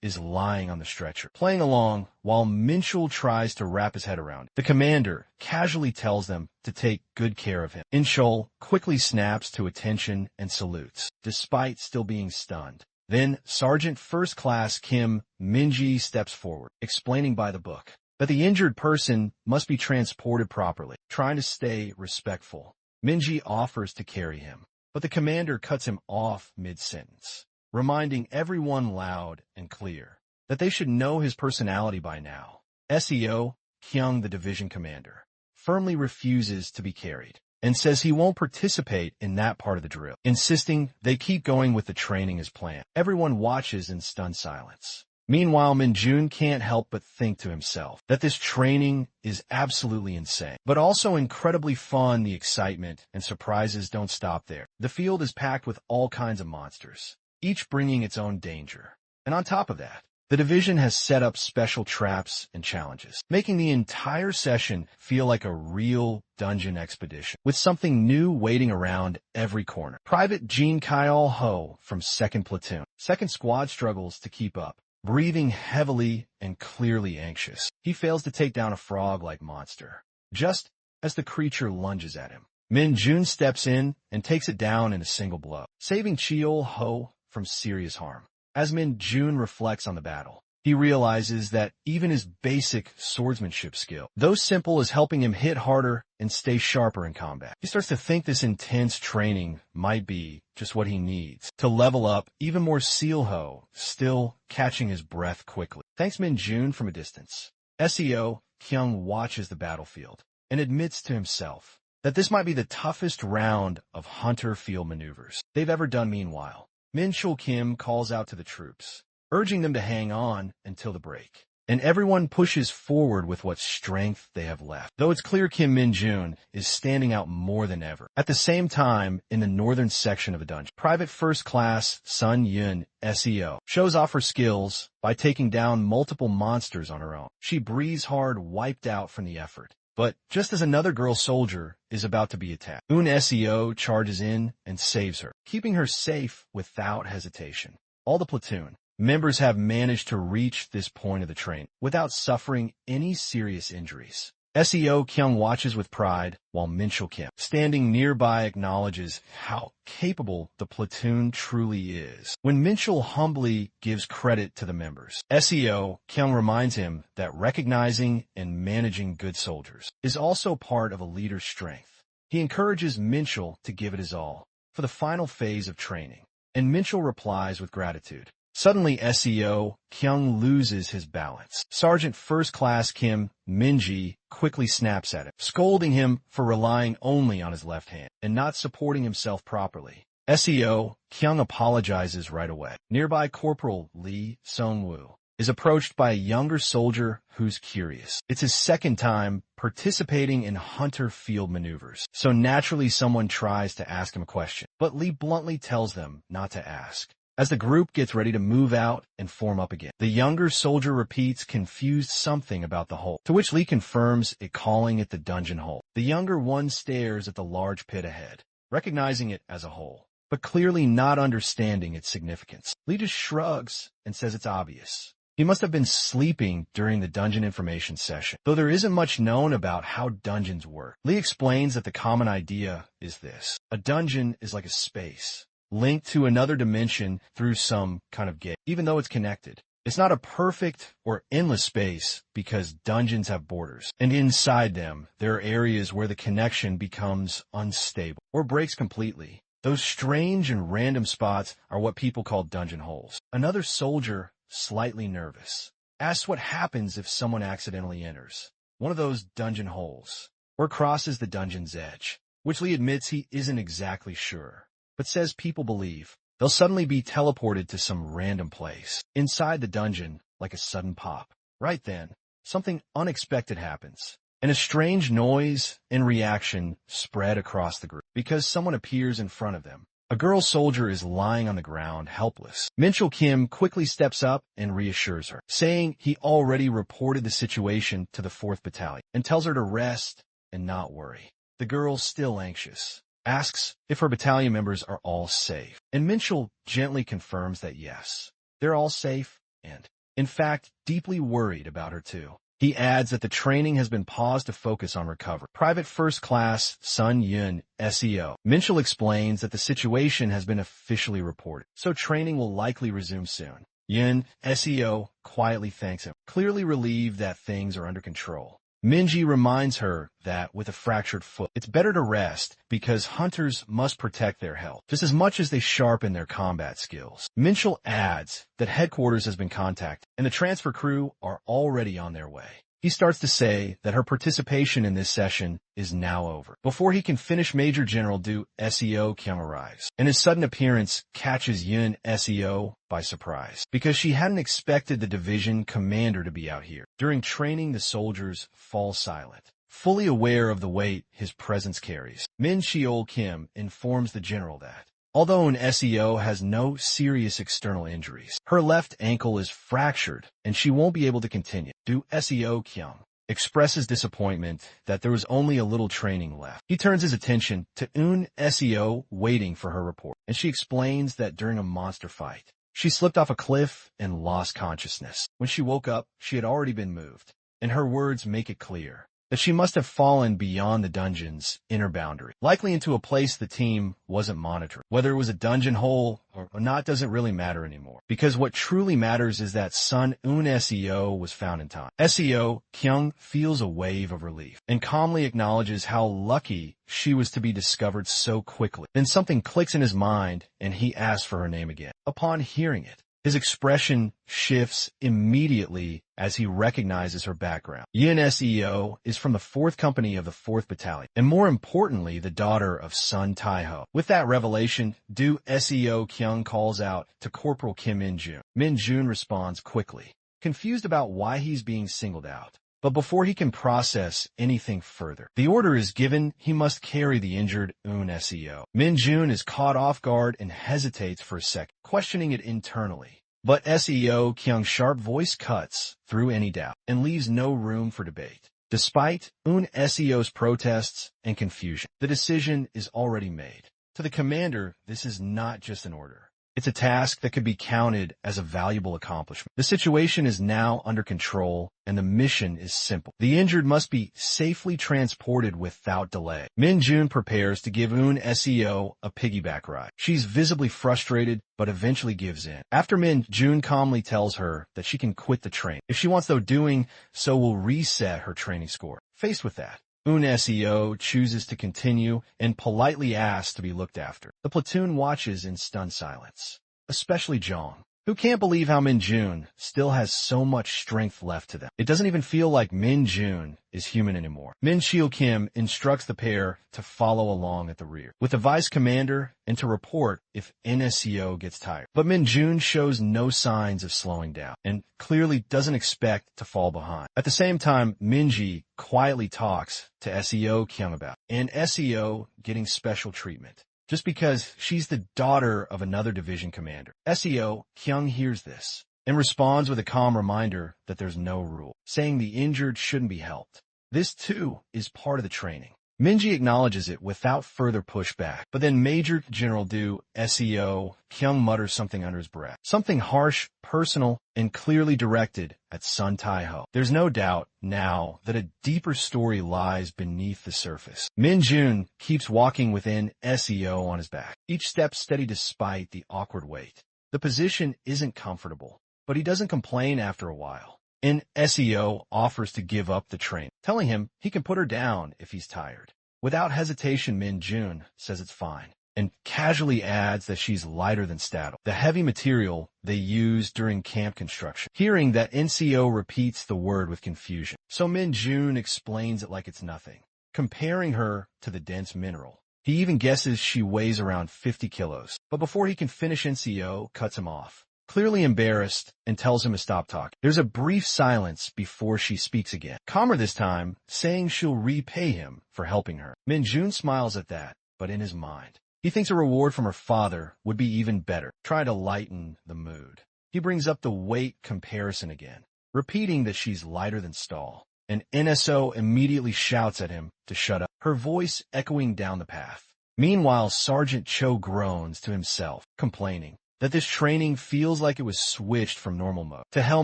is lying on the stretcher, playing along while Minchul tries to wrap his head around it. The commander casually tells them to take good care of him. Minchul quickly snaps to attention and salutes, despite still being stunned. Then Sergeant First Class Kim Min-ji steps forward, explaining by the book that the injured person must be transported properly, trying to stay respectful. Min-ji offers to carry him, but the commander cuts him off mid-sentence, reminding everyone loud and clear that they should know his personality by now. Seo Kyung, the division commander, firmly refuses to be carried and says he won't participate in that part of the drill, insisting they keep going with the training as planned. Everyone watches in stunned silence. Meanwhile, Min-jun can't help but think to himself that this training is absolutely insane, but also incredibly fun. The excitement and surprises don't stop there. The field is packed with all kinds of monsters, each bringing its own danger. And on top of that, the division has set up special traps and challenges, making the entire session feel like a real dungeon expedition, with something new waiting around every corner. Private Jean Kyle Ho from 2nd Platoon. 2nd Squad struggles to keep up, breathing heavily and clearly anxious. He fails to take down a frog-like monster, just as the creature lunges at him. Min-jun steps in and takes it down in a single blow, saving Cheol-ho from serious harm. As Min-jun reflects on the battle, he realizes that even his basic swordsmanship skill, though simple, is helping him hit harder and stay sharper in combat. He starts to think this intense training might be just what he needs to level up even more. Seal-ho, still catching his breath quickly, thanks Min-jun from a distance. Seo Kyung watches the battlefield and admits to himself that this might be the toughest round of hunter field maneuvers they've ever done. Meanwhile, Minchul Kim calls out to the troops, urging them to hang on until the break, and everyone pushes forward with what strength they have left, though it's clear Kim Min-jun is standing out more than ever. At the same time, in the northern section of the dungeon, Private First Class Sun Yun Seo shows off her skills by taking down multiple monsters on her own. She breathes hard, wiped out from the effort. But just as another girl soldier is about to be attacked, Un Seo charges in and saves her, keeping her safe without hesitation. All the platoon members have managed to reach this point of the training without suffering any serious injuries. Seo Kyung watches with pride, while Minchul Kim, standing nearby, acknowledges how capable the platoon truly is. When Minchul humbly gives credit to the members, Seo Kyung reminds him that recognizing and managing good soldiers is also part of a leader's strength. He encourages Minchul to give it his all for the final phase of training, and Minchul replies with gratitude. Suddenly, Seo Kyung loses his balance. Sergeant First Class Kim Min-ji quickly snaps at him, scolding him for relying only on his left hand and not supporting himself properly. SEO, Kyung apologizes right away. Nearby Corporal Lee Sung-woo is approached by a younger soldier who's curious. It's his second time participating in hunter field maneuvers, so naturally someone tries to ask him a question, but Lee bluntly tells them not to ask. As the group gets ready to move out and form up again, the younger soldier repeats confused something about the hole, to which Lee confirms it, calling it the dungeon hole. The younger one stares at the large pit ahead, recognizing it as a hole, but clearly not understanding its significance. Lee just shrugs and says it's obvious. He must have been sleeping during the dungeon information session. Though there isn't much known about how dungeons work, Lee explains that the common idea is this. A dungeon is like a space, linked to another dimension through some kind of gate, even though it's connected. It's not a perfect or endless space because dungeons have borders, and inside them, there are areas where the connection becomes unstable or breaks completely. Those strange and random spots are what people call dungeon holes. Another soldier, slightly nervous, asks what happens if someone accidentally enters one of those dungeon holes or crosses the dungeon's edge, which Lee admits he isn't exactly sure, but says people believe they'll suddenly be teleported to some random place inside the dungeon like a sudden pop. Right then, something unexpected happens, and a strange noise and reaction spread across the group because someone appears in front of them. A girl soldier is lying on the ground, helpless. Minchul Kim quickly steps up and reassures her, saying he already reported the situation to the 4th Battalion and tells her to rest and not worry. The girl, still anxious, asks if her battalion members are all safe, and Minchul gently confirms that yes, they're all safe and, in fact, deeply worried about her too. He adds that the training has been paused to focus on recovery. Private First Class Sun Yun, SEO. Minchul explains that the situation has been officially reported, so training will likely resume soon. Yun, SEO, quietly thanks him, clearly relieved that things are under control. Minji reminds her that with a fractured foot, it's better to rest because hunters must protect their health just as much as they sharpen their combat skills. Minchul adds that headquarters has been contacted and the transfer crew are already on their way. He starts to say that her participation in this session is now over. Before he can finish, Major General Du SEO Kyung arrives, and his sudden appearance catches Yun SEO by surprise, because she hadn't expected the division commander to be out here. During training, the soldiers fall silent, fully aware of the weight his presence carries. Min Cheol Kim informs the general that, although an SEO has no serious external injuries, her left ankle is fractured and she won't be able to continue. Du SEO Kyung expresses disappointment that there was only a little training left. He turns his attention to Un SEO waiting for her report, and she explains that during a monster fight, she slipped off a cliff and lost consciousness. When she woke up, she had already been moved, and her words make it clear that she must have fallen beyond the dungeon's inner boundary, likely into a place the team wasn't monitoring. Whether it was a dungeon hole or not doesn't really matter anymore, because what truly matters is that Sun Un SEO was found in time. SEO Kyung feels a wave of relief and calmly acknowledges how lucky she was to be discovered so quickly. Then something clicks in his mind and he asks for her name again. Upon hearing it, his expression shifts immediately as he recognizes her background. Yin SEO is from the 4th Company of the 4th Battalion, and more importantly, the daughter of Sun Taiho. With that revelation, Du SEO Kyung calls out to Corporal Kim Min-jun. Min-jun responds quickly, confused about why he's being singled out. But before he can process anything further, the order is given he must carry the injured Un SEO. Min-jun is caught off guard and hesitates for a second, questioning it internally. But SEO Kyung's sharp voice cuts through any doubt and leaves no room for debate. Despite Un SEO's protests and confusion, the decision is already made. To the commander, this is not just an order. It's a task that could be counted as a valuable accomplishment. The situation is now under control, and the mission is simple. The injured must be safely transported without delay. Min-jun prepares to give Un SEO a piggyback ride. She's visibly frustrated, but eventually gives in. After Min-jun calmly tells her that she can quit the train if she wants, though doing so will reset her training score. Faced with that, Un SEO chooses to continue and politely asks to be looked after. The platoon watches in stunned silence, especially Jong, who can't believe how Min-jun still has so much strength left to them. It doesn't even feel like Min-jun is human anymore. Min-chil-kim instructs the pair to follow along at the rear, with the vice commander and to report if NSCO gets tired. But Min-jun shows no signs of slowing down, and clearly doesn't expect to fall behind. At the same time, Minji quietly talks to SEO Kyung about, and SEO getting special treatment, just because she's the daughter of another division commander. SEO Kyung hears this and responds with a calm reminder that there's no rule, saying the injured shouldn't be helped. This, too, is part of the training. Minji acknowledges it without further pushback, but then Major General Do SEO Kyung mutters something under his breath. Something harsh, personal, and clearly directed at Sun Tai-ho. There's no doubt now that a deeper story lies beneath the surface. Min-jun keeps walking within SEO on his back, each step steady despite the awkward weight. The position isn't comfortable, but he doesn't complain after a while. And SEO offers to give up the train, telling him he can put her down if he's tired. Without hesitation, Min-jun says it's fine, and casually adds that she's lighter than Staddle, the heavy material they use during camp construction. Hearing that, NCO repeats the word with confusion, so Min-jun explains it like it's nothing, comparing her to the dense mineral. He even guesses she weighs around 50 kilos, but before he can finish, NCO cuts him off, clearly embarrassed, and tells him to stop talking. There's a brief silence before she speaks again, calmer this time, saying she'll repay him for helping her. Min-jun smiles at that, but in his mind, he thinks a reward from her father would be even better, trying to lighten the mood. He brings up the weight comparison again, repeating that she's lighter than Stahl, and NSO immediately shouts at him to shut up, her voice echoing down the path. Meanwhile, Sergeant Cho groans to himself, complaining that this training feels like it was switched from normal mode to hell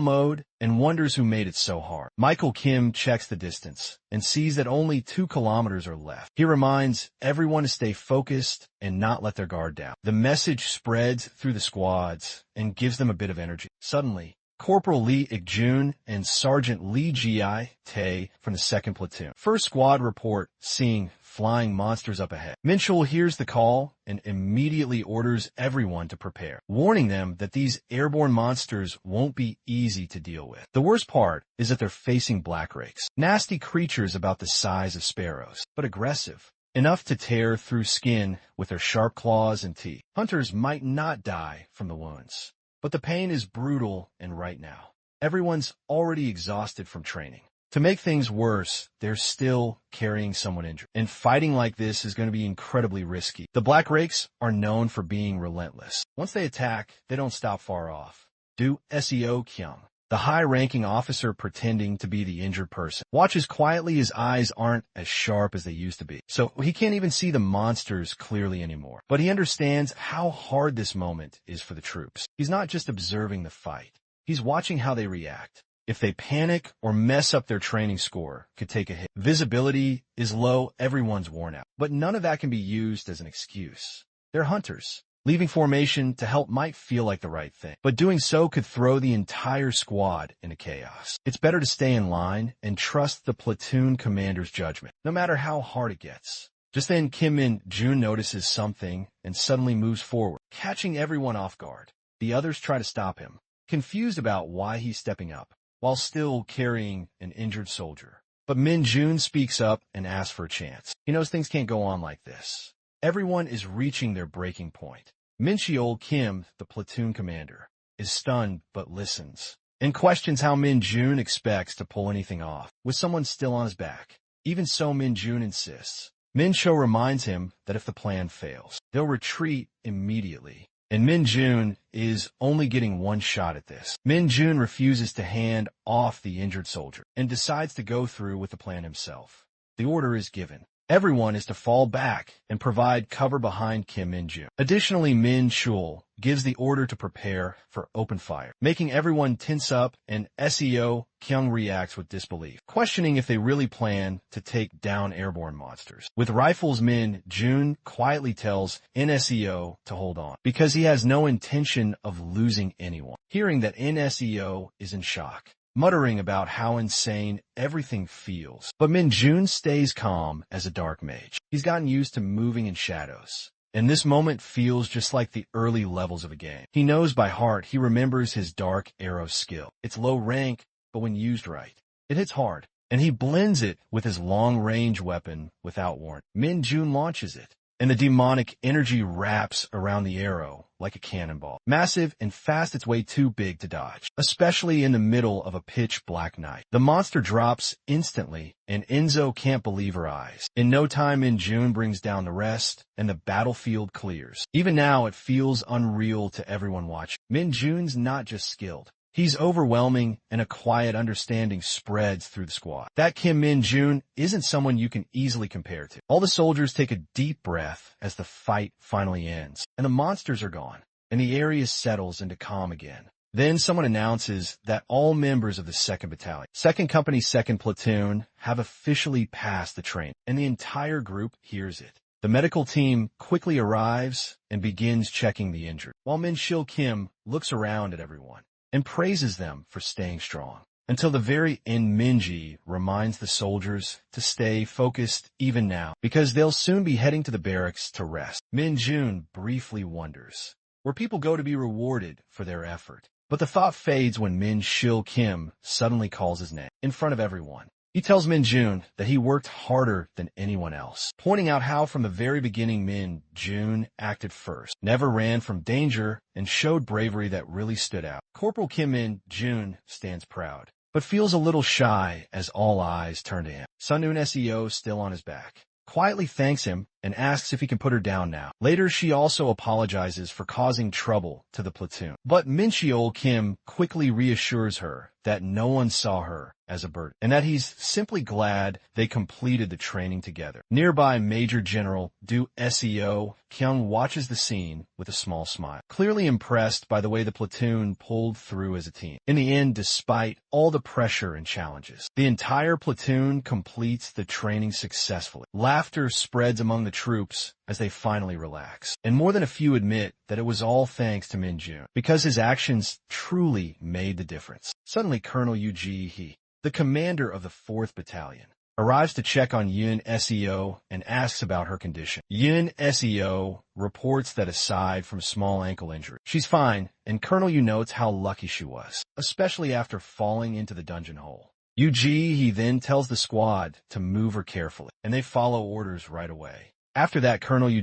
mode, and wonders who made it so hard. Michael Kim checks the distance and sees that only 2 kilometers are left. He reminds everyone to stay focused and not let their guard down. The message spreads through the squads and gives them a bit of energy. Suddenly, Corporal Lee Ik-jun and Sergeant Lee Ji-tae from the 2nd Platoon, 1st Squad report seeing flying monsters up ahead. Minchul hears the call and immediately orders everyone to prepare, warning them that these airborne monsters won't be easy to deal with. The worst part is that they're facing black rakes, nasty creatures about the size of sparrows, but aggressive, enough to tear through skin with their sharp claws and teeth. Hunters might not die from the wounds, but the pain is brutal, and right now, everyone's already exhausted from training. To make things worse, they're still carrying someone injured, and fighting like this is going to be incredibly risky. The Black Rakes are known for being relentless. Once they attack, they don't stop far off. Do SEO Kyung, the high-ranking officer pretending to be the injured person, watches quietly. His eyes aren't as sharp as they used to be, so he can't even see the monsters clearly anymore. But he understands how hard this moment is for the troops. He's not just observing the fight. He's watching how they react. If they panic or mess up, their training score could take a hit. Visibility is low, everyone's worn out. But none of that can be used as an excuse. They're hunters. Leaving formation to help might feel like the right thing, but doing so could throw the entire squad into chaos. It's better to stay in line and trust the platoon commander's judgment, no matter how hard it gets. Just then, Kim Min-jun notices something and suddenly moves forward, catching everyone off guard. The others try to stop him, confused about why he's stepping up, while still carrying an injured soldier. But Min-jun speaks up and asks for a chance. He knows things can't go on like this. Everyone is reaching their breaking point. Min-chil-kim, the platoon commander, is stunned but listens, and questions how Min-jun expects to pull anything off with someone still on his back. Even so, Min-jun insists. Min-cho reminds him that if the plan fails, they'll retreat immediately. And Min-jun is only getting one shot at this. Min-jun refuses to hand off the injured soldier and decides to go through with the plan himself. The order is given. Everyone is to fall back and provide cover behind Kim Min-jun. Additionally, Min-chul gives the order to prepare for open fire, making everyone tense up, and SEO Kyung reacts with disbelief, questioning if they really plan to take down airborne monsters. With rifles, Min-jun quietly tells NSEO to hold on, because he has no intention of losing anyone. Hearing that, NSEO is in shock, muttering about how insane everything feels. But Min-jun stays calm as a dark mage. He's gotten used to moving in shadows, and this moment feels just like the early levels of a game. He knows by heart, he remembers his dark arrow skill. It's low rank, but when used right, it hits hard, and he blends it with his long-range weapon without warning. Min-Jun launches it, and the demonic energy wraps around the arrow like a cannonball. Massive and fast, it's way too big to dodge, especially in the middle of a pitch-black night. The monster drops instantly, and Enzo can't believe her eyes. In no time, Min-Jun brings down the rest, and the battlefield clears. Even now, it feels unreal to everyone watching. Min-Jun's not just skilled. He's overwhelming, and a quiet understanding spreads through the squad. That Kim Min-Jun isn't someone you can easily compare to. All the soldiers take a deep breath as the fight finally ends, and the monsters are gone, and the area settles into calm again. Then someone announces that all members of the 2nd Battalion, 2nd Company, 2nd Platoon, have officially passed the training, and the entire group hears it. The medical team quickly arrives and begins checking the injured, while Min-Shil Kim looks around at everyone and praises them for staying strong. Until the very end, Minji reminds the soldiers to stay focused even now, because they'll soon be heading to the barracks to rest. Min-Jun briefly wonders where people go to be rewarded for their effort. But the thought fades when Min-Shil Kim suddenly calls his name in front of everyone. He tells Min-Jun that he worked harder than anyone else, pointing out how from the very beginning Min-Jun acted first, never ran from danger, and showed bravery that really stood out. Corporal Kim Min-Jun stands proud, but feels a little shy as all eyes turn to him. Sunnoon SEO, still on his back, quietly thanks him and asks if he can put her down now. Later, she also apologizes for causing trouble to the platoon. But Min-Shil Kim quickly reassures her that no one saw her as a burden, and that he's simply glad they completed the training together. Nearby, Major General Du Seo Kyung watches the scene with a small smile, clearly impressed by the way the platoon pulled through as a team. In the end, despite all the pressure and challenges, the entire platoon completes the training successfully. Laughter spreads among the troops as they finally relax, and more than a few admit that it was all thanks to Min-Jun, because his actions truly made the difference. Suddenly, Colonel Yu Ji-hee, the commander of the 4th Battalion, arrives to check on Yun Seo and asks about her condition. Yun Seo reports that aside from small ankle injury, she's fine, and Colonel Yu notes how lucky she was, especially after falling into the dungeon hole. Yu Ji-hee then tells the squad to move her carefully, and they follow orders right away. After that, Colonel Yu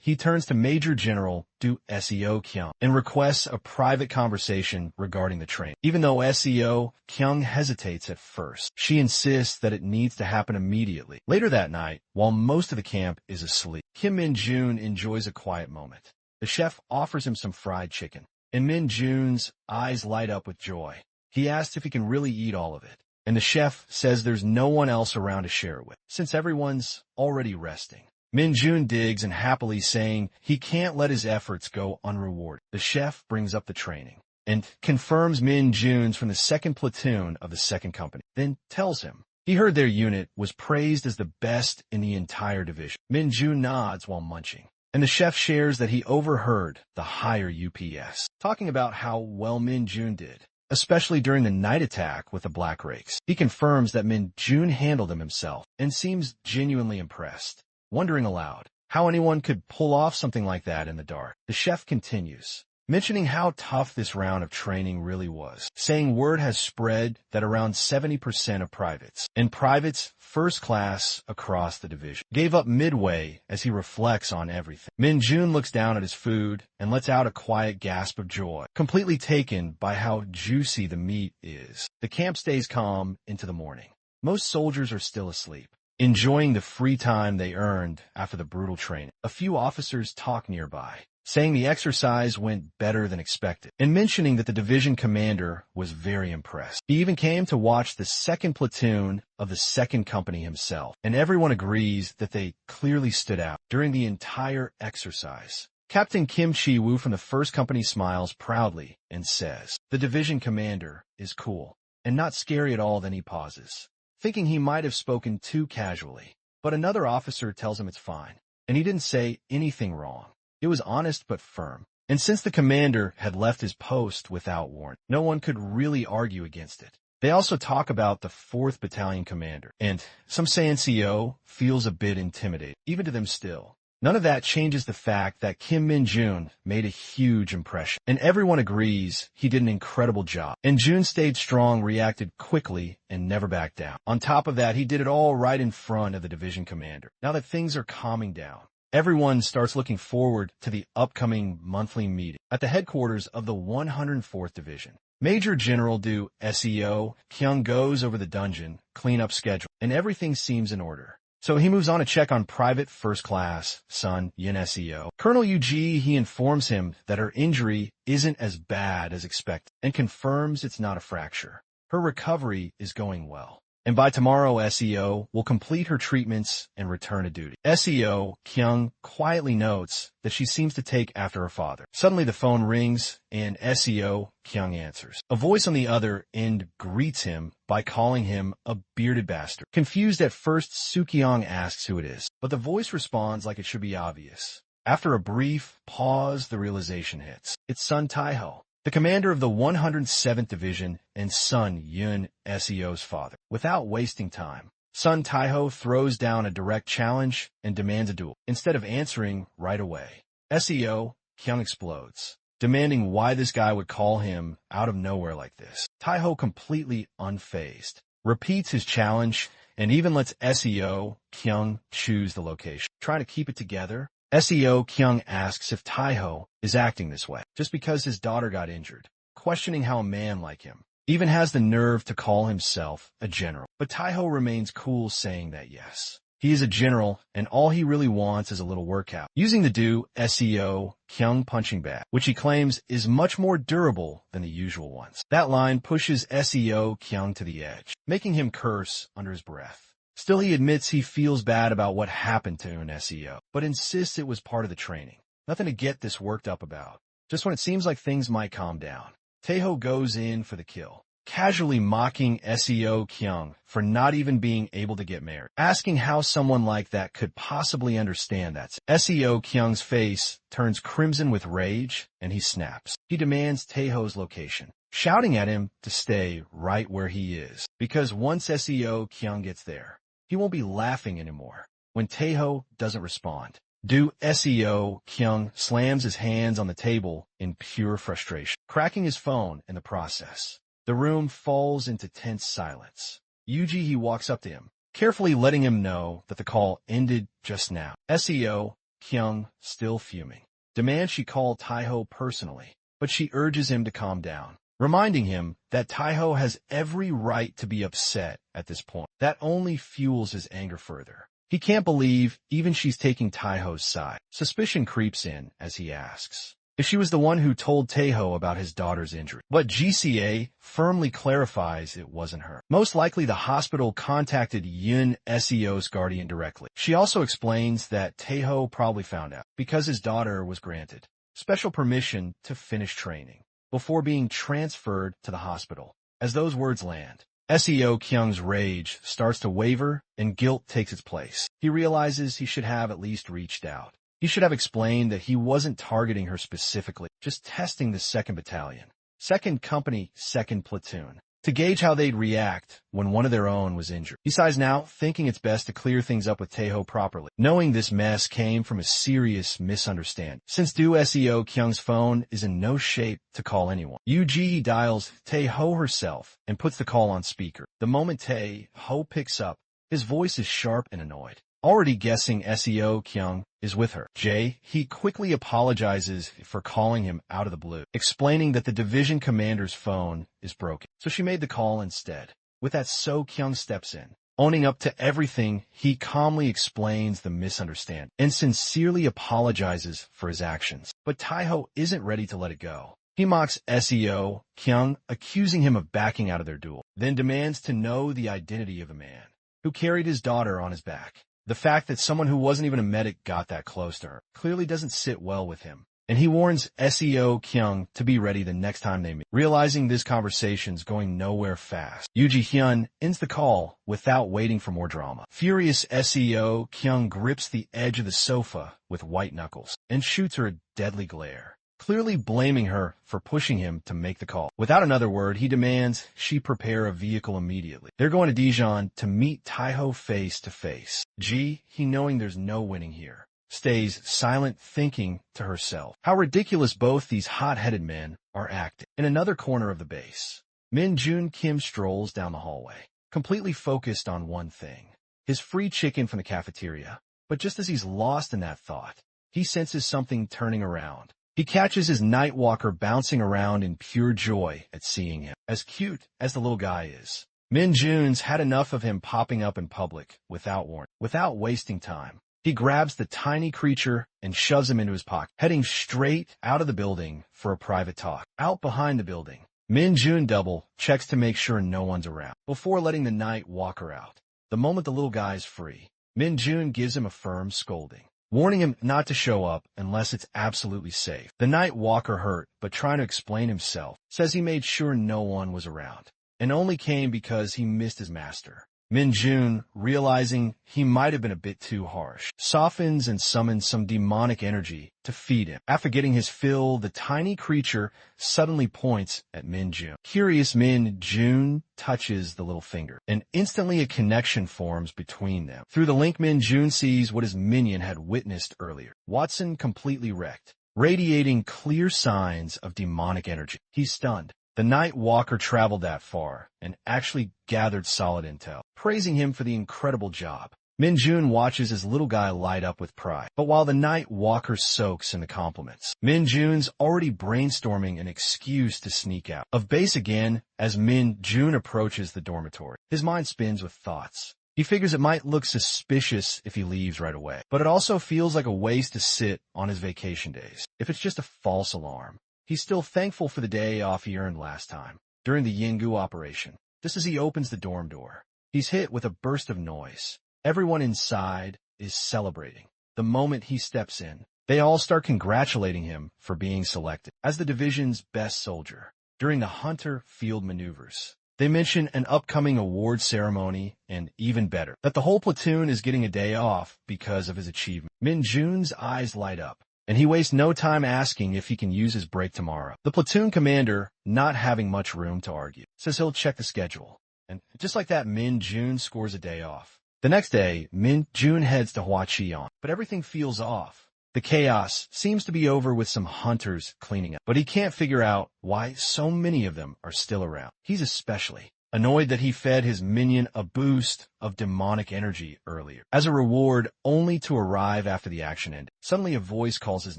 he turns to Major General Du Seo Kyung and requests a private conversation regarding the train. Even though Seo Kyung hesitates at first, she insists that it needs to happen immediately. Later that night, while most of the camp is asleep, Kim Min-Jun enjoys a quiet moment. The chef offers him some fried chicken, and Min-Jun's eyes light up with joy. He asks if he can really eat all of it, and the chef says there's no one else around to share it with, since everyone's already resting. Min-Jun digs and happily saying he can't let his efforts go unrewarded. The chef brings up the training and confirms Min-Jun's from the 2nd Platoon of the 2nd Company, then tells him he heard their unit was praised as the best in the entire division. Min-Jun nods while munching, and the chef shares that he overheard the higher UPS talking about how well Min-Jun did, especially during the night attack with the Black Rakes. He confirms that Min-Jun handled them himself and seems genuinely impressed, wondering aloud how anyone could pull off something like that in the dark. The chef continues, mentioning how tough this round of training really was, saying word has spread that around 70% of privates, and privates first class across the division, gave up midway as he reflects on everything. Min-Jun looks down at his food and lets out a quiet gasp of joy, completely taken by how juicy the meat is. The camp stays calm into the morning. Most soldiers are still asleep, enjoying the free time they earned after the brutal training. A few officers talk nearby, saying the exercise went better than expected, and mentioning that the division commander was very impressed. He even came to watch the 2nd Platoon of the 2nd Company himself, and everyone agrees that they clearly stood out during the entire exercise. Captain Kim Chi-woo from the 1st Company smiles proudly and says, "The division commander is cool and not scary at all." Then he pauses, thinking he might have spoken too casually, but another officer tells him it's fine, and he didn't say anything wrong. It was honest but firm, and since the commander had left his post without warning, no one could really argue against it. They also talk about the 4th Battalion commander, and some say NCO feels a bit intimidated, even to them still. None of that changes the fact that Kim Min-jun made a huge impression, and everyone agrees he did an incredible job. And Jun stayed strong, reacted quickly, and never backed down. On top of that, he did it all right in front of the division commander. Now that things are calming down, everyone starts looking forward to the upcoming monthly meeting at the headquarters of the 104th Division. Major General Du Seo Kyung goes over the dungeon cleanup schedule, and everything seems in order. So he moves on to check on Private First Class Sun Yin Seo. Colonel Yuji, he informs him that her injury isn't as bad as expected and confirms it's not a fracture. Her recovery is going well. And by tomorrow, Seo will complete her treatments and return to duty. Seo Kyung quietly notes that she seems to take after her father. Suddenly the phone rings and Seo Kyung answers. A voice on the other end greets him by calling him a bearded bastard. Confused at first, Sukyong asks who it is, but the voice responds like it should be obvious. After a brief pause, the realization hits. It's Sun Taiho, the commander of the 107th Division and Sun Yun Seo's father. Without wasting time, Sun Taiho throws down a direct challenge and demands a duel. Instead of answering right away, Seo Kyung explodes, demanding why this guy would call him out of nowhere like this. Taiho, completely unfazed, repeats his challenge and even lets Seo Kyung choose the location. Trying to keep it together, Seo Kyung asks if Taiho is acting this way just because his daughter got injured, questioning how a man like him even has the nerve to call himself a general. But Taiho remains cool, saying that yes, he is a general and all he really wants is a little workout, using the Du Seo Kyung punching bag, which he claims is much more durable than the usual ones. That line pushes Seo Kyung to the edge, making him curse under his breath. Still, he admits he feels bad about what happened to Seo, but insists it was part of the training. Nothing to get this worked up about. Just when it seems like things might calm down, Taeho goes in for the kill, casually mocking Seo Kyung for not even being able to get married, asking how someone like that could possibly understand that. Seo Kyung's face turns crimson with rage, and he snaps. He demands Taeho's location, shouting at him to stay right where he is, because once Seo Kyung gets there, he won't be laughing anymore. When Taeho doesn't respond, Du Seo Kyung slams his hands on the table in pure frustration, cracking his phone in the process. The room falls into tense silence. Yuji, he walks up to him, carefully letting him know that the call ended just now. Seo Kyung, still fuming, demands she call Taeho personally, but she urges him to calm down, reminding him that Taiho has every right to be upset at this point. That only fuels his anger further. He can't believe even she's taking Taiho's side. Suspicion creeps in as he asks if she was the one who told Taeho about his daughter's injury. But GCA firmly clarifies it wasn't her. Most likely the hospital contacted Yun Seo's guardian directly. She also explains that Taeho probably found out because his daughter was granted special permission to finish training before being transferred to the hospital. As those words land, Seo Kyung's rage starts to waver and guilt takes its place. He realizes he should have at least reached out. He should have explained that he wasn't targeting her specifically, just testing the 2nd Battalion, 2nd Company, 2nd Platoon, to gauge how they'd react when one of their own was injured. Besides, now, thinking it's best to clear things up with Taeho properly, knowing this mess came from a serious misunderstanding. Since Du Seo Kyung's phone is in no shape to call anyone, Yuji dials Taeho herself and puts the call on speaker. The moment Taeho picks up, his voice is sharp and annoyed. Already guessing Seo Kyung is with her, he quickly apologizes for calling him out of the blue, explaining that the division commander's phone is broken, so she made the call instead. With that, So Kyung steps in. Owning up to everything, he calmly explains the misunderstanding and sincerely apologizes for his actions. But Taiho isn't ready to let it go. He mocks Seo Kyung, accusing him of backing out of their duel, then demands to know the identity of the man who carried his daughter on his back. The fact that someone who wasn't even a medic got that close to her clearly doesn't sit well with him, and he warns Seo Kyung to be ready the next time they meet. Realizing this conversation's going nowhere fast, Yuji Hyun ends the call without waiting for more drama. Furious, Seo Kyung grips the edge of the sofa with white knuckles and shoots her a deadly glare, clearly blaming her for pushing him to make the call. Without another word, he demands she prepare a vehicle immediately. They're going to Dijon to meet Taiho face to face. He knowing there's no winning here, stays silent, thinking to herself how ridiculous both these hot-headed men are acting. In another corner of the base, Min-jun Kim strolls down the hallway, completely focused on one thing, his free chicken from the cafeteria. But just as he's lost in that thought, he senses something turning around. He catches his Nightwalker bouncing around in pure joy at seeing him. As cute as the little guy is, Min-jun's had enough of him popping up in public without warning. Without wasting time, he grabs the tiny creature and shoves him into his pocket, heading straight out of the building for a private talk. Out behind the building, Min-jun double checks to make sure no one's around before letting the Nightwalker out. The moment the little guy's free, Min-jun gives him a firm scolding, warning him not to show up unless it's absolutely safe. The Nightwalker, hurt but trying to explain himself, says he made sure no one was around and only came because he missed his master. Min-jun, realizing he might have been a bit too harsh, softens and summons some demonic energy to feed him. After getting his fill, the tiny creature suddenly points at Min-jun. Curious, Min-jun touches the little finger, and instantly a connection forms between them. Through the link, Min-jun sees what his minion had witnessed earlier. Watson completely wrecked, radiating clear signs of demonic energy. He's stunned. The Nightwalker traveled that far and actually gathered solid intel, praising him for the incredible job. Min-jun watches his little guy light up with pride. But while the Nightwalker soaks in the compliments, Min-jun's already brainstorming an excuse to sneak out of base again. As Min-jun approaches the dormitory, his mind spins with thoughts. He figures it might look suspicious if he leaves right away, but it also feels like a waste to sit on his vacation days if it's just a false alarm. He's still thankful for the day off he earned last time, during the Yingu operation. Just as he opens the dorm door, he's hit with a burst of noise. Everyone inside is celebrating. The moment he steps in, they all start congratulating him for being selected as the division's best soldier. During the Hunter field maneuvers, they mention an upcoming award ceremony, and even better, that the whole platoon is getting a day off because of his achievement. Min-jun's eyes light up, and he wastes no time asking if he can use his break tomorrow. The platoon commander, not having much room to argue, says he'll check the schedule. And just like that, Min-jun scores a day off. The next day, Min-jun heads to Hwacheon, but everything feels off. The chaos seems to be over with some hunters cleaning up, but he can't figure out why so many of them are still around. He's especially annoyed that he fed his minion a boost of demonic energy earlier, as a reward, only to arrive after the action ended. Suddenly a voice calls his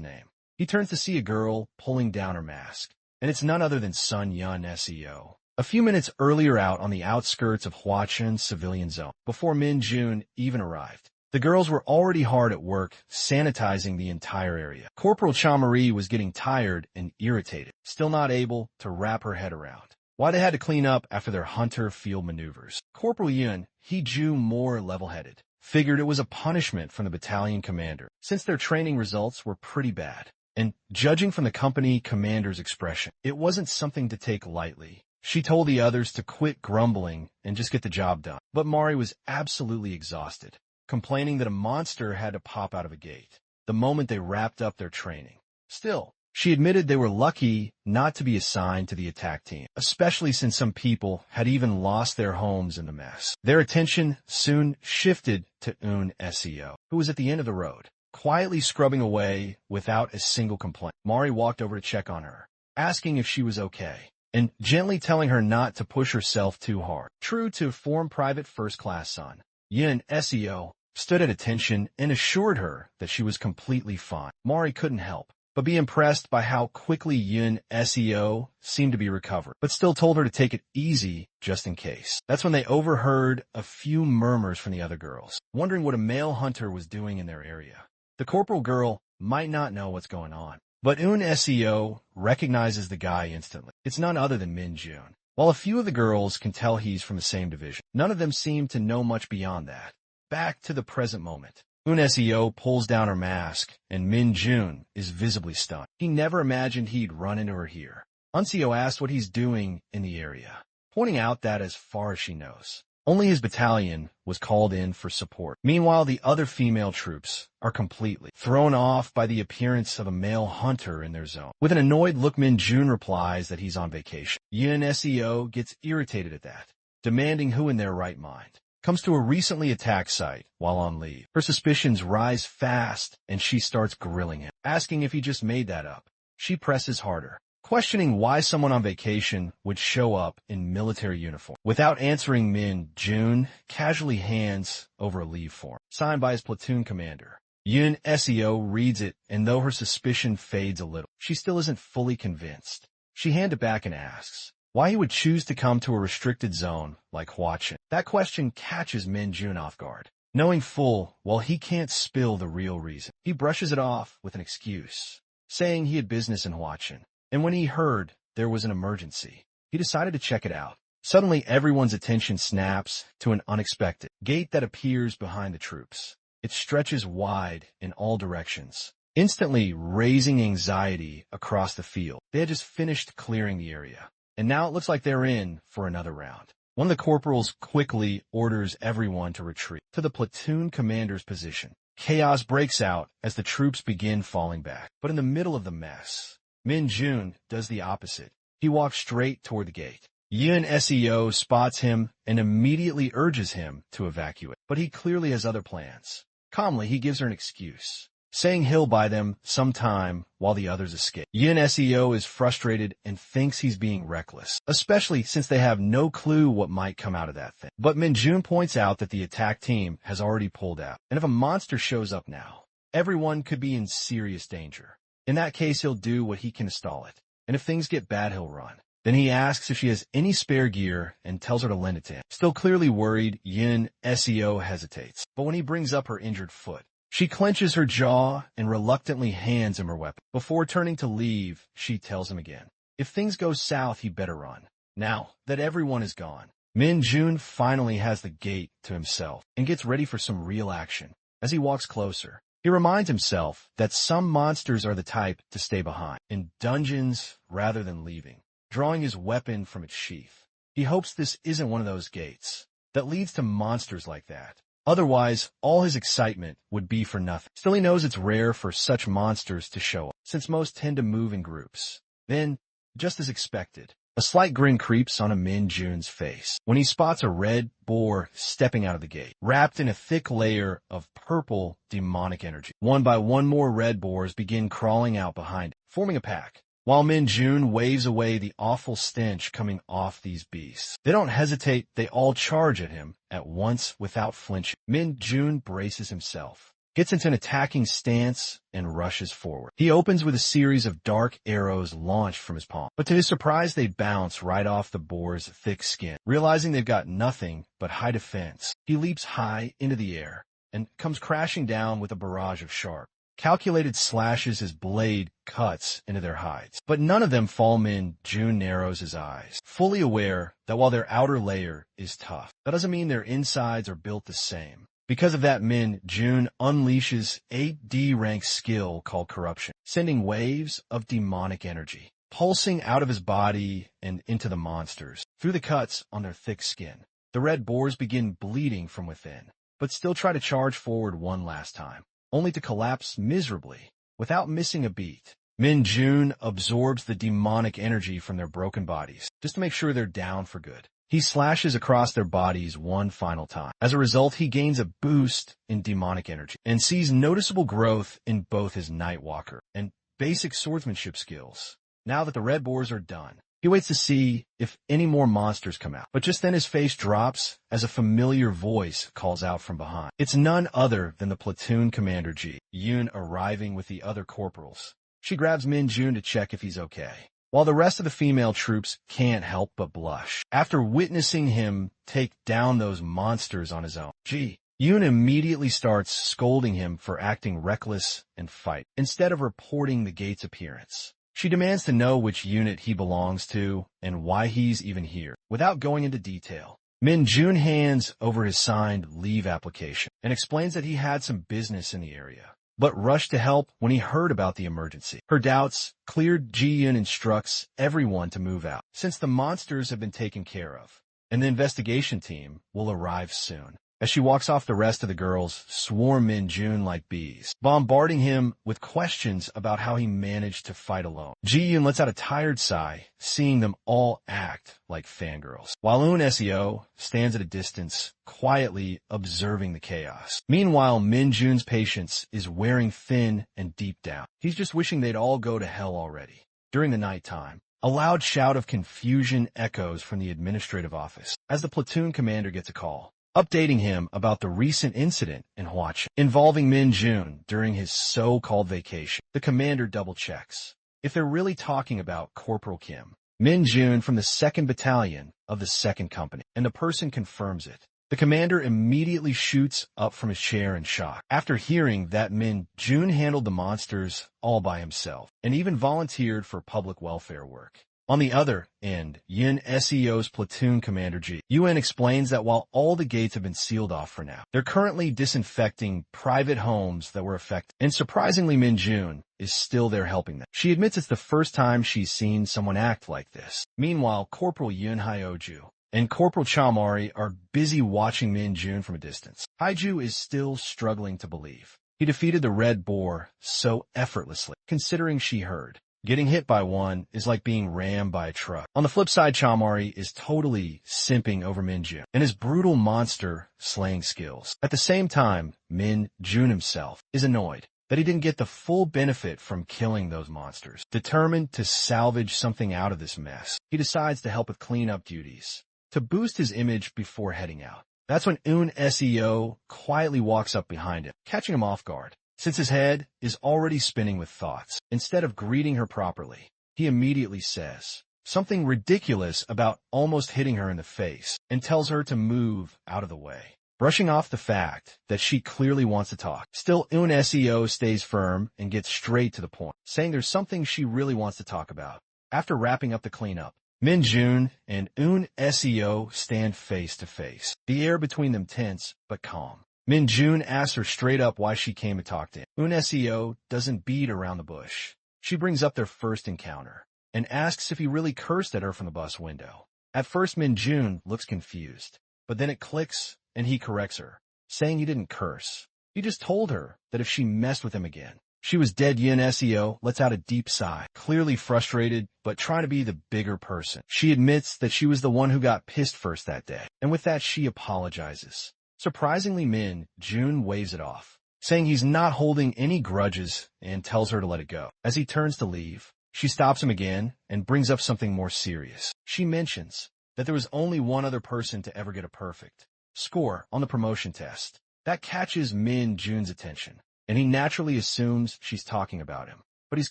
name. He turns to see a girl pulling down her mask, and it's none other than Sun Yun SEO. A few minutes earlier, out on the outskirts of Hwacheon's civilian zone, before Min-jun even arrived, the girls were already hard at work sanitizing the entire area. Corporal Cha-Marie was getting tired and irritated, still not able to wrap her head around why they had to clean up after their Hunter field maneuvers. Corporal Yun, He-ju, more level-headed, figured it was a punishment from the battalion commander, since their training results were pretty bad. And judging from the company commander's expression, it wasn't something to take lightly. She told the others to quit grumbling and just get the job done. But Mari was absolutely exhausted, complaining that a monster had to pop out of a gate the moment they wrapped up their training. Still, she admitted they were lucky not to be assigned to the attack team, especially since some people had even lost their homes in the mess. Their attention soon shifted to Un SEO, who was at the end of the road, quietly scrubbing away without a single complaint. Mari walked over to check on her, asking if she was okay, and gently telling her not to push herself too hard. True to form Private First Class Son, Yun SEO stood at attention and assured her that she was completely fine. Mari couldn't help but be impressed by how quickly Yun SEO seemed to be recovered, but still told her to take it easy just in case. That's when they overheard a few murmurs from the other girls, wondering what a male hunter was doing in their area. The corporal girl might not know what's going on, but Un SEO recognizes the guy instantly. It's none other than Min-jun. While a few of the girls can tell he's from the same division, none of them seem to know much beyond that. Back to the present moment. Un SEO pulls down her mask, and Min-jun is visibly stunned. He never imagined he'd run into her here. Unseo asked what he's doing in the area, pointing out that as far as she knows, only his battalion was called in for support. Meanwhile, the other female troops are completely thrown off by the appearance of a male hunter in their zone. With an annoyed look, Min-jun replies that he's on vacation. Yun SEO gets irritated at that, demanding who in their right mind comes to a recently attacked site while on leave. Her suspicions rise fast, and she starts grilling him, asking if he just made that up. She presses harder, questioning why someone on vacation would show up in military uniform. Without answering, Jun casually hands over a leave form, signed by his platoon commander. Yoon Seo reads it, and though her suspicion fades a little, she still isn't fully convinced. She hands it back and asks why he would choose to come to a restricted zone like Hwachin. That question catches Jun off guard. Knowing full well he can't spill the real reason, he brushes it off with an excuse, saying he had business in Hwachin, and when he heard there was an emergency, he decided to check it out. Suddenly everyone's attention snaps to an unexpected gate that appears behind the troops. It stretches wide in all directions, instantly raising anxiety across the field. They had just finished clearing the area, and now it looks like they're in for another round. One of the corporals quickly orders everyone to retreat to the platoon commander's position. Chaos breaks out as the troops begin falling back. But in the middle of the mess, Jun does the opposite. He walks straight toward the gate. Yoon Seo spots him and immediately urges him to evacuate, but he clearly has other plans. Calmly, he gives her an excuse, saying he'll buy them some time while the others escape. Yoon Seo is frustrated and thinks he's being reckless, especially since they have no clue what might come out of that thing. But Jun points out that the attack team has already pulled out, and if a monster shows up now, everyone could be in serious danger. In that case, he'll do what he can to stall it, and if things get bad, he'll run. Then he asks if she has any spare gear and tells her to lend it to him. Still clearly worried, Yoon Seo hesitates, but when he brings up her injured foot, she clenches her jaw and reluctantly hands him her weapon. Before turning to leave, she tells him again, if things go south, he better run. Now that everyone is gone, Jun finally has the gate to himself and gets ready for some real action. As he walks closer, he reminds himself that some monsters are the type to stay behind in dungeons rather than leaving. Drawing his weapon from its sheath, he hopes this isn't one of those gates that leads to monsters like that. Otherwise, all his excitement would be for nothing. Still, he knows it's rare for such monsters to show up, since most tend to move in groups. Then, just as expected, a slight grin creeps on Jun's face when he spots a red boar stepping out of the gate, wrapped in a thick layer of purple demonic energy. One by one, more red boars begin crawling out behind it, forming a pack, while Jun waves away the awful stench coming off these beasts. They don't hesitate, they all charge at him at once without flinching. Jun braces himself, gets into an attacking stance, and rushes forward. He opens with a series of dark arrows launched from his palm, but to his surprise they bounce right off the boar's thick skin. Realizing they've got nothing but high defense, he leaps high into the air and comes crashing down with a barrage of sharp, calculated slashes. His blade cuts into their hides, but none of them fall. Jun narrows his eyes, fully aware that while their outer layer is tough, that doesn't mean their insides are built the same. Because of that, Jun unleashes a D-rank skill called Corruption, sending waves of demonic energy pulsing out of his body and into the monsters, through the cuts on their thick skin. The red boars begin bleeding from within, but still try to charge forward one last time, only to collapse miserably, without missing a beat. Jun absorbs the demonic energy from their broken bodies, just to make sure they're down for good. He slashes across their bodies one final time. As a result, he gains a boost in demonic energy, and sees noticeable growth in both his Nightwalker and basic swordsmanship skills. Now that the red boars are done, he waits to see if any more monsters come out, but just then his face drops as a familiar voice calls out from behind. It's none other than the platoon commander Yoon arriving with the other corporals. She grabs Jun to check if he's okay, while the rest of the female troops can't help but blush after witnessing him take down those monsters on his own. Yoon immediately starts scolding him for acting reckless and fight, instead of reporting the gate's appearance. She demands to know which unit he belongs to and why he's even here, without going into detail. Jun hands over his signed leave application and explains that he had some business in the area, but rushed to help when he heard about the emergency. Her doubts cleared, Ji-Yoon instructs everyone to move out, since the monsters have been taken care of, and the investigation team will arrive soon. As she walks off, the rest of the girls swarm Min-jun like bees, bombarding him with questions about how he managed to fight alone. Ji-yoon lets out a tired sigh, seeing them all act like fangirls, while Eun-seo stands at a distance, quietly observing the chaos. Meanwhile, Min-jun's patience is wearing thin and deep down. He's just wishing they'd all go to hell already. During the nighttime, a loud shout of confusion echoes from the administrative office as the platoon commander gets a call, updating him about the recent incident in Hwacheon involving Min-jun during his so-called vacation. The commander double-checks if they're really talking about Corporal Kim, Min-jun from the 2nd Battalion of the 2nd Company, and the person confirms it. The commander immediately shoots up from his chair in shock after hearing that Min-jun handled the monsters all by himself and even volunteered for public welfare work. On the other end, Eun-seo's platoon commander Ji-yoon explains that while all the gates have been sealed off for now, they're currently disinfecting private homes that were affected. And surprisingly, Min-jun is still there helping them. She admits it's the first time she's seen someone act like this. Meanwhile, Corporal Yoon-hyoju and Corporal Chamari are busy watching Min-jun from a distance. Haiju is still struggling to believe he defeated the Red Boar so effortlessly, considering she heard getting hit by one is like being rammed by a truck. On the flip side, Chamari is totally simping over Min-jun and his brutal monster-slaying skills. At the same time, Min-jun himself is annoyed that he didn't get the full benefit from killing those monsters. Determined to salvage something out of this mess, he decides to help with cleanup duties to boost his image before heading out. That's when Eun-seo quietly walks up behind him, catching him off guard. Since his head is already spinning with thoughts, instead of greeting her properly, he immediately says something ridiculous about almost hitting her in the face and tells her to move out of the way, brushing off the fact that she clearly wants to talk. Still, Eun-seo stays firm and gets straight to the point, saying there's something she really wants to talk about. After wrapping up the cleanup, Min-jun and Eun-seo stand face to face, the air between them tense but calm. Min-jun asks her straight up why she came to talk to him. Eun-seo doesn't beat around the bush. She brings up their first encounter and asks if he really cursed at her from the bus window. At first, Min-jun looks confused, but then it clicks and he corrects her, saying he didn't curse. He just told her that if she messed with him again, she was dead. Eun-seo lets out a deep sigh, clearly frustrated, but trying to be the bigger person. She admits that she was the one who got pissed first that day, and with that she apologizes. Surprisingly, Min-jun waves it off, saying he's not holding any grudges and tells her to let it go. As he turns to leave, she stops him again and brings up something more serious. She mentions that there was only one other person to ever get a perfect score on the promotion test. That catches Min-jun's attention, and he naturally assumes she's talking about him, but he's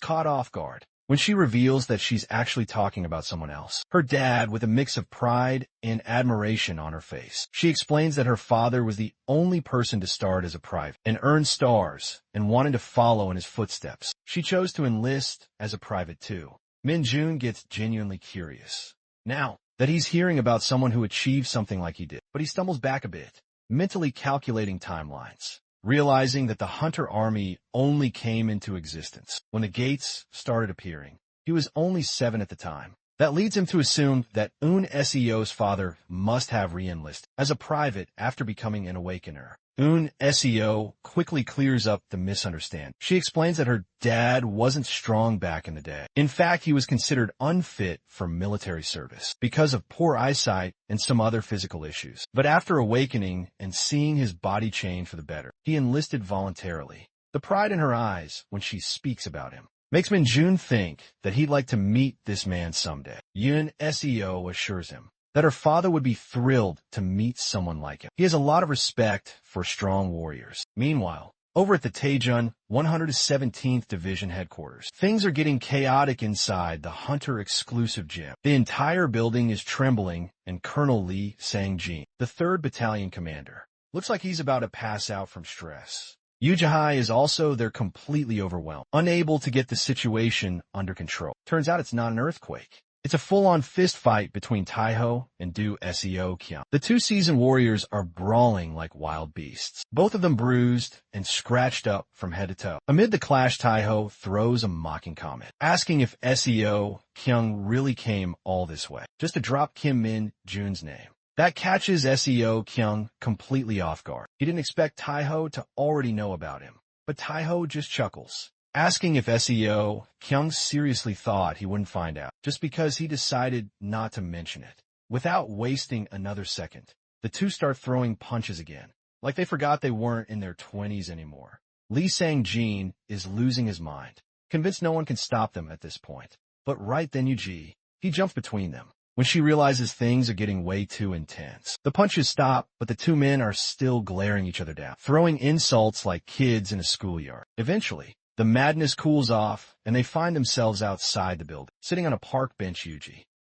caught off guard when she reveals that she's actually talking about someone else. Her dad, with a mix of pride and admiration on her face. She explains that her father was the only person to start as a private and earn stars and wanted to follow in his footsteps. She chose to enlist as a private too. Min-jun gets genuinely curious now that he's hearing about someone who achieved something like he did, but he stumbles back a bit, mentally calculating timelines, realizing that the hunter army only came into existence when the gates started appearing. He was only 7 at the time. That leads him to assume that Eun-seo's father must have re-enlisted as a private after becoming an awakener. Eun-seo quickly clears up the misunderstanding. She explains that her dad wasn't strong back in the day. In fact, he was considered unfit for military service because of poor eyesight and some other physical issues. But after awakening and seeing his body change for the better, he enlisted voluntarily. The pride in her eyes when she speaks about him makes Min-jun think that he'd like to meet this man someday. Eun-seo assures him that her father would be thrilled to meet someone like him. He has a lot of respect for strong warriors. Meanwhile, over at the Taejun 117th Division headquarters, things are getting chaotic inside the Hunter-exclusive gym. The entire building is trembling, and Colonel Lee Sang-jin, the 3rd Battalion commander, looks like he's about to pass out from stress. Ujihai is also there, completely overwhelmed, unable to get the situation under control. Turns out it's not an earthquake. It's a full-on fist fight between Taiho and Do-seo Kyung. The 2 seasoned warriors are brawling like wild beasts, both of them bruised and scratched up from head to toe. Amid the clash, Taiho throws a mocking comment, asking if Seo Kyung really came all this way, just to drop Kim Min-jun's name. That catches SEO Kyung completely off guard. He didn't expect Taiho to already know about him, but Taiho just chuckles, asking if SEO Kyung seriously thought he wouldn't find out, just because he decided not to mention it. Without wasting another second, the two start throwing punches again, like they forgot they weren't in their 20s anymore. Lee Sang-jin is losing his mind, convinced no one can stop them at this point. But right then he jumps between them. When she realizes things are getting way too intense, the punches stop, but the two men are still glaring each other down, throwing insults like kids in a schoolyard. Eventually, the madness cools off, and they find themselves outside the building, sitting on a park bench.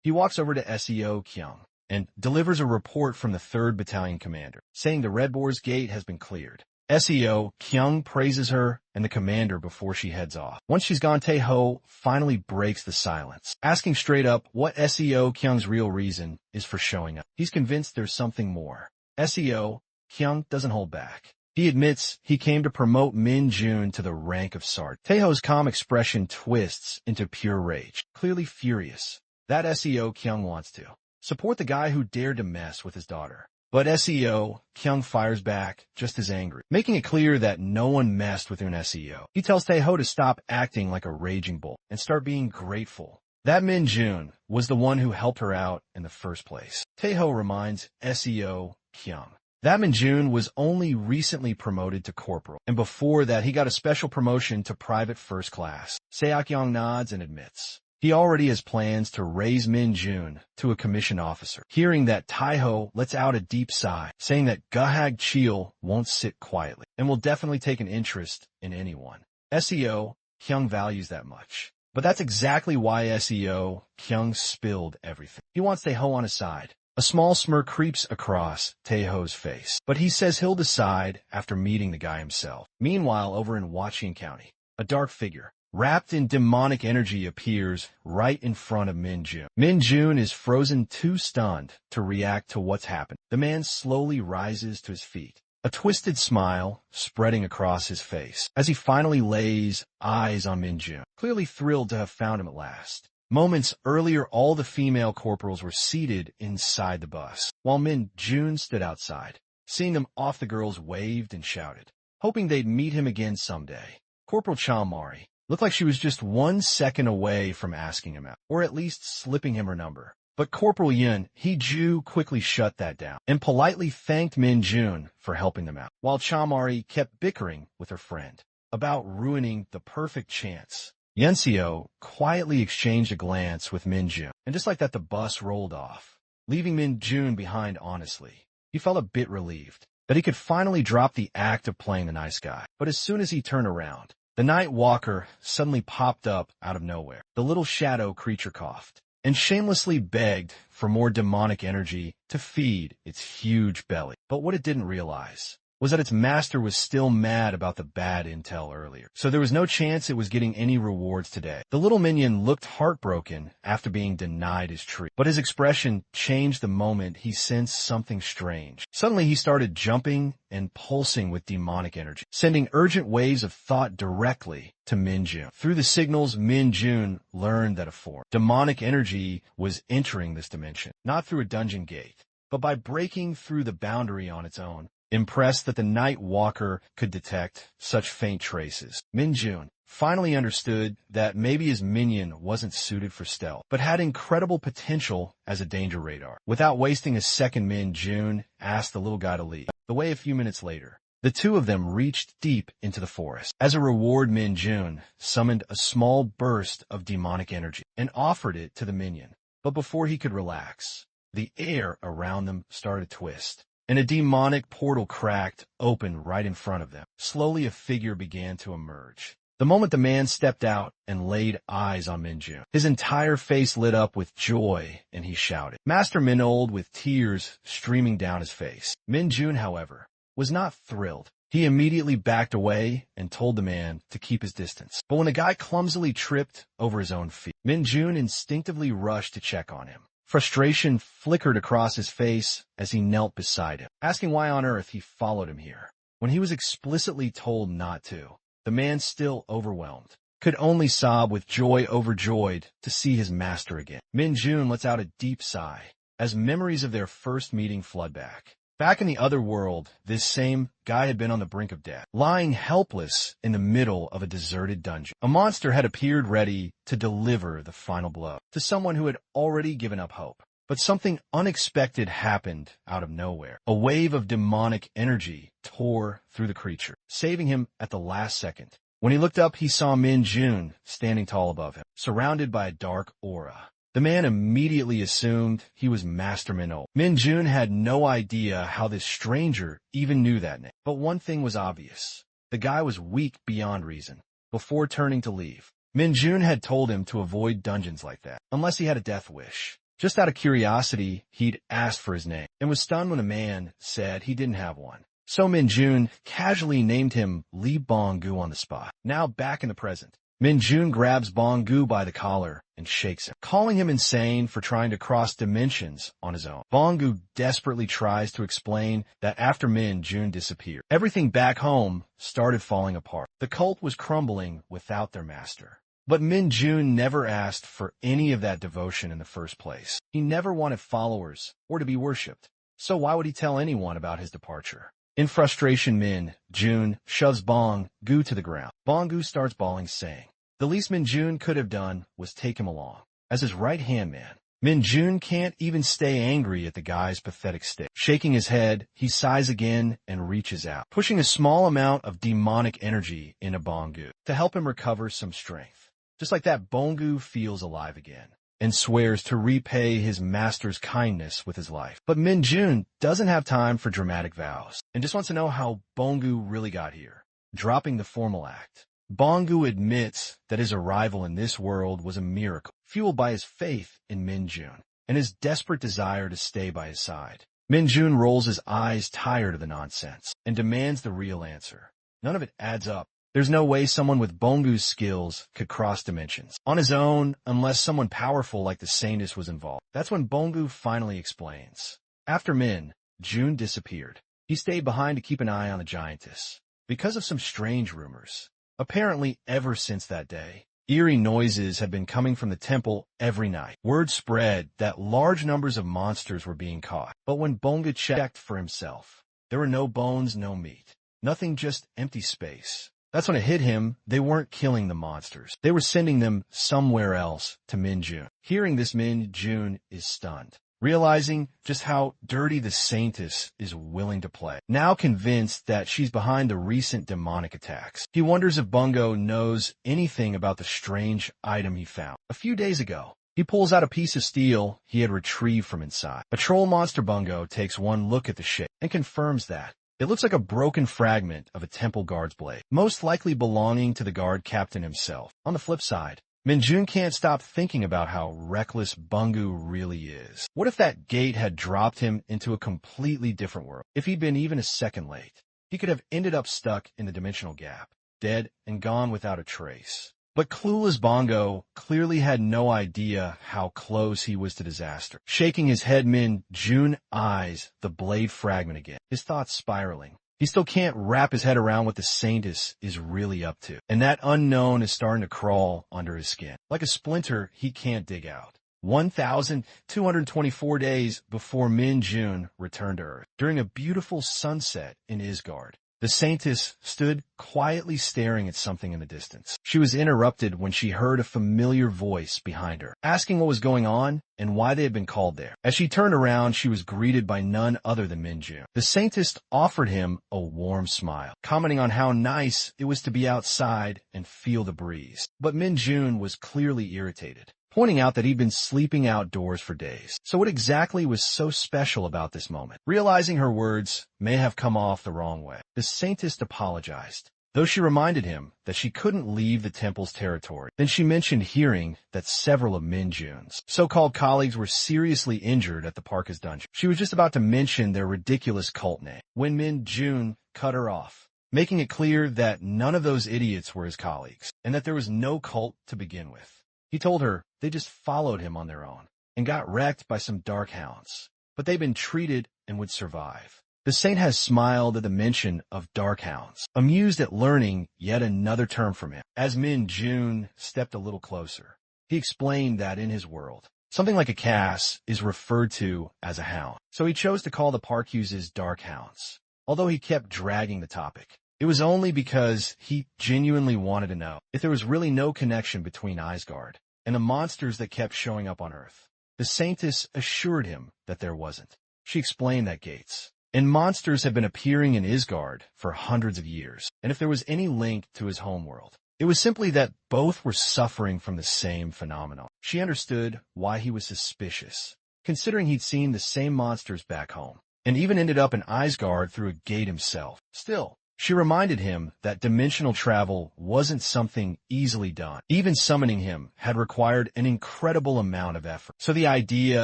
He walks over to SEO Kyung and delivers a report from the 3rd Battalion commander, saying the Red Boar's gate has been cleared. SEO Kyung praises her and the commander before she heads off. Once she's gone, Taeho finally breaks the silence, asking straight up what SEO Kyung's real reason is for showing up. He's convinced there's something more. SEO Kyung doesn't hold back. He admits he came to promote Min Jun to the rank of Sergeant. Taeho's calm expression twists into pure rage, clearly furious. That SEO Kyung wants to support the guy who dared to mess with his daughter. But SEO Kyung fires back just as angry, making it clear that no one messed with SEO. He tells Taeho to stop acting like a raging bull and start being grateful. That Min Jun was the one who helped her out in the first place. Taeho reminds SEO Kyung that Min Jun was only recently promoted to corporal, and before that he got a special promotion to private first class. Seok-young nods and admits he already has plans to raise Min Jun to a commissioned officer. Hearing that, Taiho lets out a deep sigh, saying that Gahag Chil won't sit quietly and will definitely take an interest in anyone SEO Kyung values that much. But that's exactly why SEO Kyung spilled everything. He wants Taeho on his side. A small smirk creeps across Taeho's face, but he says he'll decide after meeting the guy himself. Meanwhile, over in Waching County, a dark figure wrapped in demonic energy appears right in front of Min Jun. Min Jun is frozen, too stunned to react to what's happened. The man slowly rises to his feet, a twisted smile spreading across his face as he finally lays eyes on Min Jun, clearly thrilled to have found him at last. Moments earlier, all the female corporals were seated inside the bus, while Min Jun stood outside. Seeing them off, the girls waved and shouted, hoping they'd meet him again someday. Corporal Chamari looked like she was just 1 second away from asking him out, or at least slipping him her number. But Corporal Yun Hee-ju quickly shut that down and politely thanked Min Jun for helping them out, while Chamari kept bickering with her friend about ruining the perfect chance. Yenseo quietly exchanged a glance with Min Jun, and just like that, the bus rolled off, leaving Min Jun behind. Honestly, he felt a bit relieved that he could finally drop the act of playing the nice guy. But as soon as he turned around, the Night Walker suddenly popped up out of nowhere. The little shadow creature coughed and shamelessly begged for more demonic energy to feed its huge belly. But what it didn't realize was that its master was still mad about the bad intel earlier, so there was no chance it was getting any rewards today. The little minion looked heartbroken after being denied his treat, but his expression changed the moment he sensed something strange. Suddenly he started jumping and pulsing with demonic energy, sending urgent waves of thought directly to Min Jun. Through the signals, Min Jun learned that a form demonic energy was entering this dimension, not through a dungeon gate, but by breaking through the boundary on its own. Impressed that the Night Walker could detect such faint traces, Min Jun finally understood that maybe his minion wasn't suited for stealth, but had incredible potential as a danger radar. Without wasting a second, Min Jun asked the little guy to lead the way. A few minutes later, the two of them reached deep into the forest. As a reward, Min Jun summoned a small burst of demonic energy and offered it to the minion. But before he could relax, the air around them started to twist, and a demonic portal cracked open right in front of them. Slowly, a figure began to emerge. The moment the man stepped out and laid eyes on Min Jun, his entire face lit up with joy, and he shouted, "Master Minold," with tears streaming down his face. Min Jun, however, was not thrilled. He immediately backed away and told the man to keep his distance. But when the guy clumsily tripped over his own feet, Min Jun instinctively rushed to check on him. Frustration flickered across his face as he knelt beside him, asking why on earth he followed him here, when he was explicitly told not to. The man, still overwhelmed, could only sob with joy, overjoyed to see his master again. Min Jun lets out a deep sigh as memories of their first meeting flood back. Back in the other world, this same guy had been on the brink of death, lying helpless in the middle of a deserted dungeon. A monster had appeared ready to deliver the final blow to someone who had already given up hope. But something unexpected happened out of nowhere. A wave of demonic energy tore through the creature, saving him at the last second. When he looked up, he saw Min Jun standing tall above him, surrounded by a dark aura. The man immediately assumed he was Master Minho. Min Jun had no idea how this stranger even knew that name. But one thing was obvious. The guy was weak beyond reason. Before turning to leave, Min Jun had told him to avoid dungeons like that, unless he had a death wish. Just out of curiosity, he'd asked for his name, and was stunned when the man said he didn't have one. So Min Jun casually named him Li Bonggu on the spot. Now back in the present, Min Jun grabs Bonggu by the collar and shakes him, calling him insane for trying to cross dimensions on his own. Bonggu desperately tries to explain that after Min Jun disappeared, everything back home started falling apart. The cult was crumbling without their master. But Min Jun never asked for any of that devotion in the first place. He never wanted followers or to be worshipped. So why would he tell anyone about his departure? In frustration, Min Jun shoves Bonggu to the ground. Bonggu starts bawling, saying, the least Min Jun could have done was take him along as his right-hand man. Min Jun can't even stay angry at the guy's pathetic state. Shaking his head, he sighs again and reaches out, pushing a small amount of demonic energy into Bonggu to help him recover some strength. Just like that, Bonggu feels alive again and swears to repay his master's kindness with his life. But Min Jun doesn't have time for dramatic vows and just wants to know how Bonggu really got here. Dropping the formal act, Bonggu admits that his arrival in this world was a miracle, fueled by his faith in Min Jun and his desperate desire to stay by his side. Min Jun rolls his eyes, tired of the nonsense, and demands the real answer. None of it adds up. There's no way someone with Bonggu's skills could cross dimensions on his own unless someone powerful like the Saintess was involved. That's when Bonggu finally explains. After Min Jun disappeared, he stayed behind to keep an eye on the giantess. Because of some strange rumors, apparently ever since that day, eerie noises had been coming from the temple every night. Word spread that large numbers of monsters were being caught. But when Bonggu checked for himself, there were no bones, no meat. Nothing, just empty space. That's when it hit him. They weren't killing the monsters. They were sending them somewhere else to Min Jun. Hearing this, Min Jun is stunned, realizing just how dirty the Saintess is willing to play. Now convinced that she's behind the recent demonic attacks, he wonders if Bonggu knows anything about the strange item he found. A few days ago, he pulls out a piece of steel he had retrieved from inside. A troll monster. Bonggu takes one look at the shape and confirms that it looks like a broken fragment of a temple guard's blade, most likely belonging to the guard captain himself. On the flip side, Min Jun can't stop thinking about how reckless Bonggu really is. What if that gate had dropped him into a completely different world? If he'd been even a second late, he could have ended up stuck in the dimensional gap, dead and gone without a trace. But clueless Bonggu clearly had no idea how close he was to disaster. Shaking his head, Min Jun eyes the blade fragment again, his thoughts spiraling. He still can't wrap his head around what the Saintess is really up to. And that unknown is starting to crawl under his skin. Like a splinter he can't dig out. 1,224 days before Min Jun returned to Earth, during a beautiful sunset in Isgard, the Saintess stood quietly staring at something in the distance. She was interrupted when she heard a familiar voice behind her, asking what was going on and why they had been called there. As she turned around, she was greeted by none other than Min Jun. The Saintess offered him a warm smile, commenting on how nice it was to be outside and feel the breeze. But Min Jun was clearly irritated, pointing out that he'd been sleeping outdoors for days. So what exactly was so special about this moment? Realizing her words may have come off the wrong way, the Saintess apologized, though she reminded him that she couldn't leave the temple's territory. Then she mentioned hearing that several of Min Jun's so-called colleagues were seriously injured at the Parka's dungeon. She was just about to mention their ridiculous cult name when Min Jun cut her off, making it clear that none of those idiots were his colleagues and that there was no cult to begin with. He told her they just followed him on their own and got wrecked by some dark hounds, but they've been treated and would survive. The saint has smiled at the mention of dark hounds, amused at learning yet another term from him. As Min Jun stepped a little closer, he explained that in his world, Something like a cass is referred to as a hound, so he chose to call the Parcuses dark hounds. Although he kept dragging the topic, it was only because he genuinely wanted to know if there was really no connection between Isgard and the monsters that kept showing up on Earth. The Saintess assured him that there wasn't. She explained that Gates and monsters have been appearing in Isgard for hundreds of years, and if there was any link to his homeworld, it was simply that both were suffering from the same phenomenon. She understood why he was suspicious, considering he'd seen the same monsters back home, and even ended up in Isgard through a gate himself. Still, she reminded him that dimensional travel wasn't something easily done. Even summoning him had required an incredible amount of effort. So the idea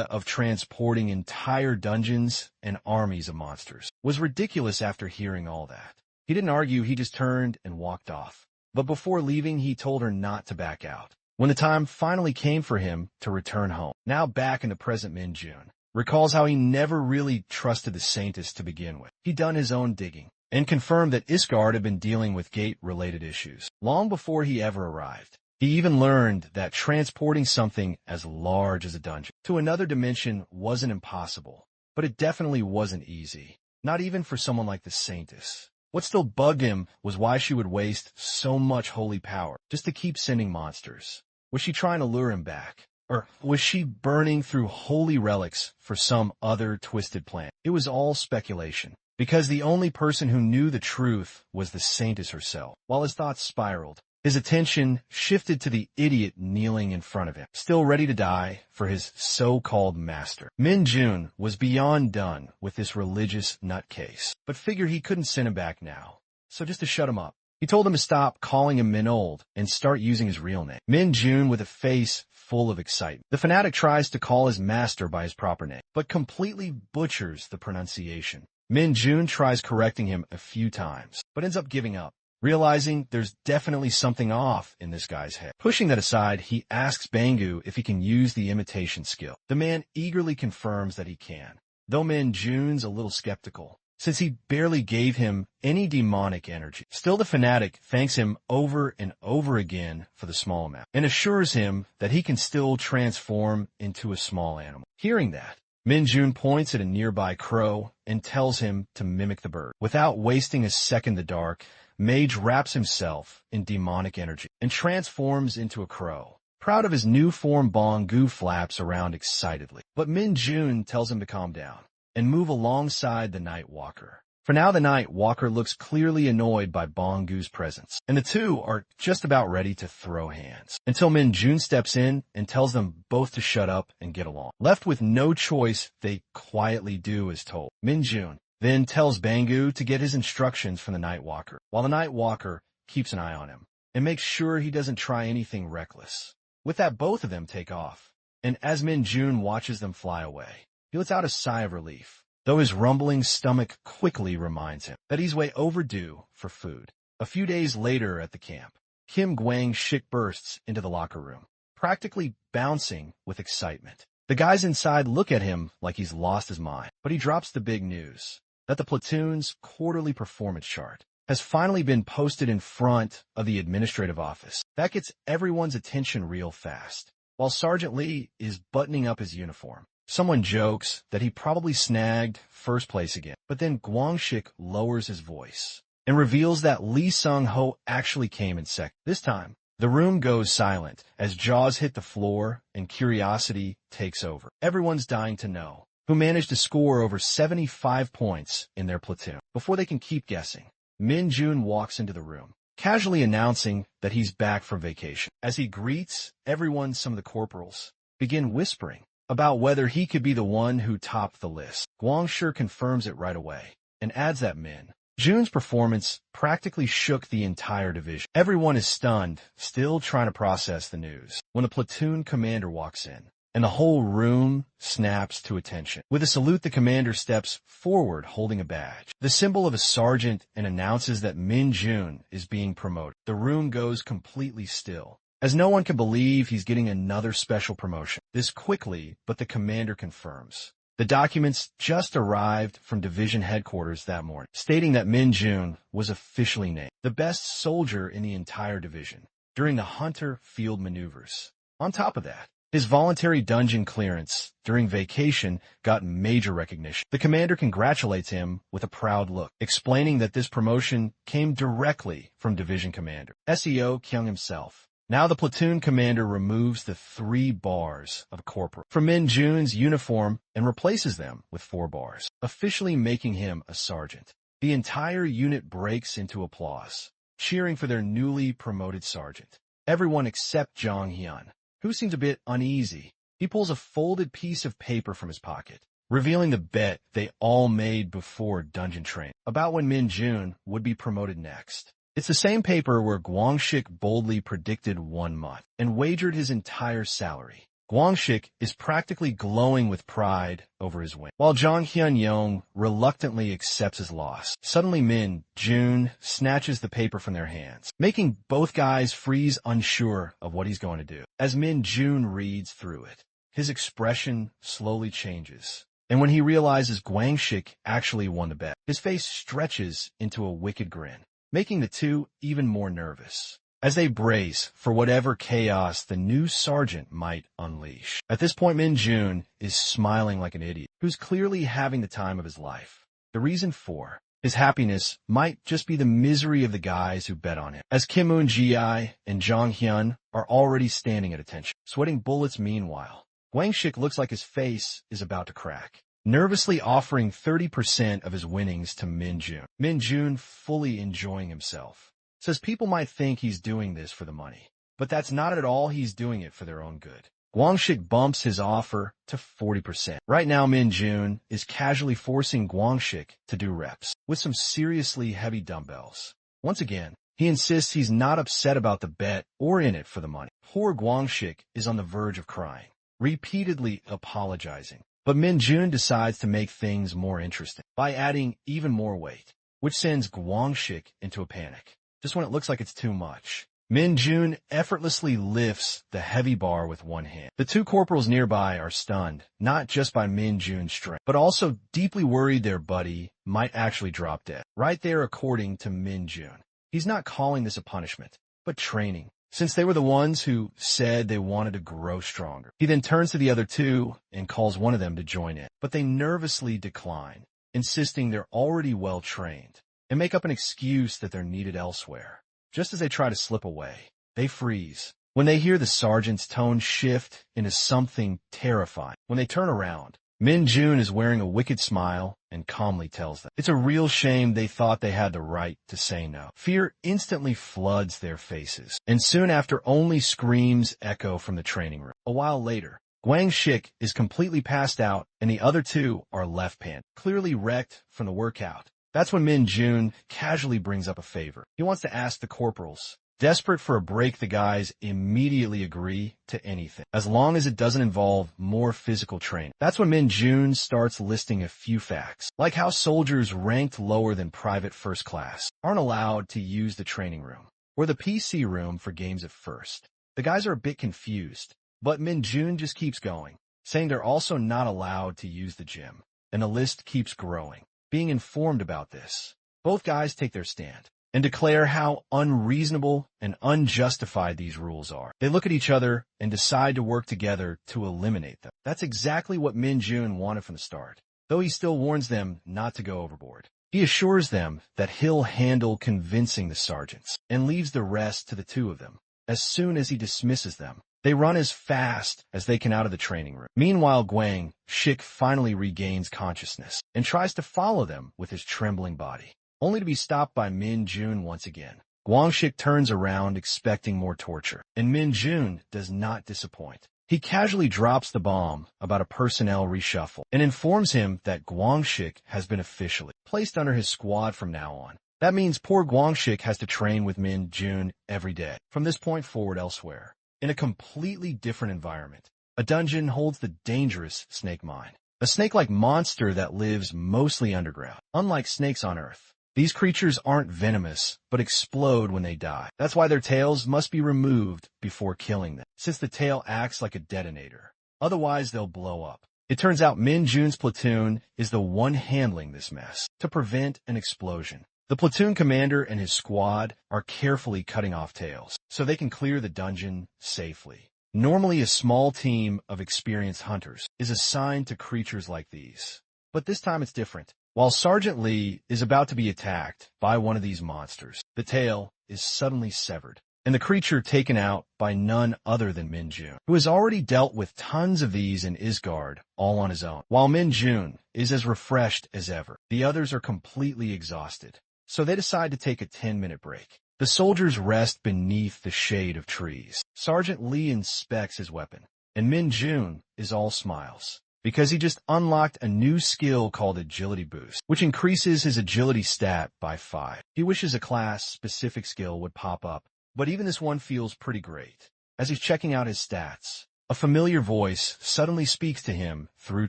of transporting entire dungeons and armies of monsters was ridiculous after hearing all that. He didn't argue, he just turned and walked off. But before leaving, he told her not to back out. When the time finally came for him to return home, now back in the present, Min-jun recalls how he never really trusted the Saintess to begin with. He'd done his own digging and confirmed that Isgard had been dealing with gate-related issues long before he ever arrived. He even learned that transporting something as large as a dungeon to another dimension wasn't impossible, but it definitely wasn't easy, not even for someone like the Saintess. What still bugged him was why she would waste so much holy power just to keep sending monsters. Was she trying to lure him back? Or was she burning through holy relics for some other twisted plan? It was all speculation, because the only person who knew the truth was the Saintess herself. While his thoughts spiraled, his attention shifted to the idiot kneeling in front of him, still ready to die for his so-called master. Min-jun was beyond done with this religious nutcase, but figured he couldn't send him back now, so just to shut him up, he told him to stop calling him Min-old and start using his real name. Min-jun, with a face full of excitement. The fanatic tries to call his master by his proper name, but completely butchers the pronunciation. Min-jun tries correcting him a few times, but ends up giving up, realizing there's definitely something off in this guy's head. Pushing that aside, he asks Bangu if he can use the imitation skill. The man eagerly confirms that he can, though Min-jun's a little skeptical, since he barely gave him any demonic energy. Still, the fanatic thanks him over and over again for the small amount, and assures him that he can still transform into a small animal. Hearing that, Min-jun points at a nearby crow and tells him to mimic the bird. Without wasting a second in the dark, Mage wraps himself in demonic energy and transforms into a crow. Proud of his new form, Bangu flaps around excitedly. But Min-jun tells him to calm down and move alongside the Night Walker. For now, the Night Walker looks clearly annoyed by Bangu's presence, and the two are just about ready to throw hands, until Min-jun steps in and tells them both to shut up and get along. Left with no choice, they quietly do as told. Min-jun then tells Bangu to get his instructions from the Night Walker, while the Night Walker keeps an eye on him and makes sure he doesn't try anything reckless. With that, both of them take off, and as Min-jun watches them fly away, he lets out a sigh of relief, though his rumbling stomach quickly reminds him that he's way overdue for food. A few days later at the camp, Kim Gwang-shik bursts into the locker room, practically bouncing with excitement. The guys inside look at him like he's lost his mind, but he drops the big news that the platoon's quarterly performance chart has finally been posted in front of the administrative office. That gets everyone's attention real fast. While Sergeant Lee is buttoning up his uniform, someone jokes that he probably snagged first place again, but then Gwang-shik lowers his voice and reveals that Lee Sung-ho actually came in second. This time, the room goes silent as jaws hit the floor and curiosity takes over. Everyone's dying to know who managed to score over 75 points in their platoon. Before they can keep guessing, Min-jun walks into the room, casually announcing that he's back from vacation. As he greets everyone, some of the corporals begin whispering about whether he could be the one who topped the list. Gwang-shik confirms it right away and adds that Min-jun's performance practically shook the entire division. Everyone is stunned, still trying to process the news, when the platoon commander walks in, and the whole room snaps to attention. With a salute, the commander steps forward holding a badge, the symbol of a sergeant, and announces that Min-jun is being promoted. The room goes completely still, as no one can believe he's getting another special promotion this quickly, but the commander confirms. The documents just arrived from division headquarters that morning, stating that Min-jun was officially named the best soldier in the entire division during the Hunter field maneuvers. On top of that, His voluntary dungeon clearance during vacation got major recognition. The commander congratulates him with a proud look, explaining that this promotion came directly from division commander Seo Kyung himself. Now the platoon commander removes the 3 bars of corporal from Min Jun's uniform and replaces them with 4 bars, officially making him a sergeant. The entire unit breaks into applause, cheering for their newly promoted sergeant. Everyone except Jong Hyun, who seems a bit uneasy. He pulls a folded piece of paper from his pocket, revealing the bet they all made before dungeon training about when Min Jun would be promoted next. It's the same paper where Gwangshik boldly predicted 1 month and wagered his entire salary. Gwangshik is practically glowing with pride over his win, while Jong Hyun-young reluctantly accepts his loss. Suddenly Min Jun snatches the paper from their hands, making both guys freeze unsure of what he's going to do. As Min Jun reads through it, his expression slowly changes, and when he realizes Gwangshik actually won the bet, his face stretches into a wicked grin, making the two even more nervous as they brace for whatever chaos the new sergeant might unleash. At this point, Min Jun is smiling like an idiot, who's clearly having the time of his life. The reason for his happiness might just be the misery of the guys who bet on him, as Kim Moon-ji and Jong Hyun are already standing at attention, sweating bullets meanwhile. Gwangshik looks like his face is about to crack, nervously offering 30% of his winnings to Min Jun. Min Jun, fully enjoying himself, says people might think he's doing this for the money, but that's not at all. He's doing it for their own good. Gwangshik bumps his offer to 40%. Right now, Min Jun is casually forcing Gwangshik to do reps with some seriously heavy dumbbells. Once again, he insists he's not upset about the bet or in it for the money. Poor Gwangshik is on the verge of crying, repeatedly apologizing. But Min Jun decides to make things more interesting by adding even more weight, which sends Gwangshik into a panic. Just when it looks like it's too much, Min Jun effortlessly lifts the heavy bar with one hand. The 2 corporals nearby are stunned, not just by Min Jun's strength, but also deeply worried their buddy might actually drop dead. Right there, according to Min Jun, he's not calling this a punishment, but training, since they were the ones who said they wanted to grow stronger. He then turns to the other 2 and calls one of them to join in, but they nervously decline, insisting they're already well trained, and make up an excuse that they're needed elsewhere. Just as they try to slip away, they freeze when they hear the sergeant's tone shift into something terrifying. When they turn around, Min Jun is wearing a wicked smile and calmly tells them it's a real shame they thought they had the right to say no. Fear instantly floods their faces, and soon after only screams echo from the training room. A while later, Gwangshik is completely passed out, and the other 2 are left panting, clearly wrecked from the workout. That's when Min Jun casually brings up a favor. He wants to ask the corporals. Desperate for a break, the guys immediately agree to anything, as long as it doesn't involve more physical training. That's when Min Jun starts listing a few facts, like how soldiers ranked lower than private first class aren't allowed to use the training room or the PC room for games at first. The guys are a bit confused, but Min Jun just keeps going, saying they're also not allowed to use the gym, and the list keeps growing. Being informed about this, both guys take their stand and declare how unreasonable and unjustified these rules are. They look at each other and decide to work together to eliminate them. That's exactly what Min Jun wanted from the start, though he still warns them not to go overboard. He assures them that he'll handle convincing the sergeants and leaves the rest to the 2 of them. As soon as he dismisses them, they run as fast as they can out of the training room. Meanwhile, Gwangshik finally regains consciousness and tries to follow them with his trembling body, only to be stopped by Min Jun once again. Gwangshik turns around expecting more torture, and Min Jun does not disappoint. He casually drops the bomb about a personnel reshuffle and informs him that Gwangshik has been officially placed under his squad from now on. That means poor Gwangshik has to train with Min Jun every day from this point forward elsewhere, in a completely different environment. A dungeon holds the dangerous snake mine, a snake-like monster that lives mostly underground. Unlike snakes on Earth, these creatures aren't venomous, but explode when they die. That's why their tails must be removed before killing them, since the tail acts like a detonator. Otherwise, they'll blow up. It turns out Min Jun's platoon is the one handling this mess to prevent an explosion. The platoon commander and his squad are carefully cutting off tails so they can clear the dungeon safely. Normally, a small team of experienced hunters is assigned to creatures like these. But this time it's different. While Sergeant Lee is about to be attacked by one of these monsters, the tail is suddenly severed, and the creature taken out by none other than Min Jun, who has already dealt with tons of these in Isgard all on his own. While Min Jun is as refreshed as ever, the others are completely exhausted, so they decide to take a 10-minute break. The soldiers rest beneath the shade of trees. Sergeant Lee inspects his weapon, and Min Jun is all smiles, because he just unlocked a new skill called Agility Boost, which increases his agility stat by 5. He wishes a class-specific skill would pop up, but even this one feels pretty great. As he's checking out his stats, a familiar voice suddenly speaks to him through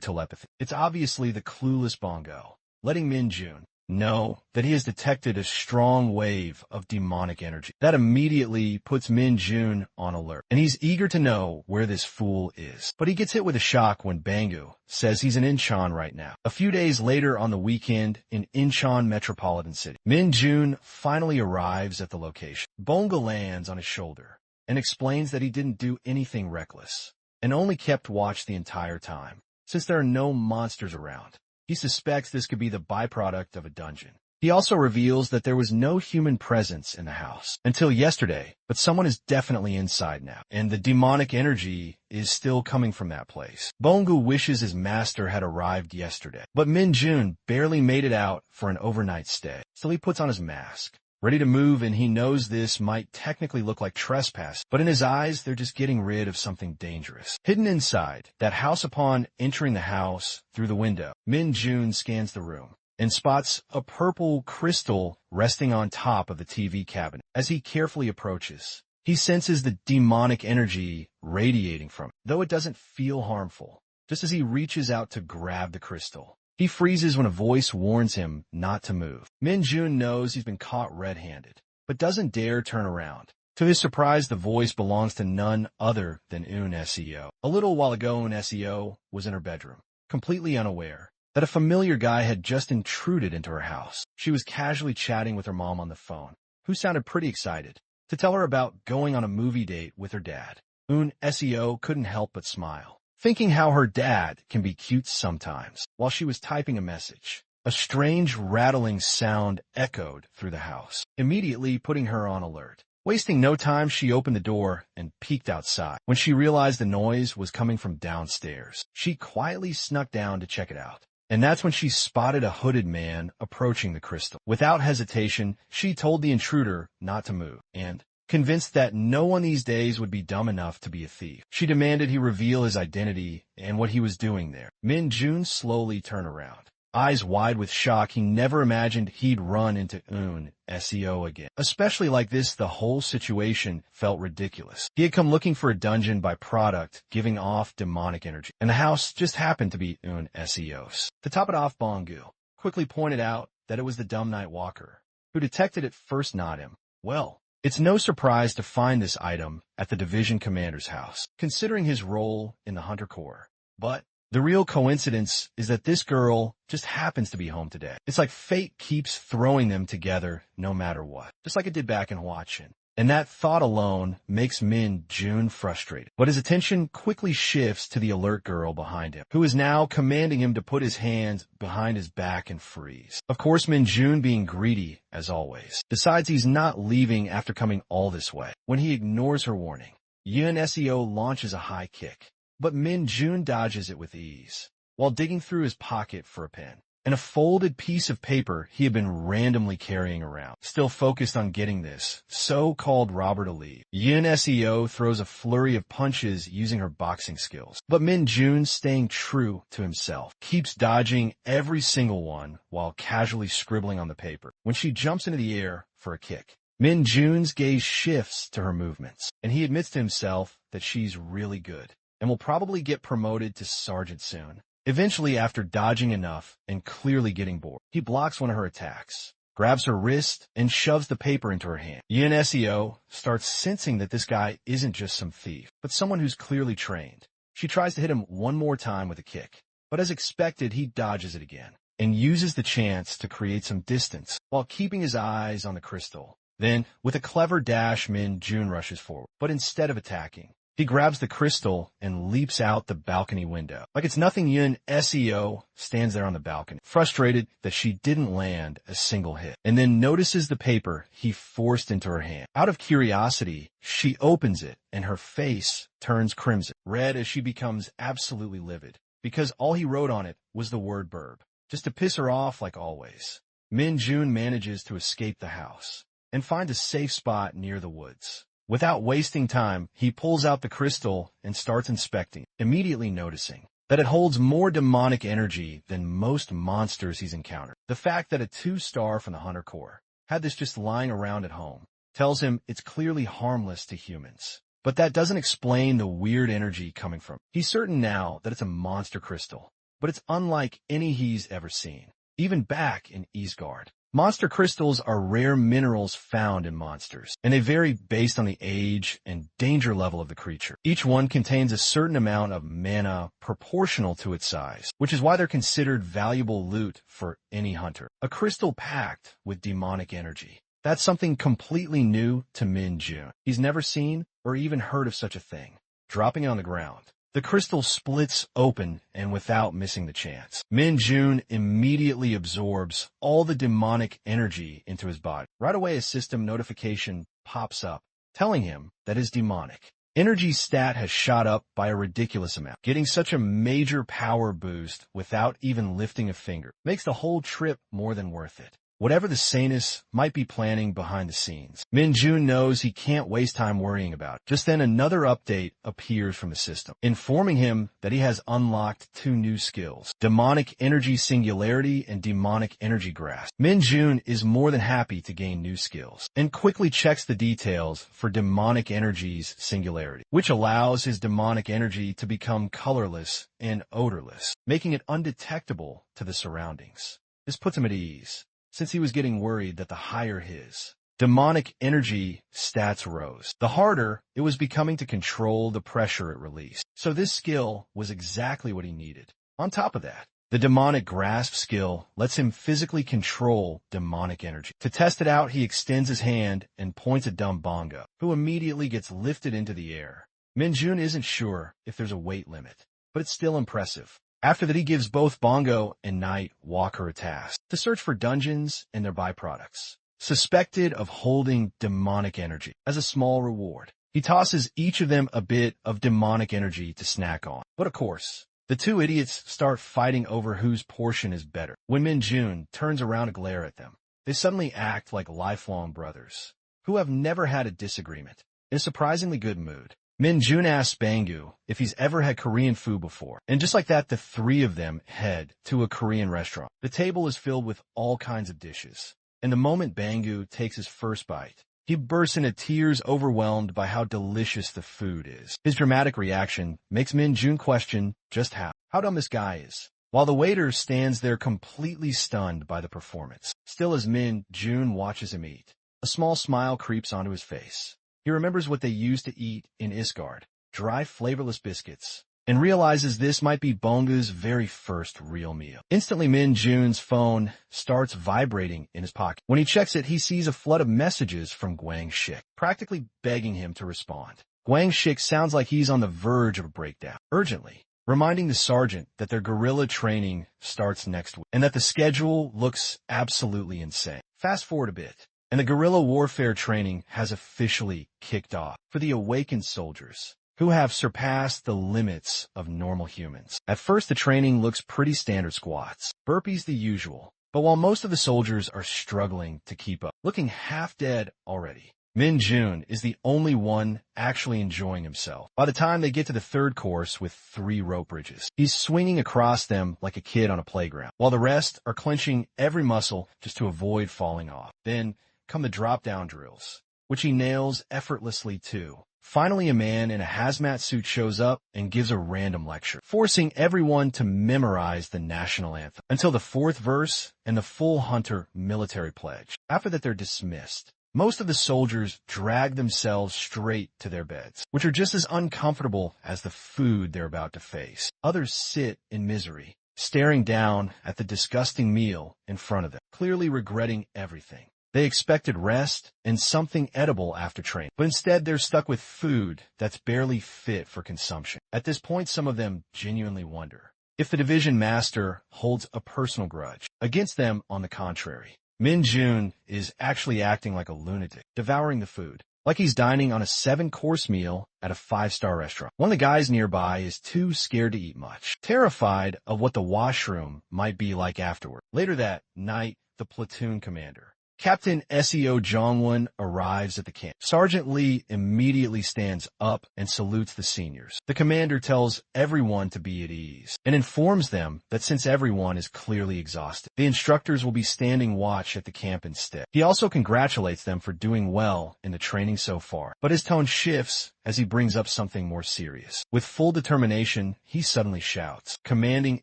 telepathy. It's obviously the clueless Bongo, letting Min Jun know that he has detected a strong wave of demonic energy. That immediately puts Min Jun on alert, and he's eager to know where this fool is. But he gets hit with a shock when Bangu says he's in Incheon right now. A few days later on the weekend in Incheon Metropolitan City, Min Jun finally arrives at the location. Bonga lands on his shoulder and explains that he didn't do anything reckless and only kept watch the entire time, since there are no monsters around. He suspects this could be the byproduct of a dungeon. He also reveals that there was no human presence in the house until yesterday, but someone is definitely inside now, and the demonic energy is still coming from that place. Bongu wishes his master had arrived yesterday, but Min Jun barely made it out for an overnight stay, so he puts on his mask, ready to move, and he knows this might technically look like trespass, but in his eyes, they're just getting rid of something dangerous. Hidden inside that house upon entering the house through the window, Min Jun scans the room and spots a purple crystal resting on top of the TV cabinet. As he carefully approaches, he senses the demonic energy radiating from it, though it doesn't feel harmful. Just as he reaches out to grab the crystal, he freezes when a voice warns him not to move. Min Jun knows he's been caught red-handed, but doesn't dare turn around. To his surprise, the voice belongs to none other than Eun Seo. A little while ago, Eun Seo was in her bedroom, completely unaware that a familiar guy had just intruded into her house. She was casually chatting with her mom on the phone, who sounded pretty excited to tell her about going on a movie date with her dad. Eun Seo couldn't help but smile, thinking how her dad can be cute sometimes. While she was typing a message, a strange rattling sound echoed through the house, immediately putting her on alert. Wasting no time, she opened the door and peeked outside. When she realized the noise was coming from downstairs, she quietly snuck down to check it out. And that's when she spotted a hooded man approaching the crystal. Without hesitation, she told the intruder not to move, and convinced that no one these days would be dumb enough to be a thief, she demanded he reveal his identity and what he was doing there. Min Jun slowly turned around, eyes wide with shock. He never imagined he'd run into Eun Seo again. Especially like this, the whole situation felt ridiculous. He had come looking for a dungeon by product giving off demonic energy, and the house just happened to be Eun Seo's. To top it off, Bongu quickly pointed out that it was the dumb night walker, who detected it first, not him. Well, it's no surprise to find this item at the division commander's house, considering his role in the Hunter Corps. But the real coincidence is that this girl just happens to be home today. It's like fate keeps throwing them together no matter what, just like it did back in Hwachin. And that thought alone makes Min Jun frustrated. But his attention quickly shifts to the alert girl behind him, who is now commanding him to put his hands behind his back and freeze. Of course, Min Jun, being greedy as always, decides he's not leaving after coming all this way. When he ignores her warning, Eun Seo launches a high kick, but Min Jun dodges it with ease, while digging through his pocket for a pen and a folded piece of paper he had been randomly carrying around. Still focused on getting this so-called robber to leave, Eun Seo throws a flurry of punches using her boxing skills. But Min Jun, staying true to himself, keeps dodging every single one while casually scribbling on the paper. When she jumps into the air for a kick, Min Jun's gaze shifts to her movements, and he admits to himself that she's really good and will probably get promoted to sergeant soon. Eventually, after dodging enough and clearly getting bored, he blocks one of her attacks, grabs her wrist, and shoves the paper into her hand. Eun Seo starts sensing that this guy isn't just some thief, but someone who's clearly trained. She tries to hit him one more time with a kick, but as expected, he dodges it again and uses the chance to create some distance while keeping his eyes on the crystal. Then, with a clever dash, Min Jun rushes forward, but instead of attacking, He grabs the crystal and leaps out the balcony window. Like it's nothing, Yun SEO stands there on the balcony, frustrated that she didn't land a single hit, and then notices the paper he forced into her hand. Out of curiosity, she opens it, and her face turns crimson, red as she becomes absolutely livid, because all he wrote on it was the word burb, just to piss her off like always. Min Jun manages to escape the house and find a safe spot near the woods. Without wasting time, he pulls out the crystal and starts inspecting, immediately noticing that it holds more demonic energy than most monsters he's encountered. The fact that a 2-star from the Hunter Corps had this just lying around at home tells him it's clearly harmless to humans. But that doesn't explain the weird energy coming from it. He's certain now that it's a monster crystal, but it's unlike any he's ever seen, even back in Eastgard. Monster crystals are rare minerals found in monsters, and they vary based on the age and danger level of the creature. Each one contains a certain amount of mana proportional to its size, which is why they're considered valuable loot for any hunter. A crystal packed with demonic energy. That's something completely new to Min Jun. He's never seen or even heard of such a thing. Dropping on the ground, the crystal splits open, and without missing the chance, Min Jun immediately absorbs all the demonic energy into his body. Right away, a system notification pops up, telling him that his demonic energy stat has shot up by a ridiculous amount. Getting such a major power boost without even lifting a finger makes the whole trip more than worth it. Whatever the Sanus might be planning behind the scenes, Min Jun knows he can't waste time worrying about it. Just then another update appears from the system, informing him that he has unlocked 2 new skills, Demonic Energy Singularity and Demonic Energy Grasp. Min Jun is more than happy to gain new skills, and quickly checks the details for Demonic Energy's Singularity, which allows his demonic energy to become colorless and odorless, making it undetectable to the surroundings. This puts him at ease, since he was getting worried that the higher his demonic energy stats rose, the harder it was becoming to control the pressure it released. So this skill was exactly what he needed. On top of that, the demonic grasp skill lets him physically control demonic energy. To test it out, he extends his hand and points at dumb Bongo, who immediately gets lifted into the air. Min Jun isn't sure if there's a weight limit, but it's still impressive. After that, he gives both Bongo and Night Walker a task to search for dungeons and their byproducts, suspected of holding demonic energy. As a small reward, he tosses each of them a bit of demonic energy to snack on. But of course, the 2 idiots start fighting over whose portion is better. When Min Jun turns around to glare at them, they suddenly act like lifelong brothers who have never had a disagreement, in a surprisingly good mood. Min Jun asks Bangu if he's ever had Korean food before, and just like that, the 3 of them head to a Korean restaurant. The table is filled with all kinds of dishes, and the moment Bangu takes his first bite, he bursts into tears, overwhelmed by how delicious the food is. His dramatic reaction makes Min Jun question just how dumb this guy is, while the waiter stands there completely stunned by the performance. Still, as Min Jun watches him eat, a small smile creeps onto his face. He remembers what they used to eat in Isgard, dry, flavorless biscuits, and realizes this might be Bonga's very first real meal. Instantly, Min Jun's phone starts vibrating in his pocket. When he checks it, he sees a flood of messages from Guang Shik, practically begging him to respond. Guang Shik sounds like he's on the verge of a breakdown, urgently reminding the sergeant that their guerrilla training starts next week, and that the schedule looks absolutely insane. Fast forward a bit, and the guerrilla warfare training has officially kicked off for the awakened soldiers, who have surpassed the limits of normal humans. At first, the training looks pretty standard squats, burpees the usual, but while most of the soldiers are struggling to keep up, looking half dead already, Min Jun is the only one actually enjoying himself. By the time they get to the 3rd course with 3 rope bridges, he's swinging across them like a kid on a playground, while the rest are clenching every muscle just to avoid falling off. Then come the drop-down drills, which he nails effortlessly too. Finally, a man in a hazmat suit shows up and gives a random lecture, forcing everyone to memorize the national anthem until the 4th verse and the full Hunter military pledge. After that, they're dismissed. Most of the soldiers drag themselves straight to their beds, which are just as uncomfortable as the food they're about to face. Others sit in misery, staring down at the disgusting meal in front of them, clearly regretting everything. They expected rest and something edible after training, but instead they're stuck with food that's barely fit for consumption. At this point, some of them genuinely wonder if the division master holds a personal grudge against them. On the contrary, Min Jun is actually acting like a lunatic, devouring the food, like he's dining on a 7-course meal at a 5-star restaurant. One of the guys nearby is too scared to eat much, terrified of what the washroom might be like afterward. Later that night, the platoon commander, Captain Seo Jongwon, arrives at the camp. Sergeant Lee immediately stands up and salutes the seniors. The commander tells everyone to be at ease and informs them that since everyone is clearly exhausted, the instructors will be standing watch at the camp instead. He also congratulates them for doing well in the training so far, but his tone shifts as he brings up something more serious. With full determination, he suddenly shouts, commanding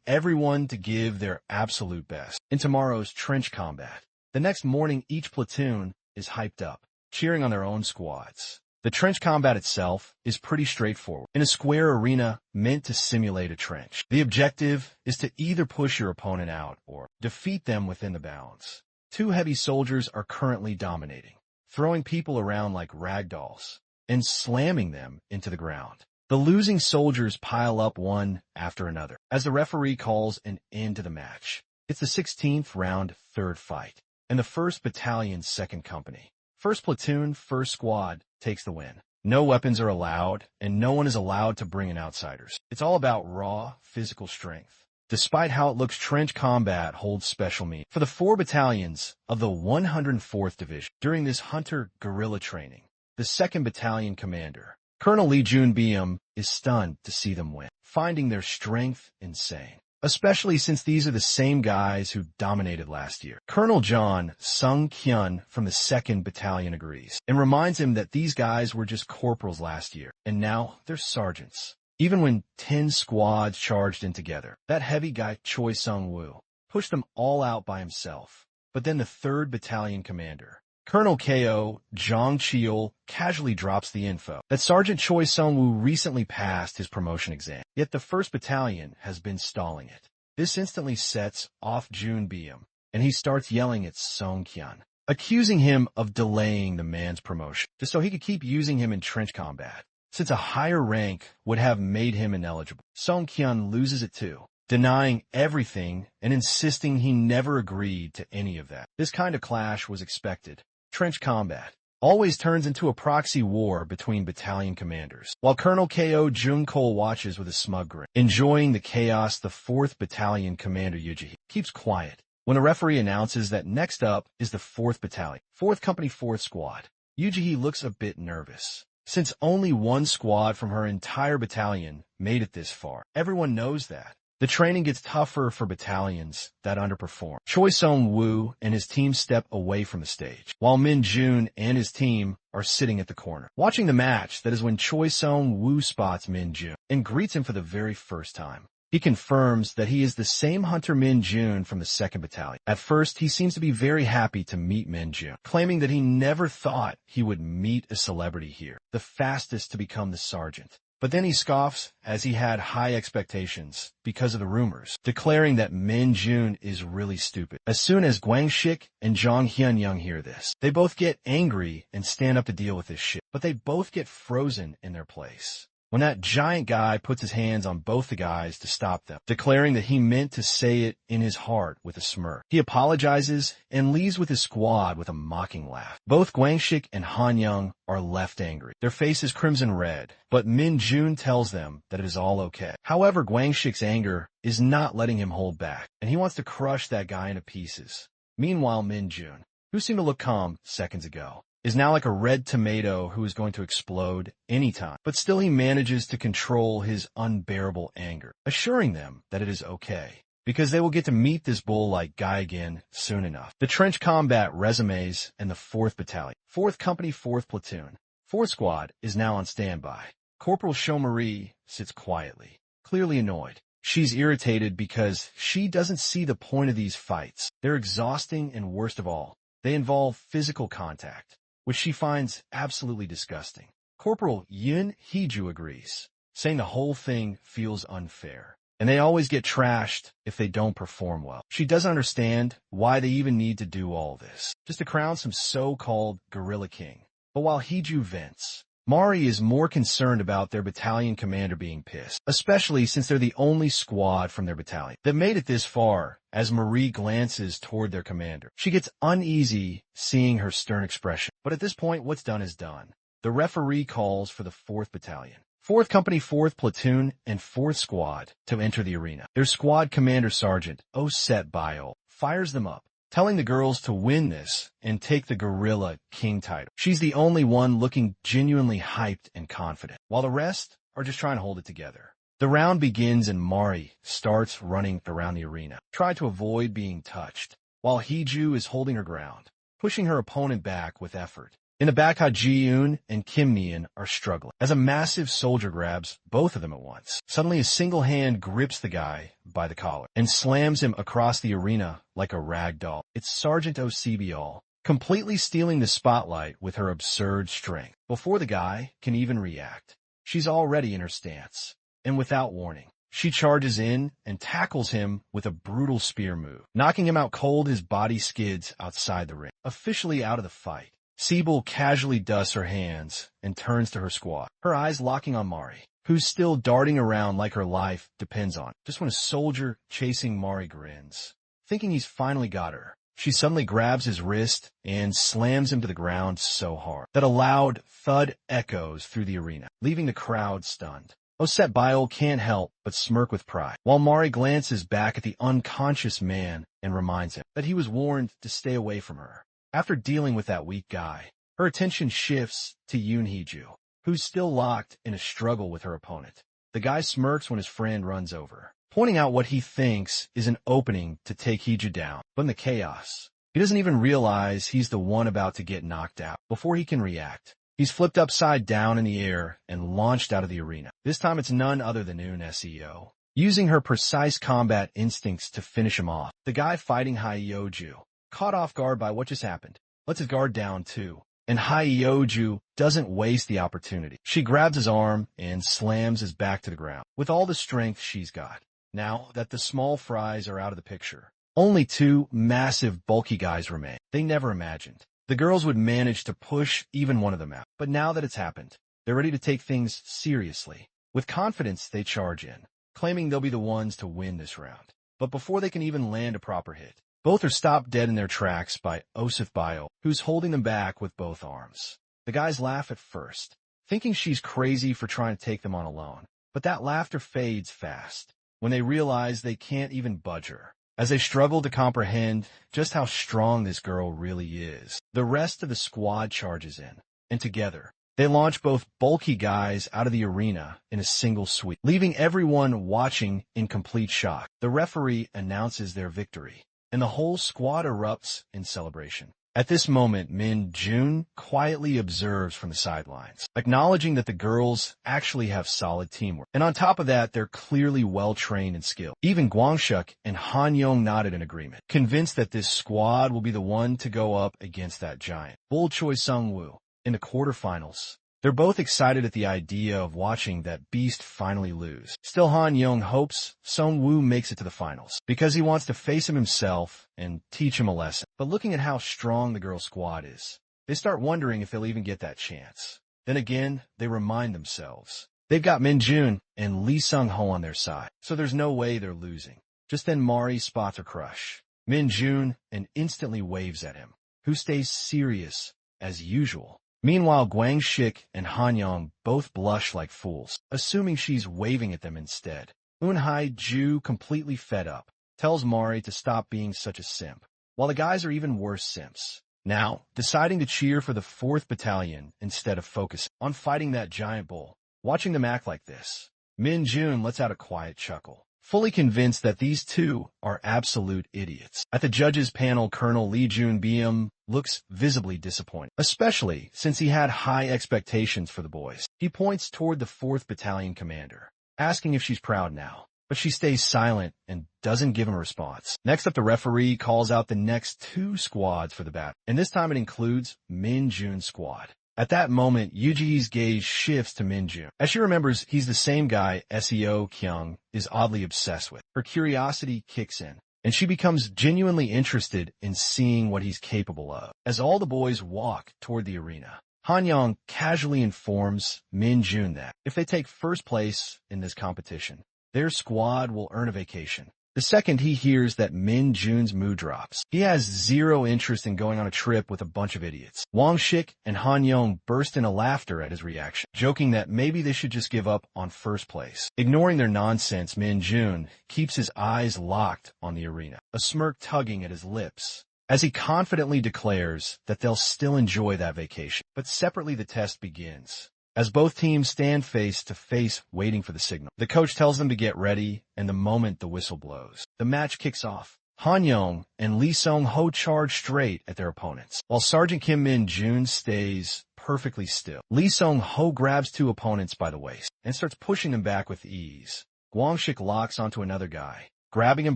everyone to give their absolute best in tomorrow's trench combat. The next morning, each platoon is hyped up, cheering on their own squads. The trench combat itself is pretty straightforward. In a square arena meant to simulate a trench, the objective is to either push your opponent out or defeat them within the bounds. 2 heavy soldiers are currently dominating, throwing people around like ragdolls and slamming them into the ground. The losing soldiers pile up one after another as the referee calls an end to the match. It's the 16th round, 3rd fight, and the 1st Battalion, 2nd Company. 1st Platoon, 1st Squad takes the win. No weapons are allowed, and no one is allowed to bring in outsiders. It's all about raw, physical strength. Despite how it looks, trench combat holds special meaning for the 4 battalions of the 104th Division. During this hunter guerrilla training, the 2nd Battalion commander, Colonel Lee Jun-beom, is stunned to see them win, finding their strength insane, especially since these are the same guys who dominated last year. Colonel John Sung-kyun from the 2nd Battalion agrees and reminds him that these guys were just corporals last year, and now they're sergeants. Even when 10 squads charged in together, that heavy guy Choi Sung-woo pushed them all out by himself. But then the 3rd Battalion commander, Colonel Ko Jong-cheol, casually drops the info that Sergeant Choi Sung-woo recently passed his promotion exam, yet the 1st Battalion has been stalling it. This instantly sets off Jun-beom, and he starts yelling at Sung-kyun, accusing him of delaying the man's promotion, just so he could keep using him in trench combat, since a higher rank would have made him ineligible. Sung-kyun loses it too, denying everything and insisting he never agreed to any of that. This kind of clash was expected. Trench combat always turns into a proxy war between battalion commanders. While Colonel Ko Jung-kol watches with a smug grin, enjoying the chaos, the 4th Battalion commander Yoo-ji keeps quiet when a referee announces that next up is the 4th Battalion, 4th Company, 4th Squad. Yoo-ji looks a bit nervous, since only one squad from her entire battalion made it this far. Everyone knows that. The training gets tougher for battalions that underperform. Choi Sung-woo and his team step away from the stage, while Min Jun and his team are sitting at the corner. Watching the match, that is when Choi Sung-woo spots Min Jun and greets him for the very first time. He confirms that he is the same hunter Min Jun from the 2nd Battalion. At first, he seems to be very happy to meet Min Jun, claiming that he never thought he would meet a celebrity here, the fastest to become the sergeant. But then he scoffs, as he had high expectations because of the rumors, declaring that Min Jun is really stupid. As soon as Gwang-shik and Jong Hyun-young hear this, they both get angry and stand up to deal with this shit, but they both get frozen in their place when that giant guy puts his hands on both the guys to stop them, declaring that he meant to say it in his heart with a smirk. He apologizes and leaves with his squad with a mocking laugh. Both Gwang-shik and Han-young are left angry. Their faces crimson red, but Min Jun tells them that it is all okay. However, Gwang-shik's anger is not letting him hold back, and he wants to crush that guy into pieces. Meanwhile, Min Jun, who seemed to look calm seconds ago, is now like a red tomato who is going to explode anytime. But still he manages to control his unbearable anger, assuring them that it is okay, because they will get to meet this bull-like guy again soon enough. The trench combat resumes and the 4th Battalion, 4th Company, 4th Platoon, 4th Squad is now on standby. Corporal Shomari sits quietly, clearly annoyed. She's irritated because she doesn't see the point of these fights. They're exhausting, and worst of all, they involve physical contact, which she finds absolutely disgusting. Corporal Yun Heeju agrees, saying the whole thing feels unfair. and they always get trashed if they don't perform well. She doesn't understand why they even need to do all this, just to crown some so-called gorilla king. But while Hiju vents, Mari is more concerned about their battalion commander being pissed, especially since they're the only squad from their battalion that made it this far. As Marie glances toward their commander, she gets uneasy seeing her stern expression. But at this point, what's done is done. The referee calls for the 4th Battalion, 4th Company, 4th Platoon, and 4th Squad to enter the arena. Their squad commander, Sergeant Osset Bio, fires them up, telling the girls to win this and take the Gorilla King title. She's the only one looking genuinely hyped and confident, while the rest are just trying to hold it together. The round begins and Mari starts running around the arena, trying to avoid being touched, while Hiju is holding her ground, pushing her opponent back with effort. In the back, Ha-ji-eun and Kim Neon are struggling, as a massive soldier grabs both of them at once. Suddenly, a single hand grips the guy by the collar and slams him across the arena like a rag doll. It's Sergeant Osibiol, completely stealing the spotlight with her absurd strength. Before the guy can even react, she's already in her stance, and without warning, she charges in and tackles him with a brutal spear move. Knocking him out cold, his body skids outside the ring. Officially out of the fight, Sibyl casually dusts her hands and turns to her squad, her eyes locking on Mari, who's still darting around like her life depends on it. Just when a soldier chasing Mari grins, thinking he's finally got her, she suddenly grabs his wrist and slams him to the ground so hard that a loud thud echoes through the arena, leaving the crowd stunned. Osset Bio can't help but smirk with pride, while Mari glances back at the unconscious man and reminds him that he was warned to stay away from her. After dealing with that weak guy, her attention shifts to Yoon Hee-ju, who's still locked in a struggle with her opponent. The guy smirks when his friend runs over, pointing out what he thinks is an opening to take Hee-ju down. But in the chaos, he doesn't even realize he's the one about to get knocked out. Before he can react, he's flipped upside down in the air and launched out of the arena. This time it's none other than Yoon SEO, using her precise combat instincts to finish him off. The guy fighting Hyeoju, caught off guard by what just happened, lets his guard down too, and Hyeoju doesn't waste the opportunity. She grabs his arm and slams his back to the ground with all the strength she's got. Now that the small fries are out of the picture, only 2 massive bulky guys remain. They never imagined the girls would manage to push even one of them out. But now that it's happened, they're ready to take things seriously. With confidence, they charge in, claiming they'll be the ones to win this round. But before they can even land a proper hit, both are stopped dead in their tracks by Osif Bio, who's holding them back with both arms. The guys laugh at first, thinking she's crazy for trying to take them on alone. But that laughter fades fast when they realize they can't even budge her, as they struggle to comprehend just how strong this girl really is. The rest of the squad charges in, and together, they launch both bulky guys out of the arena in a single sweep, leaving everyone watching in complete shock. The referee announces their victory, and the whole squad erupts in celebration. At this moment, Min Jun quietly observes from the sidelines, acknowledging that the girls actually have solid teamwork. And on top of that, they're clearly well-trained and skilled. Even Gwangshuk and Han Yong nodded in agreement, convinced that this squad will be the one to go up against that giant. Bull Choi Sung-woo in the quarterfinals. They're both excited at the idea of watching that beast finally lose. Still, Han Yong hopes Sung-woo makes it to the finals, because he wants to face him himself and teach him a lesson. But looking at how strong the girl squad is, they start wondering if they'll even get that chance. Then again, they remind themselves they've got Min Jun and Lee Sung-ho on their side, so there's no way they're losing. Just then Mari spots her crush, Min Jun, and instantly waves at him, who stays serious as usual. Meanwhile, Gwang Shik and Han Yong both blush like fools, assuming she's waving at them instead. Eun Hai-ju, completely fed up, tells Mari to stop being such a simp, while the guys are even worse simps, now deciding to cheer for the 4th Battalion instead of focusing on fighting that giant bull. Watching them act like this, Min Jun lets out a quiet chuckle, fully convinced that these two are absolute idiots. At the judges' panel, Colonel Lee Jun-beom looks visibly disappointed, especially since he had high expectations for the boys. He points toward the 4th Battalion commander, asking if she's proud now, but she stays silent and doesn't give him a response. Next up, the referee calls out the next 2 squads for the battle, and this time it includes Min Jun's squad. At that moment, Yuji's gaze shifts to Minjun. As she remembers, he's the same guy Seo Kyung is oddly obsessed with. Her curiosity kicks in, and she becomes genuinely interested in seeing what he's capable of. As all the boys walk toward the arena, Hanyang casually informs Minjun that if they take first place in this competition, their squad will earn a vacation. The second he hears that Min Jun's mood drops, he has zero interest in going on a trip with a bunch of idiots. Wang Shik and Han Yong burst into laughter at his reaction, joking that maybe they should just give up on first place. Ignoring their nonsense, Min Jun keeps his eyes locked on the arena, a smirk tugging at his lips, as he confidently declares that they'll still enjoy that vacation. But separately, the test begins. As both teams stand face to face waiting for the signal, the coach tells them to get ready, and the moment the whistle blows, the match kicks off. Han Yong and Lee Sung-ho charge straight at their opponents, while Sergeant Kim Min-jun stays perfectly still. Lee Sung-ho grabs two opponents by the waist and starts pushing them back with ease. Guangshik locks onto another guy, grabbing him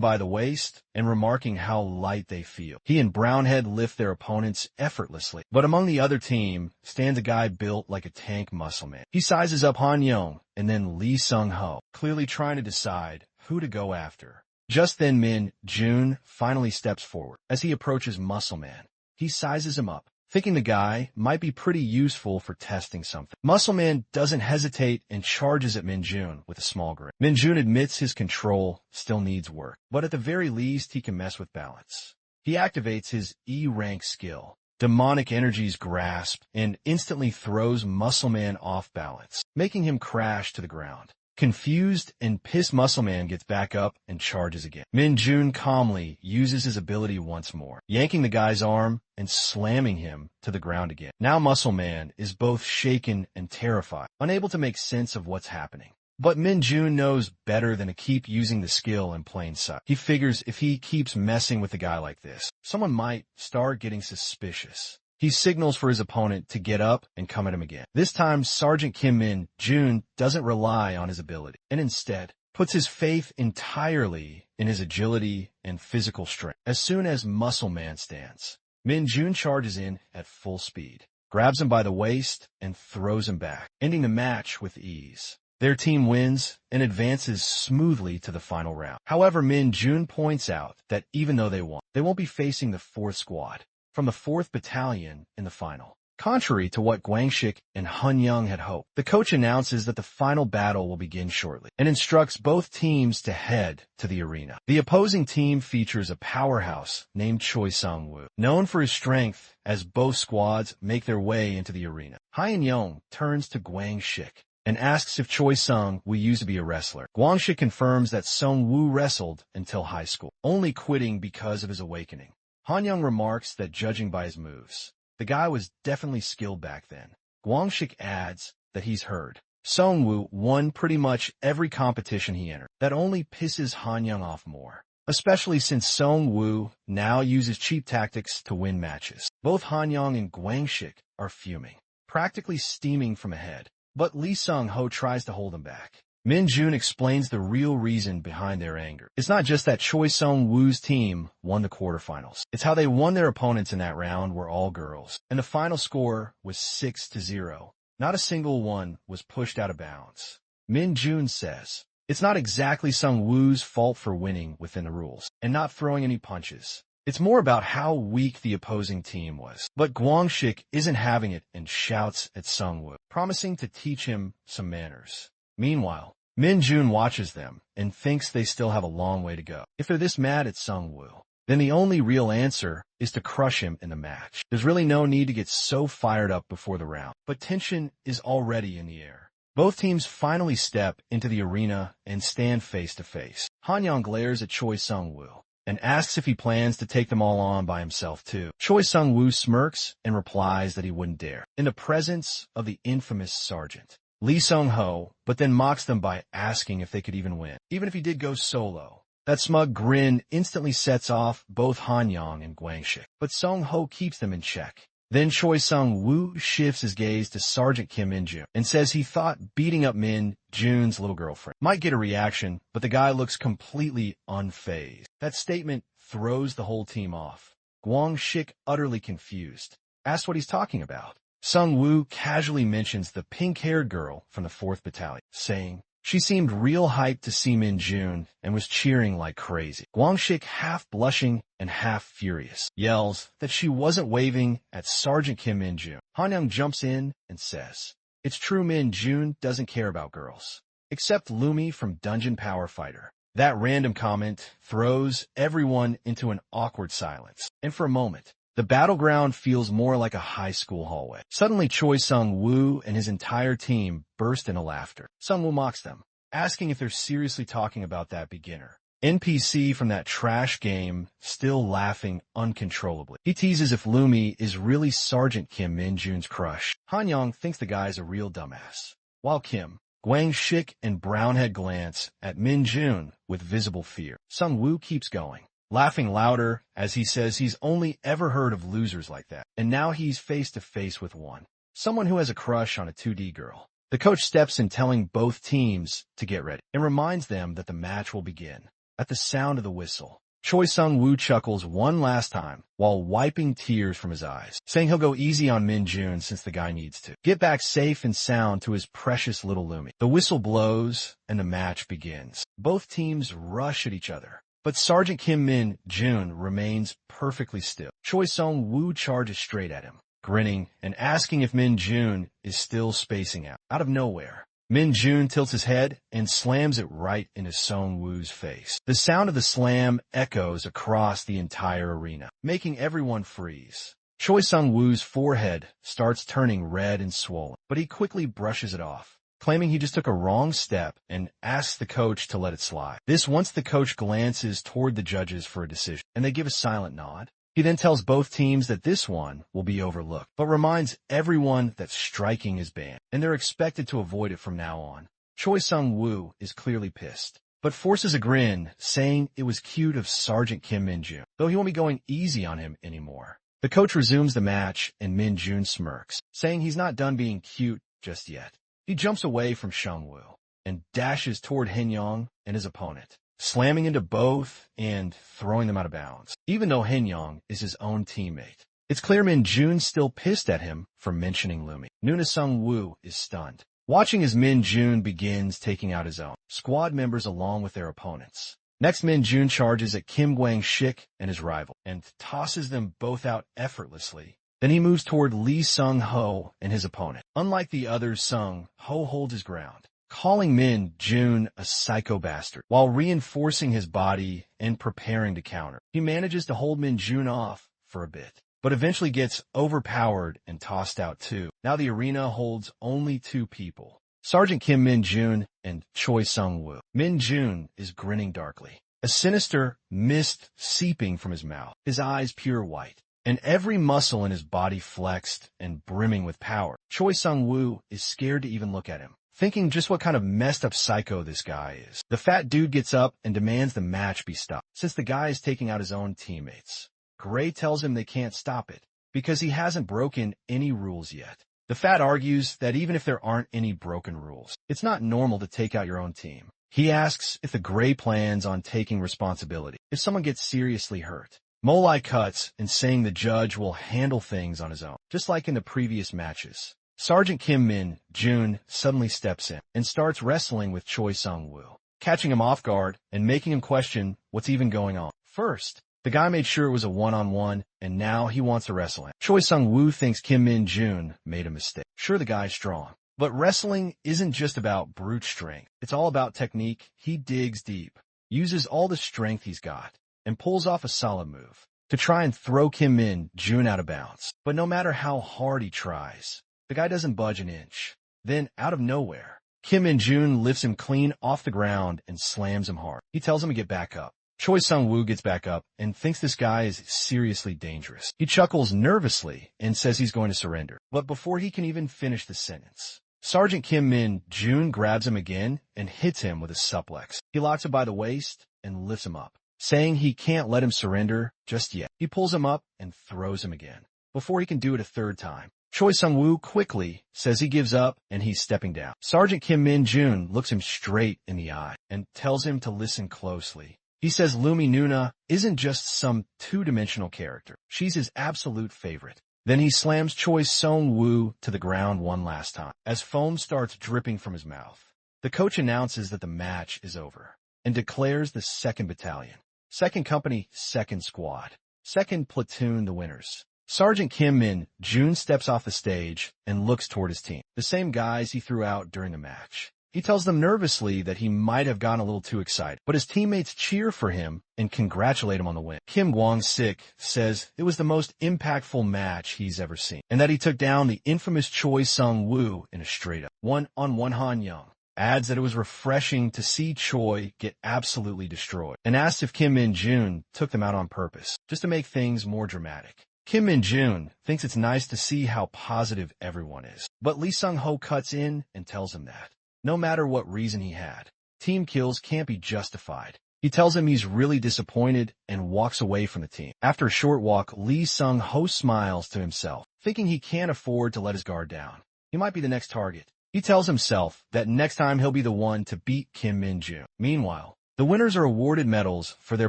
by the waist and remarking how light they feel. He and Brownhead lift their opponents effortlessly. But among the other team stands a guy built like a tank muscle man. He sizes up Han Yong and then Lee Sung-ho, clearly trying to decide who to go after. Just then Min Jun finally steps forward. As he approaches Muscle Man, he sizes him up, thinking the guy might be pretty useful for testing something. Muscle Man doesn't hesitate and charges at Min Jun with a small grin. Min Jun admits his control still needs work, but at the very least he can mess with balance. He activates his E-rank skill, Demonic Energy's Grasp, and instantly throws Muscle Man off balance, making him crash to the ground. Confused and pissed, Muscle Man gets back up and charges again. Min Jun calmly uses his ability once more, yanking the guy's arm and slamming him to the ground again. Now Muscle Man is both shaken and terrified, unable to make sense of what's happening. But Min Jun knows better than to keep using the skill in plain sight. He figures if he keeps messing with a guy like this, someone might start getting suspicious. He signals for his opponent to get up and come at him again. This time, Sergeant Kim Min-jun doesn't rely on his ability, and instead puts his faith entirely in his agility and physical strength. As soon as Muscle Man stands, Min-jun charges in at full speed, grabs him by the waist, and throws him back, ending the match with ease. Their team wins and advances smoothly to the final round. However, Min-jun points out that even though they won, they won't be facing the fourth squad from the 4th Battalion in the final. Contrary to what Guangshik and Han Young had hoped, the coach announces that the final battle will begin shortly and instructs both teams to head to the arena. The opposing team features a powerhouse named Choi Sung-woo, known for his strength as both squads make their way into the arena. Han Young turns to Guangshik and asks if Choi Sung will used to be a wrestler. Guangshik confirms that Sung-woo wrestled until high school, only quitting because of his awakening. Han Young remarks that judging by his moves, the guy was definitely skilled back then. Guangshik adds that he's heard Sung-woo won pretty much every competition he entered. That only pisses Han Young off more, especially since Sung-woo now uses cheap tactics to win matches. Both Han Young and Guangshik are fuming, practically steaming from ahead, but Lee Sung-ho tries to hold him back. Min Jun explains the real reason behind their anger. It's not just that Choi Sung-woo's team won the quarterfinals. It's how they won their opponents in that round were all girls. And the final score was 6-0. Not a single one was pushed out of bounds. Min Jun says, it's not exactly Sung-woo's fault for winning within the rules and not throwing any punches. It's more about how weak the opposing team was. But Guangshik isn't having it and shouts at Sung-woo, promising to teach him some manners. Meanwhile, Min Jun watches them and thinks they still have a long way to go. If they're this mad at Sung-woo, then the only real answer is to crush him in the match. There's really no need to get so fired up before the round, but tension is already in the air. Both teams finally step into the arena and stand face to face. Han Yang glares at Choi Sung-woo and asks if he plans to take them all on by himself too. Choi Sung-woo smirks and replies that he wouldn't dare, in the presence of the infamous Sergeant Lee Sung-ho, but then mocks them by asking if they could even win, even if he did go solo. That smug grin instantly sets off both Han Yang and Guangshik, but Sung-ho keeps them in check. Then Choi Sung-woo shifts his gaze to Sergeant Kim Min-jun and says he thought beating up Min Jun's little girlfriend might get a reaction, but the guy looks completely unfazed. That statement throws the whole team off. Guangshik, utterly confused, asks what he's talking about. Sung-woo casually mentions the pink-haired girl from the 4th Battalion, saying she seemed real hyped to see Min-jun and was cheering like crazy. Gwang-shik, half blushing and half furious, yells that she wasn't waving at Sergeant Kim Min-jun. Han-young jumps in and says, "It's true, Min-jun doesn't care about girls. Except Lumi from Dungeon Power Fighter." That random comment throws everyone into an awkward silence, and for a moment, the battleground feels more like a high school hallway. Suddenly, Choi Sung-woo and his entire team burst into laughter. Sung-woo mocks them, asking if they're seriously talking about that beginner NPC from that trash game, still laughing uncontrollably. He teases if Lumi is really Sergeant Kim Min-jun's crush. Han-young thinks the guy's a real dumbass, while Kim, Gwang-shik, and Brownhead glance at Min-jun with visible fear. Sung-woo keeps going, laughing louder as he says he's only ever heard of losers like that, and now he's face-to-face with one. Someone who has a crush on a 2D girl. The coach steps in, telling both teams to get ready, and reminds them that the match will begin. At the sound of the whistle, Choi Sung-woo chuckles one last time while wiping tears from his eyes, saying he'll go easy on Min-jun since the guy needs to get back safe and sound to his precious little Lumi. The whistle blows and the match begins. Both teams rush at each other, but Sergeant Kim Min-jun remains perfectly still. Choi Sung-woo charges straight at him, grinning and asking if Min-jun is still spacing out. Out of nowhere, Min-jun tilts his head and slams it right into Sung-woo's face. The sound of the slam echoes across the entire arena, making everyone freeze. Choi Sung-woo's forehead starts turning red and swollen, but he quickly brushes it off, claiming he just took a wrong step and asks the coach to let it slide. This once the coach glances toward the judges for a decision, and they give a silent nod. He then tells both teams that this one will be overlooked, but reminds everyone that striking is banned, and they're expected to avoid it from now on. Choi Sung-woo is clearly pissed, but forces a grin, saying it was cute of Sergeant Kim Min-jun, though he won't be going easy on him anymore. The coach resumes the match, and Min-jun smirks, saying he's not done being cute just yet. He jumps away from Sung-woo and dashes toward Han-young and his opponent, slamming into both and throwing them out of bounds, even though Han-young is his own teammate. It's clear Min-jun's still pissed at him for mentioning Lumi. Nuna Sung-woo is stunned, watching as Min-jun begins taking out his own squad members along with their opponents. Next, Min-jun charges at Kim Gwang-shik and his rival, and tosses them both out effortlessly. Then he moves toward Lee Sung-ho and his opponent. Unlike the others, Sung-ho holds his ground, calling Min-jun a psycho bastard, while reinforcing his body and preparing to counter. He manages to hold Min-jun off for a bit, but eventually gets overpowered and tossed out too. Now the arena holds only two people, Sergeant Kim Min-jun and Choi Sung-woo. Min-jun is grinning darkly, a sinister mist seeping from his mouth, his eyes pure white, and every muscle in his body flexed and brimming with power. Choi Sung-woo is scared to even look at him, thinking just what kind of messed up psycho this guy is. The fat dude gets up and demands the match be stopped, since the guy is taking out his own teammates. Gray tells him they can't stop it, because he hasn't broken any rules yet. The fat argues that even if there aren't any broken rules, it's not normal to take out your own team. He asks if the Gray plans on taking responsibility if someone gets seriously hurt. Molai cuts and saying the judge will handle things on his own, just like in the previous matches. Sergeant Kim Min-jun suddenly steps in and starts wrestling with Choi Sung-woo, catching him off guard and making him question what's even going on. First, the guy made sure it was a one-on-one, and now he wants to wrestle him. Choi Sung-woo thinks Kim Min-jun made a mistake. Sure, the guy's strong, but wrestling isn't just about brute strength. It's all about technique. He digs deep, uses all the strength he's got, and pulls off a solid move to try and throw Kim Min-jun out of bounds. But no matter how hard he tries, the guy doesn't budge an inch. Then, out of nowhere, Kim Min-jun lifts him clean off the ground and slams him hard. He tells him to get back up. Choi Sung-woo gets back up and thinks this guy is seriously dangerous. He chuckles nervously and says he's going to surrender. But before he can even finish the sentence, Sergeant Kim Min-jun grabs him again and hits him with a suplex. He locks him by the waist and lifts him up, saying he can't let him surrender just yet. He pulls him up and throws him again, before he can do it a third time. Choi Sung-woo quickly says he gives up and he's stepping down. Sergeant Kim Min-jun looks him straight in the eye and tells him to listen closely. He says Lumi Nuna isn't just some two-dimensional character. She's his absolute favorite. Then he slams Choi Sung-woo to the ground one last time, as foam starts dripping from his mouth. The coach announces that the match is over, and declares the 2nd Battalion, 2nd Company, 2nd Squad, 2nd Platoon the winners. Sergeant Kim Min-jun steps off the stage and looks toward his team, the same guys he threw out during the match. He tells them nervously that he might have gotten a little too excited, but his teammates cheer for him and congratulate him on the win. Kim Kwang-sik says it was the most impactful match he's ever seen, and that he took down the infamous Choi Sung-woo in a straight-up one-on-one. Han Young adds that it was refreshing to see Choi get absolutely destroyed, and asks if Kim Min-jun took them out on purpose, just to make things more dramatic. Kim Min-jun thinks it's nice to see how positive everyone is, but Lee Sung-ho cuts in and tells him that, no matter what reason he had, team kills can't be justified. He tells him he's really disappointed and walks away from the team. After a short walk, Lee Sung-ho smiles to himself, thinking he can't afford to let his guard down. He might be the next target. He tells himself that next time he'll be the one to beat Kim Min-jun. Meanwhile, the winners are awarded medals for their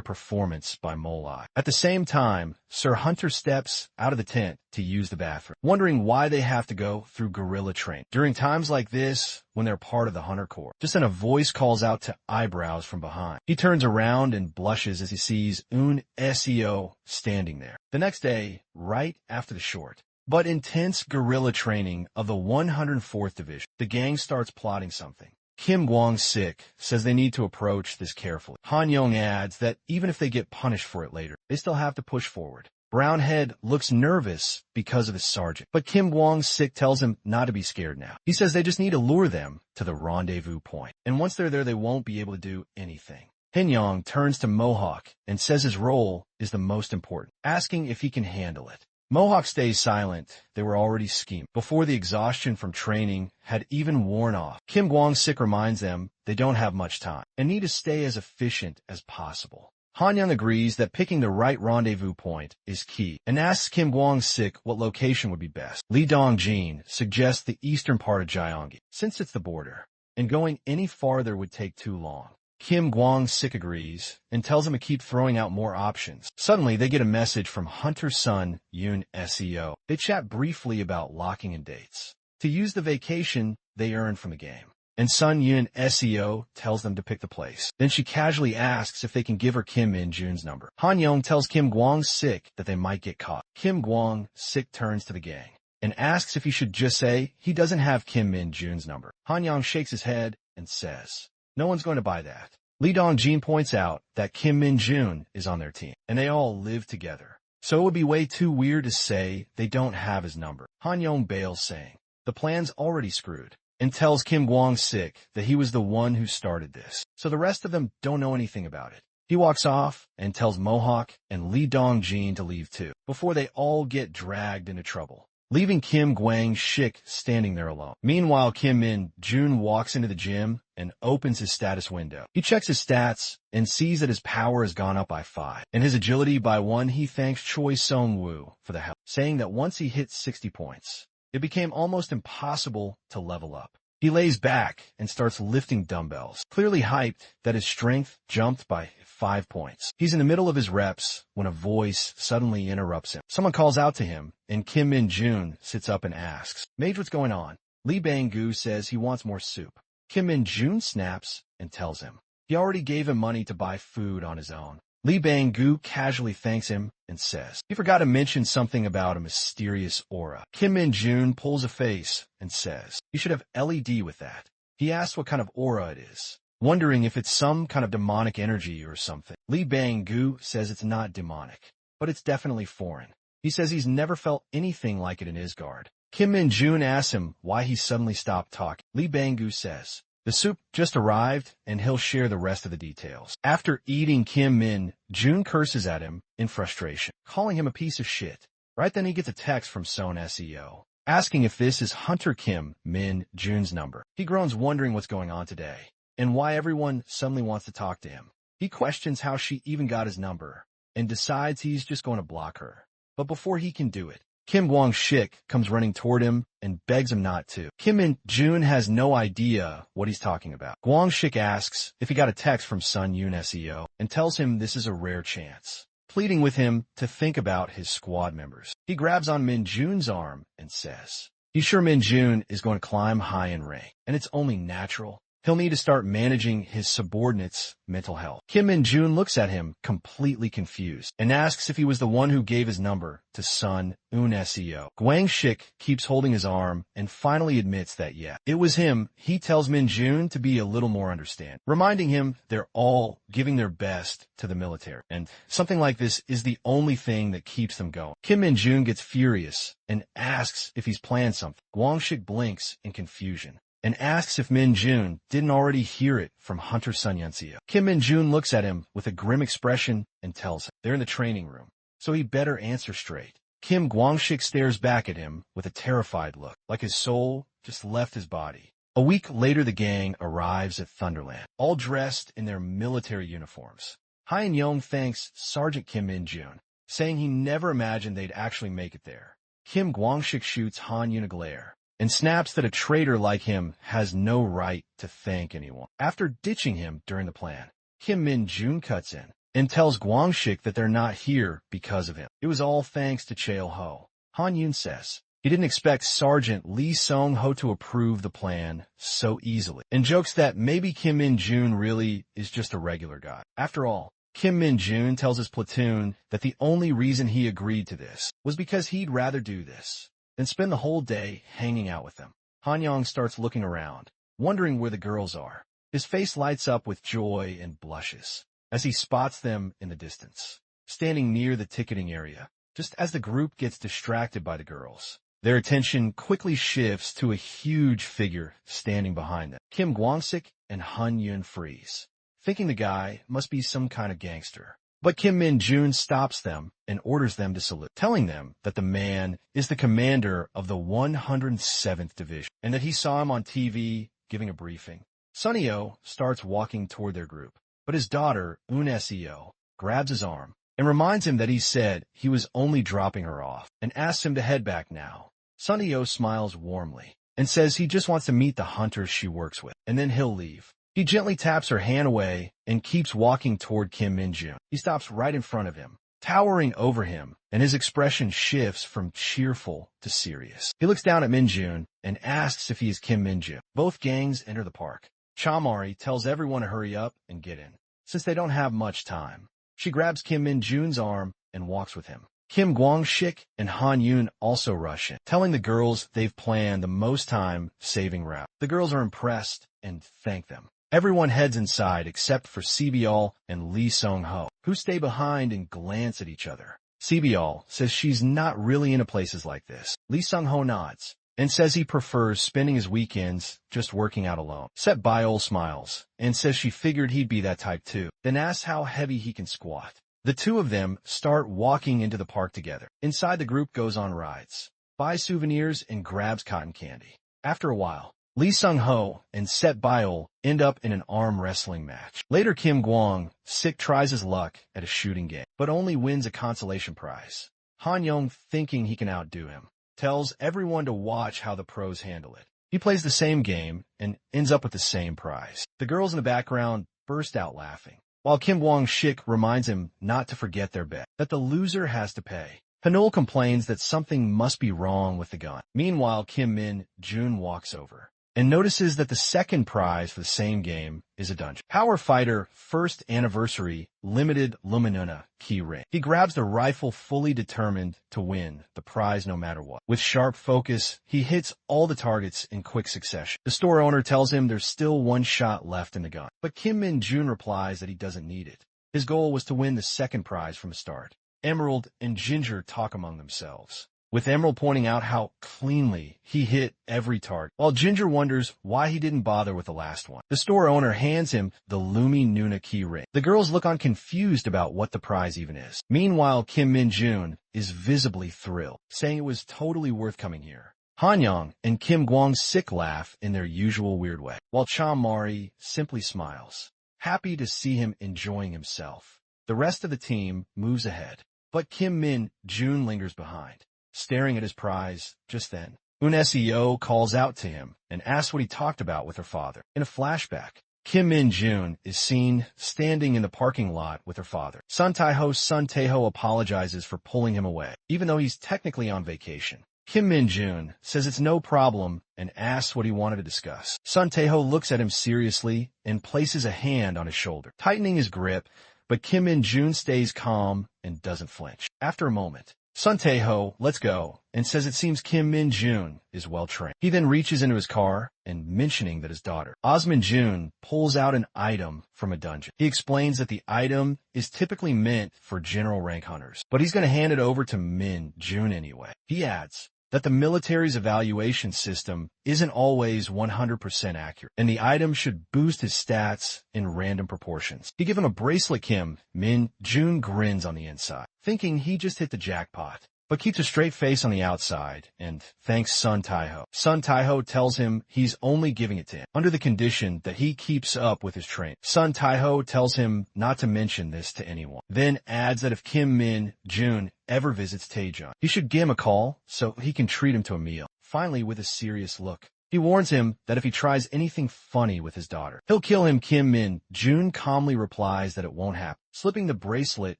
performance by Molai. At the same time, Sir Hunter steps out of the tent to use the bathroom, wondering why they have to go through guerrilla training during times like this when they're part of the Hunter Corps. Just then a voice calls out to Eyebrows from behind. He turns around and blushes as he sees Un Seo standing there. The next day, right after the short but intense guerrilla training of the 104th Division, the gang starts plotting something. Kim Kwang-sik says they need to approach this carefully. Han Young adds that even if they get punished for it later, they still have to push forward. Brownhead looks nervous because of his sergeant, but Kim Kwang-sik tells him not to be scared now. He says they just need to lure them to the rendezvous point, and once they're there, they won't be able to do anything. Hin Young turns to Mohawk and says his role is the most important, asking if he can handle it. Mohawk stays silent. They were already scheming before the exhaustion from training had even worn off. Kim Kwang-sik reminds them they don't have much time and need to stay as efficient as possible. Han Young agrees that picking the right rendezvous point is key and asks Kim Kwang-sik what location would be best. Lee Dong-jin suggests the eastern part of Gyeonggi, since it's the border, and going any farther would take too long. Kim Kwang-sik agrees and tells him to keep throwing out more options. Suddenly, they get a message from Hunter's son, Yoon Seo. They chat briefly about locking in dates to use the vacation they earned from the game, and son Yoon Seo tells them to pick the place. Then she casually asks if they can give her Kim Min-jun's number. Han Young tells Kim Kwang-sik that they might get caught. Kim Kwang-sik turns to the gang and asks if he should just say he doesn't have Kim Min-jun's number. Han Young shakes his head and says, no one's going to buy that. Lee Dong-jin points out that Kim Min-jun is on their team, and they all live together, so it would be way too weird to say they don't have his number. Han Young bails, saying the plan's already screwed, and tells Kim Kwang-sik that he was the one who started this, so the rest of them don't know anything about it. He walks off and tells Mohawk and Lee Dong-jin to leave too, before they all get dragged into trouble, leaving Kim Kwang-sik standing there alone. Meanwhile, Kim Min-jun walks into the gym and opens his status window. He checks his stats and sees that his power has gone up by 5, and his agility by 1. He thanks Choi Sung-woo for the help, saying that once he hit 60 points, it became almost impossible to level up. He lays back and starts lifting dumbbells, clearly hyped that his strength jumped by 5 points. He's in the middle of his reps when a voice suddenly interrupts him. Someone calls out to him, and Kim Min-jun sits up and asks, Mage, what's going on? Lee Bang-gu says he wants more soup. Kim Min-jun snaps and tells him he already gave him money to buy food on his own. Lee Bang-gu casually thanks him and says he forgot to mention something about a mysterious aura. Kim Min-jun pulls a face and says you should have LED with that. He asks what kind of aura it is, wondering if it's some kind of demonic energy or something. Lee Bang-gu says it's not demonic, but it's definitely foreign. He says he's never felt anything like it in Isgard. Kim Min-jun asks him why he suddenly stopped talking. Lee Bang-gu says the soup just arrived and he'll share the rest of the details. After eating, Kim Min-jun curses at him in frustration, calling him a piece of shit. Right then he gets a text from Son Seo, asking if this is Hunter Kim Min-jun's number. He groans, wondering what's going on today and why everyone suddenly wants to talk to him. He questions how she even got his number and decides he's just going to block her. But before he can do it, Kim Kwang-sik comes running toward him and begs him not to. Kim Min-jun has no idea what he's talking about. Kwang-sik asks if he got a text from son Yoon Seo and tells him this is a rare chance. pleading with him to think about his squad members. He grabs on Min Jun's arm and says, "You sure Min Jun is going to climb high in rank, and it's only natural? He'll need to start managing his subordinates' mental health." Kim Min Jun looks at him completely confused and asks if he was the one who gave his number to Sun Un Seo. Gwang Shik keeps holding his arm and finally admits that yeah, it was him. He tells Min Jun to be a little more understanding, reminding him they're all giving their best to the military, and something like this is the only thing that keeps them going. Kim Min Jun gets furious and asks if he's planned something. Gwang Shik blinks in confusion and asks if Min Jun didn't already hear it from Hunter Sun Yunseo. Kim Min Jun looks at him with a grim expression and tells him they're in the training room, so he better answer straight. Kim Gwangshik stares back at him with a terrified look, like his soul just left his body. A week later, the gang arrives at Thunderland, all dressed in their military uniforms. Han Yong thanks Sergeant Kim Min Jun, saying he never imagined they'd actually make it there. Kim Gwangshik shoots Han Yun a glare and snaps that a traitor like him has no right to thank anyone. After ditching him during the plan, Kim Min Jun cuts in and tells Gwangshik that they're not here because of him. It was all thanks to Chael Ho. Han Yun says he didn't expect Sergeant Lee Song Ho to approve the plan so easily, and jokes that maybe Kim Min Jun really is just a regular guy. After all, Kim Min Jun tells his platoon that the only reason he agreed to this was because he'd rather do this than spend the whole day hanging out with them. Han Yong starts looking around, wondering where the girls are. His face lights up with joy and blushes as he spots them in the distance, standing near the ticketing area. Just as the group gets distracted by the girls, their attention quickly shifts to a huge figure standing behind them. Kim Gwangsik and Han Yun freeze, thinking the guy must be some kind of gangster. But Kim Min Jun stops them and orders them to salute, telling them that the man is the commander of the 107th Division and that he saw him on TV giving a briefing. Sunio starts walking toward their group, but his daughter, Un Seo, grabs his arm and reminds him that he said he was only dropping her off and asks him to head back now. Sunio smiles warmly and says he just wants to meet the hunters she works with, and then he'll leave. He gently taps her hand away and keeps walking toward Kim Min Jun. He stops right in front of him, towering over him, and his expression shifts from cheerful to serious. He looks down at Min Jun and asks if he is Kim Min Jun. Both gangs enter the park. Chamari tells everyone to hurry up and get in, since they don't have much time. She grabs Kim Min Jun's arm and walks with him. Kim Gwangshik and Han Yun also rush in, telling the girls they've planned the most time-saving route. The girls are impressed and thank them. Everyone heads inside except for Sebial and Lee Song-ho, who stay behind and glance at each other. Sebial says she's not really into places like this. Lee Song-ho nods and says he prefers spending his weekends just working out alone. Sebial smiles and says she figured he'd be that type too, then asks how heavy he can squat. The two of them start walking into the park together. Inside, the group goes on rides, buys souvenirs, and grabs cotton candy. After a while, Lee Sung-ho and Set Biol end up in an arm wrestling match. Later, Kim Gwang-sik tries his luck at a shooting game, but only wins a consolation prize. Han Yong, thinking he can outdo him, tells everyone to watch how the pros handle it. He plays the same game and ends up with the same prize. The girls in the background burst out laughing, while Kim Gwang-sik reminds him not to forget their bet, that the loser has to pay. Hanul complains that something must be wrong with the gun. Meanwhile, Kim Min Jun walks over and notices that the second prize for the same game is a dungeon. Power Fighter First Anniversary Limited Luminuna Key Ring. He grabs the rifle, fully determined to win the prize no matter what. With sharp focus, he hits all the targets in quick succession. The store owner tells him there's still one shot left in the gun, but Kim Min Jun replies that he doesn't need it. His goal was to win the second prize from the start. Emerald and Ginger talk among themselves, with Emerald pointing out how cleanly he hit every target, while Ginger wonders why he didn't bother with the last one. The store owner hands him the Lumi Nuna key ring. The girls look on, confused about what the prize even is. Meanwhile, Kim Min Jun is visibly thrilled, saying it was totally worth coming here. Han Yang and Kim Gwang-sik laugh in their usual weird way, while Cha Mari simply smiles, happy to see him enjoying himself. The rest of the team moves ahead, but Kim Min Jun lingers behind, staring at his prize. Just then, Un Seo calls out to him and asks what he talked about with her father. In a flashback, Kim Min-jun is seen standing in the parking lot with her father. Sun Tae-ho apologizes for pulling him away, even though he's technically on vacation. Kim Min-jun says it's no problem and asks what he wanted to discuss. Sun Tae-ho looks at him seriously and places a hand on his shoulder, tightening his grip, but Kim Min-jun stays calm and doesn't flinch. After a moment, Sun Tae-ho lets go and says it seems Kim Min-jun is well-trained. He then reaches into his car and mentioning that his daughter, Osmin-jun, pulls out an item from a dungeon. He explains that the item is typically meant for general rank hunters, but he's going to hand it over to Min-jun anyway. He adds that the military's evaluation system isn't always 100% accurate, and the item should boost his stats in random proportions. He gives him a bracelet. Kim Min-jun grins on the inside, thinking he just hit the jackpot, but keeps a straight face on the outside and thanks Sun Tae-ho. Sun Tae-ho tells him he's only giving it to him under the condition that he keeps up with his training. Sun Tae-ho tells him not to mention this to anyone, then adds that if Kim Min-jun ever visits Taejun, he should give him a call so he can treat him to a meal. Finally, with a serious look, he warns him that if he tries anything funny with his daughter, he'll kill him. Kim Min-jun calmly replies that it won't happen, slipping the bracelet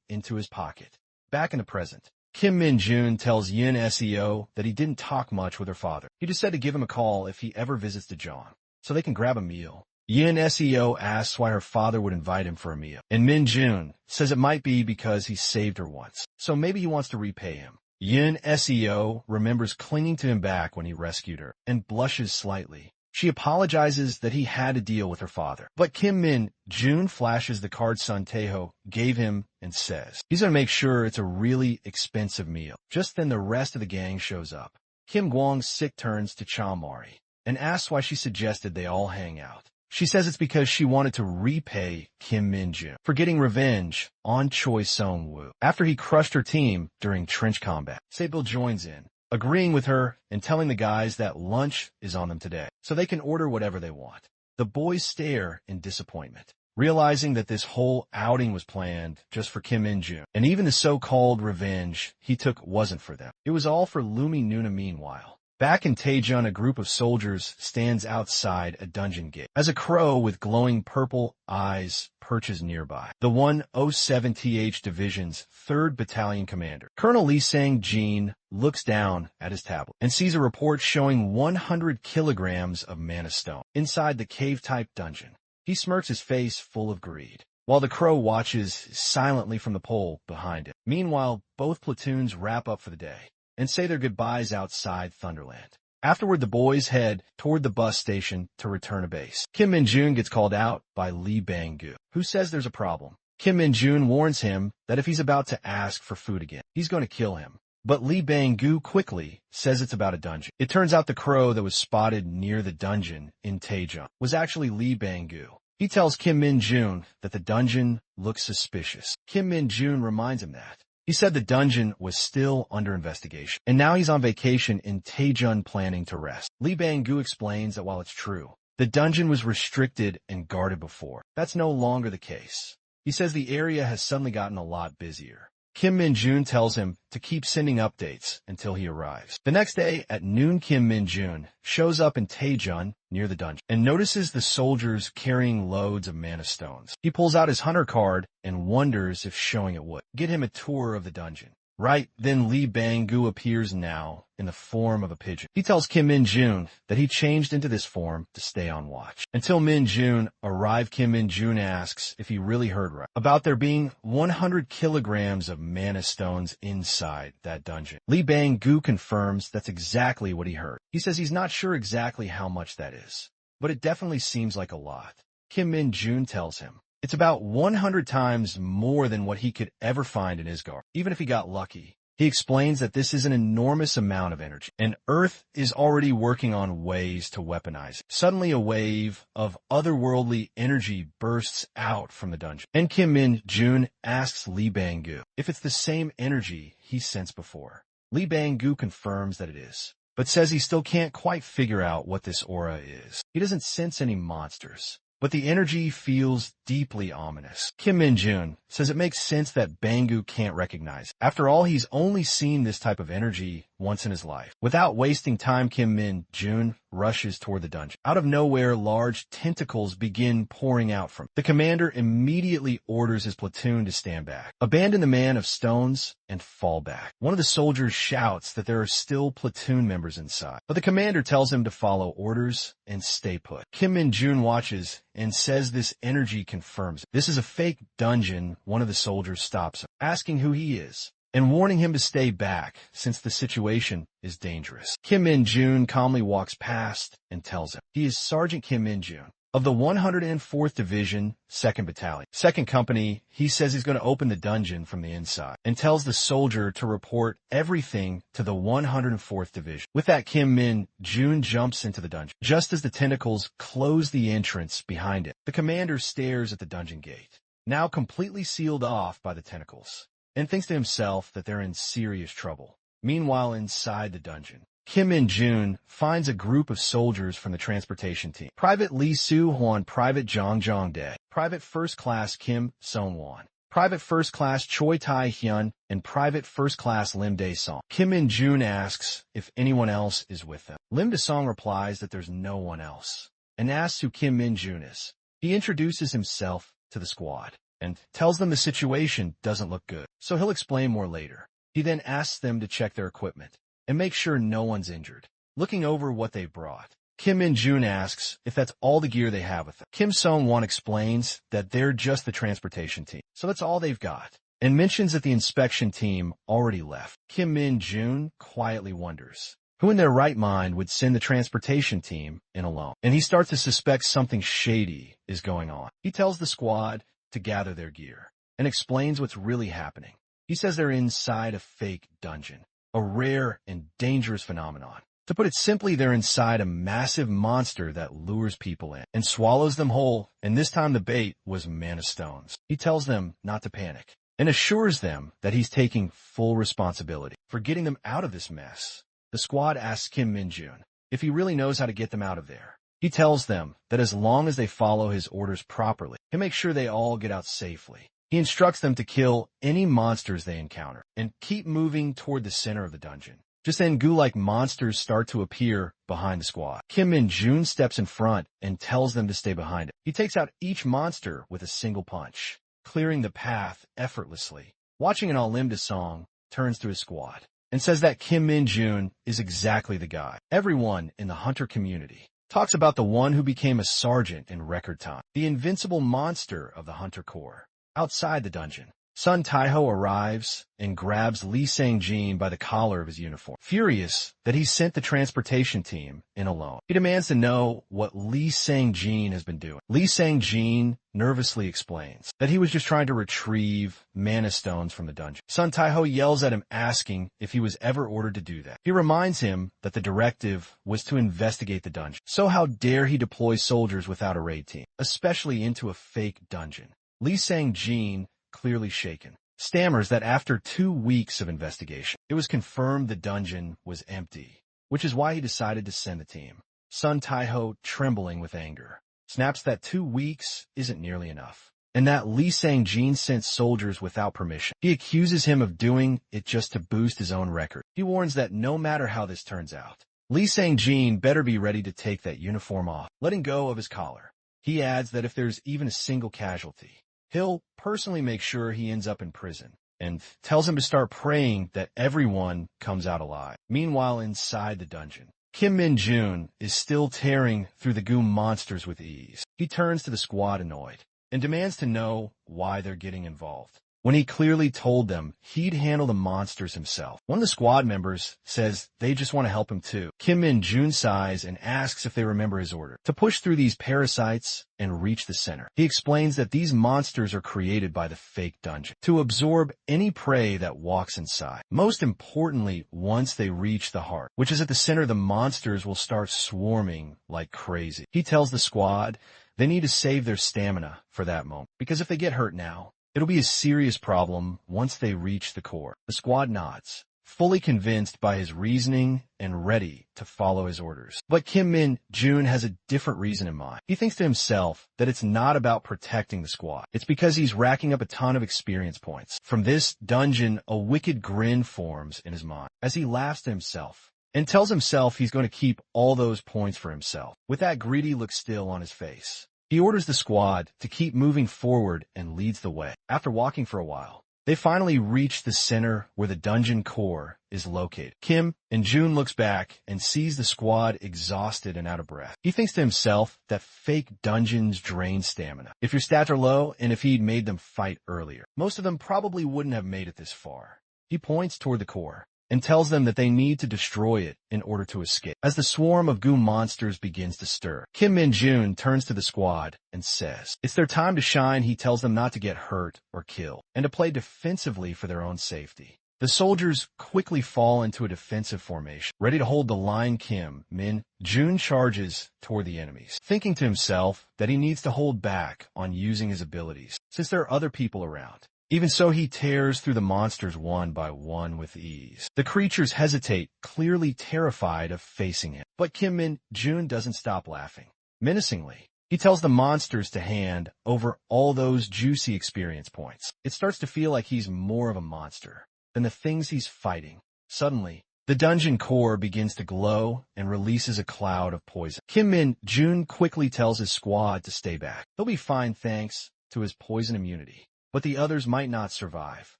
into his pocket. Back in the present, Kim Min-jun tells Yin Seo that he didn't talk much with her father. He just said to give him a call if he ever visits Daejeon, so they can grab a meal. Yin Seo asks why her father would invite him for a meal, and Min-jun says it might be because he saved her once, so maybe he wants to repay him. Yin Seo remembers clinging to him back when he rescued her, and blushes slightly. She apologizes that he had to deal with her father, but Kim Min-jun flashes the card Sun Tae-ho gave him and says he's going to make sure it's a really expensive meal. Just then the rest of the gang shows up. Kim Gwang's sick turns to Cha-mari and asks why she suggested they all hang out. She says it's because she wanted to repay Kim Min-jun for getting revenge on Choi Sung-woo after he crushed her team during trench combat. Sabil joins in, agreeing with her and telling the guys that lunch is on them today, so they can order whatever they want. The boys stare in disappointment, realizing that this whole outing was planned just for Kim Min-jun, and even the so-called revenge he took wasn't for them. It was all for Lumi Nuna. Meanwhile, back in Taejun, a group of soldiers stands outside a dungeon gate as a crow with glowing purple eyes perches nearby. The 107th Division's 3rd Battalion commander, Colonel Lee Sang-jin, looks down at his tablet and sees a report showing 100 kilograms of mana stone inside the cave-type dungeon. He smirks, his face full of greed, while the crow watches silently from the pole behind him. Meanwhile, both platoons wrap up for the day and say their goodbyes outside Thunderland. Afterward, the boys head toward the bus station to return to base. Kim Min-jun gets called out by Lee Bang-gu, who says there's a problem. Kim Min-jun warns him that if he's about to ask for food again, he's going to kill him. But Lee Bang-gu quickly says it's about a dungeon. It turns out the crow that was spotted near the dungeon in Taejun was actually Lee Bang-gu. He tells Kim Min-jun that the dungeon looks suspicious. Kim Min-jun reminds him that he said the dungeon was still under investigation, and now he's on vacation in Taejun planning to rest. Lee Bang-gu explains that while it's true, the dungeon was restricted and guarded before, that's no longer the case. He says the area has suddenly gotten a lot busier. Kim Min-jun tells him to keep sending updates until he arrives. The next day at noon, Kim Min-jun shows up in Taejun near the dungeon and notices the soldiers carrying loads of mana stones. He pulls out his hunter card and wonders if showing it would get him a tour of the dungeon. Right then, Lee Bang-gu appears now in the form of a pigeon. He tells Kim Min-jun that he changed into this form to stay on watch. Until Min-jun arrives, Kim Min-jun asks if he really heard right about there being 100 kilograms of mana stones inside that dungeon. Lee Bang-gu confirms that's exactly what he heard. He says he's not sure exactly how much that is, but it definitely seems like a lot. Kim Min-jun tells him it's about 100 times more than what he could ever find in Isgard, even if he got lucky. He explains that this is an enormous amount of energy, and Earth is already working on ways to weaponize it. Suddenly, a wave of otherworldly energy bursts out from the dungeon, and Kim Min-jun asks Lee Bang-gu if it's the same energy he sensed before. Lee Bang-gu confirms that it is, but says he still can't quite figure out what this aura is. He doesn't sense any monsters, but the energy feels deeply ominous. Kim Min-jun says it makes sense that Bang-gu can't recognize it. After all, he's only seen this type of energy once in his life. Without wasting time, Kim Min-jun rushes toward the dungeon. Out of nowhere, large tentacles begin pouring out from him. The commander immediately orders his platoon to stand back, abandon the man of stones, and fall back. One of the soldiers shouts that there are still platoon members inside, but the commander tells him to follow orders and stay put. Kim Min-jun watches and says this energy confirms it. This is a fake dungeon. One of the soldiers stops him, asking who he is, and warning him to stay back since the situation is dangerous. Kim Min-jun calmly walks past and tells him he is Sergeant Kim Min-jun of the 104th Division, 2nd Battalion. 2nd Company. He says he's going to open the dungeon from the inside and tells the soldier to report everything to the 104th Division. With that, Kim Min-jun jumps into the dungeon. Just as the tentacles close the entrance behind him, the commander stares at the dungeon gate, now completely sealed off by the tentacles, and thinks to himself that they're in serious trouble. Meanwhile, inside the dungeon, Kim Min-jun finds a group of soldiers from the transportation team. Private Lee Soo-hwan, Private Jong Jong-dae, Private First Class Kim Seon-won, Private First Class Choi Tae-hyun, and Private First Class Lim Dae-song. Kim Min-jun asks if anyone else is with them. Lim Dae-song replies that there's no one else, and asks who Kim Min-jun is. He introduces himself to the squad and tells them the situation doesn't look good, so he'll explain more later. He then asks them to check their equipment and make sure no one's injured. Looking over what they brought, Kim Min-jun asks if that's all the gear they have with them. Kim Seon-won explains that they're just the transportation team, so that's all they've got, and mentions that the inspection team already left. Kim Min-jun quietly wonders who in their right mind would send the transportation team in alone, and he starts to suspect something shady is going on. He tells the squad to gather their gear and explains what's really happening. He says they're inside a fake dungeon, a rare and dangerous phenomenon. To put it simply, they're inside a massive monster that lures people in and swallows them whole, and this time the bait was mana stones. He tells them not to panic and assures them that he's taking full responsibility for getting them out of this mess. The squad asks Kim Min-jun if he really knows how to get them out of there. He tells them that as long as they follow his orders properly, he'll make sure they all get out safely. He instructs them to kill any monsters they encounter and keep moving toward the center of the dungeon. Just then, goo-like monsters start to appear behind the squad. Kim Min-jun steps in front and tells them to stay behind him. He takes out each monster with a single punch, clearing the path effortlessly. Watching an Lim Dae-song turns to his squad and says that Kim Min-jun is exactly the guy. Everyone in the hunter community talks about the one who became a sergeant in record time, the invincible monster of the hunter corps. Outside the dungeon, Sun Tae-ho arrives and grabs Lee Sang-jin by the collar of his uniform, furious that he sent the transportation team in alone. He demands to know what Lee Sang-jin has been doing. Lee Sang-jin nervously explains that he was just trying to retrieve mana stones from the dungeon. Sun Tae-ho yells at him, asking if he was ever ordered to do that. He reminds him that the directive was to investigate the dungeon, so how dare he deploy soldiers without a raid team, especially into a fake dungeon. Lee Sang-jin, clearly shaken, stammers that after 2 weeks of investigation, it was confirmed the dungeon was empty, which is why he decided to send the team. Sun Tae-ho, trembling with anger, snaps that 2 weeks isn't nearly enough, and that Lee Sang-jin sent soldiers without permission. He accuses him of doing it just to boost his own record. He warns that no matter how this turns out, Lee Sang-jin better be ready to take that uniform off, letting go of his collar. He adds that if there's even a single casualty, he'll personally make sure he ends up in prison, and tells him to start praying that everyone comes out alive. Meanwhile, inside the dungeon, Kim Min-jun is still tearing through the goo monsters with ease. He turns to the squad annoyed and demands to know why they're getting involved, when he clearly told them he'd handle the monsters himself. One of the squad members says they just want to help him too. Kim Min-jun sighs and asks if they remember his order to push through these parasites and reach the center. He explains that these monsters are created by the fake dungeon to absorb any prey that walks inside. Most importantly, once they reach the heart, which is at the center, the monsters will start swarming like crazy. He tells the squad they need to save their stamina for that moment, because if they get hurt now, it'll be a serious problem once they reach the core. The squad nods, fully convinced by his reasoning and ready to follow his orders. But Kim Min-jun has a different reason in mind. He thinks to himself that it's not about protecting the squad. It's because he's racking up a ton of experience points. From this dungeon, a wicked grin forms in his mind as he laughs to himself and tells himself he's going to keep all those points for himself. With that greedy look still on his face, he orders the squad to keep moving forward and leads the way. After walking for a while, they finally reach the center where the dungeon core is located. Kim and Jun looks back and sees the squad exhausted and out of breath. He thinks to himself that fake dungeons drain stamina. If your stats are low and if he'd made them fight earlier, most of them probably wouldn't have made it this far. He points toward the core and tells them that they need to destroy it in order to escape. As the swarm of goo monsters begins to stir, Kim Min-jun turns to the squad and says it's their time to shine. He tells them not to get hurt or killed and to play defensively for their own safety. The soldiers quickly fall into a defensive formation, ready to hold the line. Kim Min-jun charges toward the enemies, thinking to himself that he needs to hold back on using his abilities since there are other people around. Even so, he tears through the monsters one by one with ease. The creatures hesitate, clearly terrified of facing him. But Kim Min-jun doesn't stop laughing. Menacingly, he tells the monsters to hand over all those juicy experience points. It starts to feel like he's more of a monster than the things he's fighting. Suddenly, the dungeon core begins to glow and releases a cloud of poison. Kim Min-jun quickly tells his squad to stay back. He'll be fine thanks to his poison immunity, but the others might not survive,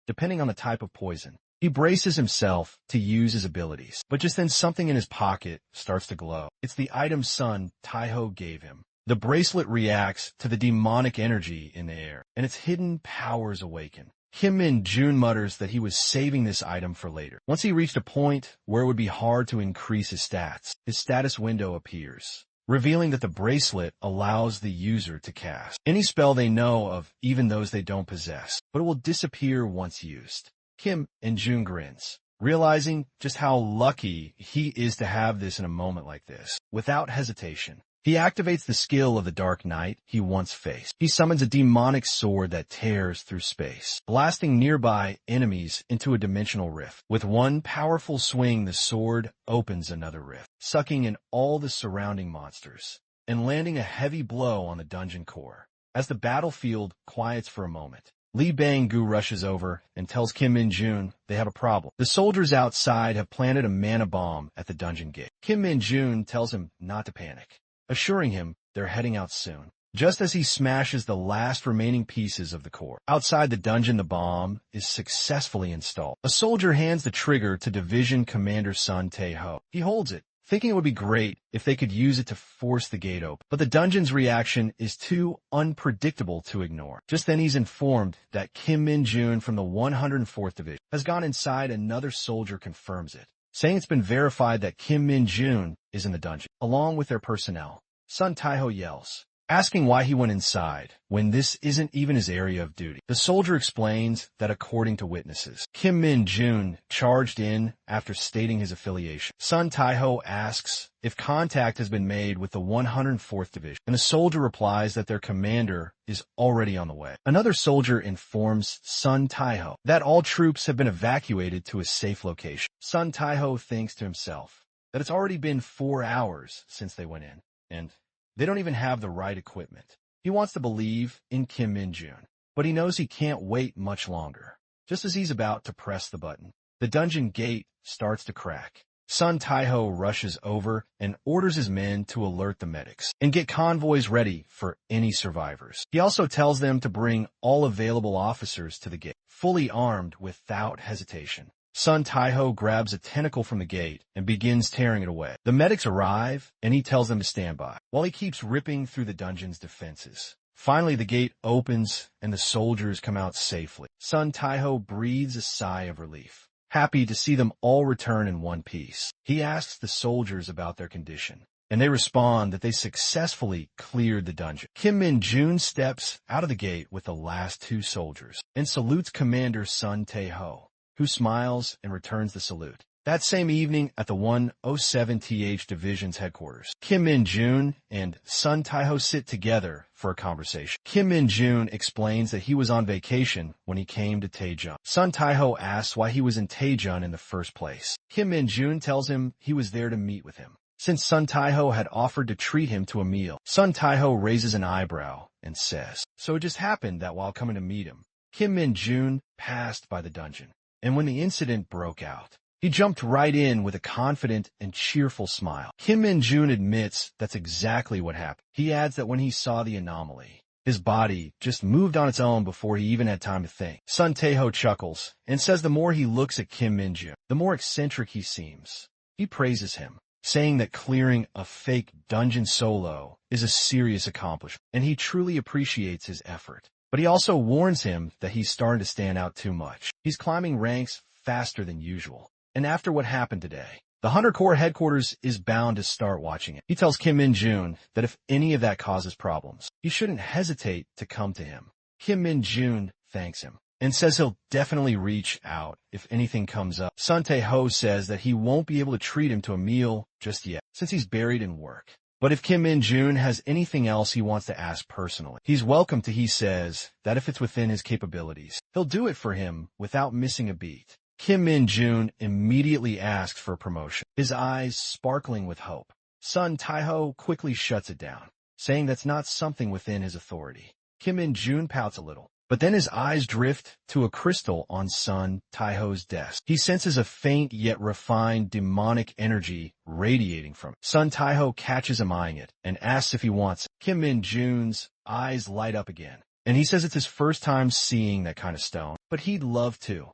depending on the type of poison. He braces himself to use his abilities, but just then something in his pocket starts to glow. It's the item Sun Taiho gave him. The bracelet reacts to the demonic energy in the air, and its hidden powers awaken. Kim Min-jun mutters that he was saving this item for later. Once he reached a point where it would be hard to increase his stats, his status window appears, revealing that the bracelet allows the user to cast any spell they know of, even those they don't possess, but it will disappear once used. Kim Min-jun grins, realizing just how lucky he is to have this in a moment like this. Without hesitation, he activates the skill of the Dark Knight he once faced. He summons a demonic sword that tears through space, blasting nearby enemies into a dimensional rift. With one powerful swing, the sword opens another rift, sucking in all the surrounding monsters and landing a heavy blow on the dungeon core. As the battlefield quiets for a moment, Lee Bang-gu rushes over and tells Kim Min-jun they have a problem. The soldiers outside have planted a mana bomb at the dungeon gate. Kim Min-jun tells him not to panic, assuring him they're heading out soon. Just as he smashes the last remaining pieces of the core outside the dungeon, the bomb is successfully installed. A soldier hands the trigger to Division Commander Sun Tae-ho. He holds it, thinking it would be great if they could use it to force the gate open. But the dungeon's reaction is too unpredictable to ignore. Just then he's informed that Kim Min-jun from the 104th Division has gone inside. Another soldier confirms it, saying it's been verified that Kim Min-jun is in the dungeon, along with their personnel. Sun Taiho yells, asking why he went inside when this isn't even his area of duty. The soldier explains that according to witnesses, Kim Min-jun charged in after stating his affiliation. Sun Taiho asks if contact has been made with the 104th Division, and the soldier replies that their commander is already on the way. Another soldier informs Sun Taiho that all troops have been evacuated to a safe location. Sun Taiho thinks to himself that it's already been 4 hours since they went in, and they don't even have the right equipment. He wants to believe in Kim Min-jun, but he knows he can't wait much longer. Just as he's about to press the button, the dungeon gate starts to crack. Sun Taiho rushes over and orders his men to alert the medics and get convoys ready for any survivors. He also tells them to bring all available officers to the gate, fully armed without hesitation. Sun Taiho grabs a tentacle from the gate and begins tearing it away. The medics arrive, and he tells them to stand by, while he keeps ripping through the dungeon's defenses. Finally, the gate opens, and the soldiers come out safely. Sun Taiho breathes a sigh of relief, happy to see them all return in one piece. He asks the soldiers about their condition, and they respond that they successfully cleared the dungeon. Kim Min-jun steps out of the gate with the last 2 soldiers and salutes Commander Sun Tae-ho, who smiles and returns the salute. That same evening at the 107th Division's headquarters, Kim Min-jun and Sun Tae-ho sit together for a conversation. Kim Min-jun explains that he was on vacation when he came to Taejun. Sun Tae-ho asks why he was in Taejun in the first place. Kim Min-jun tells him he was there to meet with him, since Sun Tae-ho had offered to treat him to a meal. Sun Tae-ho raises an eyebrow and says, "So it just happened that while coming to meet him, Kim Min-jun passed by the dungeon, and when the incident broke out, he jumped right in with a confident and cheerful smile." Kim Min-jun admits that's exactly what happened. He adds that when he saw the anomaly, his body just moved on its own before he even had time to think. Sun Tae-ho chuckles and says the more he looks at Kim Min-jun, the more eccentric he seems. He praises him, saying that clearing a fake dungeon solo is a serious accomplishment, and he truly appreciates his effort. But he also warns him that he's starting to stand out too much. He's climbing ranks faster than usual. And after what happened today, the Hunter Corps headquarters is bound to start watching it. He tells Kim Min-jun that if any of that causes problems, he shouldn't hesitate to come to him. Kim Min-jun thanks him and says he'll definitely reach out if anything comes up. Sun Tae-ho says that he won't be able to treat him to a meal just yet, since he's buried in work. But if Kim Min-jun has anything else he wants to ask personally, he's welcome to. He says that if it's within his capabilities, he'll do it for him without missing a beat. Kim Min-jun immediately asks for a promotion, his eyes sparkling with hope. Sun Tae-ho quickly shuts it down, saying that's not something within his authority. Kim Min-jun pouts a little, but then his eyes drift to a crystal on Sun Tae-ho's desk. He senses a faint yet refined demonic energy radiating from it. Sun Tae-ho catches him eyeing it and asks if he wants it. Kim Min-jun's eyes light up again, and he says it's his first time seeing that kind of stone, but he'd love to.